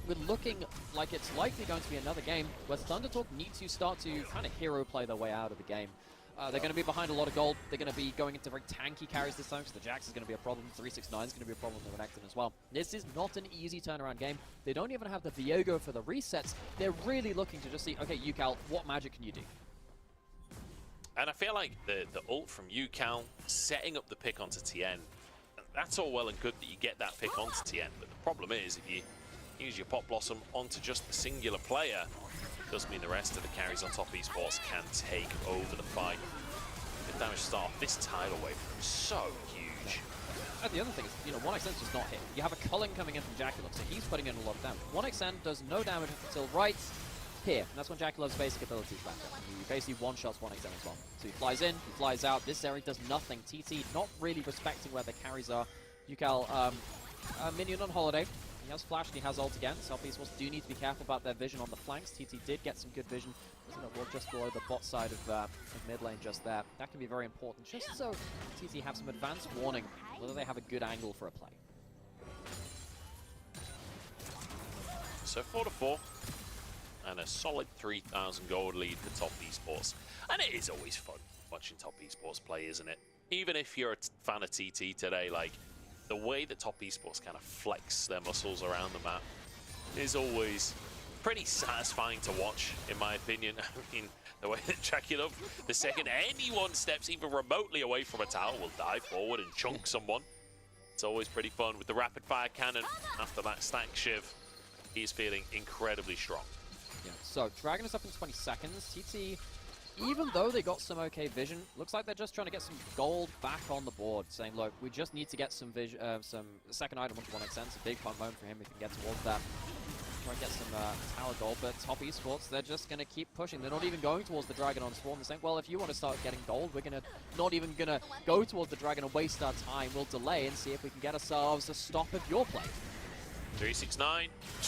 We're looking like it's likely going to be another game where Thundertalk need to start to kind of hero play their way out of the game. They're going to be behind a lot of gold. They're going to be going into very tanky carries this time, because the Jax is going to be a problem. 369 is going to be a problem with Renekton as well. This is not an easy turnaround game. They don't even have the Viego for the resets. They're really looking to just see, okay, Yukal, what magic can you do? And I feel like the ult from Yukal setting up the pick onto TN, that's all well and good that you get that pick onto TN, but the problem is if you use your Pot Blossom onto just the singular player, it does mean the rest of the carries on top esports can take over the fight. The damage to start off this tidal wave is so huge. And the other thing is, 1xN's just not hit. You have a culling coming in from Shakulov, so he's putting in a lot of damage. 1xN does no damage until right here, and that's when Jakulov's basic abilities back up. He basically one-shots 1xN as well. So he flies in, he flies out, this area does nothing. TT not really respecting where the carries are. Yukal, minion on holiday. He has flash and he has ult again. South esports do need to be careful about their vision on the flanks. TT did get some good vision. We're just below the bot side of mid lane just there. That can be very important, just so TT have some advanced warning whether they have a good angle for a play. So 4-4. And a solid 3,000 gold lead for top esports. And it is always fun watching top esports play, isn't it? Even if you're a fan of TT today, like, the way that top esports kind of flex their muscles around the map is always pretty satisfying to watch, in my opinion. I mean, the way that Shakulov, the second anyone steps even remotely away from a tower, will dive forward and chunk someone. It's always pretty fun with the rapid fire cannon after that stack shiv. He's feeling incredibly strong. Yeah, so Dragon is up in 20 seconds. TT, even though they got some okay vision, looks like they're just trying to get some gold back on the board, saying, look, we just need to get some vision, some second item onto 1xN. It's a big fun moment for him if he can get towards that. Try and get some tower gold, but top esports, they're just going to keep pushing. They're not even going towards the Dragon on spawn. They're saying, well, if you want to start getting gold, we're not even going to go towards the Dragon and waste our time. We'll delay and see if we can get ourselves a stop of your play. 369,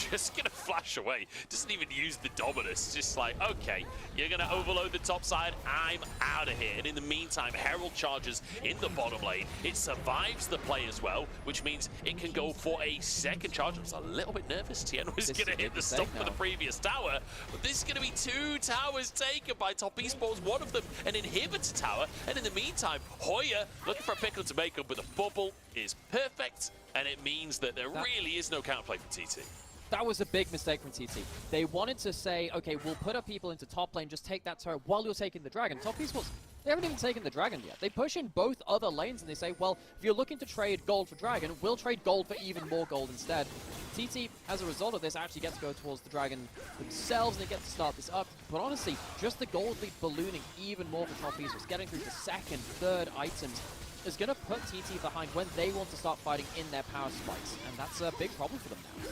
just gonna flash away. Doesn't even use the Dominus. Just like, okay, you're gonna overload the top side. I'm out of here. And in the meantime, Herald charges in the bottom lane. It survives the play as well, which means it can go for a second charge. I was a little bit nervous. Tien was gonna hit the stop for the previous tower, but this is gonna be 2 towers taken by top esports. One of them an inhibitor tower, and in the meantime, Hoya looking for a pickle to make up, but the bubble is perfect. And it means that there really is no counterplay for TT. That was a big mistake from TT. They wanted to say, okay, we'll put our people into top lane, just take that turret while you're taking the Dragon. Top esports, they haven't even taken the Dragon yet. They push in both other lanes and they say, well, if you're looking to trade gold for Dragon, we'll trade gold for even more gold instead. TT, as a result of this, actually gets to go towards the Dragon themselves and they get to start this up. But honestly, just the gold lead ballooning even more for top esports, getting through the second, third items, is going to put TT behind when they want to start fighting in their power spikes, and that's a big problem for them now.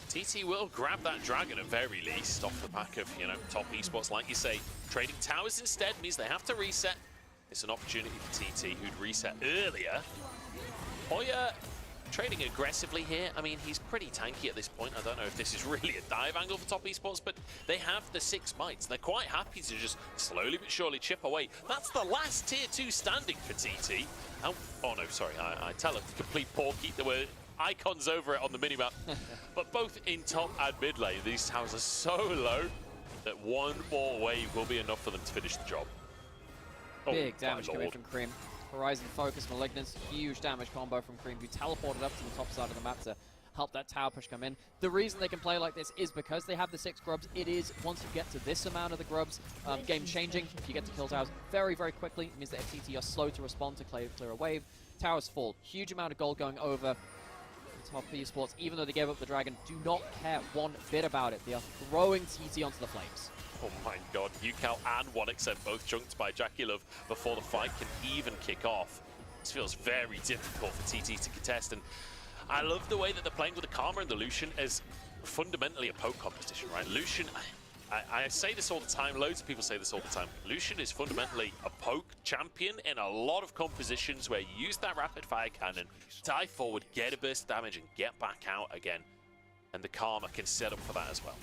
TT will grab that Dragon at very least off the back of, top esports, like you say. Trading towers instead means they have to reset. It's an opportunity for TT, who'd reset earlier. Hoya trading aggressively here. I mean, he's pretty tanky at this point. I don't know if this is really a dive angle for top esports, but they have the 6 mites. They're quite happy to just slowly but surely chip away. That's the last tier 2 standing for TT. Oh no, sorry, I tell him complete porky. There were icons over it on the minimap. But both in top and mid lane, these towers are so low that one more wave will be enough for them to finish the job. Big damage coming from Cream. Horizon Focus, Malignance, huge damage combo from Cream, who teleported up to the top side of the map to help that tower push come in. The reason they can play like this is because they have the 6 grubs. It is, once you get to this amount of the grubs, game changing. If you get to kill towers very, very quickly, it means that FTT are slow to respond to clear a wave. Towers fall. Huge amount of gold going over Top Esports, even though they gave up the dragon, do not care one bit about it. They are throwing TT onto the flames. Oh my god, UCal and 1xN both junked by JackieLove before the fight can even kick off. This feels very difficult for TT to contest, and I love the way that they're playing with the Karma and the Lucian as fundamentally a poke competition, right? Lucian, I say this all the time, loads of people say this all the time. Lucian is fundamentally a poke champion in a lot of compositions where you use that rapid fire cannon, dive forward, get a burst damage, and get back out again. And the Karma can set up for that as well.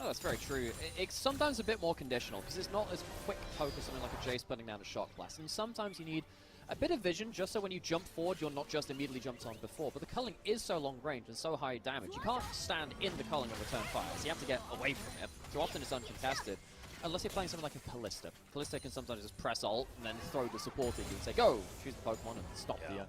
Oh, that's very true. It's sometimes a bit more conditional, because it's not as quick poke as something like a Jace putting down a Shock Blast. And sometimes you need a bit of vision, just so when you jump forward, you're not just immediately jumped on before. But the culling is so long range and so high damage, you can't stand in the culling and return fire, so you have to get away from it. So often it's uncontested, unless you're playing something like a Callista. Callista can sometimes just press ult and then throw the support at you and say, go! Choose the Pokemon and stop the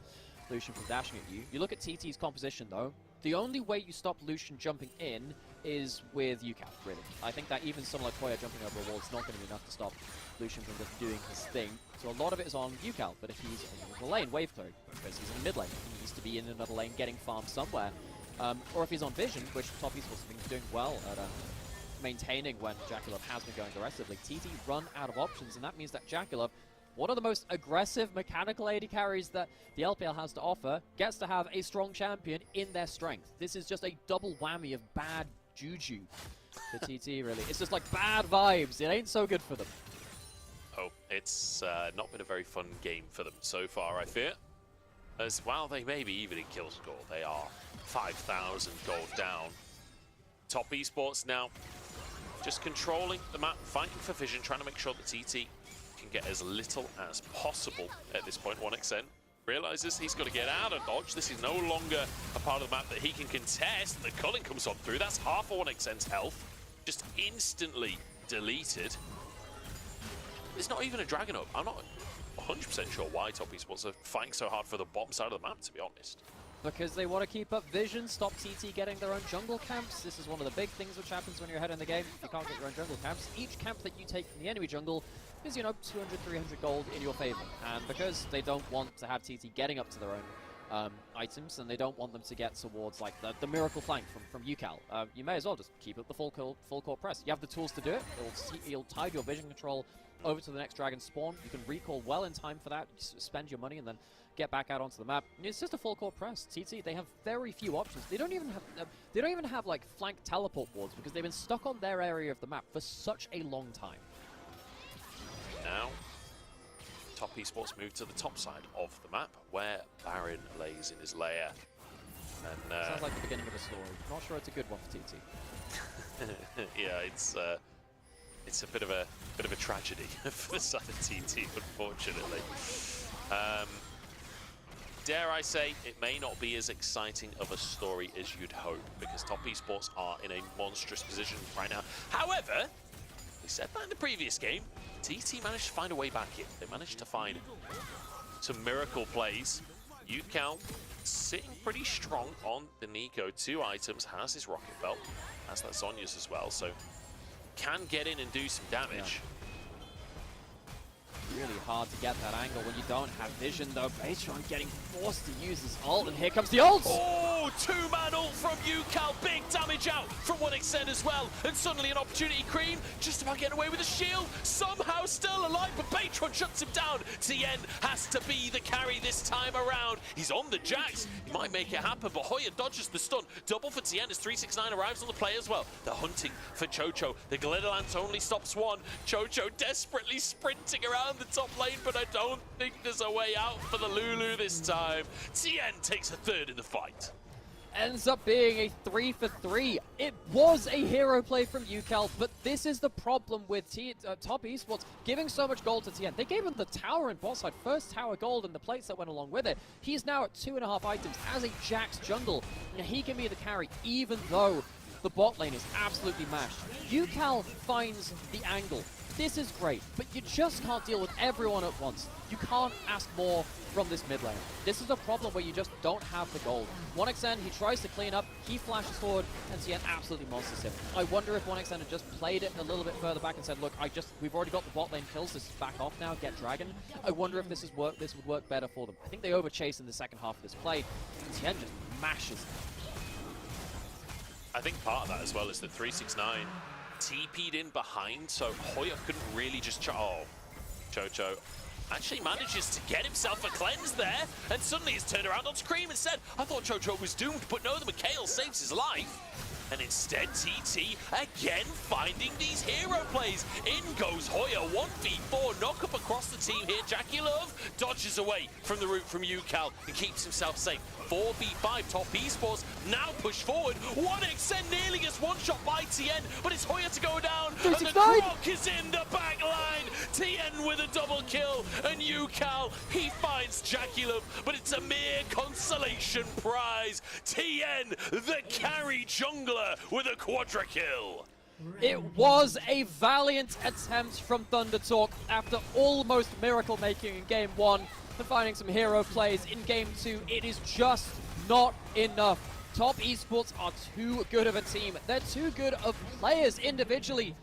Lucian from dashing at you. You look at TT's composition, though. The only way you stop Lucian jumping in is with UCal, really. I think that even someone like Koya jumping over a wall is not going to be enough to stop Lucian from just doing his thing. So a lot of it is on UCal, but if he's in the lane, wave clearing, because he's in the mid lane, he needs to be in another lane getting farmed somewhere. Or if he's on Vision, which Top Esports have been doing well at maintaining when JackieLove has been going aggressively, TT run out of options, and that means that JackieLove, one of the most aggressive mechanical AD carries that the LPL has to offer, gets to have a strong champion in their strength. This is just a double whammy of bad juju for TT, really. It's just like bad vibes. It ain't so good for them. Oh, it's not been a very fun game for them so far, I fear. As while they may be even in kill score, they are 5,000 gold down. Top Esports now just controlling the map, fighting for vision, trying to make sure that TT can get as little as possible at this point. 1xN realizes he's got to get out of dodge. This is no longer a part of the map that he can contest. The culling comes on through. That's half of 1xN's health. Just instantly deleted. There's not even a dragon up. I'm not 100% sure why Top Esports are fighting so hard for the bottom side of the map, to be honest. Because they want to keep up vision, stop TT getting their own jungle camps. This is one of the big things which happens when you're ahead in the game. If you can't get your own jungle camps, each camp that you take from the enemy jungle is, 200, 300 gold in your favor. And because they don't want to have TT getting up to their own items, and they don't want them to get towards like the miracle flank from UCal, you may as well just keep up the full court press. You have the tools to do it. It'll tide your vision control over to the next dragon spawn. You can recall well in time for that. Just spend your money and then get back out onto the map. It's just a full court press. TT, they have very few options. They don't even have like flank teleport wards because they've been stuck on their area of the map for such a long time. Now, Top Esports move to the top side of the map where Baron lays in his lair. And sounds like the beginning of a story. Not sure it's a good one for TT. yeah, it's a bit of a tragedy for the side of TT, unfortunately. Dare I say, it may not be as exciting of a story as you'd hope, because Top Esports are in a monstrous position right now. However, we said that in the previous game, TT managed to find a way back in. They managed to find some miracle plays. UCal sitting pretty strong on the Nico. 2 items, has his rocket belt, has that Zhonya's as well, so can get in and do some damage. Yeah. Really hard to get that angle when you don't have vision, though. Patron getting forced to use his ult, and here comes the ult! Oh, 2-man ult from UCal. Big damage out from 1xN as well. And suddenly an opportunity. Cream just about getting away with a shield. Somehow still alive, but Patron shuts him down. Tien has to be the carry this time around. He's on the Jax. He might make it happen, but Hoya dodges the stun. Double for Tien as 369 arrives on the play as well. They're hunting for Chocho. The Glitter Lance only stops one. Chocho desperately sprinting around the top lane, but I don't think there's a way out for the Lulu this time. Tien takes a third in the fight. Ends up being a 3 for 3. It was a hero play from UCal, but this is the problem with Top Esports giving so much gold to Tien. They gave him the tower in bot side, first tower gold, and the plates that went along with it. He's now at 2.5 items as a Jax jungle. Now, he can be the carry, even though the bot lane is absolutely mashed. UCal finds the angle. This is great, but you just can't deal with everyone at once. You can't ask more from this mid lane. This is a problem where you just don't have the gold. 1xN, he tries to clean up, he flashes forward, and Tien absolutely monsters him. I wonder if 1xN had just played it a little bit further back and said, look, we've already got the bot lane kills, this is back off now, get Dragon. I wonder if this would work better for them. I think they overchase in the second half of this play, and Tien just mashes them. I think part of that as well is that 369 TP'd in behind, so Hoya couldn't really just Chocho actually manages to get himself a cleanse there, and suddenly he's turned around on screen and said, I thought Chocho was doomed, but no, the Mikhail saves his life. And instead, TT again finding these hero plays. In goes Hoya, 1v4, knock up across the team here. Jackie Love dodges away from the route from UCal and keeps himself safe. 4v5, Top Esports now push forward. 1xN nearly gets one-shot by Tien, but it's Hoya to go down. And the Croc is in the back line. Tien with a double kill, and UCal, he finds Jackie Love, but it's a mere consolation prize. Tien, the carry jungler, with a quadra kill. It was a valiant attempt from ThunderTalk after almost miracle making in game 1 and finding some hero plays in game 2. It is just not enough. Top Esports are too good of a team. They're too good of players individually.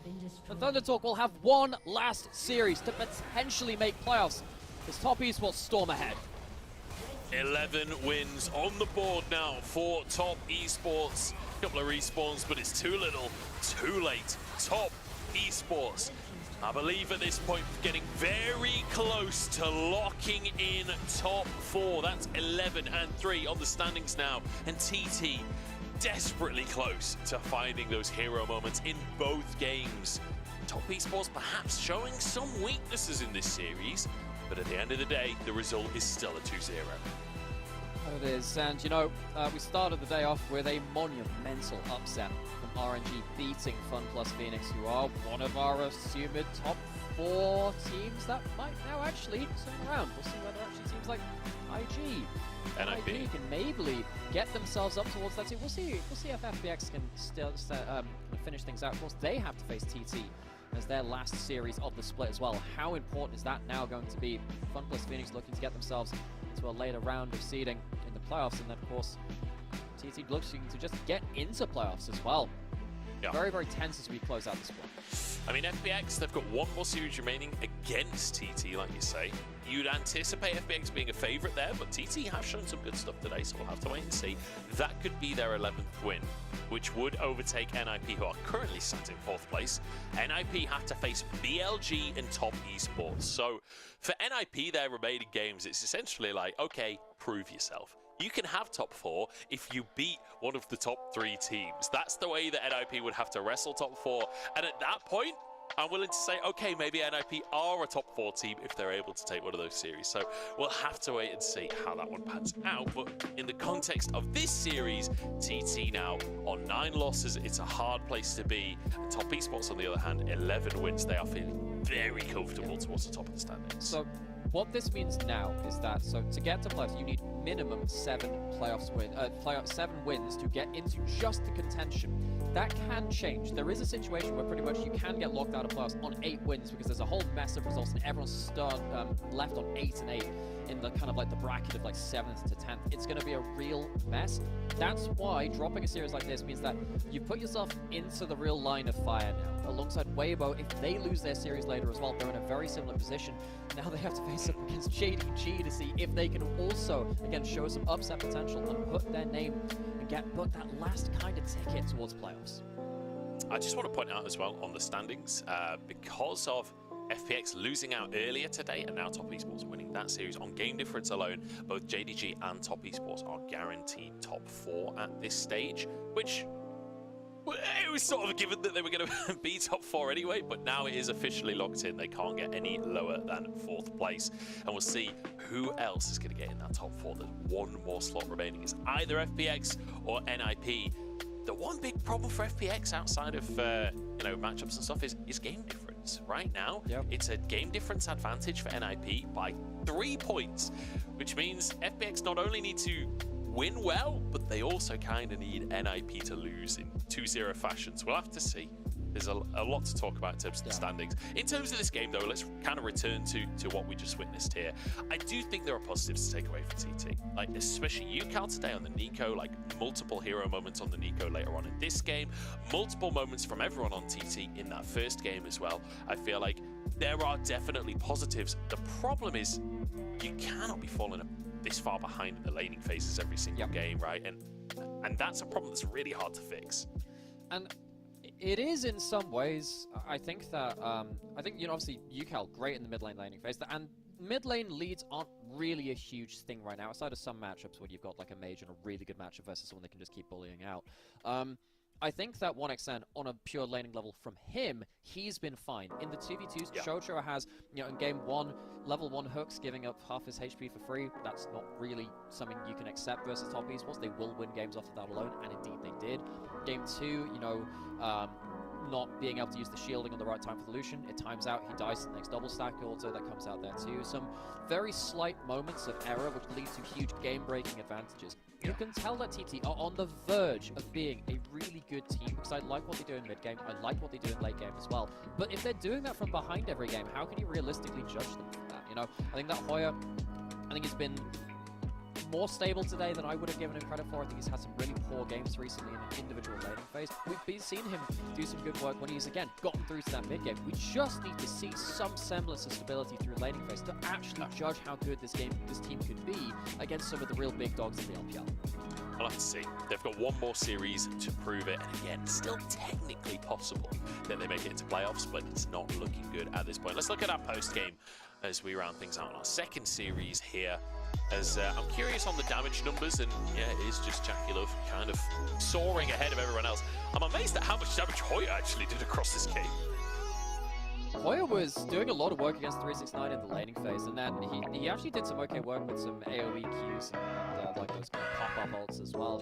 And ThunderTalk will have one last series to potentially make playoffs as Top Esports storm ahead. 11 wins on the board now for Top Esports. Couple of respawns, but it's too little, too late. Top Esports, I believe at this point, getting very close to locking in top 4. That's 11-3 on the standings now. And TT desperately close to finding those hero moments in both games. Top Esports perhaps showing some weaknesses in this series, but at the end of the day, the result is still a 2-0. It is, and you know, we started the day off with a monumental upset from RNG beating FunPlus Phoenix, who are one of our assumed top 4 teams that might now actually turn around. We'll see whether actually teams like IG can maybe get themselves up towards that team. We'll see if FPX can still finish things out. Of course, they have to face TT as their last series of the split as well. How important is that now going to be? FunPlus Phoenix looking to get themselves into a later round of seeding in the playoffs, and then of course TT looking to just get into playoffs as well. Yeah. Very, very tense as we close out this one. I mean, FPX, they've got one more series remaining against TT, like you say. You'd anticipate FPX being a favourite there, but TT have shown some good stuff today, so we'll have to wait and see. That could be their 11th win, which would overtake NIP, who are currently sat in 4th place. NIP have to face BLG and Top Esports. So for NIP, their remaining games, it's essentially like, okay, prove yourself. You can have top 4 if you beat one of the top 3 teams. That's the way that NIP would have to wrestle top 4. And at that point, I'm willing to say, okay, maybe NIP are a top 4 team if they're able to take one of those series. So we'll have to wait and see how that one pans out. But in the context of this series, TT now on 9 losses. It's a hard place to be. Top Esports, on the other hand, 11 wins. They are feeling very comfortable towards the top of the standings. So what this means now is that, so to get to playoffs, you need minimum 7 wins to get into just the contention. That can change. There is a situation where pretty much you can get locked out of playoffs on 8 wins because there's a whole mess of results and everyone's left on 8-8 in the kind of like the bracket of like 7th to 10th. It's going to be a real mess. That's why dropping a series like this means that you put yourself into the real line of fire now. Alongside Weibo, if they lose their series later as well, they're in a very similar position. Now they have to face up against JDG to see if they can also, again, show some upset potential and put their name and book that last kind of ticket towards playoffs. I just want to point out as well on the standings, because of FPX losing out earlier today and now Top Esports winning that series on game difference alone, both JDG and Top Esports are guaranteed top 4 at this stage, which it was sort of a given that they were going to be top 4 anyway, but now it is officially locked in. They can't get any lower than 4th place, and we'll see who else is going to get in that top 4. There's one more slot remaining. It's either FPX or NIP. The one big problem for FPX outside of matchups and stuff is game difference. Right now, It's a game difference advantage for NIP by 3 points, which means FPX not only need to win well, but they also kind of need NIP to lose in 2-0 fashion. So we'll have to see. there's a lot to talk about in terms of the standings. In terms of this game, though, let's kind of return to what we just witnessed here. I do think there are positives to take away from TT. Like, especially UCal today on the Nico, like multiple hero moments on the Nico later on in this game, multiple moments from everyone on TT in that first game as well. I feel like there are definitely positives. The problem is you cannot be falling this far behind in the laning phases every single game, right? And that's a problem that's really hard to fix. And it is in some ways. I think that obviously UCal great in the mid lane laning phase, and mid lane leads aren't really a huge thing right now, aside of some matchups where you've got like a mage and a really good matchup versus someone that can just keep bullying out. I think that 1xN on a pure laning level from him, he's been fine. In the 2v2s, Shoujo has, in game 1, level 1 hooks, giving up half his HP for free. That's not really something you can accept versus top esports. They will win games off of that alone, and indeed they did. Game 2, not being able to use the shielding on the right time for the Lucian. It times out, he dies to the next double stack auto that comes out there too. Some very slight moments of error which lead to huge game-breaking advantages. You can tell that TT are on the verge of being a really good team, because I like what they do in mid-game, I like what they do in late game as well. But if they're doing that from behind every game, how can you realistically judge them for that? I think that Hoya, he's been more stable today than I would have given him credit for. I think he's had some really poor games recently in the individual laning phase. We've seen him do some good work when he's, again, gotten through to that mid-game. We just need to see some semblance of stability through laning phase to actually judge how good this team could be against some of the real big dogs in the LPL. I'll have to see. They've got one more series to prove it, and again, still technically possible that they make it into playoffs, but it's not looking good at this point. Let's look at our post-game as we round things out on our second series here. As I'm curious on the damage numbers, and yeah, it is just JackeyLove kind of soaring ahead of everyone else. I'm amazed at how much damage Hoya actually did across this game. Hoya was doing a lot of work against 369 in the laning phase, and then he actually did some okay work with some AoE Qs and like those kind of pop-up ults as well.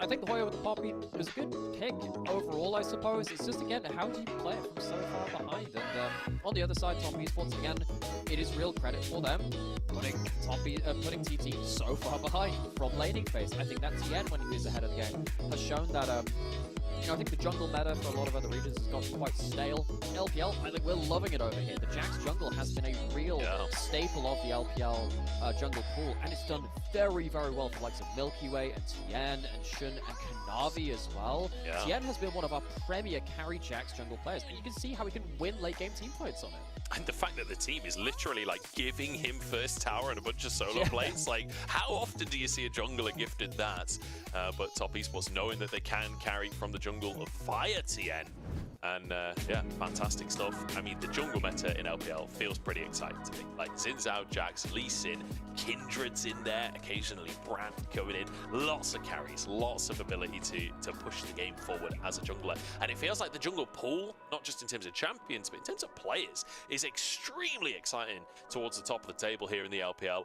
I think the Hoya with the poppy was a good pick overall, I suppose. It's just, again, how do you play it from so far behind? And on the other side, Top Esports, again, it is real credit for them putting TT so far behind from laning phase. I think that TN, when he was ahead of the game, has shown that I think the jungle meta for a lot of other regions has gotten quite stale. LPL, I think we're loving it over here. The Jax jungle has been a real staple of the LPL jungle pool, and it's done very, very well for the likes of Milky Way and Tien and Shun and Kanavi as well. Tien has been one of our premier carry Jax jungle players, and you can see how he can win late game team fights on it. And the fact that the team is literally like giving him first tower and a bunch of solo plates, like how often do you see a jungler gifted that? But Top Esports knowing that they can carry from the jungle via Tien. And yeah, fantastic stuff. I mean, the jungle meta in LPL feels pretty exciting to me. Like Xin Zhao, Jax, Lee Sin, Kindred's in there, occasionally Brand coming in. Lots of carries, lots of ability to push the game forward as a jungler. And it feels like the jungle pool, not just in terms of champions, but in terms of players, is extremely exciting towards the top of the table here in the LPL.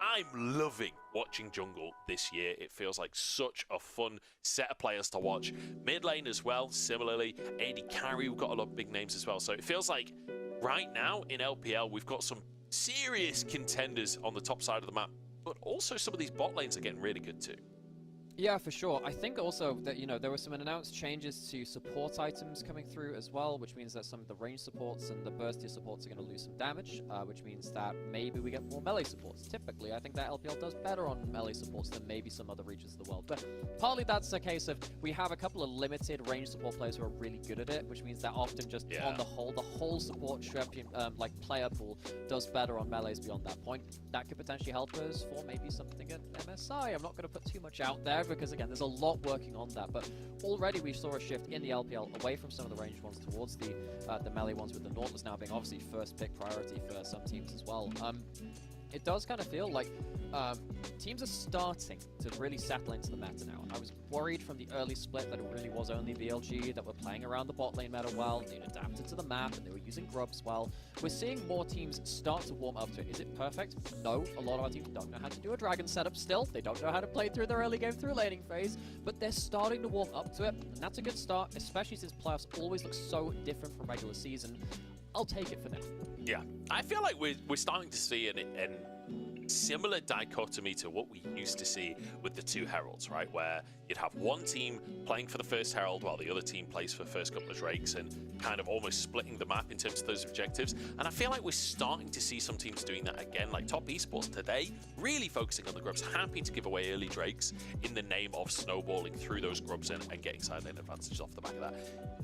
I'm loving watching jungle this year. It feels like such a fun set of players to watch. Mid lane as well, similarly. AD carry, we've got a lot of big names as well. So it feels like right now in LPL, we've got some serious contenders on the top side of the map, but also some of these bot lanes are getting really good too. Yeah, for sure. I think also that, there were some announced changes to support items coming through as well, which means that some of the range supports and the burstier supports are going to lose some damage, which means that maybe we get more melee supports. Typically, I think that LPL does better on melee supports than maybe some other regions of the world. But partly that's a case of we have a couple of limited range support players who are really good at it, which means that often just on the whole support champion, player pool does better on melees beyond that point. That could potentially help us for maybe something at MSI. I'm not going to put too much out there, because again, there's a lot working on that, but already we saw a shift in the LPL away from some of the ranged ones towards the melee ones, with the Nautilus now being obviously first pick priority for some teams as well. It does kind of feel like teams are starting to really settle into the meta now. I was worried from the early split that it really was only VLG that were playing around the bot lane meta well, they adapted to the map, and they were using grubs well. We're seeing more teams start to warm up to it. Is it perfect? No. A lot of our teams don't know how to do a dragon setup still. They don't know how to play through their early game through laning phase, but they're starting to warm up to it, and that's a good start, especially since playoffs always look so different from regular season. I'll take it for now. Yeah, I feel like we're starting to see an similar dichotomy to what we used to see with the two heralds, right? Where you'd have one team playing for the first herald while the other team plays for the first couple of drakes, and kind of almost splitting the map in terms of those objectives. And I feel like we're starting to see some teams doing that again, like Top Esports today, really focusing on the grubs, happy to give away early drakes in the name of snowballing through those grubs and getting side lane advantages off the back of that.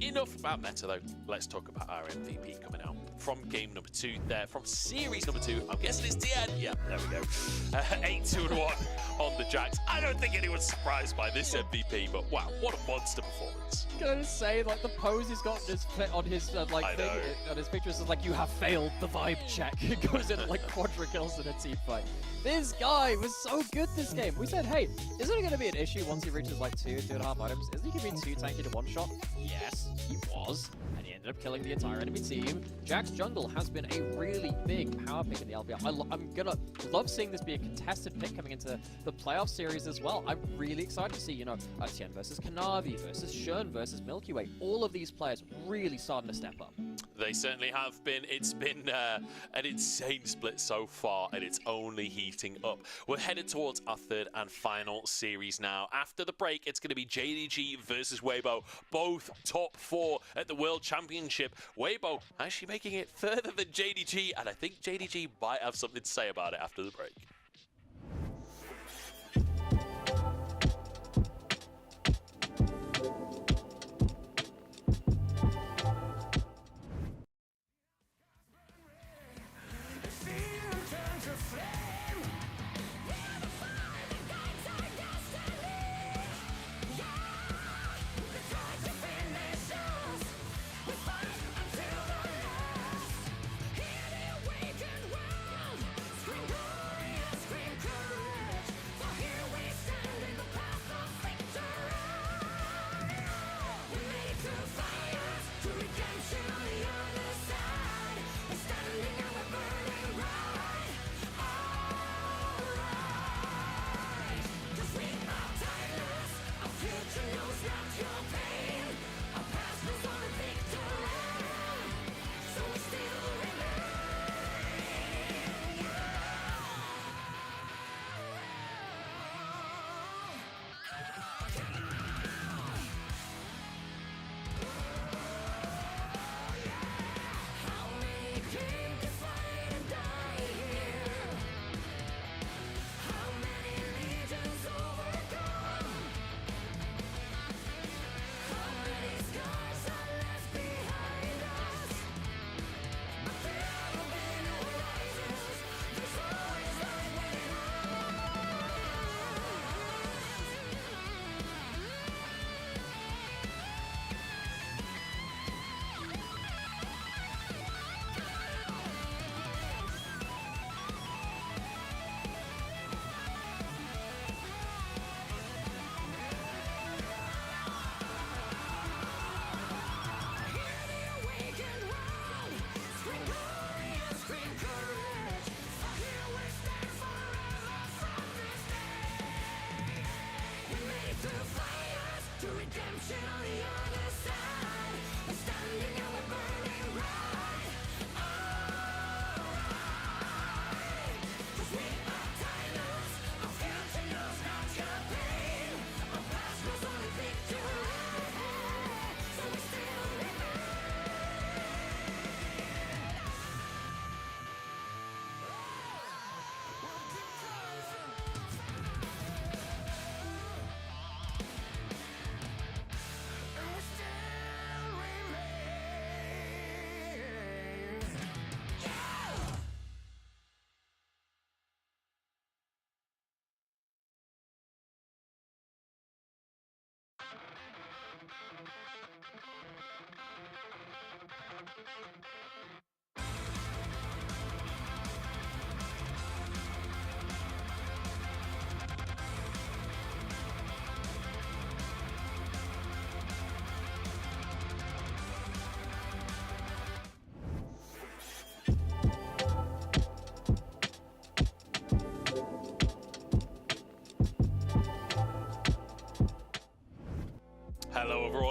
Enough about meta though, let's talk about our MVP coming out from game number 2 there, from series number 2. I'm guessing it's Tien. Yeah, there we go. 8-2-1 on the Jacks. I don't think anyone's surprised by this MVP, but wow, what a monster performance. Gonna say, like, the pose he's got on his like thing, on his pictures is like, you have failed the vibe check. It goes in like quadra kills in a team fight. This guy was so good this game. We said, hey, isn't it going to be an issue once he reaches like 2.5 items? Isn't he going to be too tanky to one shot? Yes, he was. And he ended up killing the entire enemy team. Jack's jungle has been a really big power pick in the LPL. I'm going to love seeing this be a contested pick coming into the playoff series as well. I'm really excited to see, you know, Tien versus Kanavi versus Shern versus Milky Way. All of these players really starting to step up. They certainly have been. It's been an insane split so far, and it's only heating up. We're headed towards our third and final series now. After the break, it's going to be JDG versus Weibo, both top 4 at the World Championship. Weibo actually making it further than JDG, and I think JDG might have something to say about it after the break.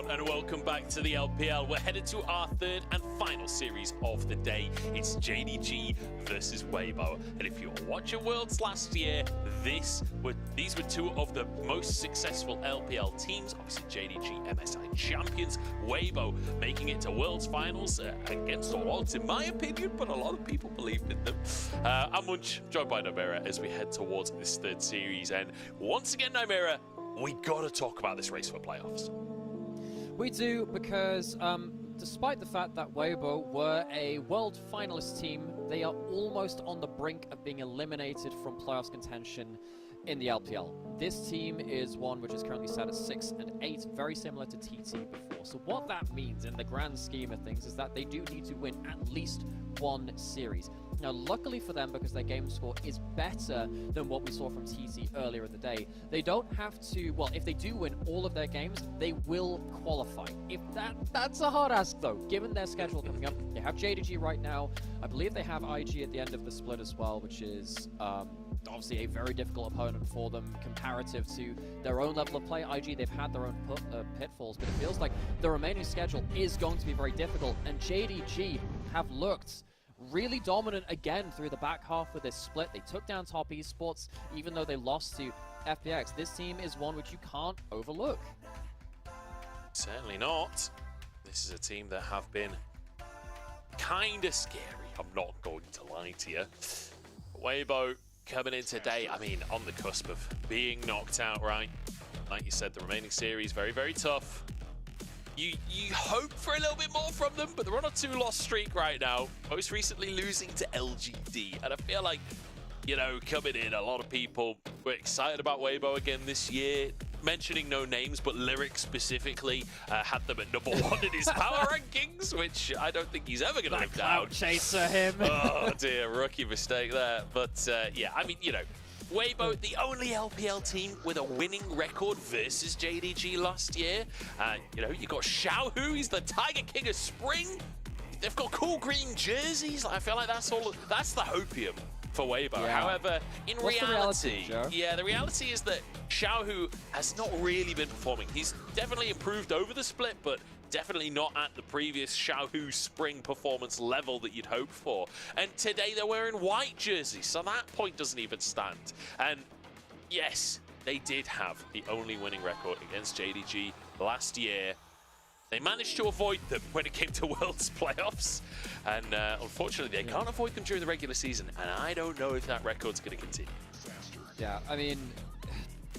everyone, and welcome back to the LPL. We're headed to our third and final series of the day. It's JDG versus Weibo. And if you were watching Worlds last year, these were two of the most successful LPL teams. Obviously, JDG MSI champions, Weibo making it to Worlds finals against all odds, in my opinion, but a lot of people believed in them. I'm Munch, joined by Nymera as we head towards this third series. And once again, Nymera, we gotta talk about this race for playoffs. We do, because despite the fact that Weibo were a world finalist team, they are almost on the brink of being eliminated from playoffs contention in the LPL. This team is one which is currently set at 6 and 8, very similar to TT before. So what that means in the grand scheme of things is that they do need to win at least one series. Now, luckily for them, because their game score is better than what we saw from TT earlier in the day, they don't have to, well, if they do win all of their games, they will qualify. If that's a hard ask, though, given their schedule coming up. They have JDG right now. I believe they have IG at the end of the split as well, which is obviously a very difficult opponent for them comparative to their own level of play. IG, they've had their own pitfalls, but it feels like the remaining schedule is going to be very difficult, and JDG have looked really dominant again through the back half of this split. They took down Top Esports, even though they lost to FPX. This team is one which you can't overlook. Certainly not. This is a team that have been kind of scary. I'm not going to lie to you. Weibo coming in today, I mean, on the cusp of being knocked out, right? Like you said, the remaining series, very, very tough. You hope for a little bit more from them, but they're on a 2-loss streak right now. Most recently losing to LGD. And I feel like, you know, coming in, a lot of people were excited about Weibo again this year. Mentioning no names, but Lyric specifically had them at #1 in his power rankings, which I don't think he's ever going to live down. Chaser him. Oh dear, rookie mistake there. But yeah, I mean, you know, Weibo, the only LPL team with a winning record versus JDG last year. You know, you got Xiaohu, he's the Tiger King of Spring. They've got cool green jerseys. I feel like that's the hopium for Weibo. Yeah. However, in reality, the reality is that Xiaohu has not really been performing. He's definitely improved over the split, but definitely not at the previous Xiaohu spring performance level that you'd hope for. And today they're wearing white jerseys, so that point doesn't even stand. And yes, they did have the only winning record against JDG last year. They managed to avoid them when it came to Worlds playoffs. And unfortunately, they can't avoid them during the regular season. And I don't know if that record's going to continue. Yeah, I mean,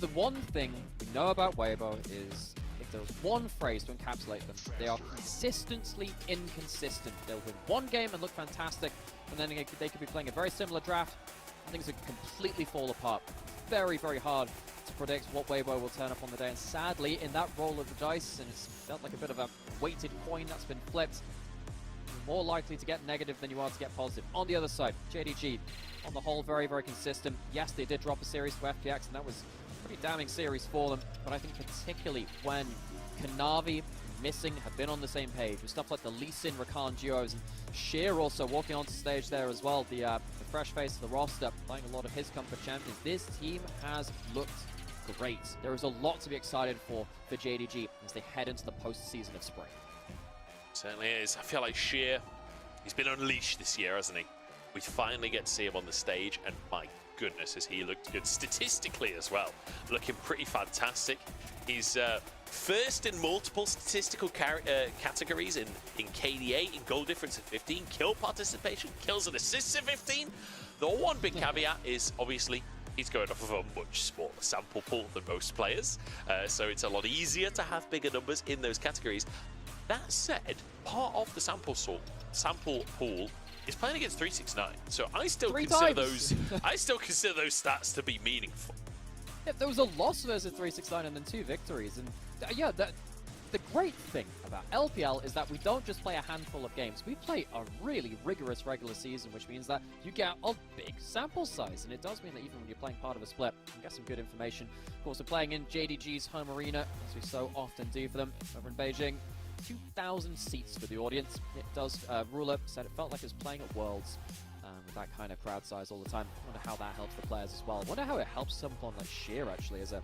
the one thing we know about Weibo is, if there was one phrase to encapsulate them, they are consistently inconsistent. They'll win one game and look fantastic, and then they could be playing a very similar draft, and things would completely fall apart. Very, very hard to predict what Weibo will turn up on the day, and sadly, in that roll of the dice, and it's felt like a bit of a weighted coin that's been flipped, you're more likely to get negative than you are to get positive. On the other side, JDG, on the whole, very, very consistent. Yes, they did drop a series to FPX, and that was a pretty damning series for them, but I think particularly when Kanavi Missing have been on the same page with stuff like the Lee Sin Rakan duos, and Sheer also walking onto stage there as well, the fresh face of the roster, playing a lot of his comfort champions. This team has looked great. There is a lot to be excited for JDG as they head into the postseason of spring. Certainly is. I feel like Sheer, he's been unleashed this year, hasn't he? We finally get to see him on the stage, and my goodness, has he looked good statistically as well. Looking pretty fantastic. He's first in multiple statistical categories in KDA, in goal difference of 15, kill participation, kills and assists of 15. The one big caveat is, obviously, he's going off of a much smaller sample pool than most players, so it's a lot easier to have bigger numbers in those categories. That said, part of the sample pool is playing against 369, so I still consider those stats to be meaningful. Yeah, there was a loss versus 369 and then 2 victories, and yeah, the great thing about LPL is that we don't just play a handful of games. We play a really rigorous regular season, which means that you get a big sample size, and it does mean that even when you're playing part of a split, you get some good information. Of course, we're playing in JDG's home arena, as we so often do for them over in Beijing. 2,000 seats for the audience. It does, Ruler said it felt like it was playing at Worlds with that kind of crowd size all the time. I wonder how that helps the players as well. I wonder how it helps someone like Sheer, actually, as a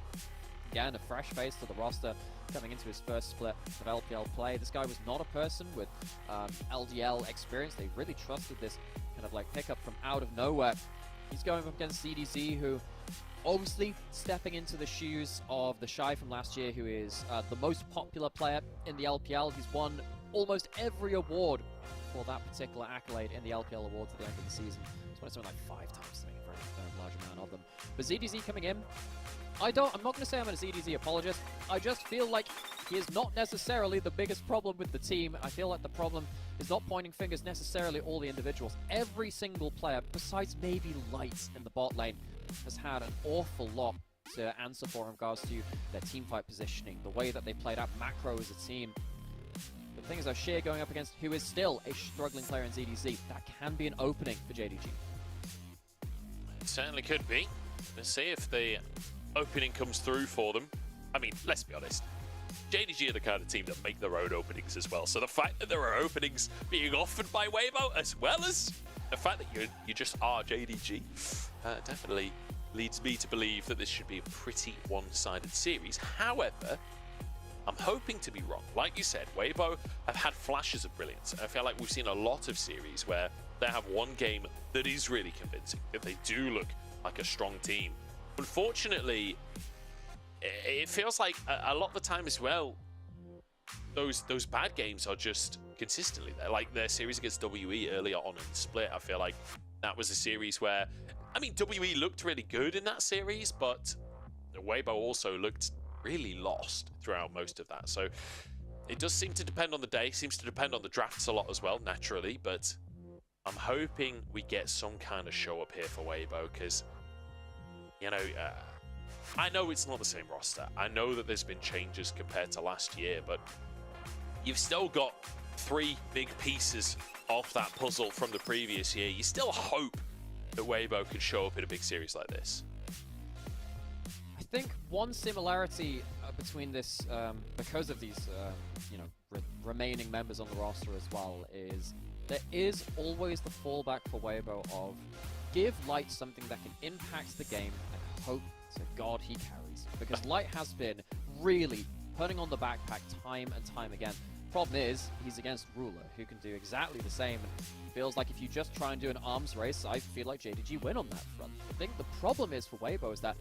Again, a fresh face to the roster coming into his first split of LPL play. This guy was not a person with LDL experience. They really trusted this kind of like pickup from out of nowhere. He's going up against ZDZ, who obviously stepping into the shoes of the Shy from last year, who is the most popular player in the LPL. He's won almost every award for that particular accolade in the LPL awards at the end of the season. He's won something like 5 times, something, a very large amount of them. But ZDZ coming in, I'm not going to say I'm a ZDZ apologist. I just feel like he is not necessarily the biggest problem with the team. I feel like the problem is not pointing fingers necessarily all the individuals. Every single player, besides maybe Lights in the bot lane, has had an awful lot to answer for in regards to their teamfight positioning, the way that they played out macro as a team. The thing is, though, Sheer going up against who is still a struggling player in ZDZ, that can be an opening for JDG. It certainly could be. Let's see if the opening comes through for them. I mean, let's be honest. JDG are the kind of team that make their own openings as well. So the fact that there are openings being offered by Weibo, as well as the fact that you just are JDG, definitely leads me to believe that this should be a pretty one-sided series. However, I'm hoping to be wrong. Like you said, Weibo have had flashes of brilliance. I feel like we've seen a lot of series where they have one game that is really convincing, that they do look like a strong team. Unfortunately, it feels like a lot of the time as well, those bad games are just consistently there. Like their series against WE earlier on in the split, I feel like that was a series where, I mean, WE looked really good in that series, but Weibo also looked really lost throughout most of that. So it does seem to depend on the day, seems to depend on the drafts a lot as well, naturally, but I'm hoping we get some kind of show up here for Weibo, because, you know, I know it's not the same roster. I know that there's been changes compared to last year, but you've still got 3 big pieces of that puzzle from the previous year. You still hope that Weibo could show up in a big series like this. I think one similarity between this, because of these, you know, remaining members on the roster as well, is there is always the fallback for Weibo of give Light something that can impact the game and hope to God he carries. Because Light has been really putting on the backpack time and time again. Problem is, he's against Ruler, who can do exactly the same. And feels like if you just try and do an arms race, I feel like JDG win on that front. I think the problem is for Weibo is that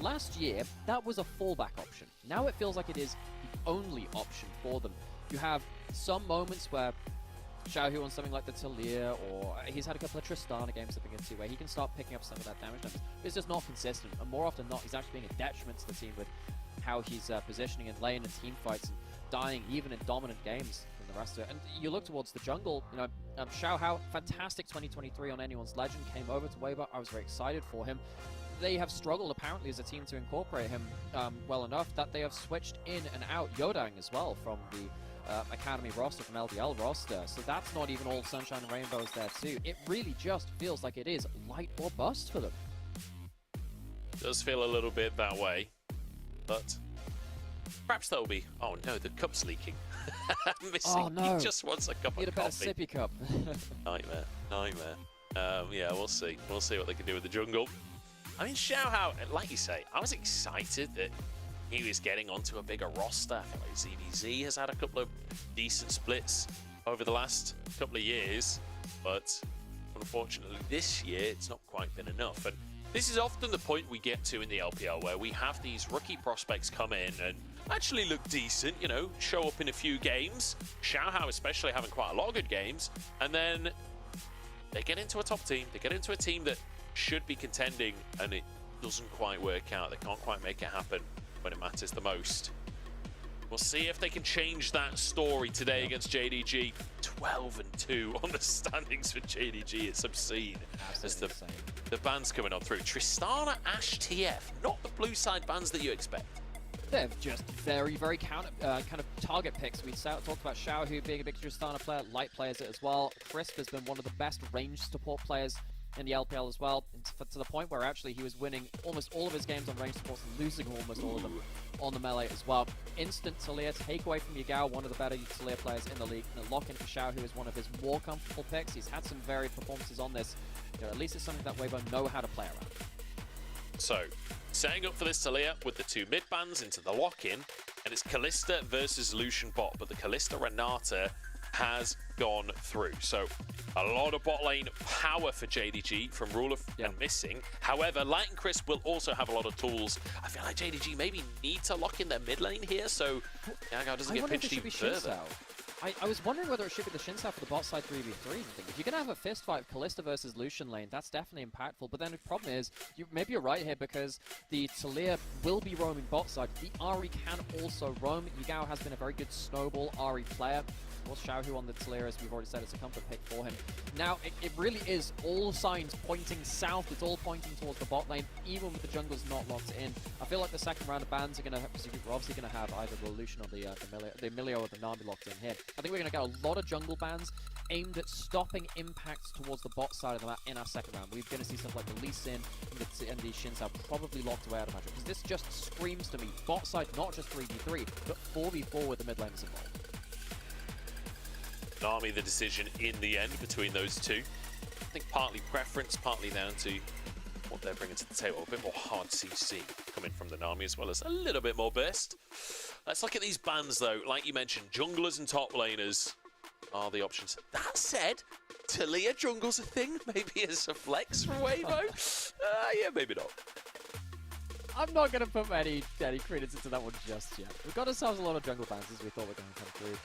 last year, that was a fallback option. Now it feels like it is the only option for them. You have some moments where Xiaohu on something like the Talia, or he's had a couple of Tristana games to begin to where he can start picking up some of that damage numbers. It's just not consistent, and more often than not, he's actually being a detriment to the team with how he's positioning in lane and team fights and dying even in dominant games than the rest of it. And you look towards the jungle, you know, Xiaohu, fantastic 2023 on Anyone's Legend, came over to Weibo. I was very excited for him. They have struggled apparently as a team to incorporate him well enough that they have switched in and out Yodang as well from the Academy roster, from LDL roster. So that's not even all sunshine and rainbows there too. It really just feels like it is light or bust for them. Does feel a little bit that way, but perhaps that'll be... Oh no, the cup's leaking. Missing. Oh no. He just wants a cup Need of a better coffee. sippy cup. Nightmare. Yeah, we'll see. We'll see what they can do with the jungle. I mean, Xiaohu, like you say, I was excited that he was getting onto a bigger roster. I feel like ZDZ has had a couple of decent splits over the last couple of years, but unfortunately this year it's not quite been enough. And this is often the point we get to in the LPL where we have these rookie prospects come in and actually look decent, you know, show up in a few games. Xiaohu especially having quite a lot of good games, and then they get into a top team, they get into a team that should be contending, and it doesn't quite work out. They can't quite make it happen when it matters the most. We'll see if they can change that story today against JDG. 12-2 on the standings for JDG. It's obscene. As the bans coming on through. Tristana, Ash, TF. Not the blue side bans that you expect. They're just very, very kind of target picks. We talked about Xiaohu being a big Tristana player. Light plays it as well. Crisp has been one of the best range support players in the LPL as well, to the point where actually he was winning almost all of his games on range supports and losing almost all of them on the melee as well. Instant Talia, take away from Yagao, one of the better Talia players in the league, and a lock in for Xiao, who is one of his more comfortable picks. He's had some varied performances on this. You know, at least it's something that Weibo know how to play around. So, setting up for this Taliyah with the two mid bans into the lock-in, and it's Kalista versus Lucian bot, but the Kalista Renata has gone through. So a lot of bot lane power for JDG from Ruler and Missing. However, Light and Crisp will also have a lot of tools. I feel like JDG maybe need to lock in their mid lane here, so Yagao doesn't get pinched even further. I was wondering whether it should be the Shin Sao for the bot side 3v3s. I think if you're going to have a fist fight, Kalista versus Lucian lane, that's definitely impactful. But then the problem is, maybe you're right here, because the Taliyah will be roaming bot side. The Ahri can also roam. Yagao has been a very good snowball Ahri player. Of course, Xiaohu on the Taliyah, as we've already said, it's a comfort pick for him. Now, it really is all signs pointing south. It's all pointing towards the bot lane, even with the jungles not locked in. I feel like the second round of bans are going to have, we're obviously going to have either the Lucian or the Emilio or the Nami locked in here. I think we're going to get a lot of jungle bans aimed at stopping impacts towards the bot side of the map in our second round. We're going to see stuff like the Lee Sin and the Shin Sao probably locked away out of matchup, because this just screams to me bot side not just 3v3, but 4v4 with the mid laners involved. Nami the decision in the end between those two. I think partly preference, partly down to what they're bringing to the table. A bit more hard CC coming from the Nami, as well as a little bit more burst. Let's look at these bans though. Like you mentioned, junglers and top laners are the options. That said, Taliyah jungle's a thing. Maybe it's a flex for Weibo. Yeah, maybe not. I'm not going to put any credence into that one just yet. We've got ourselves a lot of jungle bans as we thought were going to come through.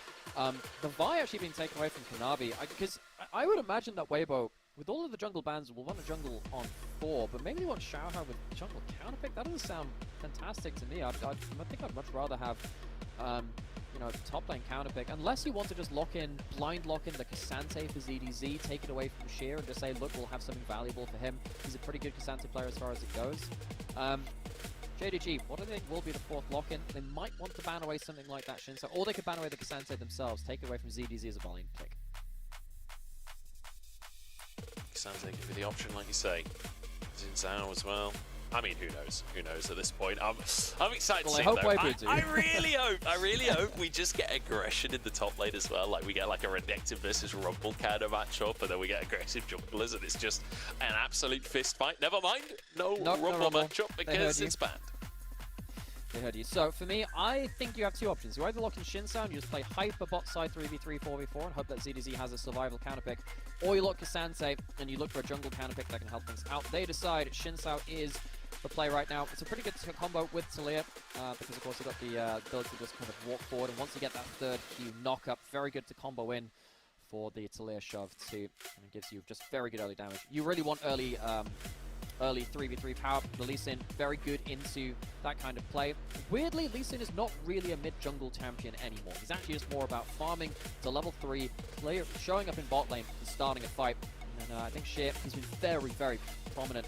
The Vi actually being taken away from Kanabi, because I would imagine that Weibo, with all of the jungle bans, will want a jungle on 4, but maybe they want Xiaohu with jungle counterpick. That doesn't sound fantastic to me. I think I'd much rather have, you know, top lane counterpick, unless you want to just blind lock in the Cassante for ZDZ, take it away from Sheer and just say, look, we'll have something valuable for him. He's a pretty good Cassante player as far as it goes. JDG, what do they think will be the 4th lock-in? They might want to ban away something like that Shin Sao, or they could ban away the Cassante themselves, take it away from ZDZ as a volume pick. Cassante could be the option, like you say. Xin Zhao as well. I mean, who knows? Who knows at this point? I'm excited to see it, though. I really hope we just get aggression in the top lane as well. Like, we get like a Renekton versus Rumble kind of matchup, and then we get aggressive junglers, and it's just an absolute fist fight. Never mind, no Rumble matchup, because it's banned. They heard you. So, for me, I think you have two options. You either lock in Shin Sao and you just play hyper bot side 3v3, 4v4 and hope that ZDZ has a survival counterpick, or you lock Cassante and you look for a jungle counterpick that can help things out. They decide. Shin Sao is the play right now. It's a pretty good combo with Taliyah, because of course you've got the ability to just kind of walk forward, and once you get that third Q knock up, very good to combo in for the Taliyah shove too, and it gives you just very good early damage. You really want early 3v3 power. The Lee Sin, very good into that kind of play. Weirdly, Lee Sin is not really a mid-jungle champion anymore. He's actually just more about farming to level 3, showing up in bot lane and starting a fight. And I think Sheer, he's been very, very prominent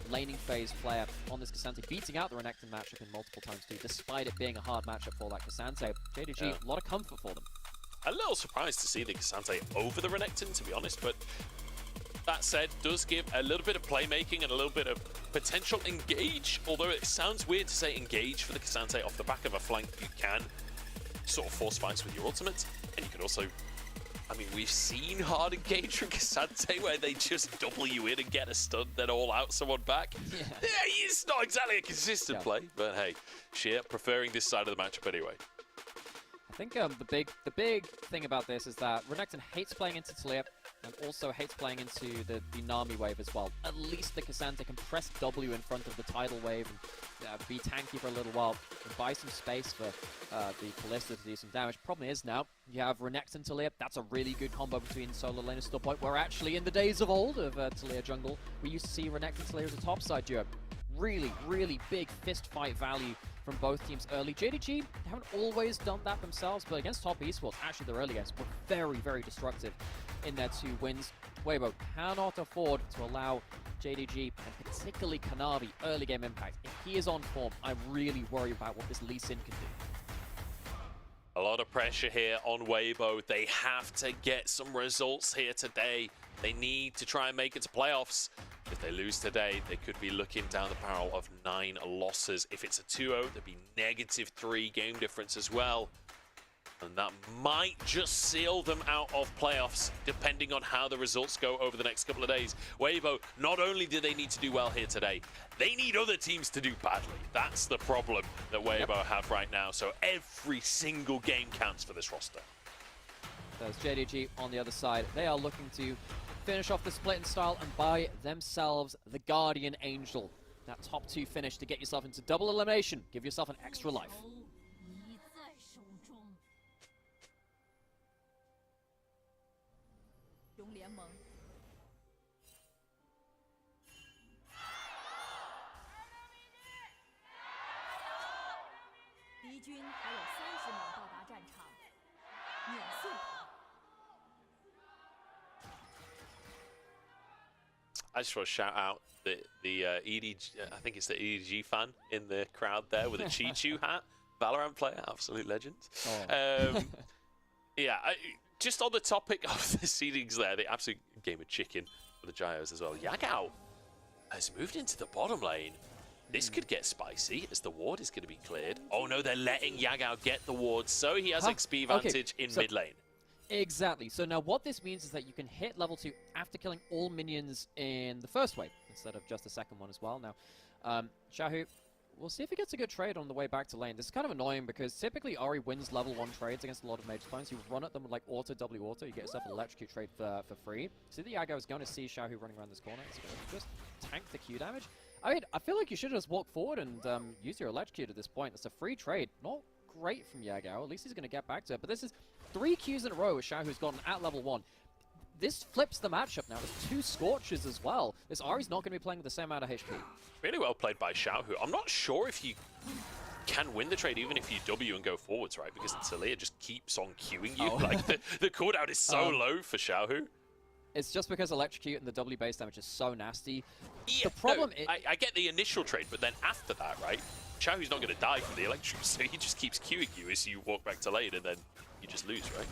laning phase player on this Cassante, beating out the Renekton matchup in multiple times too, despite it being a hard matchup for that Cassante. JDG, a lot of comfort for them. A little surprised to see the Cassante over the Renekton, to be honest, but that said, does give a little bit of playmaking and a little bit of potential engage, although it sounds weird to say engage for the Cassante off the back of a flank. You can sort of force fights with your ultimate, and you can also, I mean, we've seen hard engage from Cassante where they just double you in and get a stun, then all out someone back. Yeah, it's not exactly a consistent play, but hey, Sheer preferring this side of the matchup anyway. I think the big thing about this is that Renekton hates playing into Taliyah and also hates playing into the Nami wave as well. At least the Cassante can press W in front of the tidal wave and be tanky for a little while and buy some space for the Kalista to do some damage. Problem is now, you have Renekton Taliyah. That's a really good combo between solo laners to the point where actually in the days of old of Taliyah jungle, we used to see Renekton Taliyah as a topside duo. Really, really big fist fight value from both teams early. JDG haven't always done that themselves, but against top esports, actually their early games were very, very destructive in their 2 wins. Weibo cannot afford to allow JDG, and particularly Kanabi, early game impact. If he is on form, I really worry about what this Lee Sin can do. A lot of pressure here on Weibo. They have to get some results here today. They need to try and make it to playoffs. If they lose today, they could be looking down the barrel of 9 losses. If it's a 2-0, there'd be -3 game difference as well. And that might just seal them out of playoffs, depending on how the results go over the next couple of days. Weibo, not only do they need to do well here today, they need other teams to do badly. That's the problem that Weibo have right now. So every single game counts for this roster. There's JDG on the other side. They are looking to finish off the split in style and buy themselves the Guardian Angel. That top 2 finish to get yourself into double elimination. Give yourself an extra life. I just want to shout out the EDG, I think it's the EDG fan in the crowd there with a Chi-Chu hat. Valorant player, absolute legend. Oh. Yeah, just on the topic of the seedings there, the absolute game of chicken for the Gyos as well. Yagao has moved into the bottom lane. This could get spicy as the ward is going to be cleared. Oh no, they're letting Yagao get the ward, so he has XP advantage in mid lane. Exactly. So now what this means is that you can hit level 2 after killing all minions in the first wave, instead of just the second one as well. Now, Xiaohu, we'll see if he gets a good trade on the way back to lane. This is kind of annoying because typically Ori wins level 1 trades against a lot of mage clones. You run at them with like auto, W auto, you get yourself an electrocute trade for free. See the Yagao is going to see Xiaohu running around this corner. He's going to just tank the Q damage. I mean, I feel like you should just walk forward and use your electrocute at this point. It's a free trade. Not great from Yagao. At least he's going to get back to it. But this is 3 Qs in a row with Xiaohu's gotten at level 1. This flips the matchup now. There's 2 Scorches as well. This Ari's not going to be playing with the same amount of HP. Really well played by Xiaohu. I'm not sure if you can win the trade even if you W and go forwards, right? Because Talia just keeps on queuing you. Like the cooldown is so low for Xiaohu. It's just because electrocute and the W base damage is so nasty. Yeah, the problem I get the initial trade, but then after that, right? Xiaohu's not going to die from the electrocute, so he just keeps queuing you as you walk back to lane, and then you just lose, right?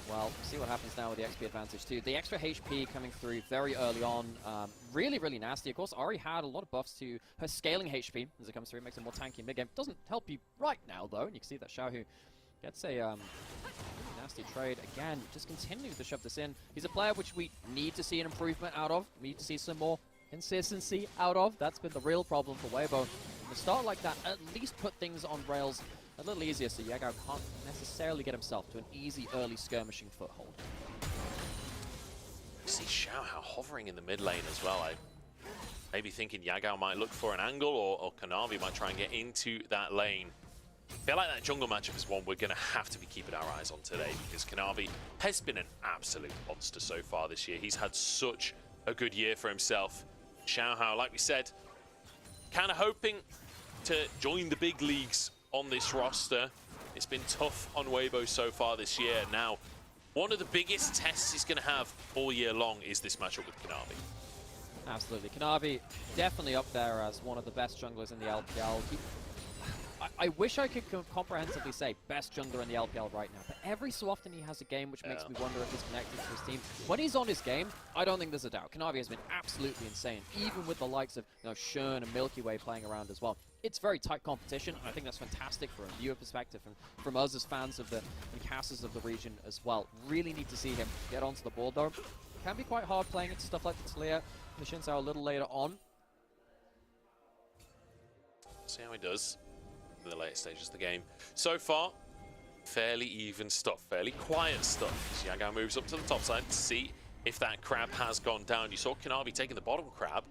Well, see what happens now with the XP advantage too. The extra HP coming through very early on, really, really nasty. Of course, Ari had a lot of buffs to her scaling HP as it comes through. It makes it more tanky in mid-game. Doesn't help you right now, though, and you can see that Xiaohu gets a nasty trade. Again, just continuing to shove this in. He's a player which we need to see an improvement out of. We need to see some more consistency out of. That's been the real problem for Weibo. To start like that, at least put things on rails a little easier so Yagao can't necessarily get himself to an easy early skirmishing foothold. You see Xiaohao hovering in the mid lane as well. I maybe thinking Yagao might look for an angle or Kanavi might try and get into that lane. I feel like that jungle matchup is one we're going to have to be keeping our eyes on today because Kanavi has been an absolute monster so far this year. He's had such a good year for himself. Xiaohao, like we said, kind of hoping to join the big leagues on this roster. It's been tough on Weibo so far this year. Now, one of the biggest tests he's going to have all year long is this matchup with Kanavi. Absolutely. Kanavi definitely up there as one of the best junglers in the LPL. I wish I could comprehensively say best jungler in the LPL right now, but every so often he has a game which makes me wonder if he's connected to his team. When he's on his game, I don't think there's a doubt. Kanavi has been absolutely insane, even with the likes of Shern and Milky Way playing around as well. It's very tight competition, and I think that's fantastic from a viewer perspective and from us as fans of and casters of the region as well. Really need to see him get onto the board though. Can be quite hard playing into stuff like the Talia and the Xin Zhao a little later on. See how he does in the later stages of the game. So far, fairly even stuff, fairly quiet stuff. As Yagao moves up to the top side to see if that crab has gone down. You saw Kanavi taking the bottom crab.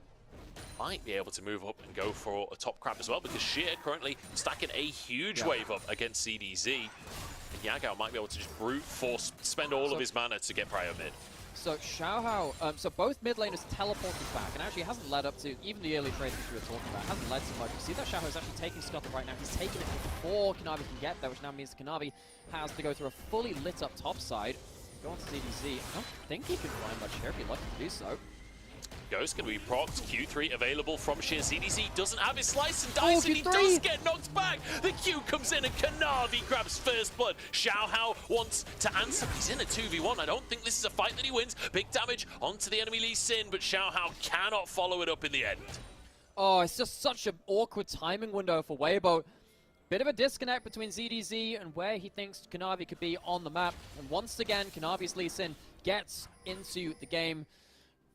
Might be able to move up and go for a top crab as well because Sheer currently stacking a huge wave up against CDZ. And Yagao might be able to just brute force, spend all of his mana to get prior mid. So Xiaohao, so both mid laners teleported back, and actually hasn't led up to, even the early trades which we were talking about, hasn't led so much. You see that Xiaohao is actually taking Scuttle right now. He's taking it before Kanavi can get there, which now means Kanavi has to go through a fully lit up top side. Go on to CDZ. I don't think he can find much here if he'd like to do so. Ghost going to be procced. Q3 available from Sheer. CDZ doesn't have his slice and dice, and he Q3 does get knocked back. The Q comes in, and Kanavi grabs first blood. Xiaohao wants to answer. He's in a 2v1. I don't think this is a fight that he wins. Big damage onto the enemy Lee Sin, but Xiaohao cannot follow it up in the end. Oh, it's just such an awkward timing window for Weibo. Bit of a disconnect between ZDZ and where he thinks Kanavi could be on the map. And once again, Kanavi's Lee Sin gets into the game.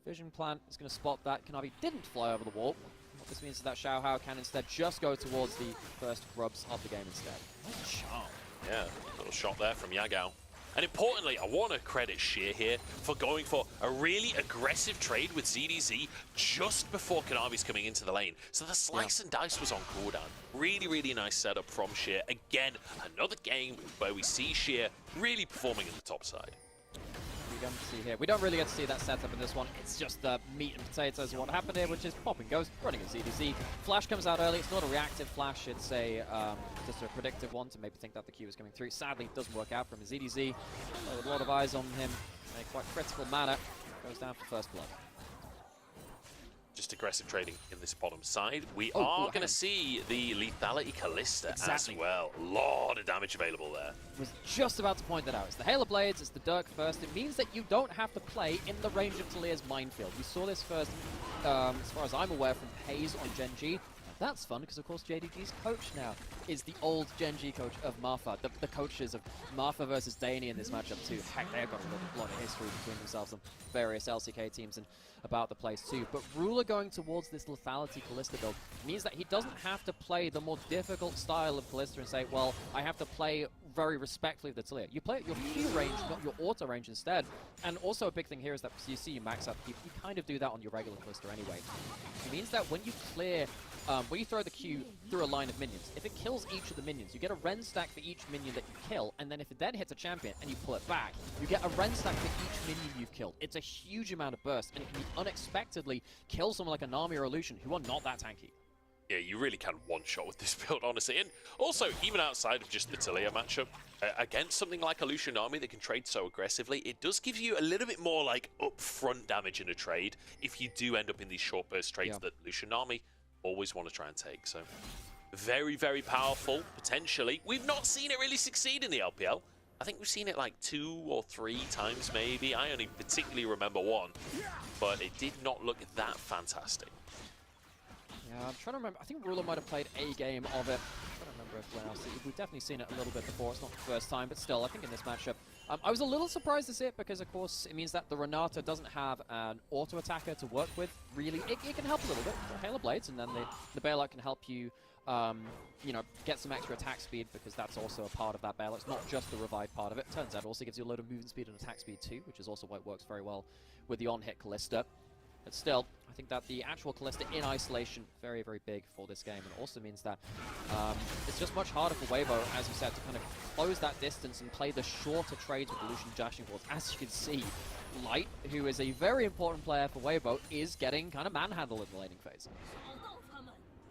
Vision Plant is going to spot that. Kanavi didn't fly over the wall. What this means is that Xiaohao can instead just go towards the first grubs of the game instead. What a charm. Yeah, little shot there from Yagao. And importantly, I want to credit Sheer here for going for a really aggressive trade with ZDZ just before Kanavi's coming into the lane. So the slice and dice was on cooldown. Really, really nice setup from Sheer. Again, another game where we see Sheer really performing in the top side. We don't see here. We don't really get to see that setup in this one. It's just the meat and potatoes of what happened here, which is pop and goes, running a ZDZ. Flash comes out early. It's not a reactive flash. It's a just a predictive one to maybe think that the Q is coming through. Sadly, it doesn't work out from a ZDZ. With a lot of eyes on him in a quite critical manner. Goes down for first blood. Just aggressive trading in this bottom side. We are going to see the lethality Callista as well. A lot of damage available there. Was just about to point that out. It's the Halo Blades, it's the Dirk first. It means that you don't have to play in the range of Talia's minefield. We saw this first, as far as I'm aware, from Hayes on Gen G. That's fun because, of course, JDG's coach now is the old Gen G coach of Marfa. The coaches of Marfa versus Daney in this matchup, too. Heck, they've got a lot of history between themselves and various LCK teams and about the place, too. But Ruler going towards this lethality Callista build means that he doesn't have to play the more difficult style of Callista and say, well, I have to play very respectfully with the Talia. You play at your Q range, not your auto range instead. And also a big thing here is that you see you max up, you kind of do that on your regular Callista anyway. It means that when you clear when you throw the Q through a line of minions, if it kills each of the minions, you get a Ren stack for each minion that you kill, and then if it then hits a champion and you pull it back, you get a Ren stack for each minion you've killed. It's a huge amount of burst, and it can unexpectedly kill someone like a Nami or a Lucian, who are not that tanky. Yeah, you really can one-shot with this build, honestly. And also, even outside of just the Talia matchup, against something like a Lucian Army that can trade so aggressively, it does give you a little bit more, like, upfront damage in a trade if you do end up in these short burst trades that Lucian Army always want to try and take. So, very, very powerful, potentially. We've not seen it really succeed in the LPL. I think we've seen it like 2 or 3 times, maybe. I only particularly remember one, but it did not look that fantastic. Yeah, I'm trying to remember. I think Ruler might have played a game of it. I don't remember if when else. We've definitely seen it a little bit before. It's not the first time, but still, I think in this matchup, I was a little surprised to see it because, of course, it means that the Renata doesn't have an auto attacker to work with. Really, it can help a little bit. The Halo Blades, and then the Bailout can help you, you know, get some extra attack speed because that's also a part of that Bailout. It's not just the revive part of it. Turns out it also gives you a load of movement speed and attack speed too, which is also why it works very well with the on-hit Callista. But still, I think that the actual Callista in isolation, very, very big for this game. And also means that it's just much harder for Weibo, as you said, to kind of close that distance and play the shorter trades with the Lucian dashing force. As you can see, Light, who is a very important player for Weibo, is getting kind of manhandled in the laning phase.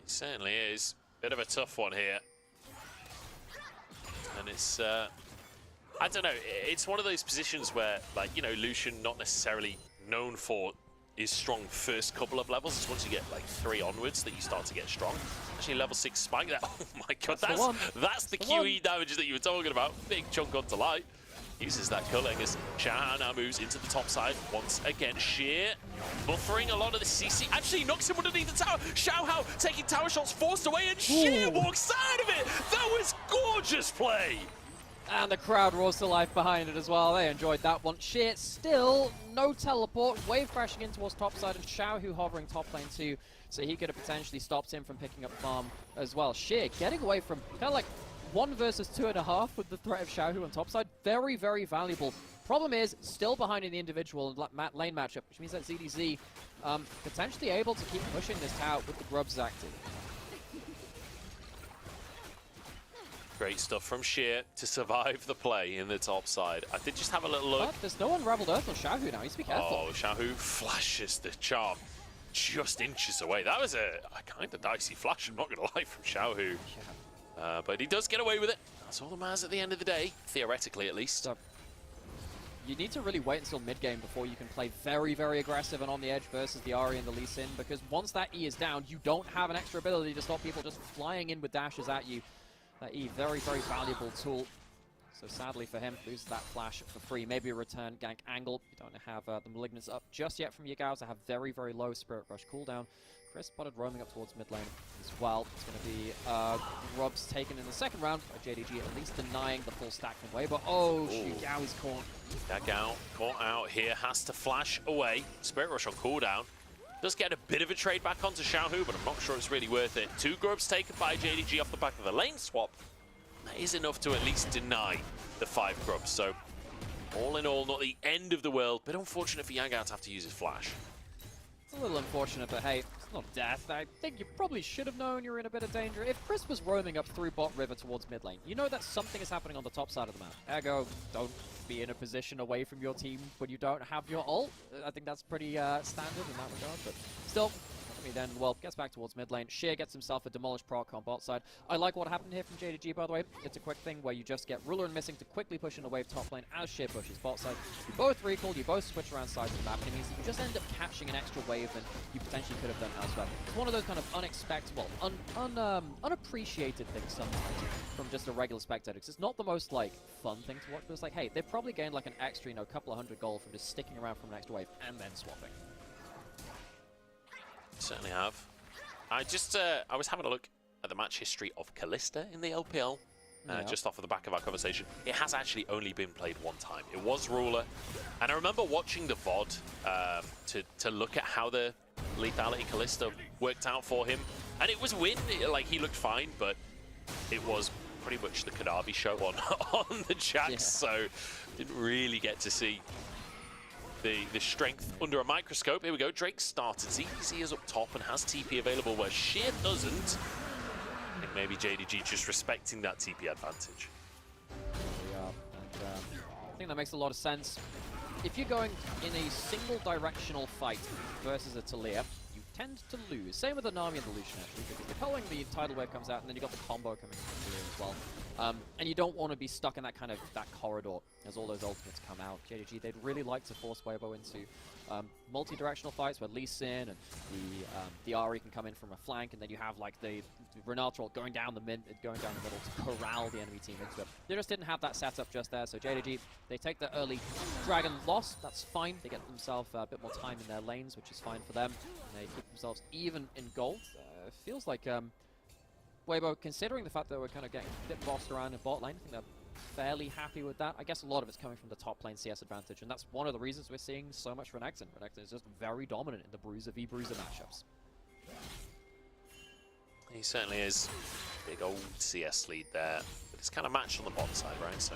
It certainly is. Bit of a tough one here. And it's, I don't know, it's one of those positions where, like, you know, Lucian not necessarily known for his strong first couple of levels. It's once you get like 3 onwards that you start to get strong. Actually, level 6 spike there. Oh my god, that's the QE damage that you were talking about. Big chunk onto Light. Uses that culling as Xiaohao now moves into the top side once again. Sheer buffering a lot of the CC. Actually knocks him underneath the tower. Xiaohao taking tower shots, forced away, and Sheer walks out of it. That was gorgeous play. And the crowd roars to life behind it as well. They enjoyed that one. Sheer still no teleport. Wave crashing in towards top side, and Xiaohu hovering top lane too. So he could have potentially stopped him from picking up farm as well. Sheer getting away from kind of like 1 versus 2.5 with the threat of Xiaohu on top side. Very, very valuable. Problem is, still behind in the individual lane matchup, which means that ZDZ potentially able to keep pushing this tower with the grubs active. Great stuff from Sheer to survive the play in the top side. I did just have a little look. But there's no Unraveled Earth on Xiaohu now. He's to be careful. Oh, Xiaohu flashes the charm just inches away. That was a kind of dicey flash, I'm not going to lie, from Xiaohu. Yeah. But he does get away with it. That's all that matters at the end of the day, theoretically at least. So, you need to really wait until mid-game before you can play very, very aggressive and on the edge versus the Ahri and the Lee Sin, because once that E is down, you don't have an extra ability to stop people just flying in with dashes at you. That E, very, very valuable tool. So sadly for him, loses that flash for free. Maybe a return gank angle. You don't have the Malignance up just yet from Yagao to have very, very low Spirit Rush cooldown. Chris spotted roaming up towards mid lane as well. It's going to be Grubs taken in the second round by JDG, at least denying the full stack from Weibo. Oh, shoot, Gao is caught. That Gao caught out here, has to flash away. Spirit Rush on cooldown. Does get a bit of a trade back onto Xiaohu, but I'm not sure it's really worth it. 2 Grubs taken by JDG off the back of the lane swap. That is enough to at least deny the 5 Grubs. So, all in all, not the end of the world, but unfortunate for Yagao to have to use his flash. It's a little unfortunate, but hey, it's not death. I think you probably should have known you were in a bit of danger. If Chris was roaming up through bot river towards mid lane, you know that something is happening on the top side of the map. Ergo, don't be in a position away from your team when you don't have your ult. I think that's pretty standard in that regard, but still, then, well, gets back towards mid lane. Sheer gets himself a demolished proc on bot side. I like what happened here from JDG, by the way. It's a quick thing where you just get Ruler and Missing to quickly push in a wave top lane as Sheer pushes bot side. You both recall, you both switch around sides of the map, and it means that you just end up catching an extra wave than you potentially could have done elsewhere. It's one of those kind of unexpected, well, unappreciated things sometimes from just a regular spectator, because it's not the most, like, fun thing to watch, but it's like, hey, they've probably gained, like, an extra, couple of hundred gold from just sticking around from an extra wave and then swapping. Certainly have. I was having a look at the match history of Kalista in the LPL, just off of the back of our conversation. It has actually only been played one time. It was Ruler, and I remember watching the VOD to look at how the lethality Kalista worked out for him, and it was win. Like, he looked fine, but it was pretty much the Kadabi show on the Jax, so didn't really get to see the strength under a microscope. Here we go, Drake started. ZZ is up top and has TP available where Sheer doesn't. I think maybe JDG just respecting that TP advantage. There we are, and I think that makes a lot of sense. If you're going in a single directional fight versus a Taliyah, you tend to lose. Same with the Nami and the Lucian, actually, because the culling, the tidal wave comes out, and then you got the combo coming from Taliyah as well. And you don't want to be stuck in that kind of corridor as all those ultimates come out. JDG, they'd really like to force Weibo into multi-directional fights where Lee Sin and the Ahri can come in from a flank, and then you have like the Renato going down the middle to corral the enemy team into it. They just didn't have that setup just there, so JDG, they take the early Dragon loss. That's fine. They get themselves a bit more time in their lanes, which is fine for them. And they keep themselves even in gold. Feels like Weibo, considering the fact that we're kind of getting a bit bossed around in bot lane, I think they're fairly happy with that. I guess a lot of it's coming from the top lane CS advantage, and that's one of the reasons we're seeing so much Renekton. Renekton is just very dominant in the Bruiser v Bruiser matchups. He certainly is. Big old CS lead there, but it's kind of matched on the bottom side, right? So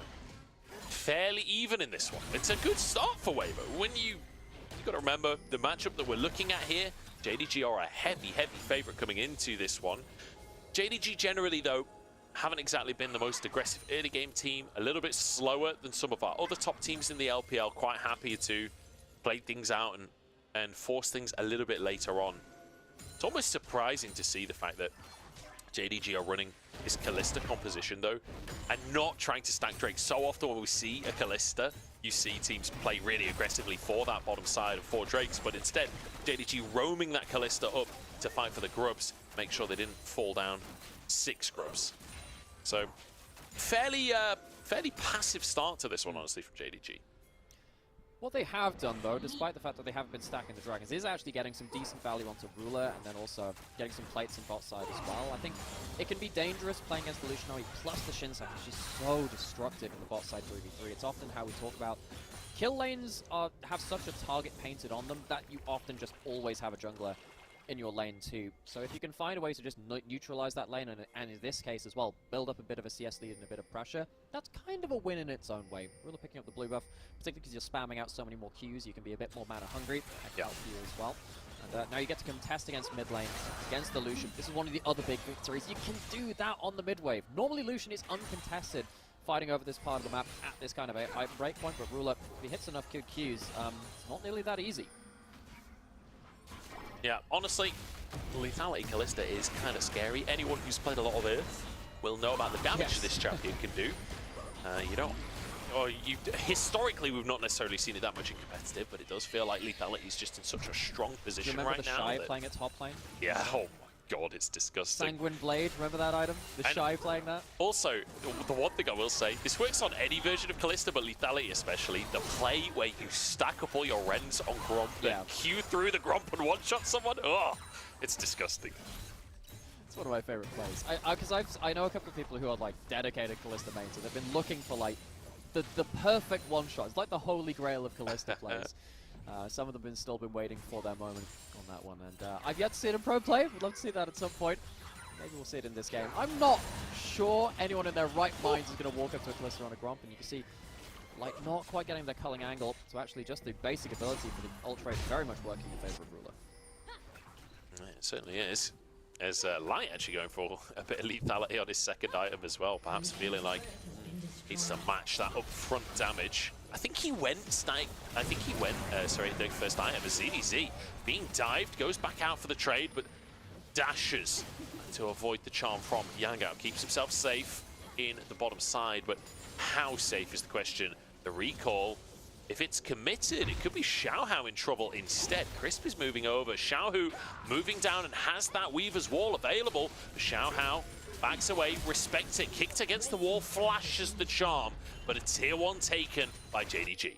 fairly even in this one. It's a good start for Weibo. When you got to remember the matchup that we're looking at here. JDG are a heavy favorite coming into this one. JDG generally, though, haven't exactly been the most aggressive early game team. A little bit slower than some of our other top teams in the LPL. Quite happy to play things out and force things a little bit later on. It's almost surprising to see the fact that JDG are running this Kalista composition, though, and not trying to stack Drake. So often when we see a Kalista, you see teams play really aggressively for that bottom side of 4 Drakes, but instead, JDG roaming that Kalista up to fight for the Grubs, make sure they didn't fall down 6 Grubs. So, fairly passive start to this one, honestly, from JDG. What they have done, though, despite the fact that they haven't been stacking the Dragons, is actually getting some decent value onto Ruler, and then also getting some plates in bot side as well. I think it can be dangerous playing against the Lucianoi, plus the Shinsei, which is so destructive in the bot side 3v3. It's often how we talk about kill lanes have such a target painted on them that you often just always have a jungler in your lane too. So if you can find a way to just neutralize that lane, and in this case as well, build up a bit of a CS lead and a bit of pressure, that's kind of a win in its own way. Ruler picking up the blue buff, particularly because you're spamming out so many more Qs, you can be a bit more mana hungry. That can help you as well. And now you get to contest against mid lane, against the Lucian. This is one of the other big victories. You can do that on the mid wave. Normally Lucian is uncontested fighting over this part of the map at this kind of a high break point, but Ruler, if he hits enough good Qs, it's not nearly that easy. Yeah, honestly, lethality Kalista is kind of scary. Anyone who's played a lot of Earth will know about the damage this champion can do. Historically, we've not necessarily seen it that much in competitive, but it does feel like lethality is just in such a strong position right now. Remember the Shy playing at top lane? Yeah, oh my God, it's disgusting. Sanguine Blade, remember that item? The And Shy playing that? Also, the one thing I will say, this works on any version of Callista, but Lethality especially. The play where you stack up all your Rens on Gromp, then Q through the Gromp and one-shot someone. Oh, it's disgusting. It's one of my favorite plays. Because I know a couple of people who are like dedicated Callista mains, so they've been looking for like the perfect one-shot. It's like the holy grail of Callista plays. Some of them have still been waiting for their moment on that one, and I've yet to see it in pro play. Would love to see that at some point. Maybe we'll see it in this game. I'm not sure anyone in their right minds is going to walk up to a Callista on a Gromp, and you can see, like, not quite getting the culling angle, so actually just the basic ability for the Ultra is very much working in favor of Ruler. Yeah, it certainly is. There's Light actually going for a bit of lethality on his second item as well, perhaps feeling like he needs to match that upfront damage. I think he went, sorry, the first item is ZDZ. Being dived, goes back out for the trade, but dashes to avoid the charm from Yangao. Keeps himself safe in the bottom side, but how safe is the question? The recall, if it's committed, it could be Xiaohao in trouble instead. Crisp is moving over. Xiaohu moving down and has that Weaver's Wall available. Xiaohao backs away, respects it, kicked against the wall, flashes the charm, but a tier 1 taken by JDG.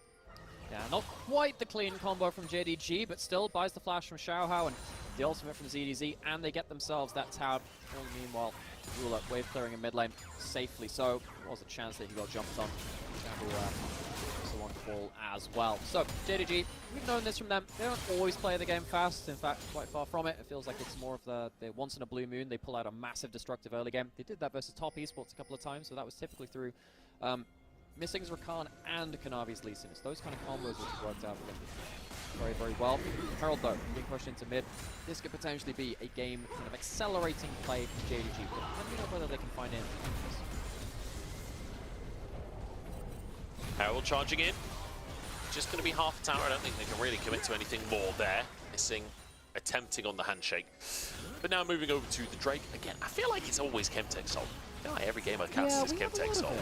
Yeah, not quite the clean combo from JDG, but still buys the flash from Xiaohao and the ultimate from ZDZ, and they get themselves that tower. Meanwhile, Ruler wave clearing in mid lane safely, so there was a chance that he got jumped on. One fall as well. So JDG, we've known this from them. They don't always play the game fast. In fact, quite far from it. It feels like it's more of the once in a blue moon. They pull out a massive destructive early game. They did that versus top esports a couple of times, so that was typically through Missing's Rakan and Kanavi's Lee Sin. It's those kind of combos which have worked out for them very, very well. Herald though, being pushed into mid. This could potentially be a game kind of accelerating play for JDG. But let me know whether they can find it. Herald charging in. Just going to be half a tower. I don't think they can really commit to anything more there. Missing, attempting on the handshake. But now moving over to the Drake. Again, I feel like it's always Chemtech Sol. I feel like every game I cast is Chemtech Sol.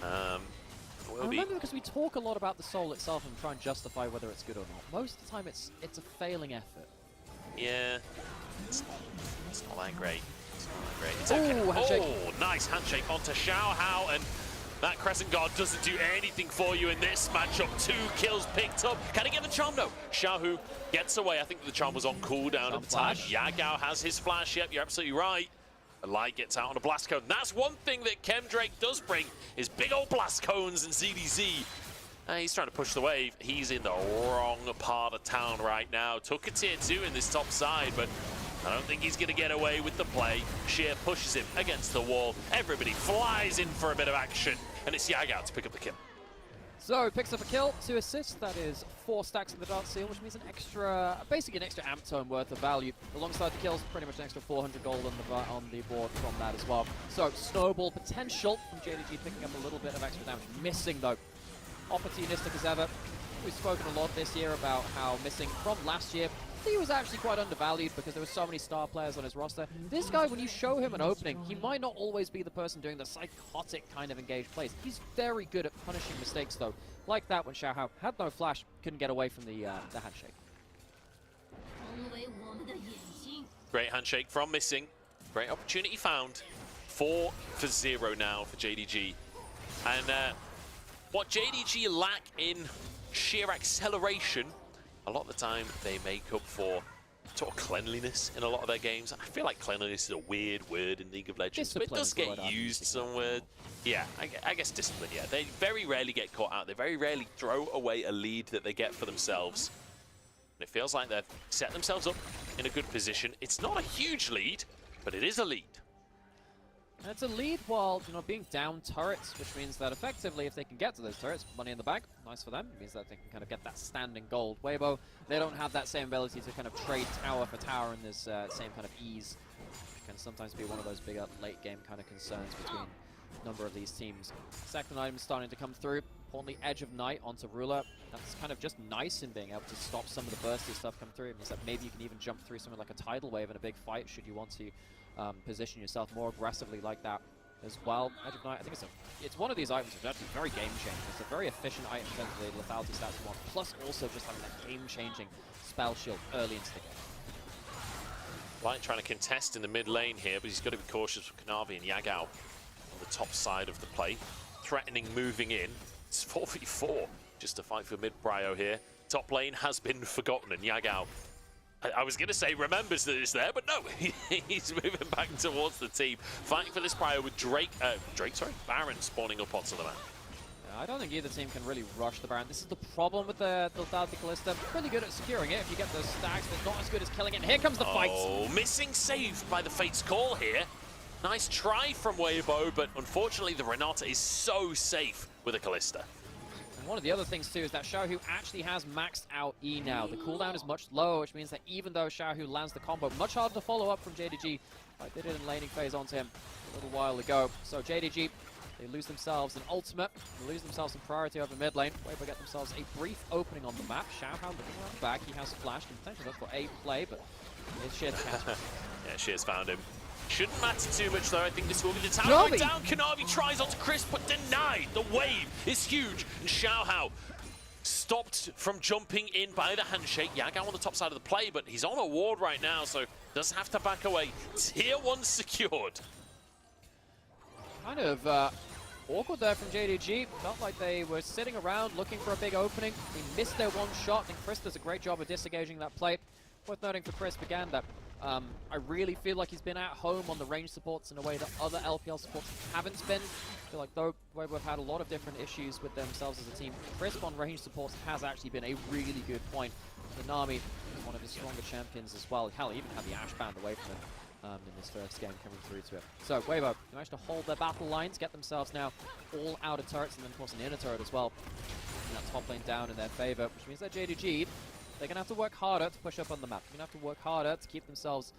I remember because we talk a lot about the Soul itself and try and justify whether it's good or not. Most of the time it's a failing effort. Yeah, it's not that great. It's not that great. It's okay. Ooh, handshake. Oh, nice handshake onto Xiaohao, and that Crescent Guard doesn't do anything for you in this matchup. 2 kills picked up. Can he get the charm? No. Xiaohu gets away. I think the charm was on cooldown at the time. Yagao has his flash. Yep, you're absolutely right. The Light gets out on a blast cone. That's one thing that Chemdrake does bring, is big old blast cones and ZDZ. He's trying to push the wave. He's in the wrong part of town right now. Took a tier 2 in this top side, but I don't think he's going to get away with the play. Sheer pushes him against the wall. Everybody flies in for a bit of action, and it's Yagao to pick up the kill. So he picks up a kill, 2 assists. That is 4 stacks in the Dark Seal, which means an extra, basically an extra amp tone worth of value. Alongside the kills, pretty much an extra 400 gold on the board from that as well. So snowball potential from JDG picking up a little bit of extra damage. Missing though, opportunistic as ever. We've spoken a lot this year about how Missing from last year, he was actually quite undervalued because there were so many star players on his roster. This guy, when you show him an opening, he might not always be the person doing the psychotic kind of engaged plays. He's very good at punishing mistakes though. Like that when Xiaohao had no flash, couldn't get away from the handshake. Great handshake from Missing. Great opportunity found. 4-0 now for JDG. And what JDG lack in sheer acceleration, a lot of the time they make up for sort of cleanliness in a lot of their games. I feel like cleanliness is a weird word in League of Legends, but it does get used somewhere. Yeah, I guess discipline, yeah. They very rarely get caught out. They very rarely throw away a lead that they get for themselves. And it feels like they've set themselves up in a good position. It's not a huge lead, but it is a lead. And it's a lead while, being down turrets, which means that effectively, if they can get to those turrets, money in the bank, nice for them. It means that they can kind of get that standing gold. Weibo, they don't have that same ability to kind of trade tower for tower in this same kind of ease, which can sometimes be one of those bigger late game kind of concerns between a number of these teams. Second item starting to come through. Importantly, Edge of Night onto Ruler. That's kind of just nice in being able to stop some of the bursty stuff come through. It means that maybe you can even jump through something like a tidal wave in a big fight should you want to position yourself more aggressively like that as well. Edge of Night, I think it's one of these items which is actually very game-changing. It's a very efficient item in terms of the lethality stats you want, plus also just having that game-changing spell shield early into the game. Light trying to contest in the mid lane here, but he's got to be cautious with Kanavi and Yagao on the top side of the play. Threatening moving in. It's 4v4 just to fight for mid prio here. Top lane has been forgotten, and Yagao, I was going to say remembers that it's there, but no, he's moving back towards the team. Fighting for this prio with Baron spawning up onto the map. I don't think either team can really rush the Baron. This is the problem with the Kalista. Really good at securing it if you get those stacks, but not as good as killing it. And here comes the fight. Oh, missing save by the Fate's Call here. Nice try from Weibo, but unfortunately the Renata is so safe with a Kalista. And one of the other things too is that Xiaohu actually has maxed out E now. The cooldown is much lower, which means that even though Xiaohu lands the combo, much harder to follow up from JDG. Like they did in laning phase onto him a little while ago. So JDG, they lose themselves an ultimate, they lose themselves some priority over mid lane. Weibo get themselves a brief opening on the map. Xiaohu looking around back, he has flashed and potentially look for a play, but it's Shears catch. Yeah, Shears found him. Shouldn't matter too much though. I think this will be the tower going down. Kanavi tries onto Chris, but denied. The wave is huge, and Xiaohu stopped from jumping in by the handshake. Yagao on the top side of the play, but he's on a ward right now, so doesn't have to back away. Tier 1 secured. Kind of awkward there from JDG. Felt like they were sitting around looking for a big opening. They missed their one shot, and Chris does a great job of disengaging that play. Worth noting for Chris began that I really feel like he's been at home on the range supports in a way that other LPL supports haven't been. I feel like though we've had a lot of different issues with themselves as a team, Crisp on range supports has actually been a really good point. The Nami is one of his stronger champions as well. Hell, even had the Ash banned away from him in this first game coming through to it. So Weibo managed to hold their battle lines, get themselves now all outer turrets, and then of course an inner turret as well. And that top lane down in their favor, which means that JDG, they're going to have to work harder to push up on the map. They're going to have to work harder to keep themselves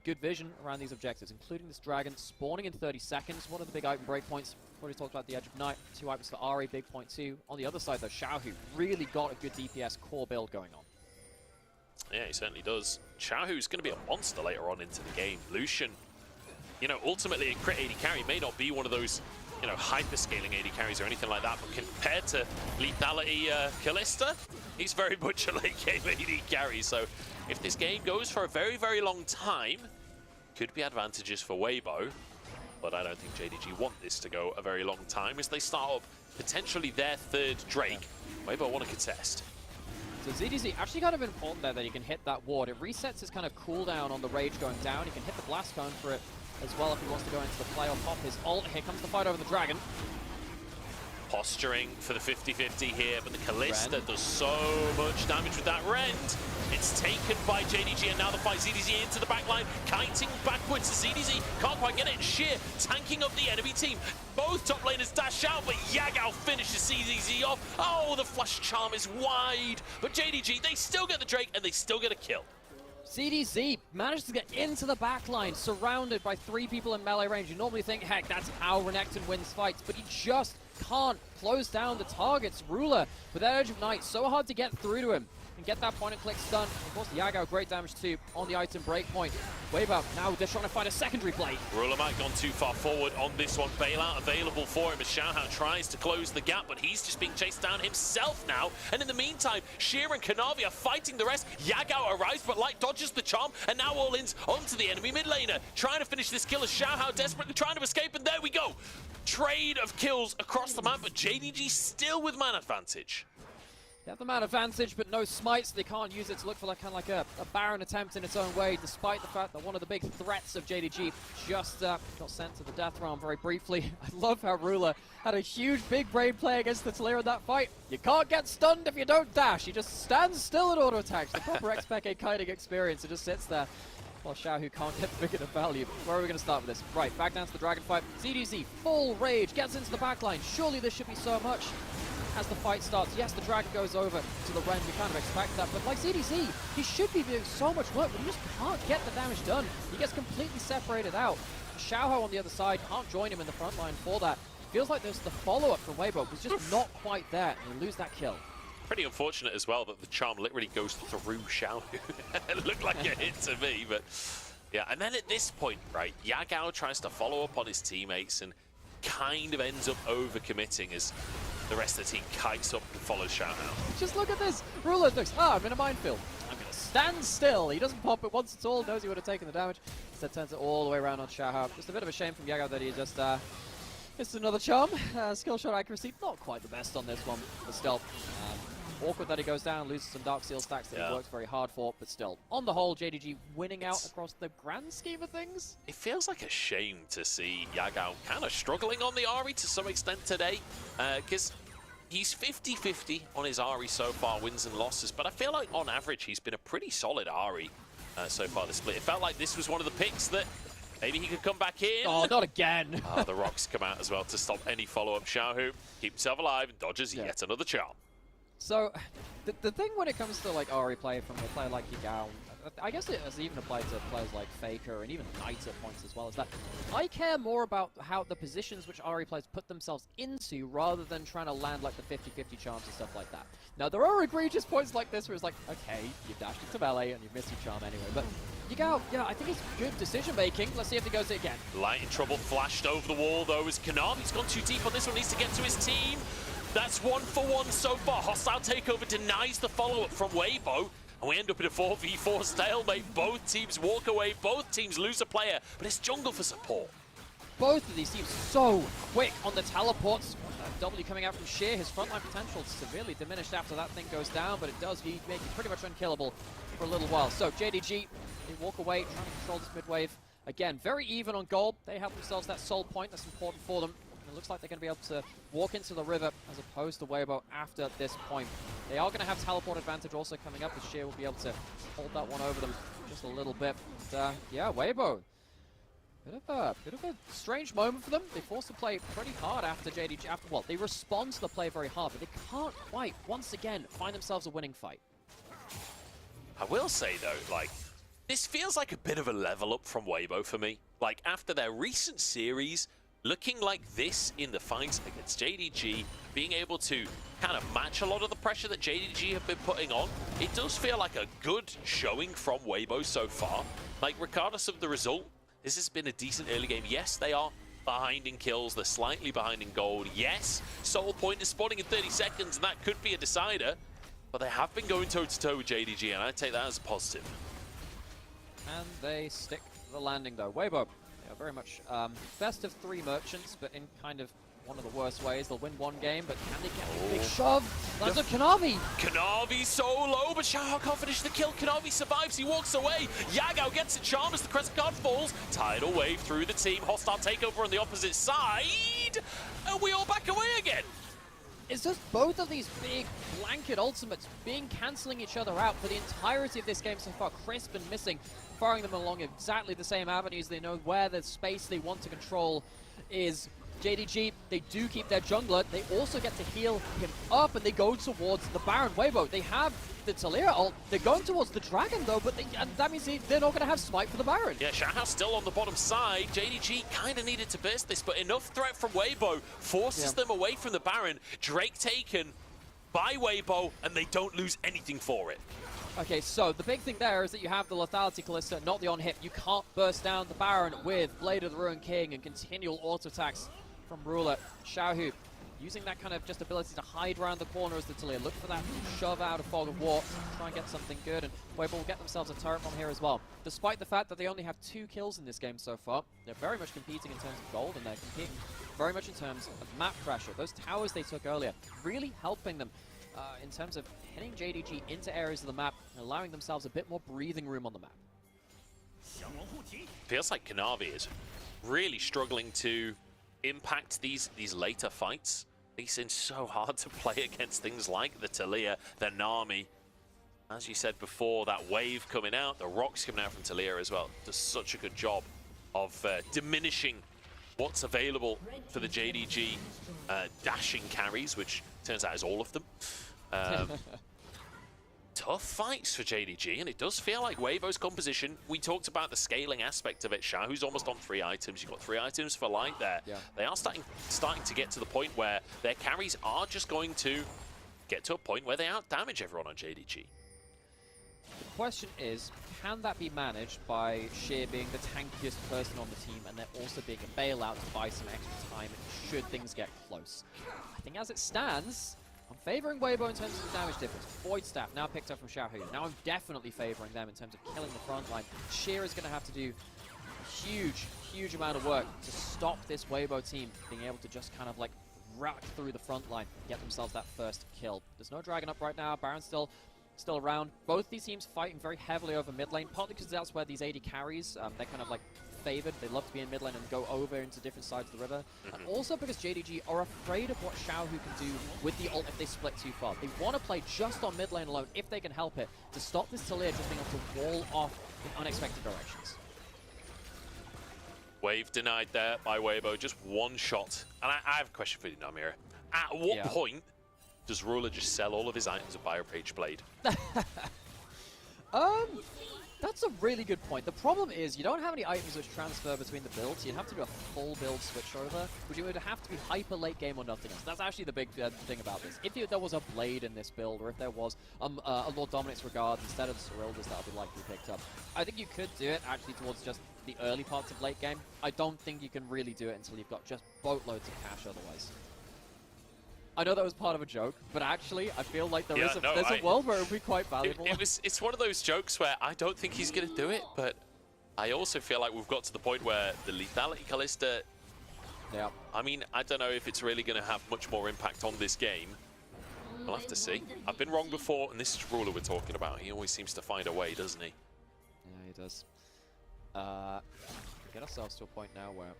good vision around these objectives, including this dragon spawning in 30 seconds. One of the big item breakpoints. Already talked about the Edge of Night. 2 items for Ari, big point too. On the other side though, Xiaohu really got a good DPS core build going on. Yeah, he certainly does. Xiaohu's going to be a monster later on into the game. Lucian, you know, ultimately a crit AD carry may not be one of those, you know, hyper-scaling AD carries or anything like that, but compared to lethality Kalista, he's very much a late-game AD carry. So if this game goes for a very, very long time, could be advantages for Weibo, but I don't think JDG want this to go a very long time as they start up potentially their third Drake. Weibo want to contest. So ZDZ actually kind of important there that he can hit that ward. It resets his kind of cooldown on the rage going down. He can hit the blast cone for it as well if he wants to go into the play or pop his ult. Here comes the fight over the dragon. Posturing for the 50-50 here, but the Kalista does so much damage with that rend. It's taken by JDG, and now the fight ZDZ into the backline, kiting backwards to ZDZ. Can't quite get it. Sheer tanking up the enemy team. Both top laners dash out, but Yagao finishes ZDZ off. Oh, the flash charm is wide, but JDG, they still get the Drake, and they still get a kill. ZDZ managed to get into the backline, surrounded by 3 people in melee range. You normally think, heck, that's how Renekton wins fights, but he just can't close down the targets. Ruler, with that Edge of Night, so hard to get through to him and get that point-and-click stun. Of course, Yagao, great damage too on the item breakpoint. Weibo, now they're trying to find a secondary play. Ruler might have gone too far forward on this one. Bailout available for him as Xiaohu tries to close the gap, but he's just being chased down himself now. And in the meantime, Sheer and Kanavi are fighting the rest. Yagao arrives, but Light dodges the charm, and now all-ins onto the enemy mid laner. Trying to finish this kill as Xiaohu desperately trying to escape, and there we go. Trade of kills across the map, but JDG still with man advantage. They have the man advantage, but no smites. They can't use it to look for kind of like a Baron attempt in its own way, despite the fact that one of the big threats of JDG just got sent to the death realm very briefly. I love how Ruler had a huge big brain play against the Talir in that fight. You can't get stunned if you don't dash. He just stands still and auto attacks. The proper XPK kiting experience. It just sits there. Well, Xiaohu can't get big enough value. Where are we going to start with this? Right, back down to the dragon fight. ZDZ, full rage, gets into the backline. Surely this should be so much. As the fight starts, yes, the dragon goes over to the Ren. We kind of expect that, but like ZDZ, he should be doing so much work, but he just can't get the damage done. He gets completely separated out. Xiaohu on the other side can't join him in the front line for that. Feels like there's the follow-up from Weibo was just not quite there, and you lose that kill. Pretty unfortunate as well that the charm literally goes through Xiaohu. It looked like a hit to me, but yeah. And then at this point, right, Yagao tries to follow up on his teammates and kind of ends up overcommitting as the rest of the team kites up and follows Xiaohu. Just look at this. Ruler looks, I'm in a minefield. I'm going to stands still. He doesn't pop it once at all, knows he would have taken the damage. Instead turns it all the way around on Xiaohao. Just a bit of a shame from Yagao that he just missed another charm. Skill shot accuracy, not quite the best on this one, but still. Awkward that he goes down, loses some Dark Seal stacks that he works very hard for, but still, on the whole, JDG winning out across the grand scheme of things. It feels like a shame to see Yagao kind of struggling on the Ahri to some extent today, because he's 50-50 on his Ahri so far, wins and losses, but I feel like on average he's been a pretty solid Ahri so far this split. It felt like this was one of the picks that maybe he could come back in. Oh, not again. The rocks come out as well to stop any follow-up. Xiaohu keeps himself alive and dodges yet another charm. So, the thing when it comes to like Ahri play from a player like Yagao, I guess it has even applied to players like Faker and even Knight at points as well, is that I care more about how the positions which Ahri players put themselves into rather than trying to land like the 50-50 charms and stuff like that. Now, there are egregious points like this where it's like, okay, you dashed into melee and you missed your charm anyway, but Yagao, yeah, I think it's good decision making. Let's see if he goes it again. Light in trouble, flashed over the wall though as Kanavi's gone too deep on this one, needs to get to his team. That's 1-for-1 so far. Hostile takeover denies the follow-up from Weibo. And we end up in a 4v4 stalemate. Both teams walk away. Both teams lose a player. But it's jungle for support. Both of these teams so quick on the teleports. W coming out from Sheer. His frontline potential is severely diminished after that thing goes down. But it does make it pretty much unkillable for a little while. So JDG, they walk away, trying to control this mid-wave. Again, very even on gold. They have themselves that soul point. That's important for them. It looks like they're going to be able to walk into the river as opposed to Weibo after this point. They are going to have teleport advantage also coming up, as Sheer will be able to hold that one over them just a little bit. And, yeah, Weibo. Bit of a strange moment for them. They forced to play pretty hard after JDG. Well, they respond to the play very hard, but they can't quite, once again, find themselves a winning fight. I will say, though, like, this feels like a bit of a level up from Weibo for me. Like, after their recent series, looking like this in the fights against JDG, being able to kind of match a lot of the pressure that JDG have been putting on, it does feel like a good showing from Weibo so far. Like, regardless of the result, this has been a decent early game. Yes, they are behind in kills, they're slightly behind in gold. Yes, Soul Point is spawning in 30 seconds, and that could be a decider, but they have been going toe-to-toe with JDG, and I take that as a positive. And they stick the landing, though. Weibo. Very much best of three merchants, but in kind of one of the worst ways. They'll win one game, but can they get a big shove? That's a Kanavi! Kanavi so low, but Xiaohao can't finish the kill. Kanavi survives, he walks away. Yagao gets a charm as the Crescent Guard falls. Tidal wave through the team. Hostile takeover on the opposite side. And we all back away again. It's just both of these big blanket ultimates cancelling each other out for the entirety of this game so far. Crisp and missing, firing them along exactly the same avenues. They know where the space they want to control is. JDG, they do keep their jungler. They also get to heal him up, and they go towards the Baron. Weibo, they have the Taliyah ult. They're going towards the Dragon, though, but and that means they're not going to have Smite for the Baron. Yeah, Xiaohao's still on the bottom side. JDG kind of needed to burst this, but enough threat from Weibo forces them away from the Baron. Drake taken by Weibo, and they don't lose anything for it. Okay, so the big thing there is that you have the Lethality Callista, not the on-hit. You can't burst down the Baron with Blade of the Ruined King and continual auto-attacks from Ruler. Xiaohu using that kind of just ability to hide around the corner as the Taliyah. Look for that shove out of Fog of War, try and get something good, and Weibo will get themselves a turret from here as well. Despite the fact that they only have 2 kills in this game so far, they're very much competing in terms of gold, and they're competing very much in terms of map pressure. Those towers they took earlier really helping them in terms of hitting JDG into areas of the map and allowing themselves a bit more breathing room on the map. Feels like Kanavi is really struggling to impact these later fights. They seem so hard to play against things like the Taliyah, the Nami. As you said before, that wave coming out, the rocks coming out from Taliyah as well, does such a good job of diminishing what's available for the JDG dashing carries, which turns out is all of them. Tough fights for JDG, and it does feel like Weibo's composition. We talked about the scaling aspect of it. Xiaohu's almost on 3 items. You've got 3 items for Light there. Yeah. They are starting to get to the point where their carries are just going to get to a point where they out-damage everyone on JDG. The question is, can that be managed by Sheer being the tankiest person on the team and there also being a bailout to buy some extra time should things get close? I think as it stands, I'm favoring Weibo in terms of the damage difference. Void Staff now picked up from Xiaohu. Now I'm definitely favoring them in terms of killing the front line. Sheer is going to have to do a huge amount of work to stop this Weibo team being able to just kind of like rack through the front line, get themselves that first kill. There's no Dragon up right now. Baron's still around. Both these teams fighting very heavily over mid lane, partly because that's where these AD carries, they're kind of like favored. They love to be in mid lane and go over into different sides of the river. And also because JDG are afraid of what Xiaohu can do with the ult if they split too far. They want to play just on mid lane alone if they can help it to stop this Talia just being able to wall off in unexpected directions. Wave denied there by Weibo, just one shot. And I have a question for you, Namira. At what point does Ruler just sell all of his items of Biorage Blade? That's a really good point. The problem is you don't have any items which transfer between the builds. You'd have to do a full build switch over, which would have to be hyper late game or nothing else. That's actually the big thing about this. If there was a Blade in this build, or if there was a Lord Dominic's Regard instead of the Serildus, that would be likely picked up. I think you could do it actually towards just the early parts of late game. I don't think you can really do it until you've got just boatloads of cash otherwise. I know that was part of a joke, but actually, I feel like there's a world where it would be quite valuable. It's one of those jokes where I don't think he's going to do it, but I also feel like we've got to the point where the lethality Callista, I mean, I don't know if it's really going to have much more impact on this game. We'll have to see. I've been wrong before, and this is Ruler we're talking about. He always seems to find a way, doesn't he? Yeah, he does. Get ourselves to a point now where...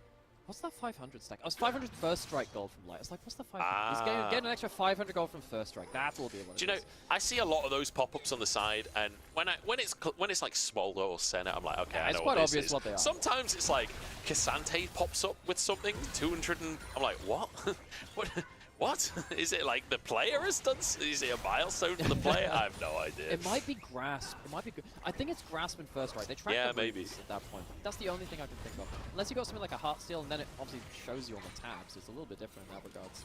What's that 500 stack? Oh, it's 500 first strike gold from Light. It's like, what's the 500? He's getting an extra 500 gold from first strike. That will be what it is. Do you know, I see a lot of those pop-ups on the side, and when it's like Smolder or Senna, I'm like, okay, I know what this is. It's quite obvious what they are. Sometimes it's like Cassante pops up with something, 200, and I'm like, what? What? Is it like the player has done? Is it a milestone for the player? I have no idea. It might be Grasp. It might be good. I think it's Grasp and first right. They track the maybe at that point. That's the only thing I can think of. Unless you got something like a Heartsteel, and then it obviously shows you on the tab, so it's a little bit different in that regards.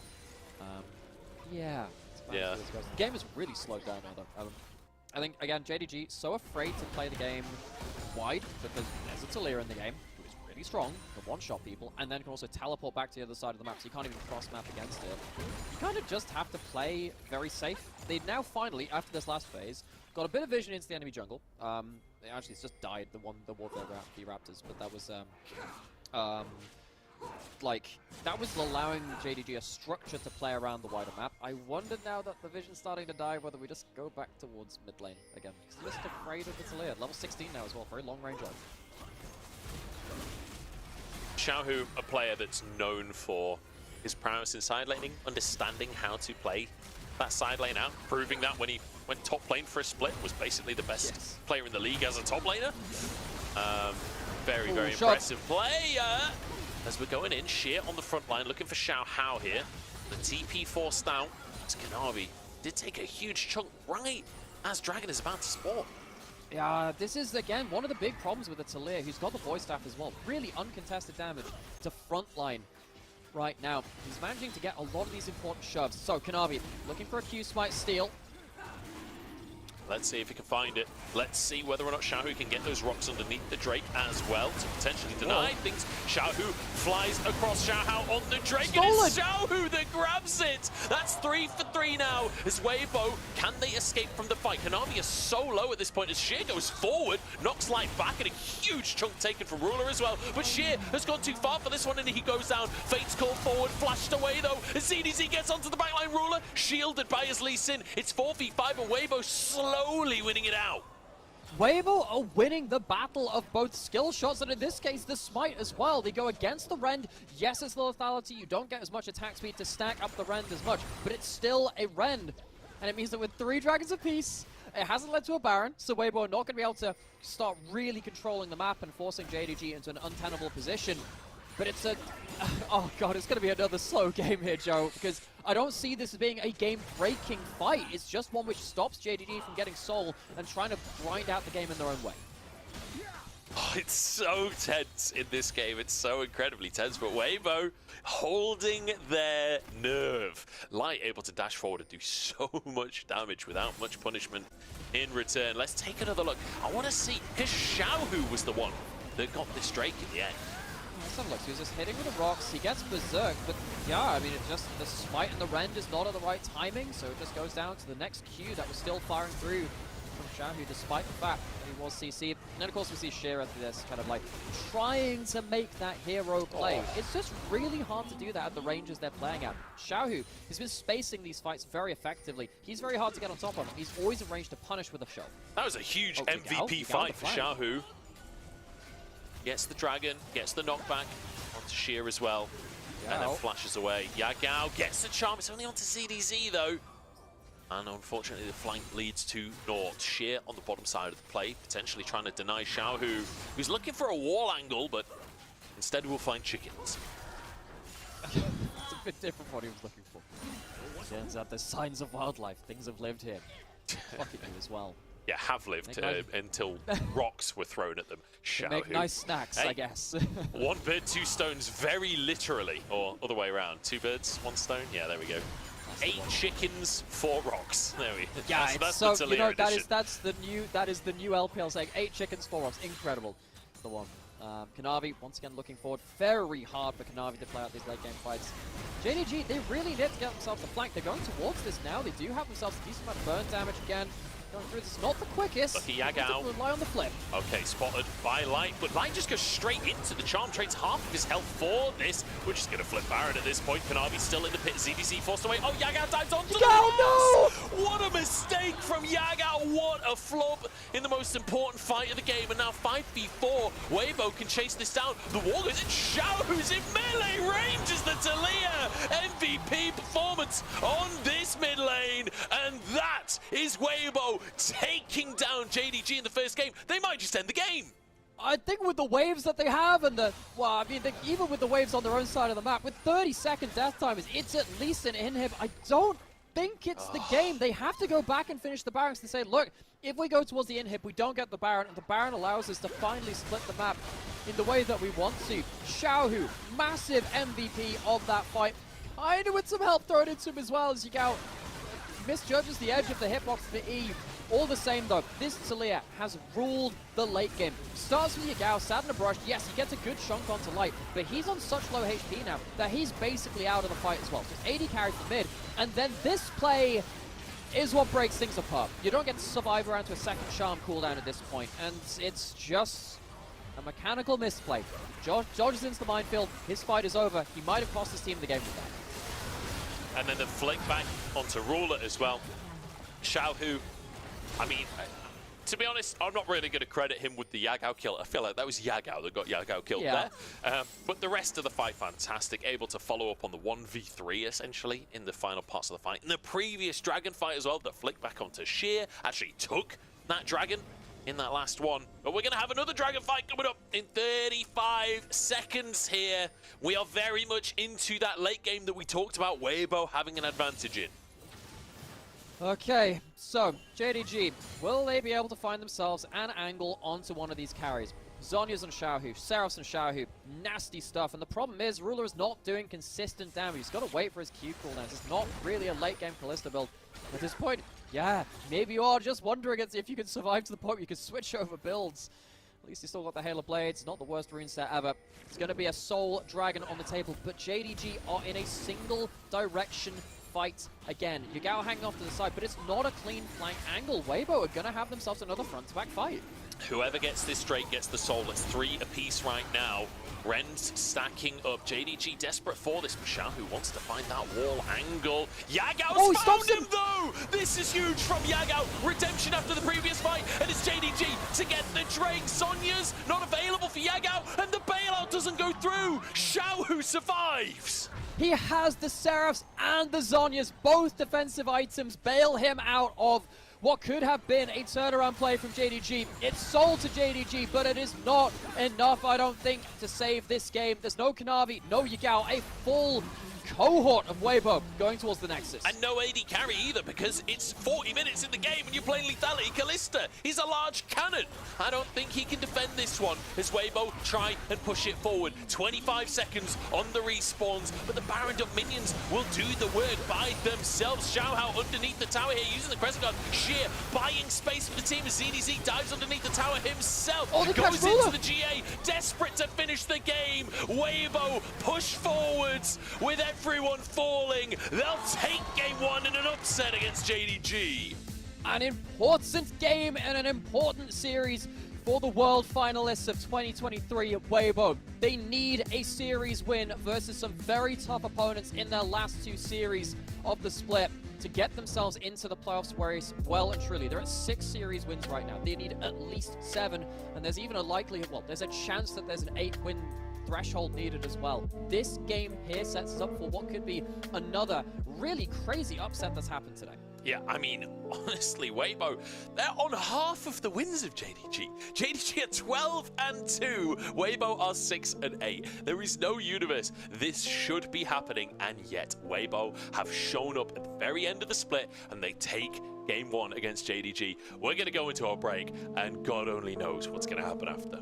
Yeah. The game is really slowed down now, though. I think, again, JDG so afraid to play the game wide because there's a Talia in the game who is really strong, can one-shot people, and then can also teleport back to the other side of the map, so you can't even cross-map against it. You kind of just have to play very safe. They now finally, after this last phase, got a bit of vision into the enemy jungle. Actually, it's just died, the Warfare Raptors, but that was, that was allowing JDG a structure to play around the wider map. I wonder now that the vision's starting to die, whether we just go back towards mid lane again. Because they're just afraid of the Talia. Level 16 now as well, very long range ult. Xiaohu, a player that's known for his prowess in side laning, understanding how to play that side lane out, proving that when he went top lane for a split, was basically the best player in the league as a top laner. Very impressive player. As we're going in, Sheer on the front line, looking for Xiaohu here. The TP forced out. As Kanavi did take a huge chunk right as Dragon is about to spawn. Yeah, this is, again, one of the big problems with the Talia, who's got the Void Staff as well. Really uncontested damage to front line right now. He's managing to get a lot of these important shoves. So, Kanavi looking for a Q-Smite steal. Let's see if he can find it. Let's see whether or not Xiaohu can get those rocks underneath the Drake as well to potentially deny things. Xiaohu flies across Xiaohu on the Drake, and it's Xiaohu that grabs it! That's 3 for 3 now as Weibo, can they escape from the fight? Konami is so low at this point as Sheer goes forward, knocks Light back, and a huge chunk taken from Ruler as well. But Sheer has gone too far for this one, and he goes down. Fate's called forward, flashed away though, as ZDZ gets onto the backline. Ruler shielded by his Lee Sin. It's 4v5, and Weibo slowly winning it out. Weibo are winning the battle of both skill shots, and in this case, the smite as well. They go against the Rend. Yes, it's the lethality. You don't get as much attack speed to stack up the Rend as much, but it's still a Rend. And it means that with 3 dragons apiece, it hasn't led to a Baron, so Weibo are not going to be able to start really controlling the map and forcing JDG into an untenable position. But it's a... Oh god, it's going to be another slow game here, Joe, because I don't see this as being a game-breaking fight. It's just one which stops JDG from getting soul and trying to grind out the game in their own way. Oh, it's so tense in this game. It's so incredibly tense, but Weibo holding their nerve. Light able to dash forward and do so much damage without much punishment in return. Let's take another look. I want to see, because Xiaohu was the one that got this Drake in the end. have a look. So he's just hitting with the rocks. He gets berserk, but yeah, I mean, it just, the smite and the rend is not at the right timing, so it just goes down to the next Q that was still firing through from Xiaohu, despite the fact that he was CC'd. And then, of course, we see Sheer after this, kind of like trying to make that hero play. It's just really hard to do that at the ranges they're playing at. Xiaohu has been spacing these fights very effectively. He's very hard to get on top of. He's always in range to punish with a shove. That was a huge MVP fight for Xiaohu. Gets the dragon, gets the knockback onto Sheer as well, and then flashes away. Yagao gets the charm. It's only onto ZDZ though. And unfortunately, the flank leads to naught. Sheer on the bottom side of the play, potentially trying to deny Xiaohu, who's looking for a wall angle, but instead we'll find chickens. It's a bit different what he was looking for. Turns out there's signs of wildlife. Things have lived here. Fuck it, you as well. Yeah, have lived until rocks were thrown at them. Xiaohu. Make nice snacks, I guess. One bird, two stones, very literally, or other way around. Two birds, one stone. Yeah, there we go. 8 chickens, 4 rocks. There we go. Yeah, that's so the you know edition. that is the new LPL saying 8 chickens, 4 rocks. Incredible. The one. Kanavi once again looking forward. Very hard for Kanavi to play out these late game fights. JDG, they really need to get themselves the flank. They're going towards this now. They do have themselves a decent amount of burn damage again. Going through this is not the quickest. Lucky Yagao. Rely on the flip. Okay, spotted by Light, but Light just goes straight into the charm, trades half of his health for this. We're just going to flip Baron at this point. Kanavi still in the pit. ZDC forced away. Oh, Yagao dives onto the rocks! What a mistake from Yagao. What a flop in the most important fight of the game. And now 5v4. Weibo can chase this down. The wall goes in. Xiaohu's in melee range as the Talia MVP performance on this mid lane. And that is Weibo taking down JDG in the first game. They might just end the game. I think with the waves that they have and the, well, I mean, even with the waves on their own side of the map, with 30-second death timers, it's at least an inhib. I don't think it's the game. They have to go back and finish the barracks and say, look, if we go towards the inhib, we don't get the Baron, and the Baron allows us to finally split the map in the way that we want to. Xiaohu, massive MVP of that fight. Kind of with some help thrown into him as well as Yagao misjudges the edge of the hitbox for E. All the same though, this Talia has ruled the late game. Starts with Yagao, sat in a brush. Yes, he gets a good chunk onto Light, but he's on such low HP now that he's basically out of the fight as well. So 80 carry for mid, and then this play is what breaks things apart. You don't get to survive around to a second charm cooldown at this point, and it's just a mechanical misplay. Dodges into the minefield, his fight is over. He might have cost his team the game with that. And then the flick back onto Ruler as well. Xiaohu, I mean, to be honest, I'm not really going to credit him with the Yagao kill. I feel like that was Yagao that got Yagao killed there. But the rest of the fight, fantastic. Able to follow up on the 1v3, essentially, in the final parts of the fight. In the previous Dragon fight as well, the flick back onto Sheer actually took that Dragon in that last one. But we're going to have another Dragon fight coming up in 35 seconds here. We are very much into that late game that we talked about Weibo having an advantage in. Okay, so JDG, will they be able to find themselves an angle onto one of these carries? Zhonya's on Xiaohu, Seraph's on Xiaohu, nasty stuff. And the problem is, Ruler is not doing consistent damage. He's got to wait for his Q cooldowns. It's not really a late game Kalista build. At this point, yeah, maybe you are just wondering if you can survive to the point where you can switch over builds. At least he's still got the Halo Blades, not the worst rune set ever. It's going to be a Soul Dragon on the table, but JDG are in a single direction fight again. Yagao hanging off to the side, but it's not a clean flank angle. Weibo are going to have themselves another front-to-back fight. Whoever gets this straight gets the soul. It's 3 apiece right now. Ren's stacking up. JDG desperate for this. Xiaohu wants to find that wall angle. Yagao's found him though! This is huge from Yagao. Redemption after the previous fight. And it's JDG to get the Drake. Sonya's not available for Yagao. And the bailout doesn't go through. Xiaohu survives. He has the Seraphs and the Zhonyas. Both defensive items bail him out of what could have been a turnaround play from JDG. It's sold to JDG, but it is not enough, I don't think, to save this game. There's no Kanavi, no Yagao, a full cohort of Weibo going towards the Nexus. And no AD carry either, because it's 40 minutes in the game and you're playing lethality. Kalista, he's a large cannon. I don't think he can defend this one as Weibo try and push it forward. 25 seconds on the respawns, but the Baron Dub minions will do the work by themselves. Xiaohao underneath the tower here, using the Crescent Guard. Sheer buying space for the team as ZDZ dives underneath the tower himself. Oh, goes into the GA, desperate to finish the game. Weibo push forwards with everyone falling. They'll take game one in an upset against JDG. An important game and an important series for the world finalists of 2023 at Weibo. They need a series win versus some very tough opponents in their last two series of the split to get themselves into the playoffs race well and truly. They're at 6 series wins right now. They need at least 7, and there's even a likelihood, well, there's a chance that there's an 8-win threshold needed as well. This game here sets us up for what could be another really crazy upset that's happened today. Yeah, I mean, honestly, Weibo, they're on half of the wins of JDG. JDG are 12-2, Weibo are 6-8. There is no universe this should be happening, and yet Weibo have shown up at the very end of the split, and they take game one against JDG. We're going to go into our break, and God only knows what's going to happen after.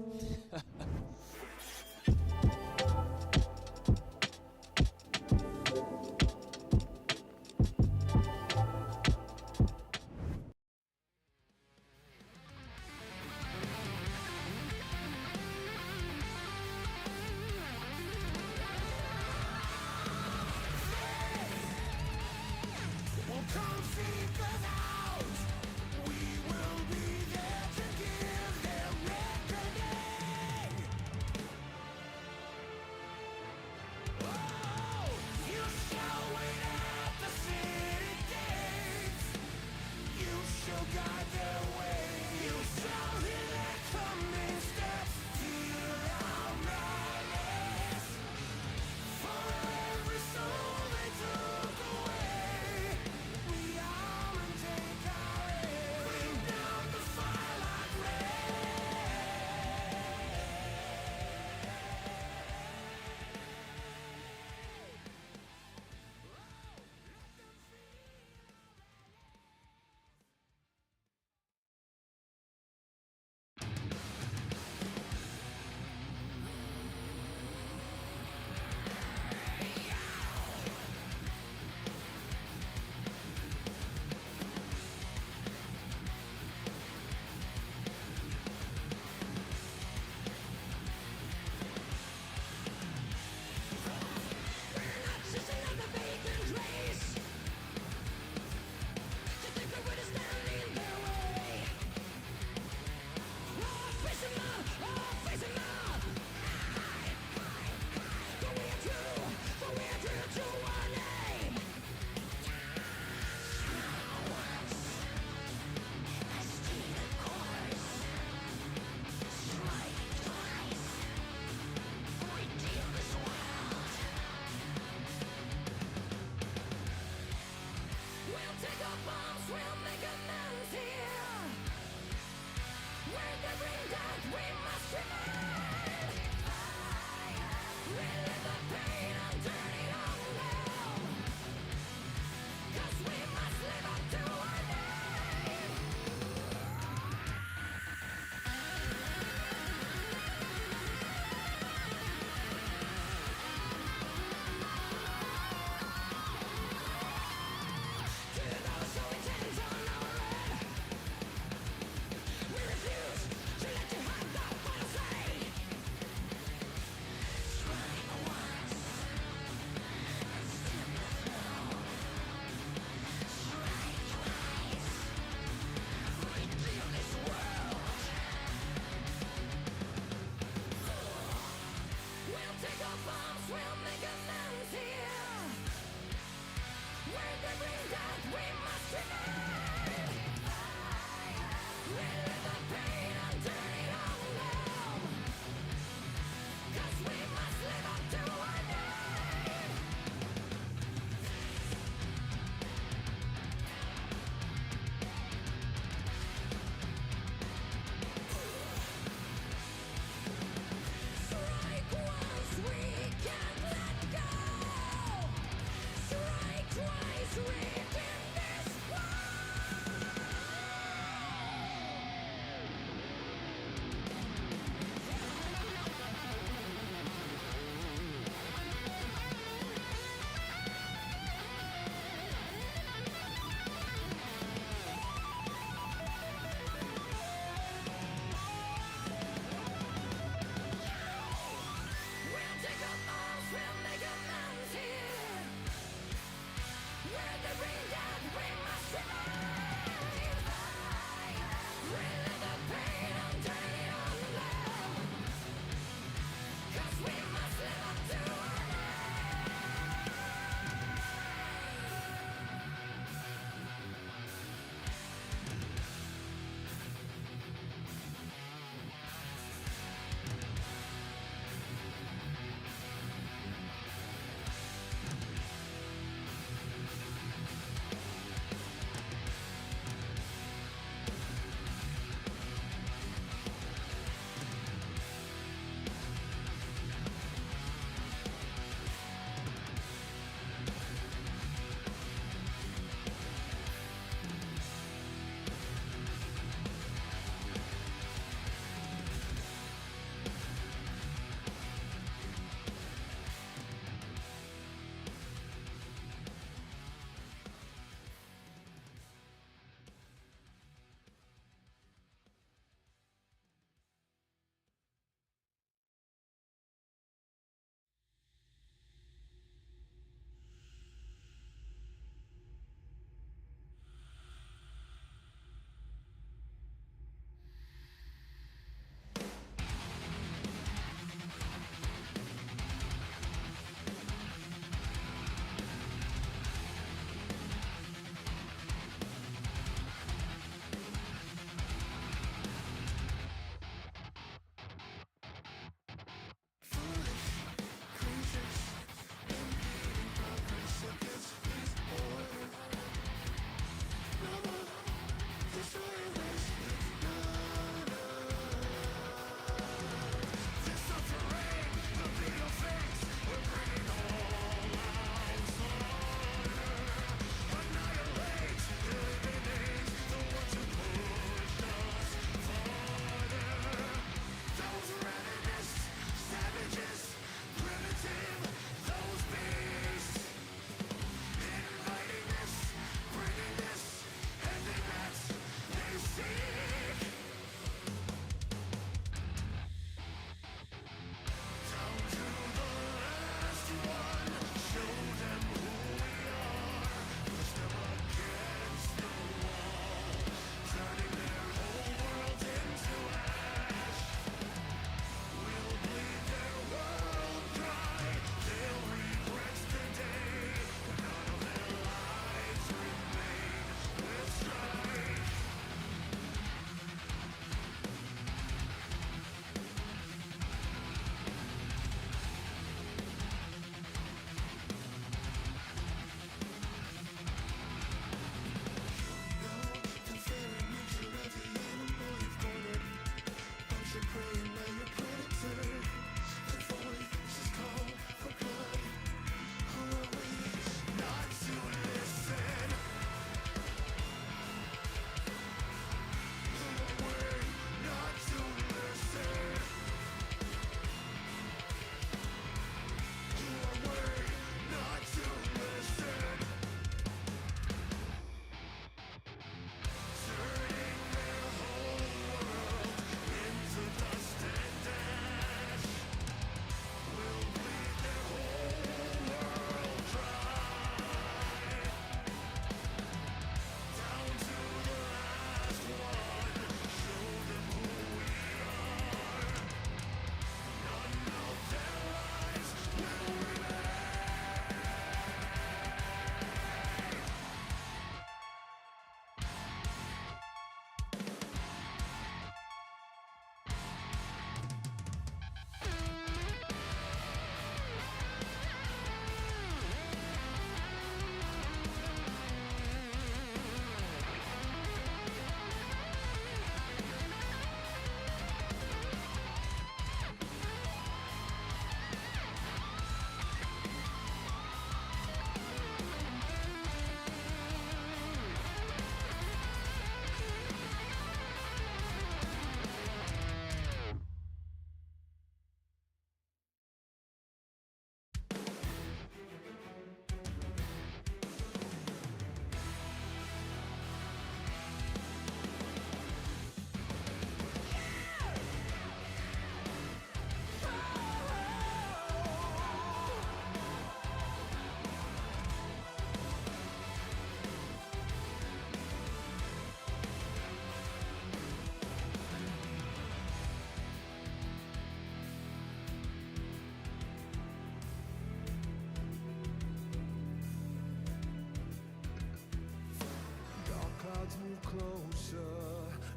hearts move closer,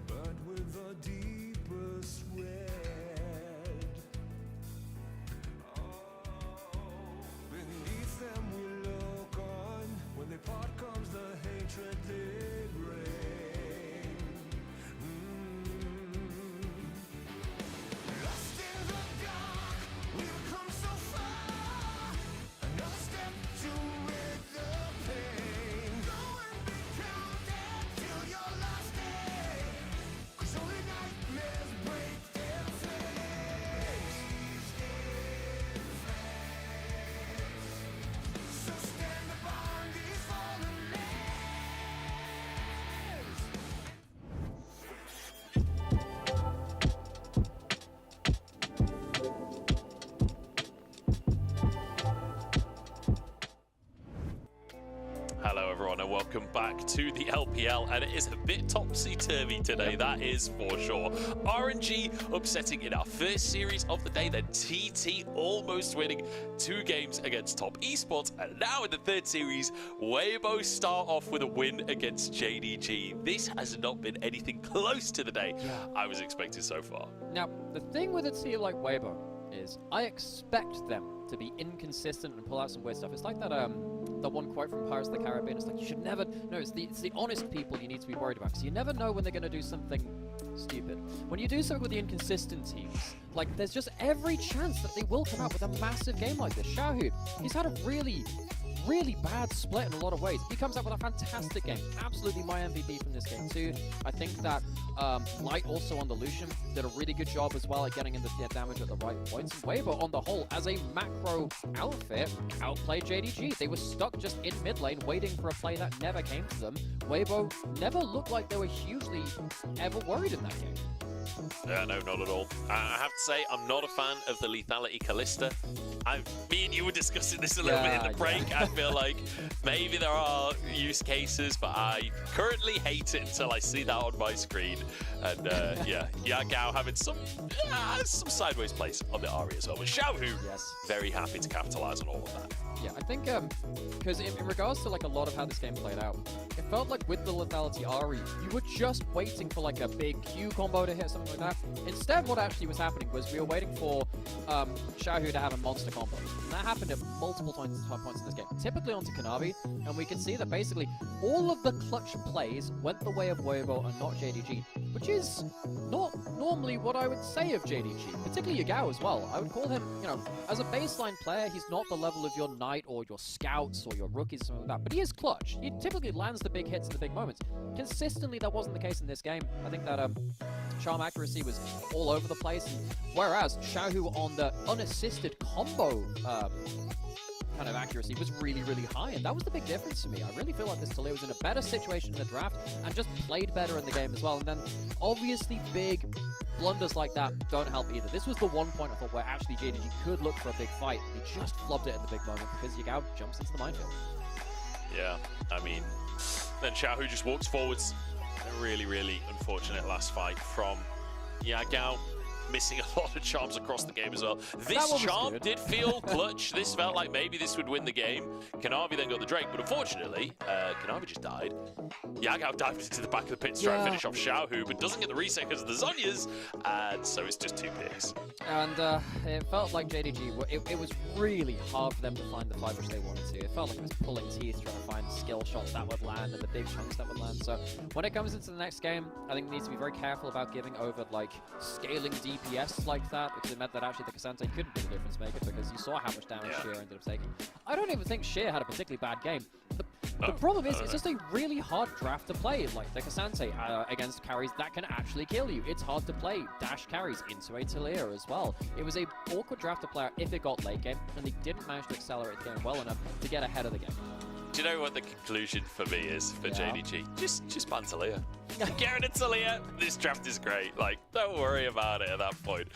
but with a deepest red. Beneath them we look on. When they part comes the hatred they bring. Lost in the dark, we've come so far. Another step to rid the pain. Go and be counted till your last day. 'Cause only nightmares break their face. So stand upon these fallen lands. Hello, everyone, and welcome back to the LPL. And it is a bit topsy-turvy today, that is for sure. RNG upsetting in our first series of the day, then TT almost winning 2 games against Top Esports. And now in the third series, Weibo start off with a win against JDG. This has not been anything close to the day I was expecting so far. Now, the thing with a team like Weibo is I expect them to be inconsistent and pull out some weird stuff. It's like that the one quote from Pirates of the Caribbean. It's like, you should never... No, it's the honest people you need to be worried about, because you never know when they're going to do something stupid. When you do something with the inconsistent teams, like, there's just every chance that they will come out with a massive game like this. Xiaohu, he's had a really bad split in a lot of ways. He comes out with a fantastic game. Absolutely my MVP from this game too. I think that Light also on the Lucian did a really good job as well at getting in the damage at the right points. And Weibo on the whole, as a macro outfit, outplayed JDG. They were stuck just in mid lane waiting for a play that never came to them. Weibo never looked like they were hugely ever worried in that game. Yeah, no, not at all. I have to say, I'm not a fan of the lethality Callista. Me and you were discussing this a little bit in the break. I feel like maybe there are use cases, but I currently hate it until I see that on my screen. And yeah, Yagao having some sideways plays on the Ahri as well. But Xiaohu, very happy to capitalize on all of that. Yeah, I think, because in regards to, like, a lot of how this game played out, it felt like with the lethality Ahri, you were just waiting for, like, a big Q combo to hit, something like that. Instead, what actually was happening was we were waiting for Xiaohu to have a monster combo. And that happened at multiple points in this game, typically onto Kanavi, and we can see that basically all of the clutch plays went the way of Weibo and not JDG, which is not normally what I would say of JDG, particularly Yagao as well. I would call him, you know, as a baseline player, he's not the level of your Knight or your Scouts or your Rookies or something like that, but he is clutch. He typically lands the big hits in the big moments. Consistently, that wasn't the case in this game. I think that charm accuracy was all over the place, whereas Xiaohu on the unassisted combo kind of accuracy was really high, and that was the big difference for me. I really feel like this Talia was in a better situation in the draft and just played better in the game as well. And then obviously big blunders like that don't help either. This was the one point I thought where actually JDG could look for a big fight. He just flubbed it in the big moment because Yagao jumps into the minefield. Yeah, I mean, then Xiaohu just walks forwards. A really unfortunate last fight from Yagao. Missing a lot of charms across the game as well. This charm did feel clutch. This felt like maybe this would win the game. Kanavi then got the Drake, but unfortunately, Kanavi just died. Yagao dives into the back of the pit to try and finish off Xiaohu, but doesn't get the reset because of the Zhonyas, and so it's just 2 picks. And it felt like JDG, it was really hard for them to find the fight which they wanted to. It felt like it was pulling teeth trying to find skill shots that would land and the big chunks that would land. So when it comes into the next game, I think we need to be very careful about giving over, like, scaling DPS like that, because it meant that actually the Cassante couldn't be the difference maker because you saw how much damage Sheer ended up taking. I don't even think Sheer had a particularly bad game. The problem is, it's just a really hard draft to play. Like the Cassante against carries that can actually kill you. It's hard to play dash carries into a Talia as well. It was a awkward draft to play if it got late game, and they didn't manage to accelerate the game well enough to get ahead of the game. Do you know what the conclusion for me is for JDG? Just ban Talia. Get rid of Talia. This draft is great. Like, don't worry about it at that point.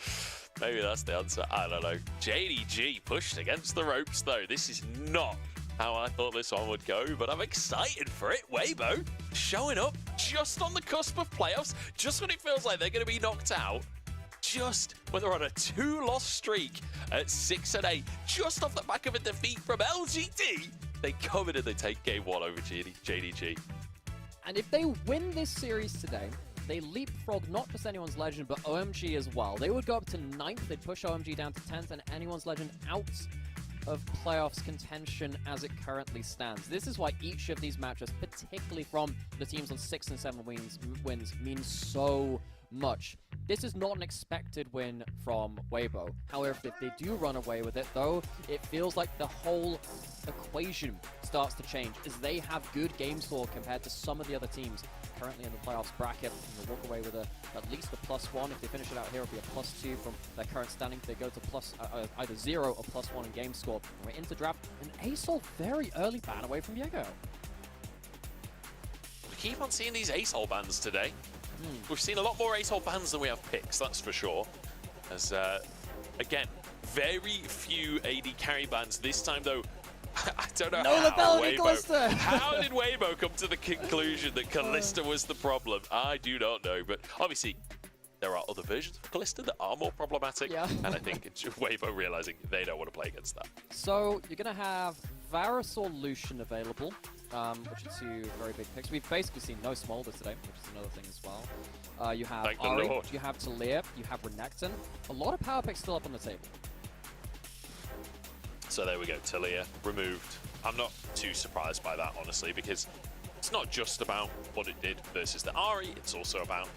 Maybe that's the answer. I don't know. JDG pushed against the ropes, though. This is not how I thought this one would go, but I'm excited for it. Weibo showing up just on the cusp of playoffs, just when it feels like they're going to be knocked out. Just when they're on a 2-loss streak at 6-8, just off the back of a defeat from LGD, they come in and they take game 1 over JDG. And if they win this series today, they leapfrog not just anyone's legend, but OMG as well. They would go up to 9th, they'd push OMG down to 10th, and anyone's legend out of playoffs contention as it currently stands. This is why each of these matches, particularly from the teams on 6 and 7 wins means so much. This is not an expected win from Weibo. However, if they do run away with it, though, it feels like the whole equation starts to change, as they have good game score compared to some of the other teams currently in the playoffs bracket. And they'll walk away with at least a +1. If they finish it out here, it'll be a +2 from their current standing. If they go to either 0 or +1 in game score. And we're into draft. An ASOL very early ban away from Jaeger. We keep on seeing these ASOL bans today. We've seen a lot more ASOL bans than we have picks, that's for sure. As, again, very few AD carry bans. This time, though, I don't know how did Weibo come to the conclusion that Kalista was the problem? I do not know, but obviously there are other versions of Kalista that are more problematic, and I think it's Weibo realizing they don't want to play against that. So you're going to have Varus or Lucian available, which are two very big picks. We've basically seen no Smolder today, which is another thing as well. You have Ari, you have Talia, you have Renekton. A lot of power picks still up on the table. So there we go, Talia removed. I'm not too surprised by that, honestly, because it's not just about what it did versus the Ari, it's also about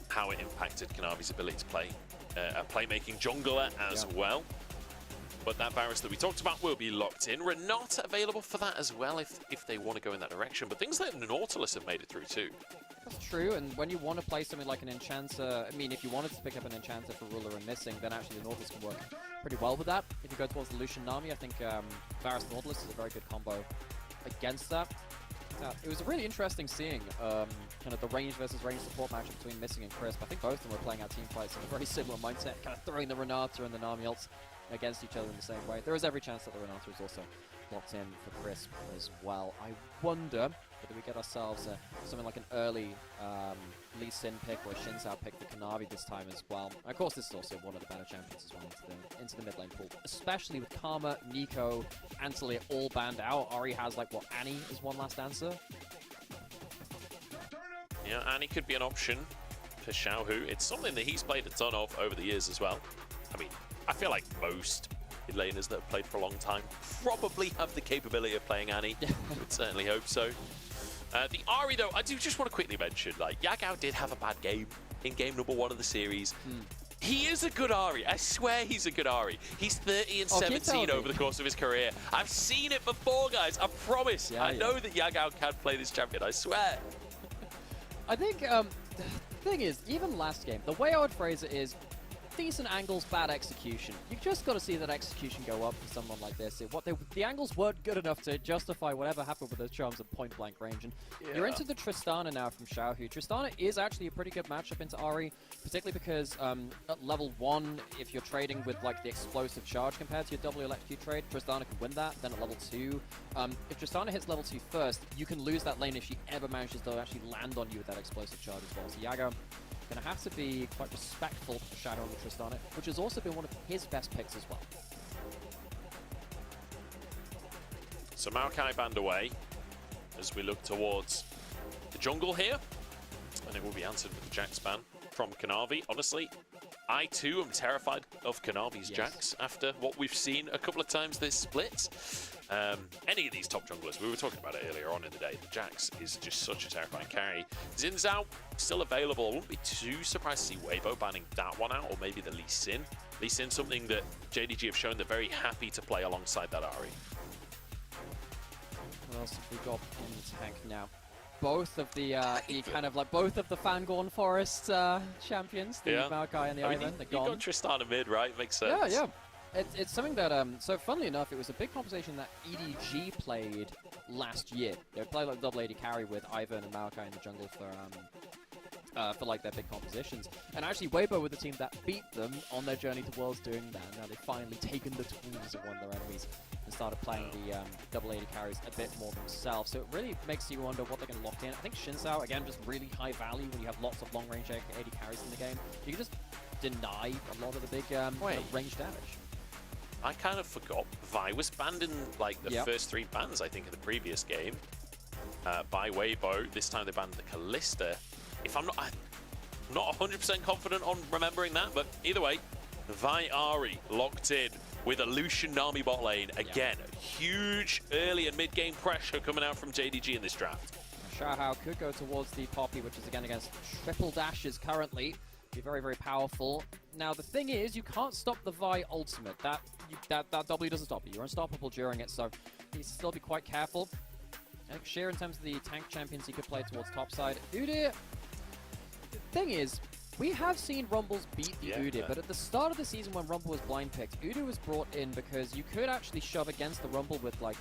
how it impacted Kanavi's ability to play a playmaking jungler as well. But that Varus that we talked about will be locked in. Renata available for that as well if they want to go in that direction. But things like Nautilus have made it through too. That's true, and when you want to play something like an Enchanter, I mean, if you wanted to pick up an Enchanter for Ruler and Missing, then actually the Nautilus can work pretty well with that. If you go towards the Lucian Nami, I think Varus Nautilus is a very good combo against that. It was really interesting seeing kind of the range versus range support matchup between Missing and Crisp. I think both of them were playing out team fights in a very similar mindset, kind of throwing the Renata and the Nami ults against each other in the same way. There is every chance that the Renata is also locked in for Crisp as well. I wonder whether we get ourselves something like an early Lee Sin pick or a Xin Zhao pick for Kanavi this time as well. And of course, this is also one of the better champions as well into the mid lane pool, especially with Karma, Nico, and Talia all banned out. Ari has like what, Annie is one last answer. Yeah, Annie could be an option for Xiaohu. It's something that he's played a ton of over the years as well. I mean, I feel like most mid laners that have played for a long time probably have the capability of playing Annie. Would certainly hope so. The Ari, though, I do just want to quickly mention, like, Yagao did have a bad game in game number 1 of the series. He is a good Ari. I swear he's a good Ari. He's 30 and 17 over the course of his career. I've seen it before, guys. I promise. I know that Yagao can play this champion. I swear. I think the thing is, even last game, the way I would phrase it is, decent angles, bad execution. You've just got to see that execution go up for someone like this. The angles weren't good enough to justify whatever happened with those charms at point-blank range. And you're into the Tristana now from Xiaohu. Tristana is actually a pretty good matchup into Ari, particularly because at level 1, if you're trading with like the explosive charge compared to your double electrocute trade, Tristana can win that. Then at level 2, if Tristana hits level 2 first, you can lose that lane if she ever manages to actually land on you with that explosive charge as well. So Yago going to have to be quite respectful of Shadow and the Tristana, which has also been one of his best picks as well. So Maokai banned away as we look towards the jungle here, and it will be answered with the Jax ban from Kanavi. Honestly, I too am terrified of Kanavi's Jax after what we've seen a couple of times this split. Any of these top junglers, we were talking about it earlier on in the day, the Jax is just such a terrifying carry. Xin Zhao still available. I wouldn't be too surprised to see Weibo banning that one out, or maybe the Lee Sin. Lee Sin, something that JDG have shown they're very happy to play alongside that Ari. What else have we got in the tank now? Both of the kind of like both of the Fangorn Forest champions, the Maokai and the Ivan, they're gone. You got Tristana mid, right? Makes sense. Yeah. It's something that, so funnily enough, it was a big conversation that EDG played last year. They played like double AD carry with Ivan and Maokai in the jungle for like their big compositions. And actually Weibo were the team that beat them on their journey to Worlds doing that. Now they've finally taken the tools of one of their enemies and started playing the double AD carries a bit more themselves. So it really makes you wonder what they're going to lock in. I think Xin Zhao, again, just really high value when you have lots of long-range AD carries in the game. You can just deny a lot of the big range damage. I kind of forgot Vi was banned in like the first 3 bans, I think, of the previous game. by Weibo. This time they banned the Callista. If I'm not 100% confident on remembering that, but either way, Vi Ari locked in with a Lucian Nami bot lane. Again, huge early and mid-game pressure coming out from JDG in this draft. Xiaohao could go towards the Poppy, which is again against triple dashes currently. Be very, very powerful. Now, the thing is, you can't stop the Vi ultimate. That W doesn't stop you. You're unstoppable during it, so you need to still be quite careful. I think Sheer, in terms of the tank champions, he could play towards topside. Udyr, the thing is, we have seen Rumbles beat the Udyr, but at the start of the season when Rumble was blind picked, Udyr was brought in because you could actually shove against the Rumble with like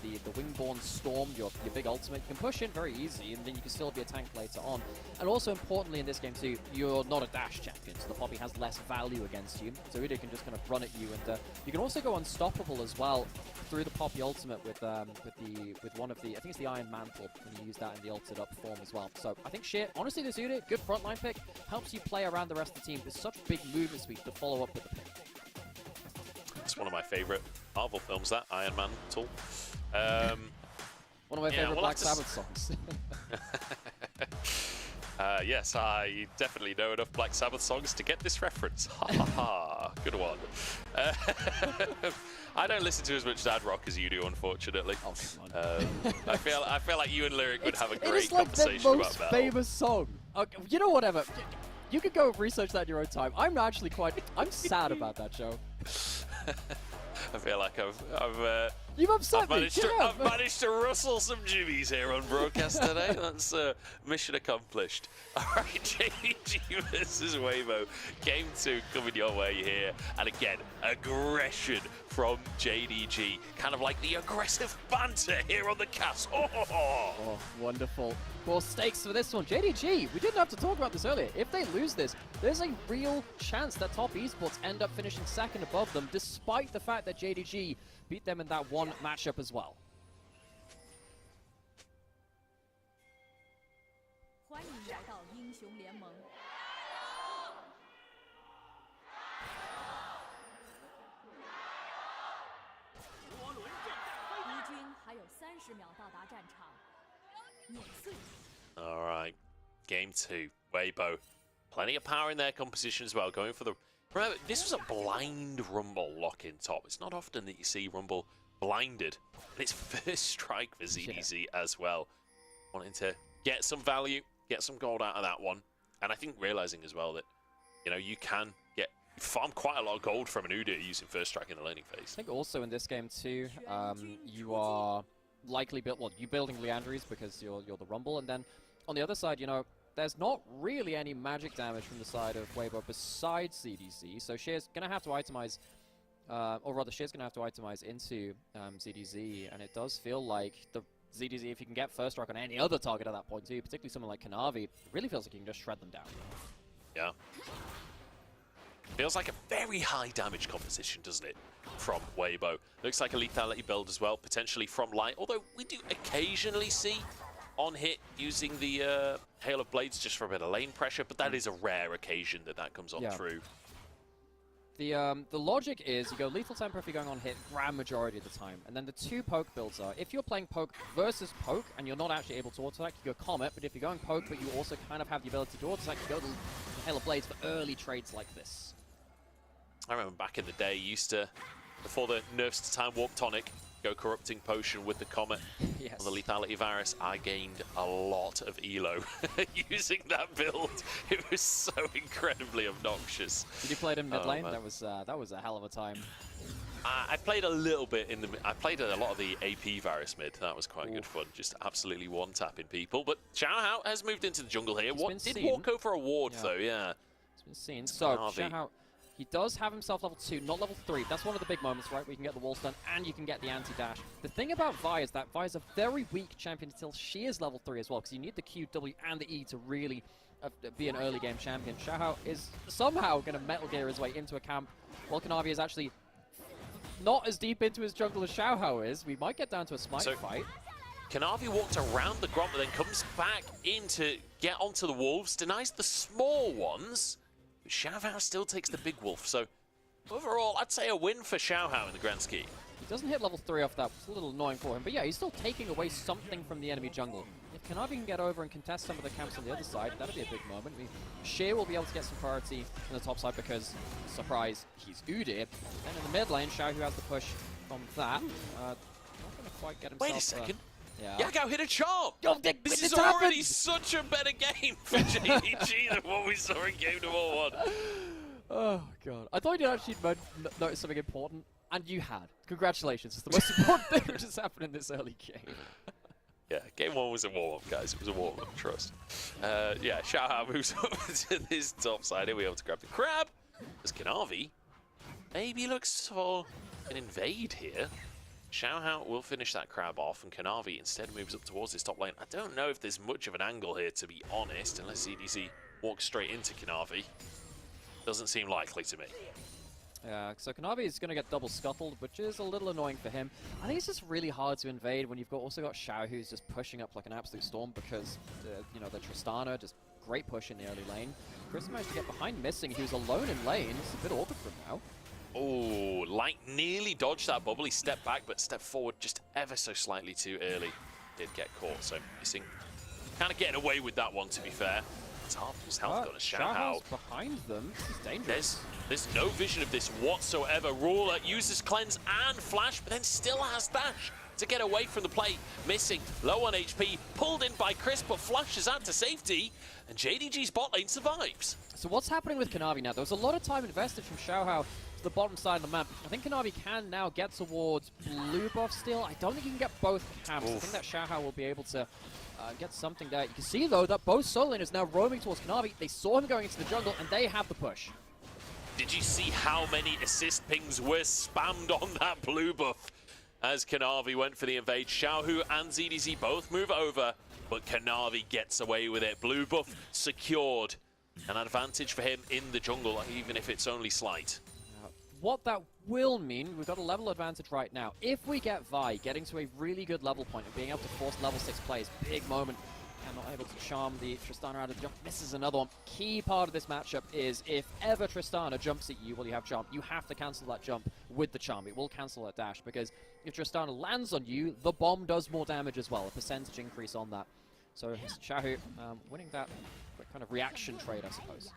the Wingborn Storm, your big ultimate. You can push in very easy, and then you can still be a tank later on. And also importantly in this game too, you're not a dash champion, so the Poppy has less value against you. So Udyr can just kind of run at you, and you can also go unstoppable as well through the Poppy ultimate with one of the, I think it's the Iron Mantle, and you use that in the ulted up form as well. So I think Sheer, honestly, this Udyr, good frontline pick, helps you play around the rest of the team. There's such big movement speed to follow up with the pick. It's one of my favorite Marvel films, that Iron Man tool. One of my favorite Black Sabbath songs. Yes, I definitely know enough Black Sabbath songs to get this reference. Ha ha ha, good one. I don't listen to as much dad rock as you do, unfortunately. Oh, come on. I feel like you and Lyric would have a It great is like conversation the about most that. famous song. Okay, you know, whatever. You could go research that in your own time. I'm actually I'm sad about that show. I feel like You've upset me. I've managed to rustle some jimmies here on broadcast today. That's mission accomplished. All right, JDG versus Weibo. Game 2 coming your way here. And again, aggression from JDG. Kind of like the aggressive banter here on the cast. Oh, wonderful. Well, stakes for this one. JDG, we didn't have to talk about this earlier. If they lose this, there's a real chance that Top Esports end up finishing second above them, despite the fact that JDG beat them in that one matchup as well. 欢迎来到英雄联盟。敌军还有30秒到达战场，碾碎。 all right, game 2, Weibo. Plenty of power in their composition as well, going for the... Remember, this was a blind Rumble lock-in top. It's not often that you see Rumble blinded. And it's first strike for ZDZ as well. Wanting to get some value, get some gold out of that one. And I think realizing as well that, you know, you can farm quite a lot of gold from an Udyr using first strike in the laning phase. I think also in this game too, you are likely you're building Leandries because you're the Rumble, and then on the other side, you know, there's not really any magic damage from the side of Weibo besides ZDZ, so Sheer's going to have to itemize, or rather Sheer's going to have to itemize into ZDZ, and it does feel like the ZDZ, if you can get first strike on any other target at that point too, particularly someone like Kanavi, it really feels like you can just shred them down. Yeah. Feels like a very high damage composition, doesn't it, from Weibo? Looks like a lethality build as well, potentially from Light, although we do occasionally see on hit using the Hail of Blades just for a bit of lane pressure, but that is a rare occasion that comes on through. The logic is you go lethal temper if you're going on hit grand majority of the time, and then the two poke builds are, if you're playing poke versus poke and you're not actually able to auto-attack, you go Comet, but if you're going poke but you also kind of have the ability to auto-attack, you go to Hail of Blades for early trades like this. I remember back in the day, used to, before the nerfs to Time Warp Tonic, go Corrupting Potion with the Comet on the Lethality Virus. I gained a lot of elo using that build. It was so incredibly obnoxious. Did you play it in mid lane? That was a hell of a time. I played a little bit in the... I played a lot of the AP Virus mid. That was quite good fun. Just absolutely one-tapping people. But Xiaohao has moved into the jungle here. Did walk go for a ward, though, yeah. It's been seen. So, Xiaohao... He does have himself level 2, not level 3. That's one of the big moments, right, where you can get the wall stun and you can get the anti-dash. The thing about Vi is that Vi is a very weak champion until she is level 3 as well, because you need the Q, W, and the E to really be an early game champion. Xiaohao is somehow going to Metal Gear his way into a camp, while Kanavi is actually not as deep into his jungle as Xiaohao is. We might get down to a smite fight. Kanavi walked around the Gromp, but then comes back in to get onto the Wolves, denies the small ones. Xiaohao still takes the big wolf, so overall, I'd say a win for Xiaohao in the grand scheme. He doesn't hit level 3 off that, it's a little annoying for him. But yeah, he's still taking away something from the enemy jungle. If Kanavi can get over and contest some of the camps on the other side, that'd be a big moment. I mean, Sheer will be able to get some priority on the top side because, surprise, he's Udyr. Then in the mid lane, Xiao Hu has the push from that. Not going to quite get himself... Wait a second. Yeah. Yagao hit a charm! Oh, This is it's happened! already such a better game for JDG than what we saw in game number 1. Oh, God. I thought you'd actually notice something important, and you had. Congratulations. It's the most important thing that just happened in this early game. Yeah, game 1 was a warm-up, guys. It was a warm-up, trust. Yeah, Xiao moves over to this top side. Here we able to grab the crab. As Kanavi maybe looks for an invade here. Xiao will finish that crab off, and Kanavi instead moves up towards this top lane. I don't know if there's much of an angle here, to be honest, unless CDC walks straight into Kanavi. Doesn't seem likely to me. Yeah, so Kanavi is going to get double scuttled, which is a little annoying for him. I think it's just really hard to invade when you've also got Xiao who's just pushing up like an absolute storm because, you know, the Tristana, just great push in the early lane. Chris managed to get behind Missing, who's alone in lane. It's a bit awkward for him now. Oh, Light nearly dodged that bubble. He stepped back, but stepped forward just ever so slightly too early. Did get caught, so Missing kind of getting away with that one, to be fair. It's half his health got a Xiao. Behind them. This is dangerous. There's no vision of this whatsoever. Ruler uses Cleanse and Flash, but then still has Dash to get away from the play. Missing, low on HP, pulled in by Chris, but flashes out to safety, and JDG's bot lane survives. So what's happening with Kanavi now? There was a lot of time invested from Xiao to the bottom side of the map. I think Kanavi can now get towards blue buff still. I don't think he can get both camps. I think that Xiao will be able to get something there. You can see, though, that both solo laners now roaming towards Kanavi. They saw him going into the jungle, and they have the push. Did you see how many assist pings were spammed on that blue buff? As Kanavi went for the invade, Xiao Hu and ZDZ both move over, but Kanavi gets away with it. Blue buff secured. An advantage for him in the jungle, even if it's only slight. What that will mean, we've got a level advantage right now. If we get Vi getting to a really good level point and being able to force level 6 plays, big moment, and not able to charm the Tristana out of the jump, misses another one. Key part of this matchup is if ever Tristana jumps at you while you have charm, you have to cancel that jump with the charm. It will cancel that dash, because if Tristana lands on you, the bomb does more damage as well, a percentage increase on that. So Xiao Hu winning that kind of reaction trade, I suppose.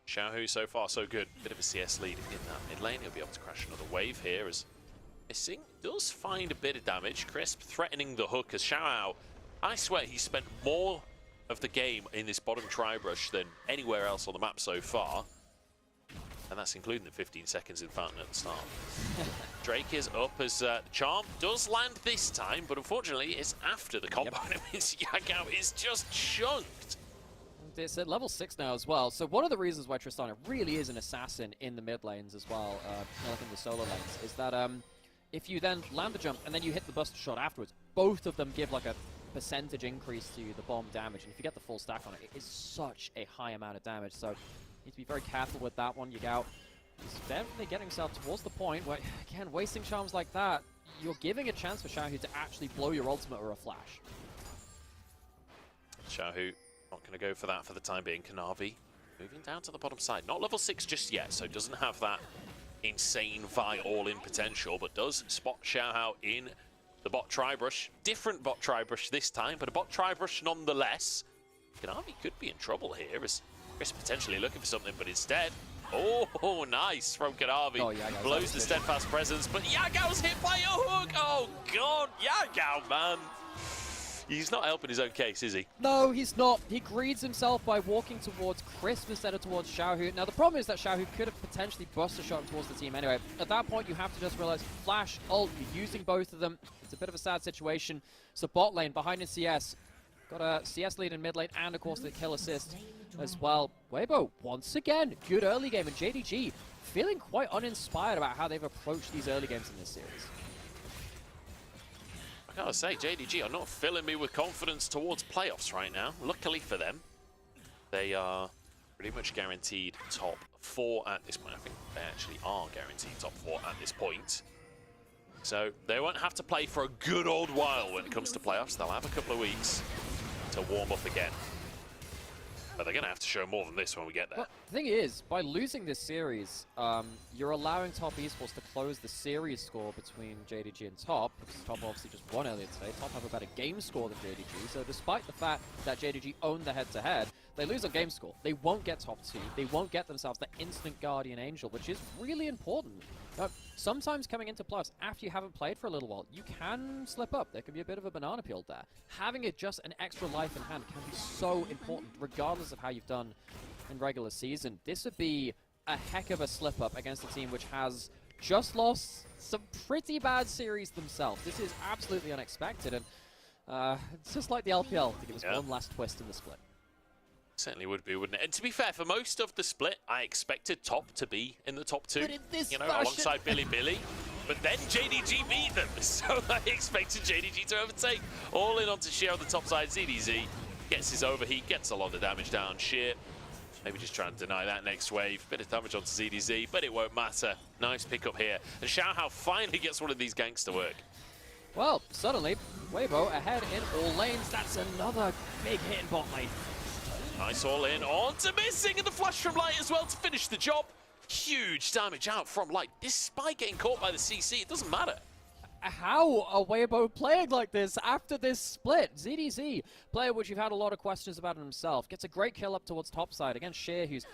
Xiao Hu so far so good. Bit of a CS lead in that mid lane. He'll be able to crash another wave here as Missing does find a bit of damage. Crisp threatening the hook as Xiao, I swear he spent more of the game in this bottom tri-brush than anywhere else on the map so far. And that's including the 15 seconds in Fountain at the start. Drake is up as the charm does land this time, but unfortunately it's after the combo. Yep. Yagao is just chunked. It's at level 6 now as well, so one of the reasons why Tristana really is an assassin in the mid lanes as well, like in the solo lanes, is that if you then land the jump and then you hit the buster shot afterwards, both of them give like a percentage increase to the bomb damage, and if you get the full stack on it, it is such a high amount of damage, so you need to be very careful with that one. Yagao is definitely getting himself towards the point where, again, wasting charms like that, you're giving a chance for Xiao Hu to actually blow your ultimate or a flash. Xiao Hu not going to go for that for the time being. Kanavi moving down to the bottom side. Not level 6 just yet, so doesn't have that insane Vi all-in potential, but does spot Xiao in the bot tri-brush. Different bot tri-brush this time, but a bot tri-brush nonetheless. Kanavi could be in trouble here as Chris potentially looking for something, but instead, oh, nice from Kanavi. Oh, Yagao's blows the steadfast presence, but Yagao's hit by a hook. Oh, God, Yagao, man. He's not helping his own case, is he? No, he's not. He greeds himself by walking towards Crisp instead of towards Xiao Hu. Now, the problem is that Xiao Hu could have potentially busted a shot towards the team anyway. At that point, you have to just realize, Flash, ult, you're using both of them. It's a bit of a sad situation. So bot lane, behind in CS. Got a CS lead in mid lane, and of course the kill assist as well. Weibo, once again, good early game, and JDG feeling quite uninspired about how they've approached these early games in this series. I gotta say, JDG are not filling me with confidence towards playoffs right now. Luckily for them, they are pretty much guaranteed top 4 at this point. I think they actually are guaranteed top 4 at this point. So they won't have to play for a good old while when it comes to playoffs. They'll have a couple of weeks to warm up again. But they're going to have to show more than this when we get there. Well, the thing is, by losing this series, you're allowing Top Esports to close the series score between JDG and Top, because Top obviously just won earlier today. Top have a better game score than JDG, so despite the fact that JDG owned the head-to-head, they lose on game score. They won't get top 2. They won't get themselves the instant Guardian Angel, which is really important. Sometimes coming into playoffs after you haven't played for a little while, you can slip up. There can be a bit of a banana peel there. Having it just an extra life in hand can be so important, regardless of how you've done in regular season. This would be a heck of a slip up against a team which has just lost some pretty bad series themselves. This is absolutely unexpected, and it's just like the LPL to give us one last twist in the split. Certainly would be, wouldn't it? And to be fair, for most of the split, I expected Top to be in the top 2. But in this you know, fashion... alongside Billy. But then JDG beat them, so I expected JDG to overtake. All in onto Sheer on the top side. ZDZ gets his overheat, gets a lot of damage down. Sheer, maybe just trying to deny that next wave. Bit of damage onto ZDZ, but it won't matter. Nice pickup here. And Xiaohao finally gets one of these ganks to work. Well, suddenly, Weibo ahead in all lanes. That's another big hit in bot lane. Nice all in, on to Missing, and the flash from Light as well to finish the job. Huge damage out from Light, despite getting caught by the CC. It doesn't matter. How are Weibo playing like this after this split? ZDZ, player which you've had a lot of questions about himself, gets a great kill up towards top side against Sheer, who's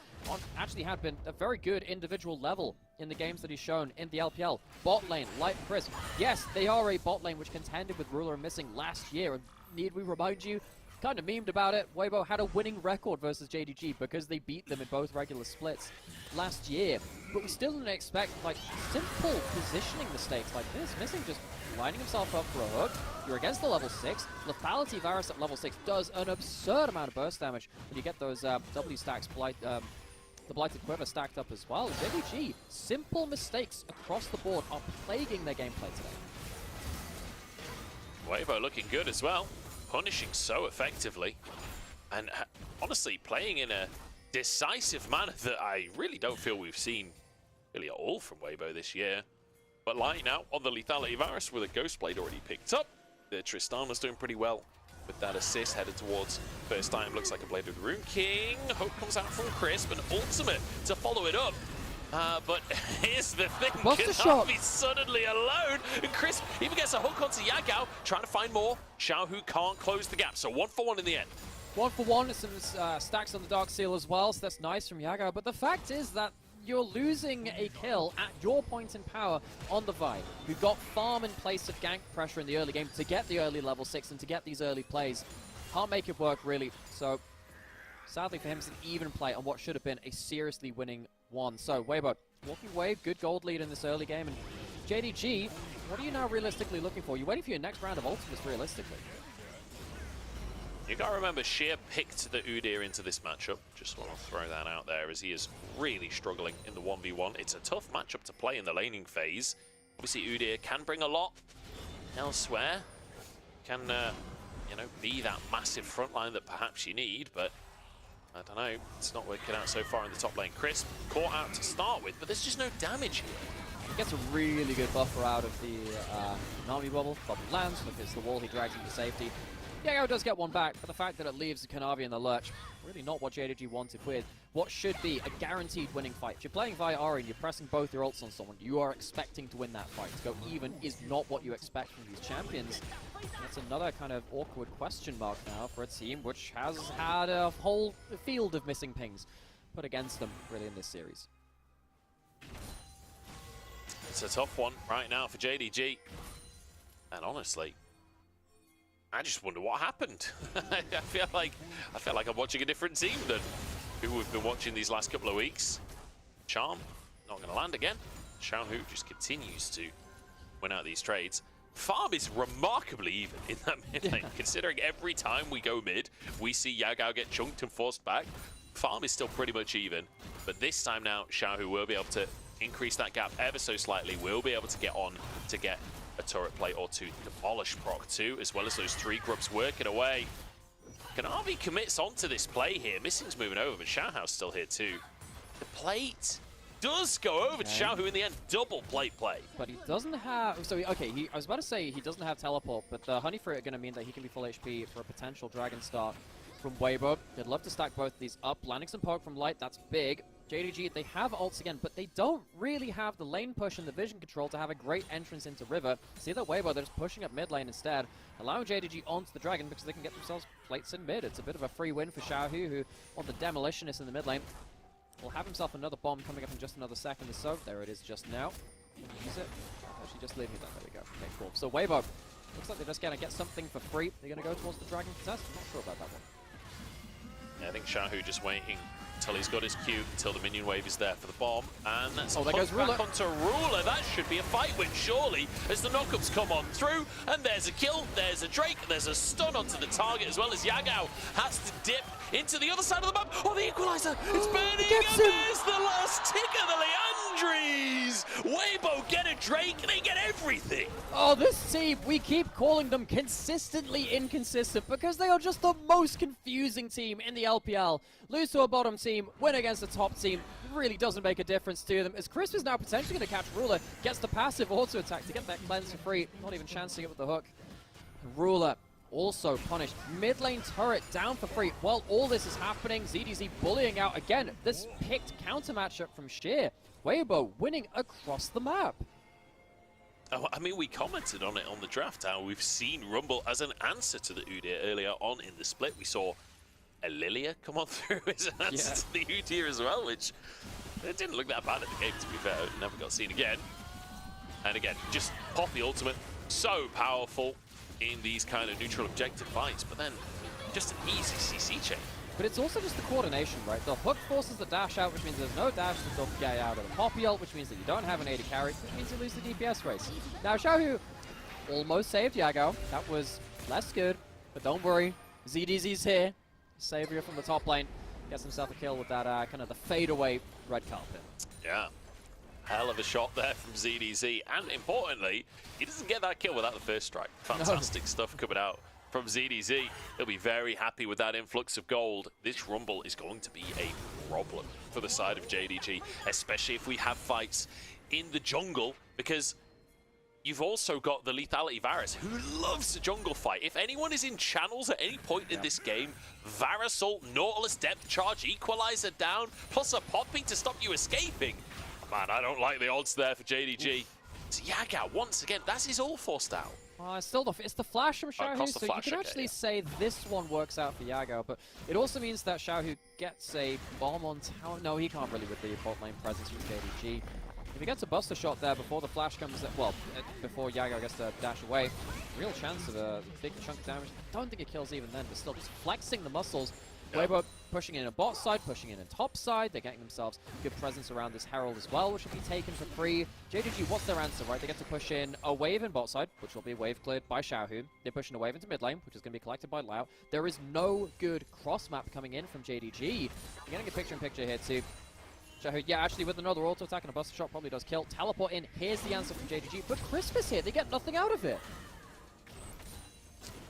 actually had been a very good individual level in the games that he's shown in the LPL. Bot lane, Light and Chris. Yes, they are a bot lane which contended with Ruler and Missing last year, and need we remind you, kind of memed about it, Weibo had a winning record versus JDG because they beat them in both regular splits last year. But we still didn't expect, like, simple positioning mistakes like this. Missing just lining himself up for a hook. You're against the level 6. Lethality Varus at level 6 does an absurd amount of burst damage when you get those W stacks, the Blighted Quiver stacked up as well. JDG, simple mistakes across the board are plaguing their gameplay today. Weibo looking good as well. Punishing so effectively, and honestly playing in a decisive manner that I really don't feel we've seen really at all from Weibo this year. But Light now on the Lethality Varus with a Ghost Blade already picked up. The Tristana's doing pretty well with that assist, headed towards first time. Looks like a Blade of the Rune King. Hope comes out from Crisp, and ultimate to follow it up. But here's the thing, Kanavi's suddenly alone, and Chris even gets a hook onto Yagao, trying to find more. Xiaohu can't close the gap, so 1-for-1 in the end. 1-for-1, some stacks on the Dark Seal as well, so that's nice from Yagao. But the fact is that you're losing a kill at your point in power on the Vi, who got farm in place of gank pressure in the early game to get the early level 6 and to get these early plays. Can't make it work, really. So, sadly for him, it's an even play on what should have been a seriously winning one. So, Weibo, walking away, good gold lead in this early game. And JDG, what are you now realistically looking for? You're waiting for your next round of ultimates, realistically. You gotta remember, Sheer picked the Udyr into this matchup. Just want to throw that out there, as he is really struggling in the 1v1. It's a tough matchup to play in the laning phase. Obviously, Udyr can bring a lot elsewhere. Can, you know, be that massive front line that perhaps you need, but I don't know, it's not working out so far in the top lane. Crisp caught out to start with, but there's just no damage here. He gets a really good buffer out of the Nami bubble. Bubble lands, look, it's the wall he drags into safety. Yagao does get one back, but the fact that it leaves Kanavi in the lurch, really not what JDG wanted with what should be a guaranteed winning fight. If you're playing Vi Ahri and you're pressing both your ults on someone, you are expecting to win that fight. To go even is not what you expect from these champions. It's another kind of awkward question mark now for a team which has had a whole field of missing pings put against them, really, in this series. It's a tough one right now for JDG. And honestly, I just wonder what happened. I feel like I'm watching a different team than who we've been watching these last couple of weeks. Charm, not going to land again. Xiaohu just continues to win out these trades. Farm is remarkably even in that mid lane, considering every time we go mid, we see Yagao get chunked and forced back. Farm is still pretty much even, but this time now, Xiaohu will be able to increase that gap ever so slightly. Will be able to get on to get a turret play or two, demolish proc too, as well as those 3 grubs working away. Kanavi commits onto this play here. Missing's moving over, but Xiaohu's still here too. The plate does go over to Xiaohu in the end. Double plate play. But he doesn't have... So, I was about to say he doesn't have teleport, but the Honey Fruit are going to mean that he can be full HP for a potential Dragon start from Weibo. They'd love to stack both these up. Landing some poke from Light, that's big. JDG, they have ults again, but they don't really have the lane push and the vision control to have a great entrance into River. See that Weibo, they're just pushing up mid lane instead, allowing JDG onto the Dragon because they can get themselves plates in mid. It's a bit of a free win for Xiaohu, who on the Demolitionist in the mid lane will have himself another bomb coming up in just another second or so. There it is just now. Use it. Actually, just leave it there. There we go. Okay, cool. So Weibo, looks like they're just going to get something for free. They're going to go towards the Dragon contest. I'm not sure about that one. Yeah, I think Xiaohu just waiting until he's got his Q, until the minion wave is there for the bomb. And that's there goes back Ruler. onto Ruler. That should be a fight win, surely, as the knockups come on through. And there's a kill, there's a Drake, there's a stun onto the target, as well as Yagao has to dip into the other side of the map. Oh, the equalizer! It's burning, and there's the last tick of the Leandries! Weibo get a Drake, they get everything! Oh, this team, we keep calling them consistently inconsistent because they are just the most confusing team in the LPL. Lose to a bottom team, win against a top team, really doesn't make a difference to them. As Crisp is now potentially going to catch Ruler, gets the passive auto attack to get that cleanse for free, not even chancing it with the hook. Ruler also punished. Mid lane turret down for free. While all this is happening, ZDZ bullying out again. This picked counter matchup from Sheer. Weibo winning across the map. Oh, I mean, we commented on it on the draft, how we've seen Rumble as an answer to the Udyr earlier on in the split. We saw a Lilia come on through as an answer to the Udyr as well, which it didn't look that bad at the game, to be fair. It never got seen again. And again, just pop the ultimate. So powerful in these kind of neutral objective fights, but then just an easy CC chain. But it's also just the coordination, right? The hook forces the dash out, which means there's no dash to get out of the Poppy ult, which means that you don't have an AD carry, which means you lose the DPS race. Now, Xiaohu almost saved Yagao. That was less good, but don't worry. ZDZ's here. Savior from the top lane. Gets himself a kill with that kind of the fadeaway red carpet. Yeah. Hell of a shot there from ZDZ. And importantly, he doesn't get that kill without the first strike. Fantastic stuff coming out from ZDZ. He'll be very happy with that influx of gold. This Rumble is going to be a problem for the side of JDG, especially if we have fights in the jungle, because you've also got the lethality Varus, who loves the jungle fight. If anyone is in channels at any point in this game, Varus ult, Nautilus depth charge, equalizer down, plus a Poppy to stop you escaping. Man, I don't like the odds there for JDG. It's Yagao, once again, that's his all forced out. It's still it's the flash from Xiaohu, so flash, you can okay, actually say this one works out for Yagao, but it also means that Xiaohu gets a bomb on tower. No, he can't really with the bot lane presence from JDG. If he gets a buster shot there before the flash comes, well, before Yagao gets to dash away, real chance of a big chunk of damage. I don't think it kills even then, but still just flexing the muscles. Weibo pushing in a bot side, pushing in a top side. They're getting themselves good presence around this Herald as well, which will be taken for free. JDG, what's their answer, right? They get to push in a wave in bot side, which will be wave cleared by Xiaohu. They're pushing a wave into mid lane, which is going to be collected by Lao. There is no good cross map coming in from JDG. You're getting a picture-in-picture here too. Xiaohu, yeah, actually with another auto attack and a buster shot probably does kill. Teleport in, here's the answer from JDG, but Crisp is here. They get nothing out of it.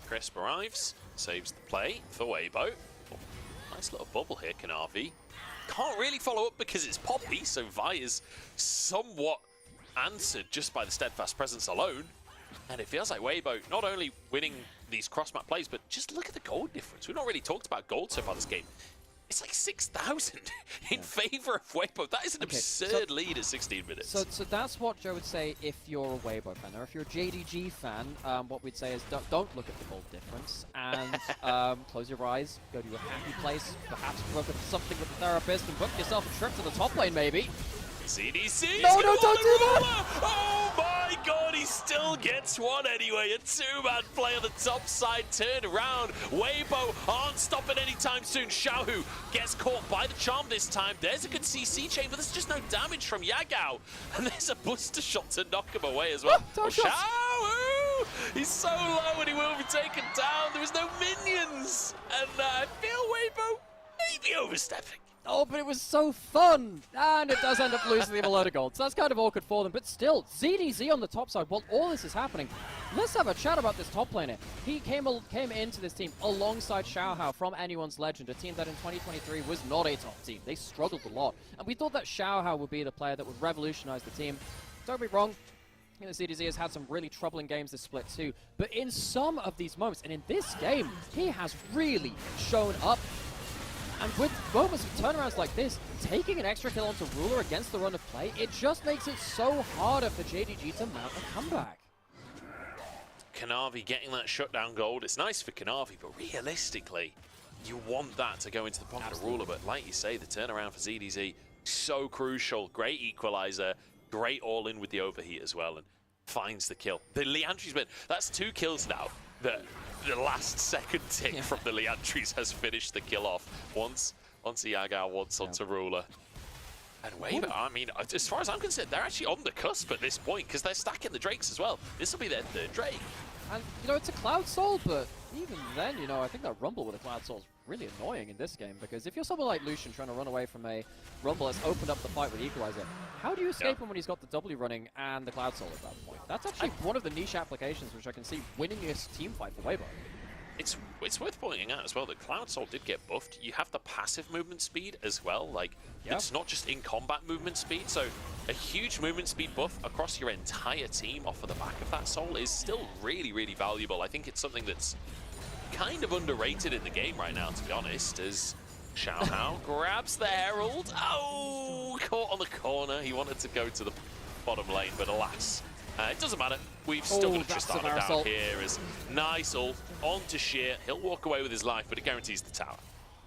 Crisp arrives, saves the play for Weibo. Nice little bubble here, Kanavi. Can't really follow up because it's Poppy, so Vi's somewhat answered just by the steadfast presence alone. And it feels like Weibo not only winning these cross-map plays, but just look at the gold difference. We've not really talked about gold so far this game. It's like 6,000 in favor of Weibo. That is an absurd lead at 16 minutes. So that's what Joe would say if you're a Weibo fan. Or if you're a JDG fan, what we'd say is don't look at the gold difference. And close your eyes, go to a happy place, perhaps work with something with the therapist, and book yourself a trip to the top lane, maybe. CDC! No, don't do that! Oh my god, he still gets one anyway. A two-man play on the top side, turn around. Weibo aren't stopping anytime soon. Xiaohu gets caught by the charm this time. There's a good CC chain, but there's just no damage from Yagao. And there's a buster shot to knock him away as well. Xiaohu! He's so low and he will be taken down. There was no minions. And I feel Weibo maybe overstepping. Oh, but it was so fun! And it does end up losing them a load of gold. So that's kind of awkward for them. But still, ZDZ on the top side, while all this is happening, let's have a chat about this top laner. He came into this team alongside Xiaohao from Anyone's Legend, a team that in 2023 was not a top team. They struggled a lot. And we thought that Xiaohao would be the player that would revolutionize the team. Don't be wrong. think that ZDZ has had some really troubling games this split too, but in some of these moments, and in this game, he has really shown up. And with moments of turnarounds like this, taking an extra kill onto Ruler against the run of play, it just makes it so harder for JDG to mount a comeback. Kanavi getting that shutdown gold. It's nice for Kanavi, but realistically, you want that to go into the pocket of Ruler. But like you say, the turnaround for ZDZ, so crucial. Great equalizer, great all-in with the overheat as well, and finds the kill. The Leandri's been, that's 2 kills now. The last second tick from the Leandris has finished the kill off. Once Yagao, once onto Ruler. And Waver, I mean, as far as I'm concerned, they're actually on the cusp at this point because they're stacking the Drakes as well. This will be their 3rd Drake. And, you know, it's a Cloud Soul, but even then, you know, I think that Rumble with a Cloud Soul is really annoying in this game, because if you're someone like Lucian trying to run away from a Rumble that's opened up the fight with Equalizer, how do you escape him when he's got the W running and the Cloud Soul at that point? That's actually one of the niche applications which I can see winning this team fight for Weibo. It's worth pointing out as well that Cloud Soul did get buffed. You have the passive movement speed as well. Like, it's not just in combat movement speed. So a huge movement speed buff across your entire team off of the back of that Soul is still really, really valuable. I think it's something that's kind of underrated in the game right now, to be honest, as Xiao Hao grabs the Herald. Oh, caught on the corner. He wanted to go to the bottom lane, but alas. It doesn't matter. We've still got Tristana down here as nice ult onto Sheer. He'll walk away with his life, but it guarantees the tower.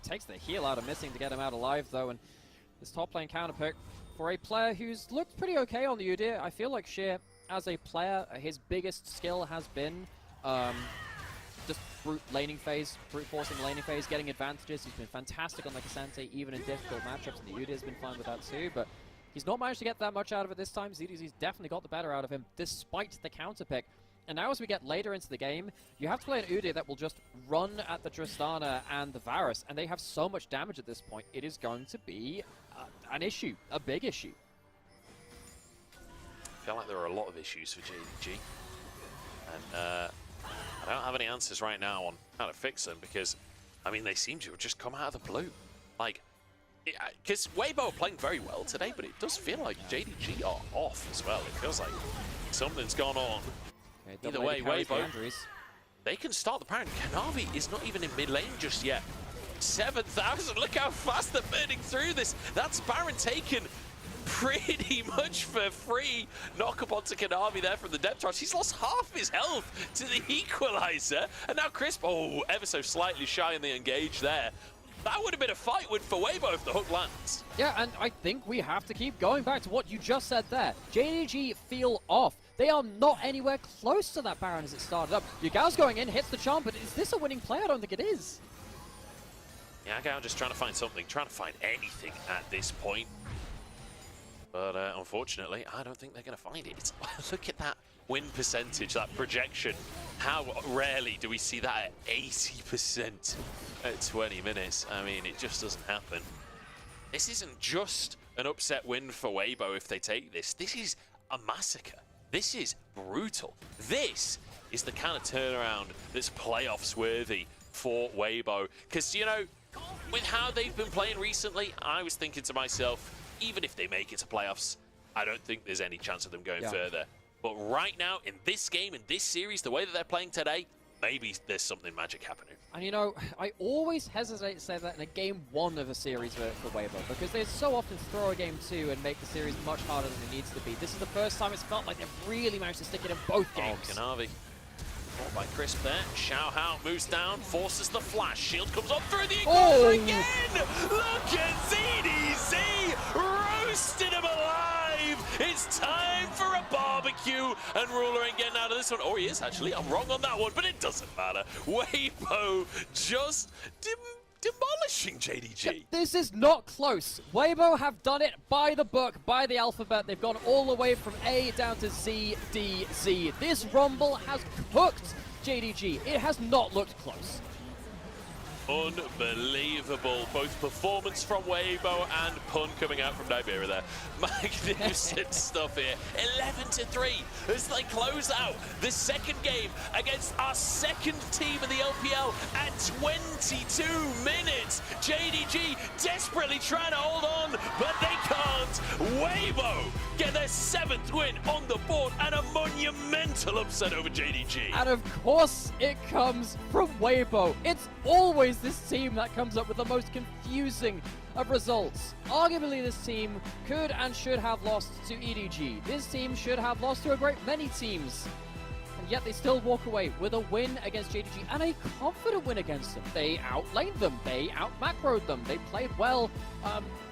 Takes the heal out of missing to get him out alive, though, and this top lane counter pick for a player who's looked pretty okay on the Udyr. I feel like Sheer, as a player, his biggest skill has been just brute laning phase, brute forcing laning phase, getting advantages. He's been fantastic on the Cassante, even in difficult matchups, and the Udyr's been fine with that too, but he's not managed to get that much out of it this time. ZDZ's definitely got the better out of him, despite the counter pick. And now as we get later into the game, you have to play an Udyr that will just run at the Tristana and the Varus, and they have so much damage at this point, it is going to be an issue, a big issue. I feel like there are a lot of issues for JDG. And I don't have any answers right now on how to fix them because, I mean, they seem to have just come out of the blue. Like, because Weibo are playing very well today, but it does feel like JDG are off as well. It feels like something's gone on. Okay, either way, Weibo, they can start the Baron. Kanavi is not even in mid lane just yet. 7,000, look how fast they're burning through this. That's Baron taken pretty much for free. Knock up onto Kanavi there from the depth charge. He's lost half his health to the equalizer. And now Crisp, oh, ever so slightly shy in the engage there. That would have been a fight win for Weibo if the hook lands. Yeah, and I think we have to keep going back to what you just said there. JDG feel off. They are not anywhere close to that Baron as it started up. Yugao's going in, hits the charm, but is this a winning play? I don't think it is. Yagao just trying to find something, trying to find anything at this point. But unfortunately, I don't think they're going to find it. Look at that win percentage, that projection. How rarely do we see that at 80% at 20 minutes? I mean, it just doesn't happen. This isn't just an upset win for Weibo if they take this. This is a massacre. This is brutal. This is the kind of turnaround that's playoffs worthy for Weibo. Because, you know, with how they've been playing recently, I was thinking to myself, even if they make it to playoffs, I don't think there's any chance of them going further. But right now, in this game, in this series, the way that they're playing today, maybe there's something magic happening. And you know, I always hesitate to say that in a game 1 of a series for Weibo, because they so often throw a game 2 and make the series much harder than it needs to be. This is the first time it's felt like they've really managed to stick it in both games. Oh, Kanavi. Caught by Crisp there. Xiao Hao moves down, forces the flash. Shield comes up through the equalizer again! Look at ZDZ! Roasted him alive! It's time for a barbecue! And Ruler ain't getting out of this one. Oh, he is actually. I'm wrong on that one, but it doesn't matter. Weibo just demolishing JDG. This is not close. Weibo have done it by the book, by the alphabet. They've gone all the way from A down to Z, D, Z. This Rumble has cooked JDG. It has not looked close. Unbelievable, both performance from Weibo and pun coming out from Nibiru there. Magnificent stuff here. 11-3 as they close out the second game against our second team in the LPL at 22 minutes. JDG desperately trying to hold on, but they can't. Weibo get their 7th win on the board and a monumental upset over JDG. And of course, it comes from Weibo. It's always this team that comes up with the most confusing of results. Arguably, this team could and should have lost to EDG. This team should have lost to a great many teams. And yet they still walk away with a win against JDG and a confident win against them. They outlaned them. They out-macroed them. They played well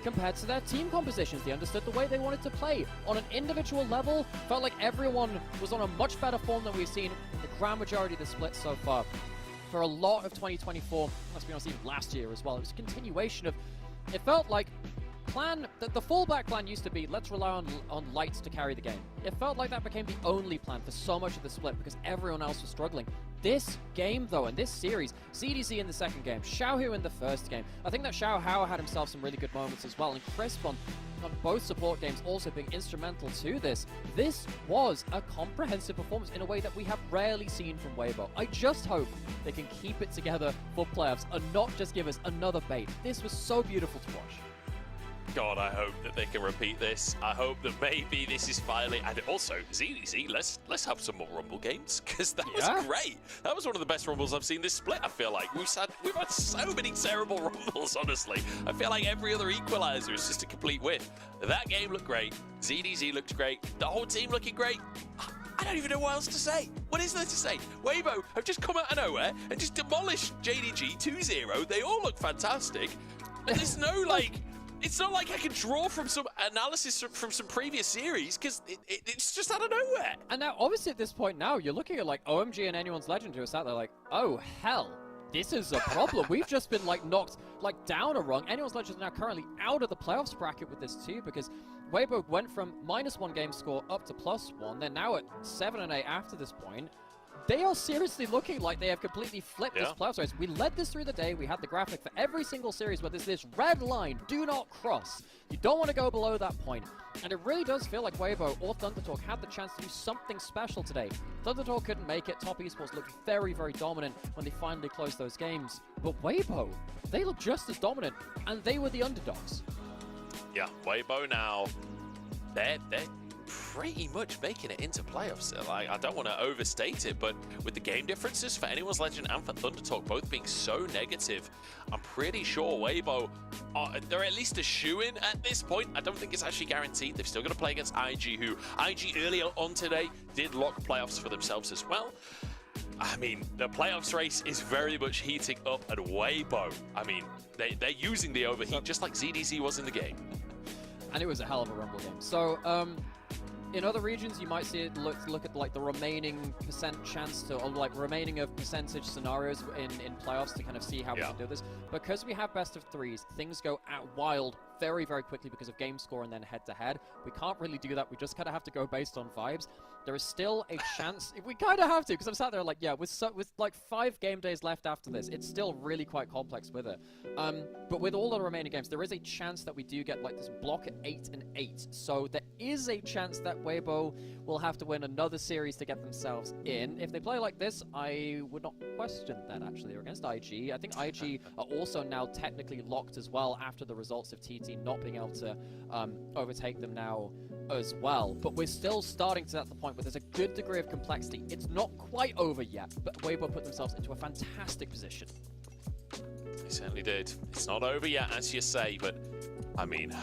compared to their team compositions. They understood the way they wanted to play. On an individual level, felt like everyone was on a much better form than we've seen in the grand majority of the split so far. For a lot of 2024, let's be honest, even last year as well, it was a continuation of, it felt like the fallback plan used to be, let's rely on lights to carry the game. It felt like that became the only plan for so much of the split because everyone else was struggling. This game, though, and this series, ZDZ in the second game, Xiaohu in the first game. I think that Xiaohu had himself some really good moments as well, and Crisp on both support games also being instrumental to this. This was a comprehensive performance in a way that we have rarely seen from Weibo. I just hope they can keep it together for playoffs and not just give us another bait. This was so beautiful to watch. God, I hope that they can repeat this. I hope that maybe this is finally, and also ZDZ, let's have some more Rumble games because that was great. That was one of the best Rumbles I've seen this split. I feel like we've had so many terrible Rumbles. Honestly, I feel like every other equalizer is just a complete win. That game looked great. ZDZ looked great. The whole team looking great. I don't even know what else to say. What is there to say? Weibo have just come out of nowhere and just demolished JDG 2-0. They all look fantastic. And there's no like. It's not like I can draw from some analysis from some previous series because it's just out of nowhere. And now, obviously, at this point now, you're looking at like OMG and Anyone's Legend who are sat there like, oh, hell, this is a problem. We've just been like knocked like down a rung. Anyone's Legend is now currently out of the playoffs bracket with this too because Weibo went from -1 game score up to +1. They're now at 7-8 after this point. They are seriously looking like they have completely flipped this playoffs race. We led this through the day. We had the graphic for every single series where there's this red line, do not cross. You don't want to go below that point. And it really does feel like Weibo or Thundertalk had the chance to do something special today. Thundertalk couldn't make it. Top Esports looked very, very dominant when they finally closed those games. But Weibo, they look just as dominant, and they were the underdogs. Yeah, Weibo now, they're pretty much making it into playoffs. Like, I don't want to overstate it, but with the game differences for Anyone's Legend and for Thundertalk both being so negative, I'm pretty sure Weibo, they're at least a shoo-in at this point. I don't think it's actually guaranteed. They've still got to play against IG, who IG earlier on today did lock playoffs for themselves as well. I mean, the playoffs race is very much heating up at Weibo. I mean, they're using the overheat just like ZDZ was in the game. And it was a hell of a Rumble game. So, in other regions, you might see it look at like the remaining % chance to, or like remaining of percentage scenarios in playoffs to kind of see how we can do this. Because we have best of threes, things go out wild very, very quickly because of game score and then head-to-head. We can't really do that. We just kind of have to go based on vibes. There is still a chance. We kind of have to, because I'm sat there like, yeah, with like 5 game days left after this, it's still really quite complex with it. But with all the remaining games, there is a chance that we do get like this block at 8 and 8. So there is a chance that Weibo will have to win another series to get themselves in. If they play like this, I would not question that, actually. They're against IG. I think IG are also now technically locked as well after the results of TT not being able to overtake them now as well. But we're still starting to at the point where there's a good degree of complexity. It's not quite over yet, but Weibo put themselves into a fantastic position. They certainly did. It's not over yet, as you say, but I mean,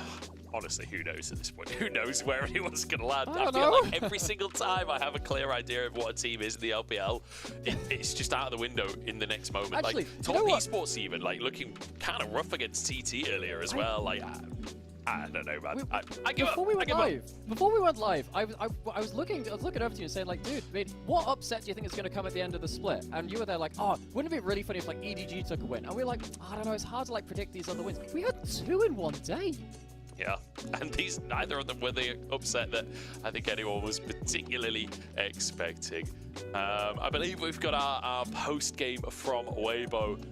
honestly, who knows at this point? Who knows where anyone's going to land? I feel like every single time I have a clear idea of what a team is in the LPL, it's just out of the window in the next moment. Actually, like Top Esports even, like looking kind of rough against TT earlier as well. Like, I don't know, man. I give before up. we went live, I was looking over to you and saying, like, dude, I mean, what upset do you think is going to come at the end of the split? And you were there like, oh, wouldn't it be really funny if like EDG took a win? And we were like, I don't know, it's hard to like predict these other wins. We had 2 in one day. Yeah, and neither of them were the upset that I think anyone was particularly expecting. I believe we've got our post game from Weibo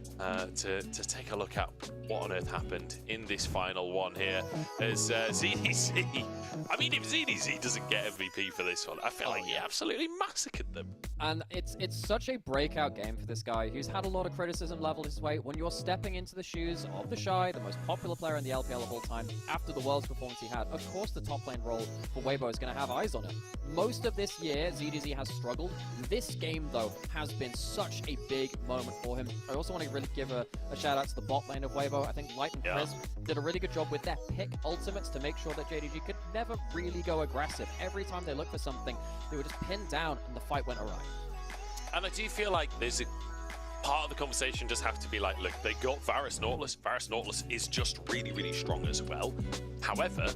to take a look at what on earth happened in this final one here. As ZDZ, I mean, if ZDZ doesn't get MVP for this one, I feel like he absolutely massacred them. And it's such a breakout game for this guy who's had a lot of criticism leveled his way. When you're stepping into the shoes of the Shy, the most popular player in the LPL of all time, after the the Worlds performance he had, of course the top lane role for Weibo is going to have eyes on it. Most of this year, ZDZ has struggled. This game, though, has been such a big moment for him. I also want to really give a shout out to the bot lane of Weibo. I think Light and Chris did a really good job with their pick ultimates to make sure that JDG could never really go aggressive. Every time they looked for something, they were just pinned down and the fight went awry. And I do feel like there's a part of the conversation does have to be like, look, they got Varus Nautilus. Varus Nautilus is just really, really strong as well. However,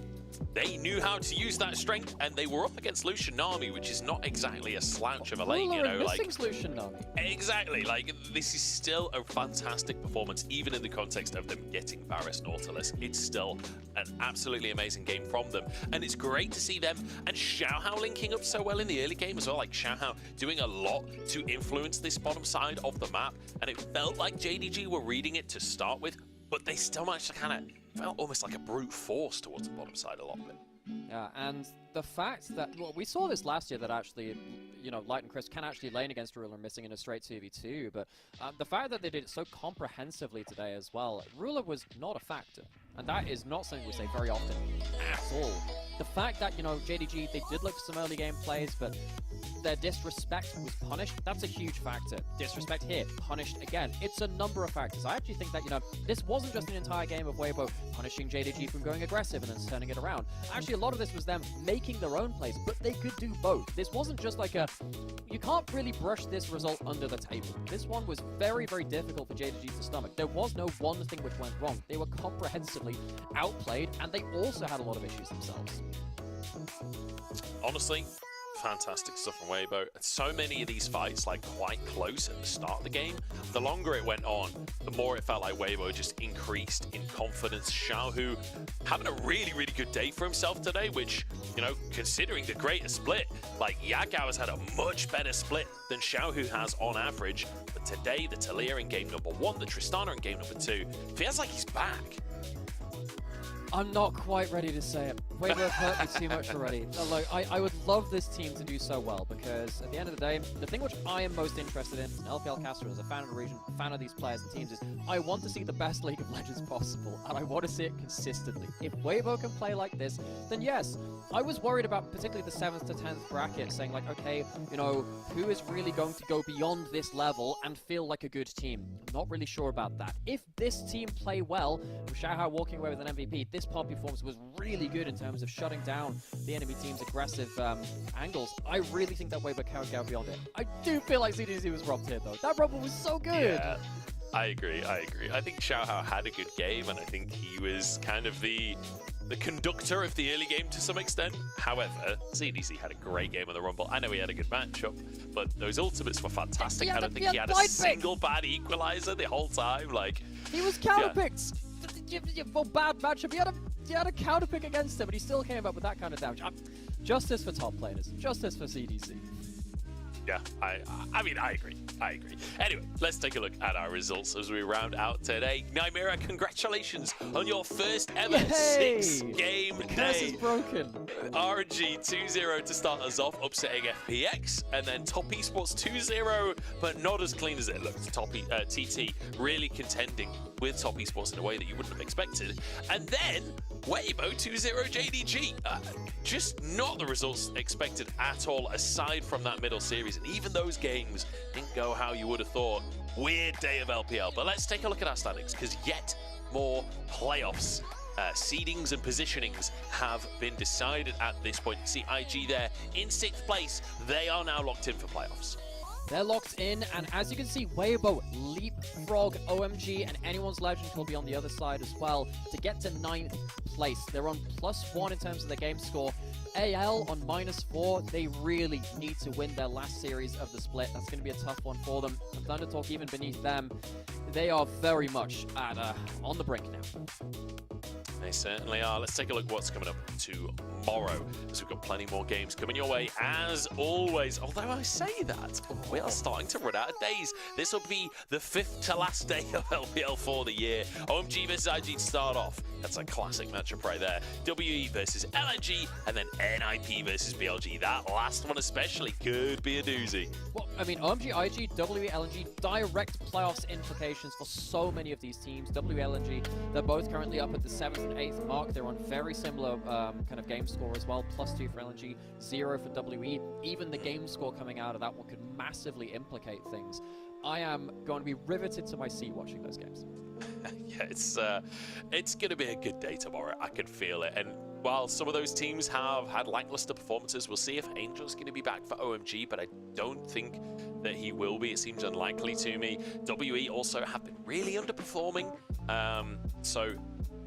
they knew how to use that strength, and they were up against Lucian Nami, which is not exactly a slouch of a lane, you know, like Lucian Nami. Exactly, like this is still a fantastic performance, even in the context of them getting Varus Nautilus. It's still an absolutely amazing game from them, and it's great to see them and Xiaohao linking up so well in the early game as well. Like Xiaohao doing a lot to influence this bottom side of the map, and it felt like JDG were reading it to start with, but they still managed to kind of felt almost like a brute force towards the bottom side a lot of it. Yeah, and the fact that, well, we saw this last year that actually, you know, Light and Chris can actually lane against Ruler missing in a straight 2v2, but the fact that they did it so comprehensively today as well, Ruler was not a factor. And that is not something we say very often at all. The fact that, you know, JDG, they did look for some early game plays, but their disrespect was punished, that's a huge factor. Disrespect here, punished again. It's a number of factors. I actually think that, you know, this wasn't just an entire game of Weibo punishing JDG from going aggressive and then turning it around. Actually, a lot of this was them making their own plays, but they could do both. This wasn't just like a... You can't really brush this result under the table. This one was very, very difficult for JDG to stomach. There was no one thing which went wrong. They were comprehensively outplayed, and they also had a lot of issues themselves. Honestly, fantastic stuff from Weibo. So many of these fights, like, quite close at the start of the game. The longer it went on, the more it felt like Weibo just increased in confidence. Xiaohu having a really, really good day for himself today, which, you know, considering the greater split, like, Yagao has had a much better split than Xiaohu has on average. But today, the Talia in game number 1, the Tristana in game number 2, feels like he's back. I'm not quite ready to say it. Weibo have hurt me too much already. Look, I would love this team to do so well, because at the end of the day, the thing which I am most interested in as an LPL caster, as a fan of the region, a fan of these players and teams, is I want to see the best League of Legends possible, and I want to see it consistently. If Weibo can play like this, then yes. I was worried about particularly the 7th to 10th bracket, saying like, okay, you know, who is really going to go beyond this level and feel like a good team? I'm not really sure about that. If this team play well, with Xiaohao walking away with an MVP, this Poppy performance was really good in terms of shutting down the enemy team's aggressive angles. I really think that Weibo can go beyond it. I do feel like ZDZ was robbed here, though. That Rumble was so good! Yeah, I agree. I think Xiaohao had a good game, and I think he was kind of the conductor of the early game to some extent. However, ZDZ had a great game on the Rumble. I know he had a good matchup, but those ultimates were fantastic. I don't think he had a single bad equalizer the whole time. Like, he was counterpicked! Well, bad matchup. He had a counterpick against him, but he still came up with that kind of damage. Justice for top players. Justice for ZDZ. Yeah, I mean, I agree. Anyway, let's take a look at our results as we round out today. Nymera, congratulations on your first ever 6-game day. Curse is broken. RNG 2-0 to start us off, upsetting FPX, and then Top Esports 2-0, but not as clean as it looked. TT really contending with Top Esports in a way that you wouldn't have expected. And then Weibo 2-0 JDG. Just not the results expected at all, aside from that middle series. And even those games didn't go how you would have thought. Weird day of LPL. But let's take a look at our standings, because yet more playoffs, seedings and positionings have been decided at this point. You see IG there in 6th place. They are now locked in for playoffs. They're locked in, and as you can see, Weibo leapfrog OMG and anyone's legend will be on the other side as well to get to 9th place. They're on +1 in terms of their game score. AL on -4. They really need to win their last series of the split. That's going to be a tough one for them. And Thundertalk, even beneath them, they are very much on the brink now. They certainly are. Let's take a look at what's coming up tomorrow, as we've got plenty more games coming your way, as always. Although I say that, we are starting to run out of days. This will be the 5th to last day of LPL for the year. OMG versus IG to start off. That's a classic matchup right there. WE versus LNG, and then NIP versus BLG. That last one especially could be a doozy. Well, I mean, OMG, IG, WE, LNG, direct playoffs implications for so many of these teams. WE, LNG, they're both currently up at the 7th and and 8th mark. They're on very similar kind of game score as well. +2 for LNG, 0 for WE. Even the game score coming out of that one could massively implicate things. I am going to be riveted to my seat watching those games. Yeah, it's going to be a good day tomorrow. I can feel it. And while some of those teams have had lackluster performances, we'll see if Angel's going to be back for OMG, but I don't think that he will be. It seems unlikely to me. WE also have been really underperforming. So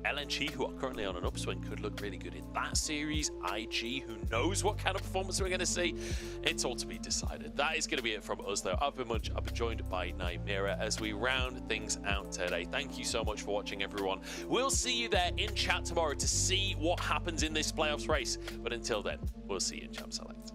LNG, who are currently on an upswing, could look really good in that series. IG, who knows what kind of performance we're going to see. It's all to be decided. That is going to be it from us, though. I've been joined by Nymera as we round things out today. Thank you so much for watching, everyone. We'll see you there in chat tomorrow to see what happens in this playoffs race. But until then, we'll see you in Champ Select.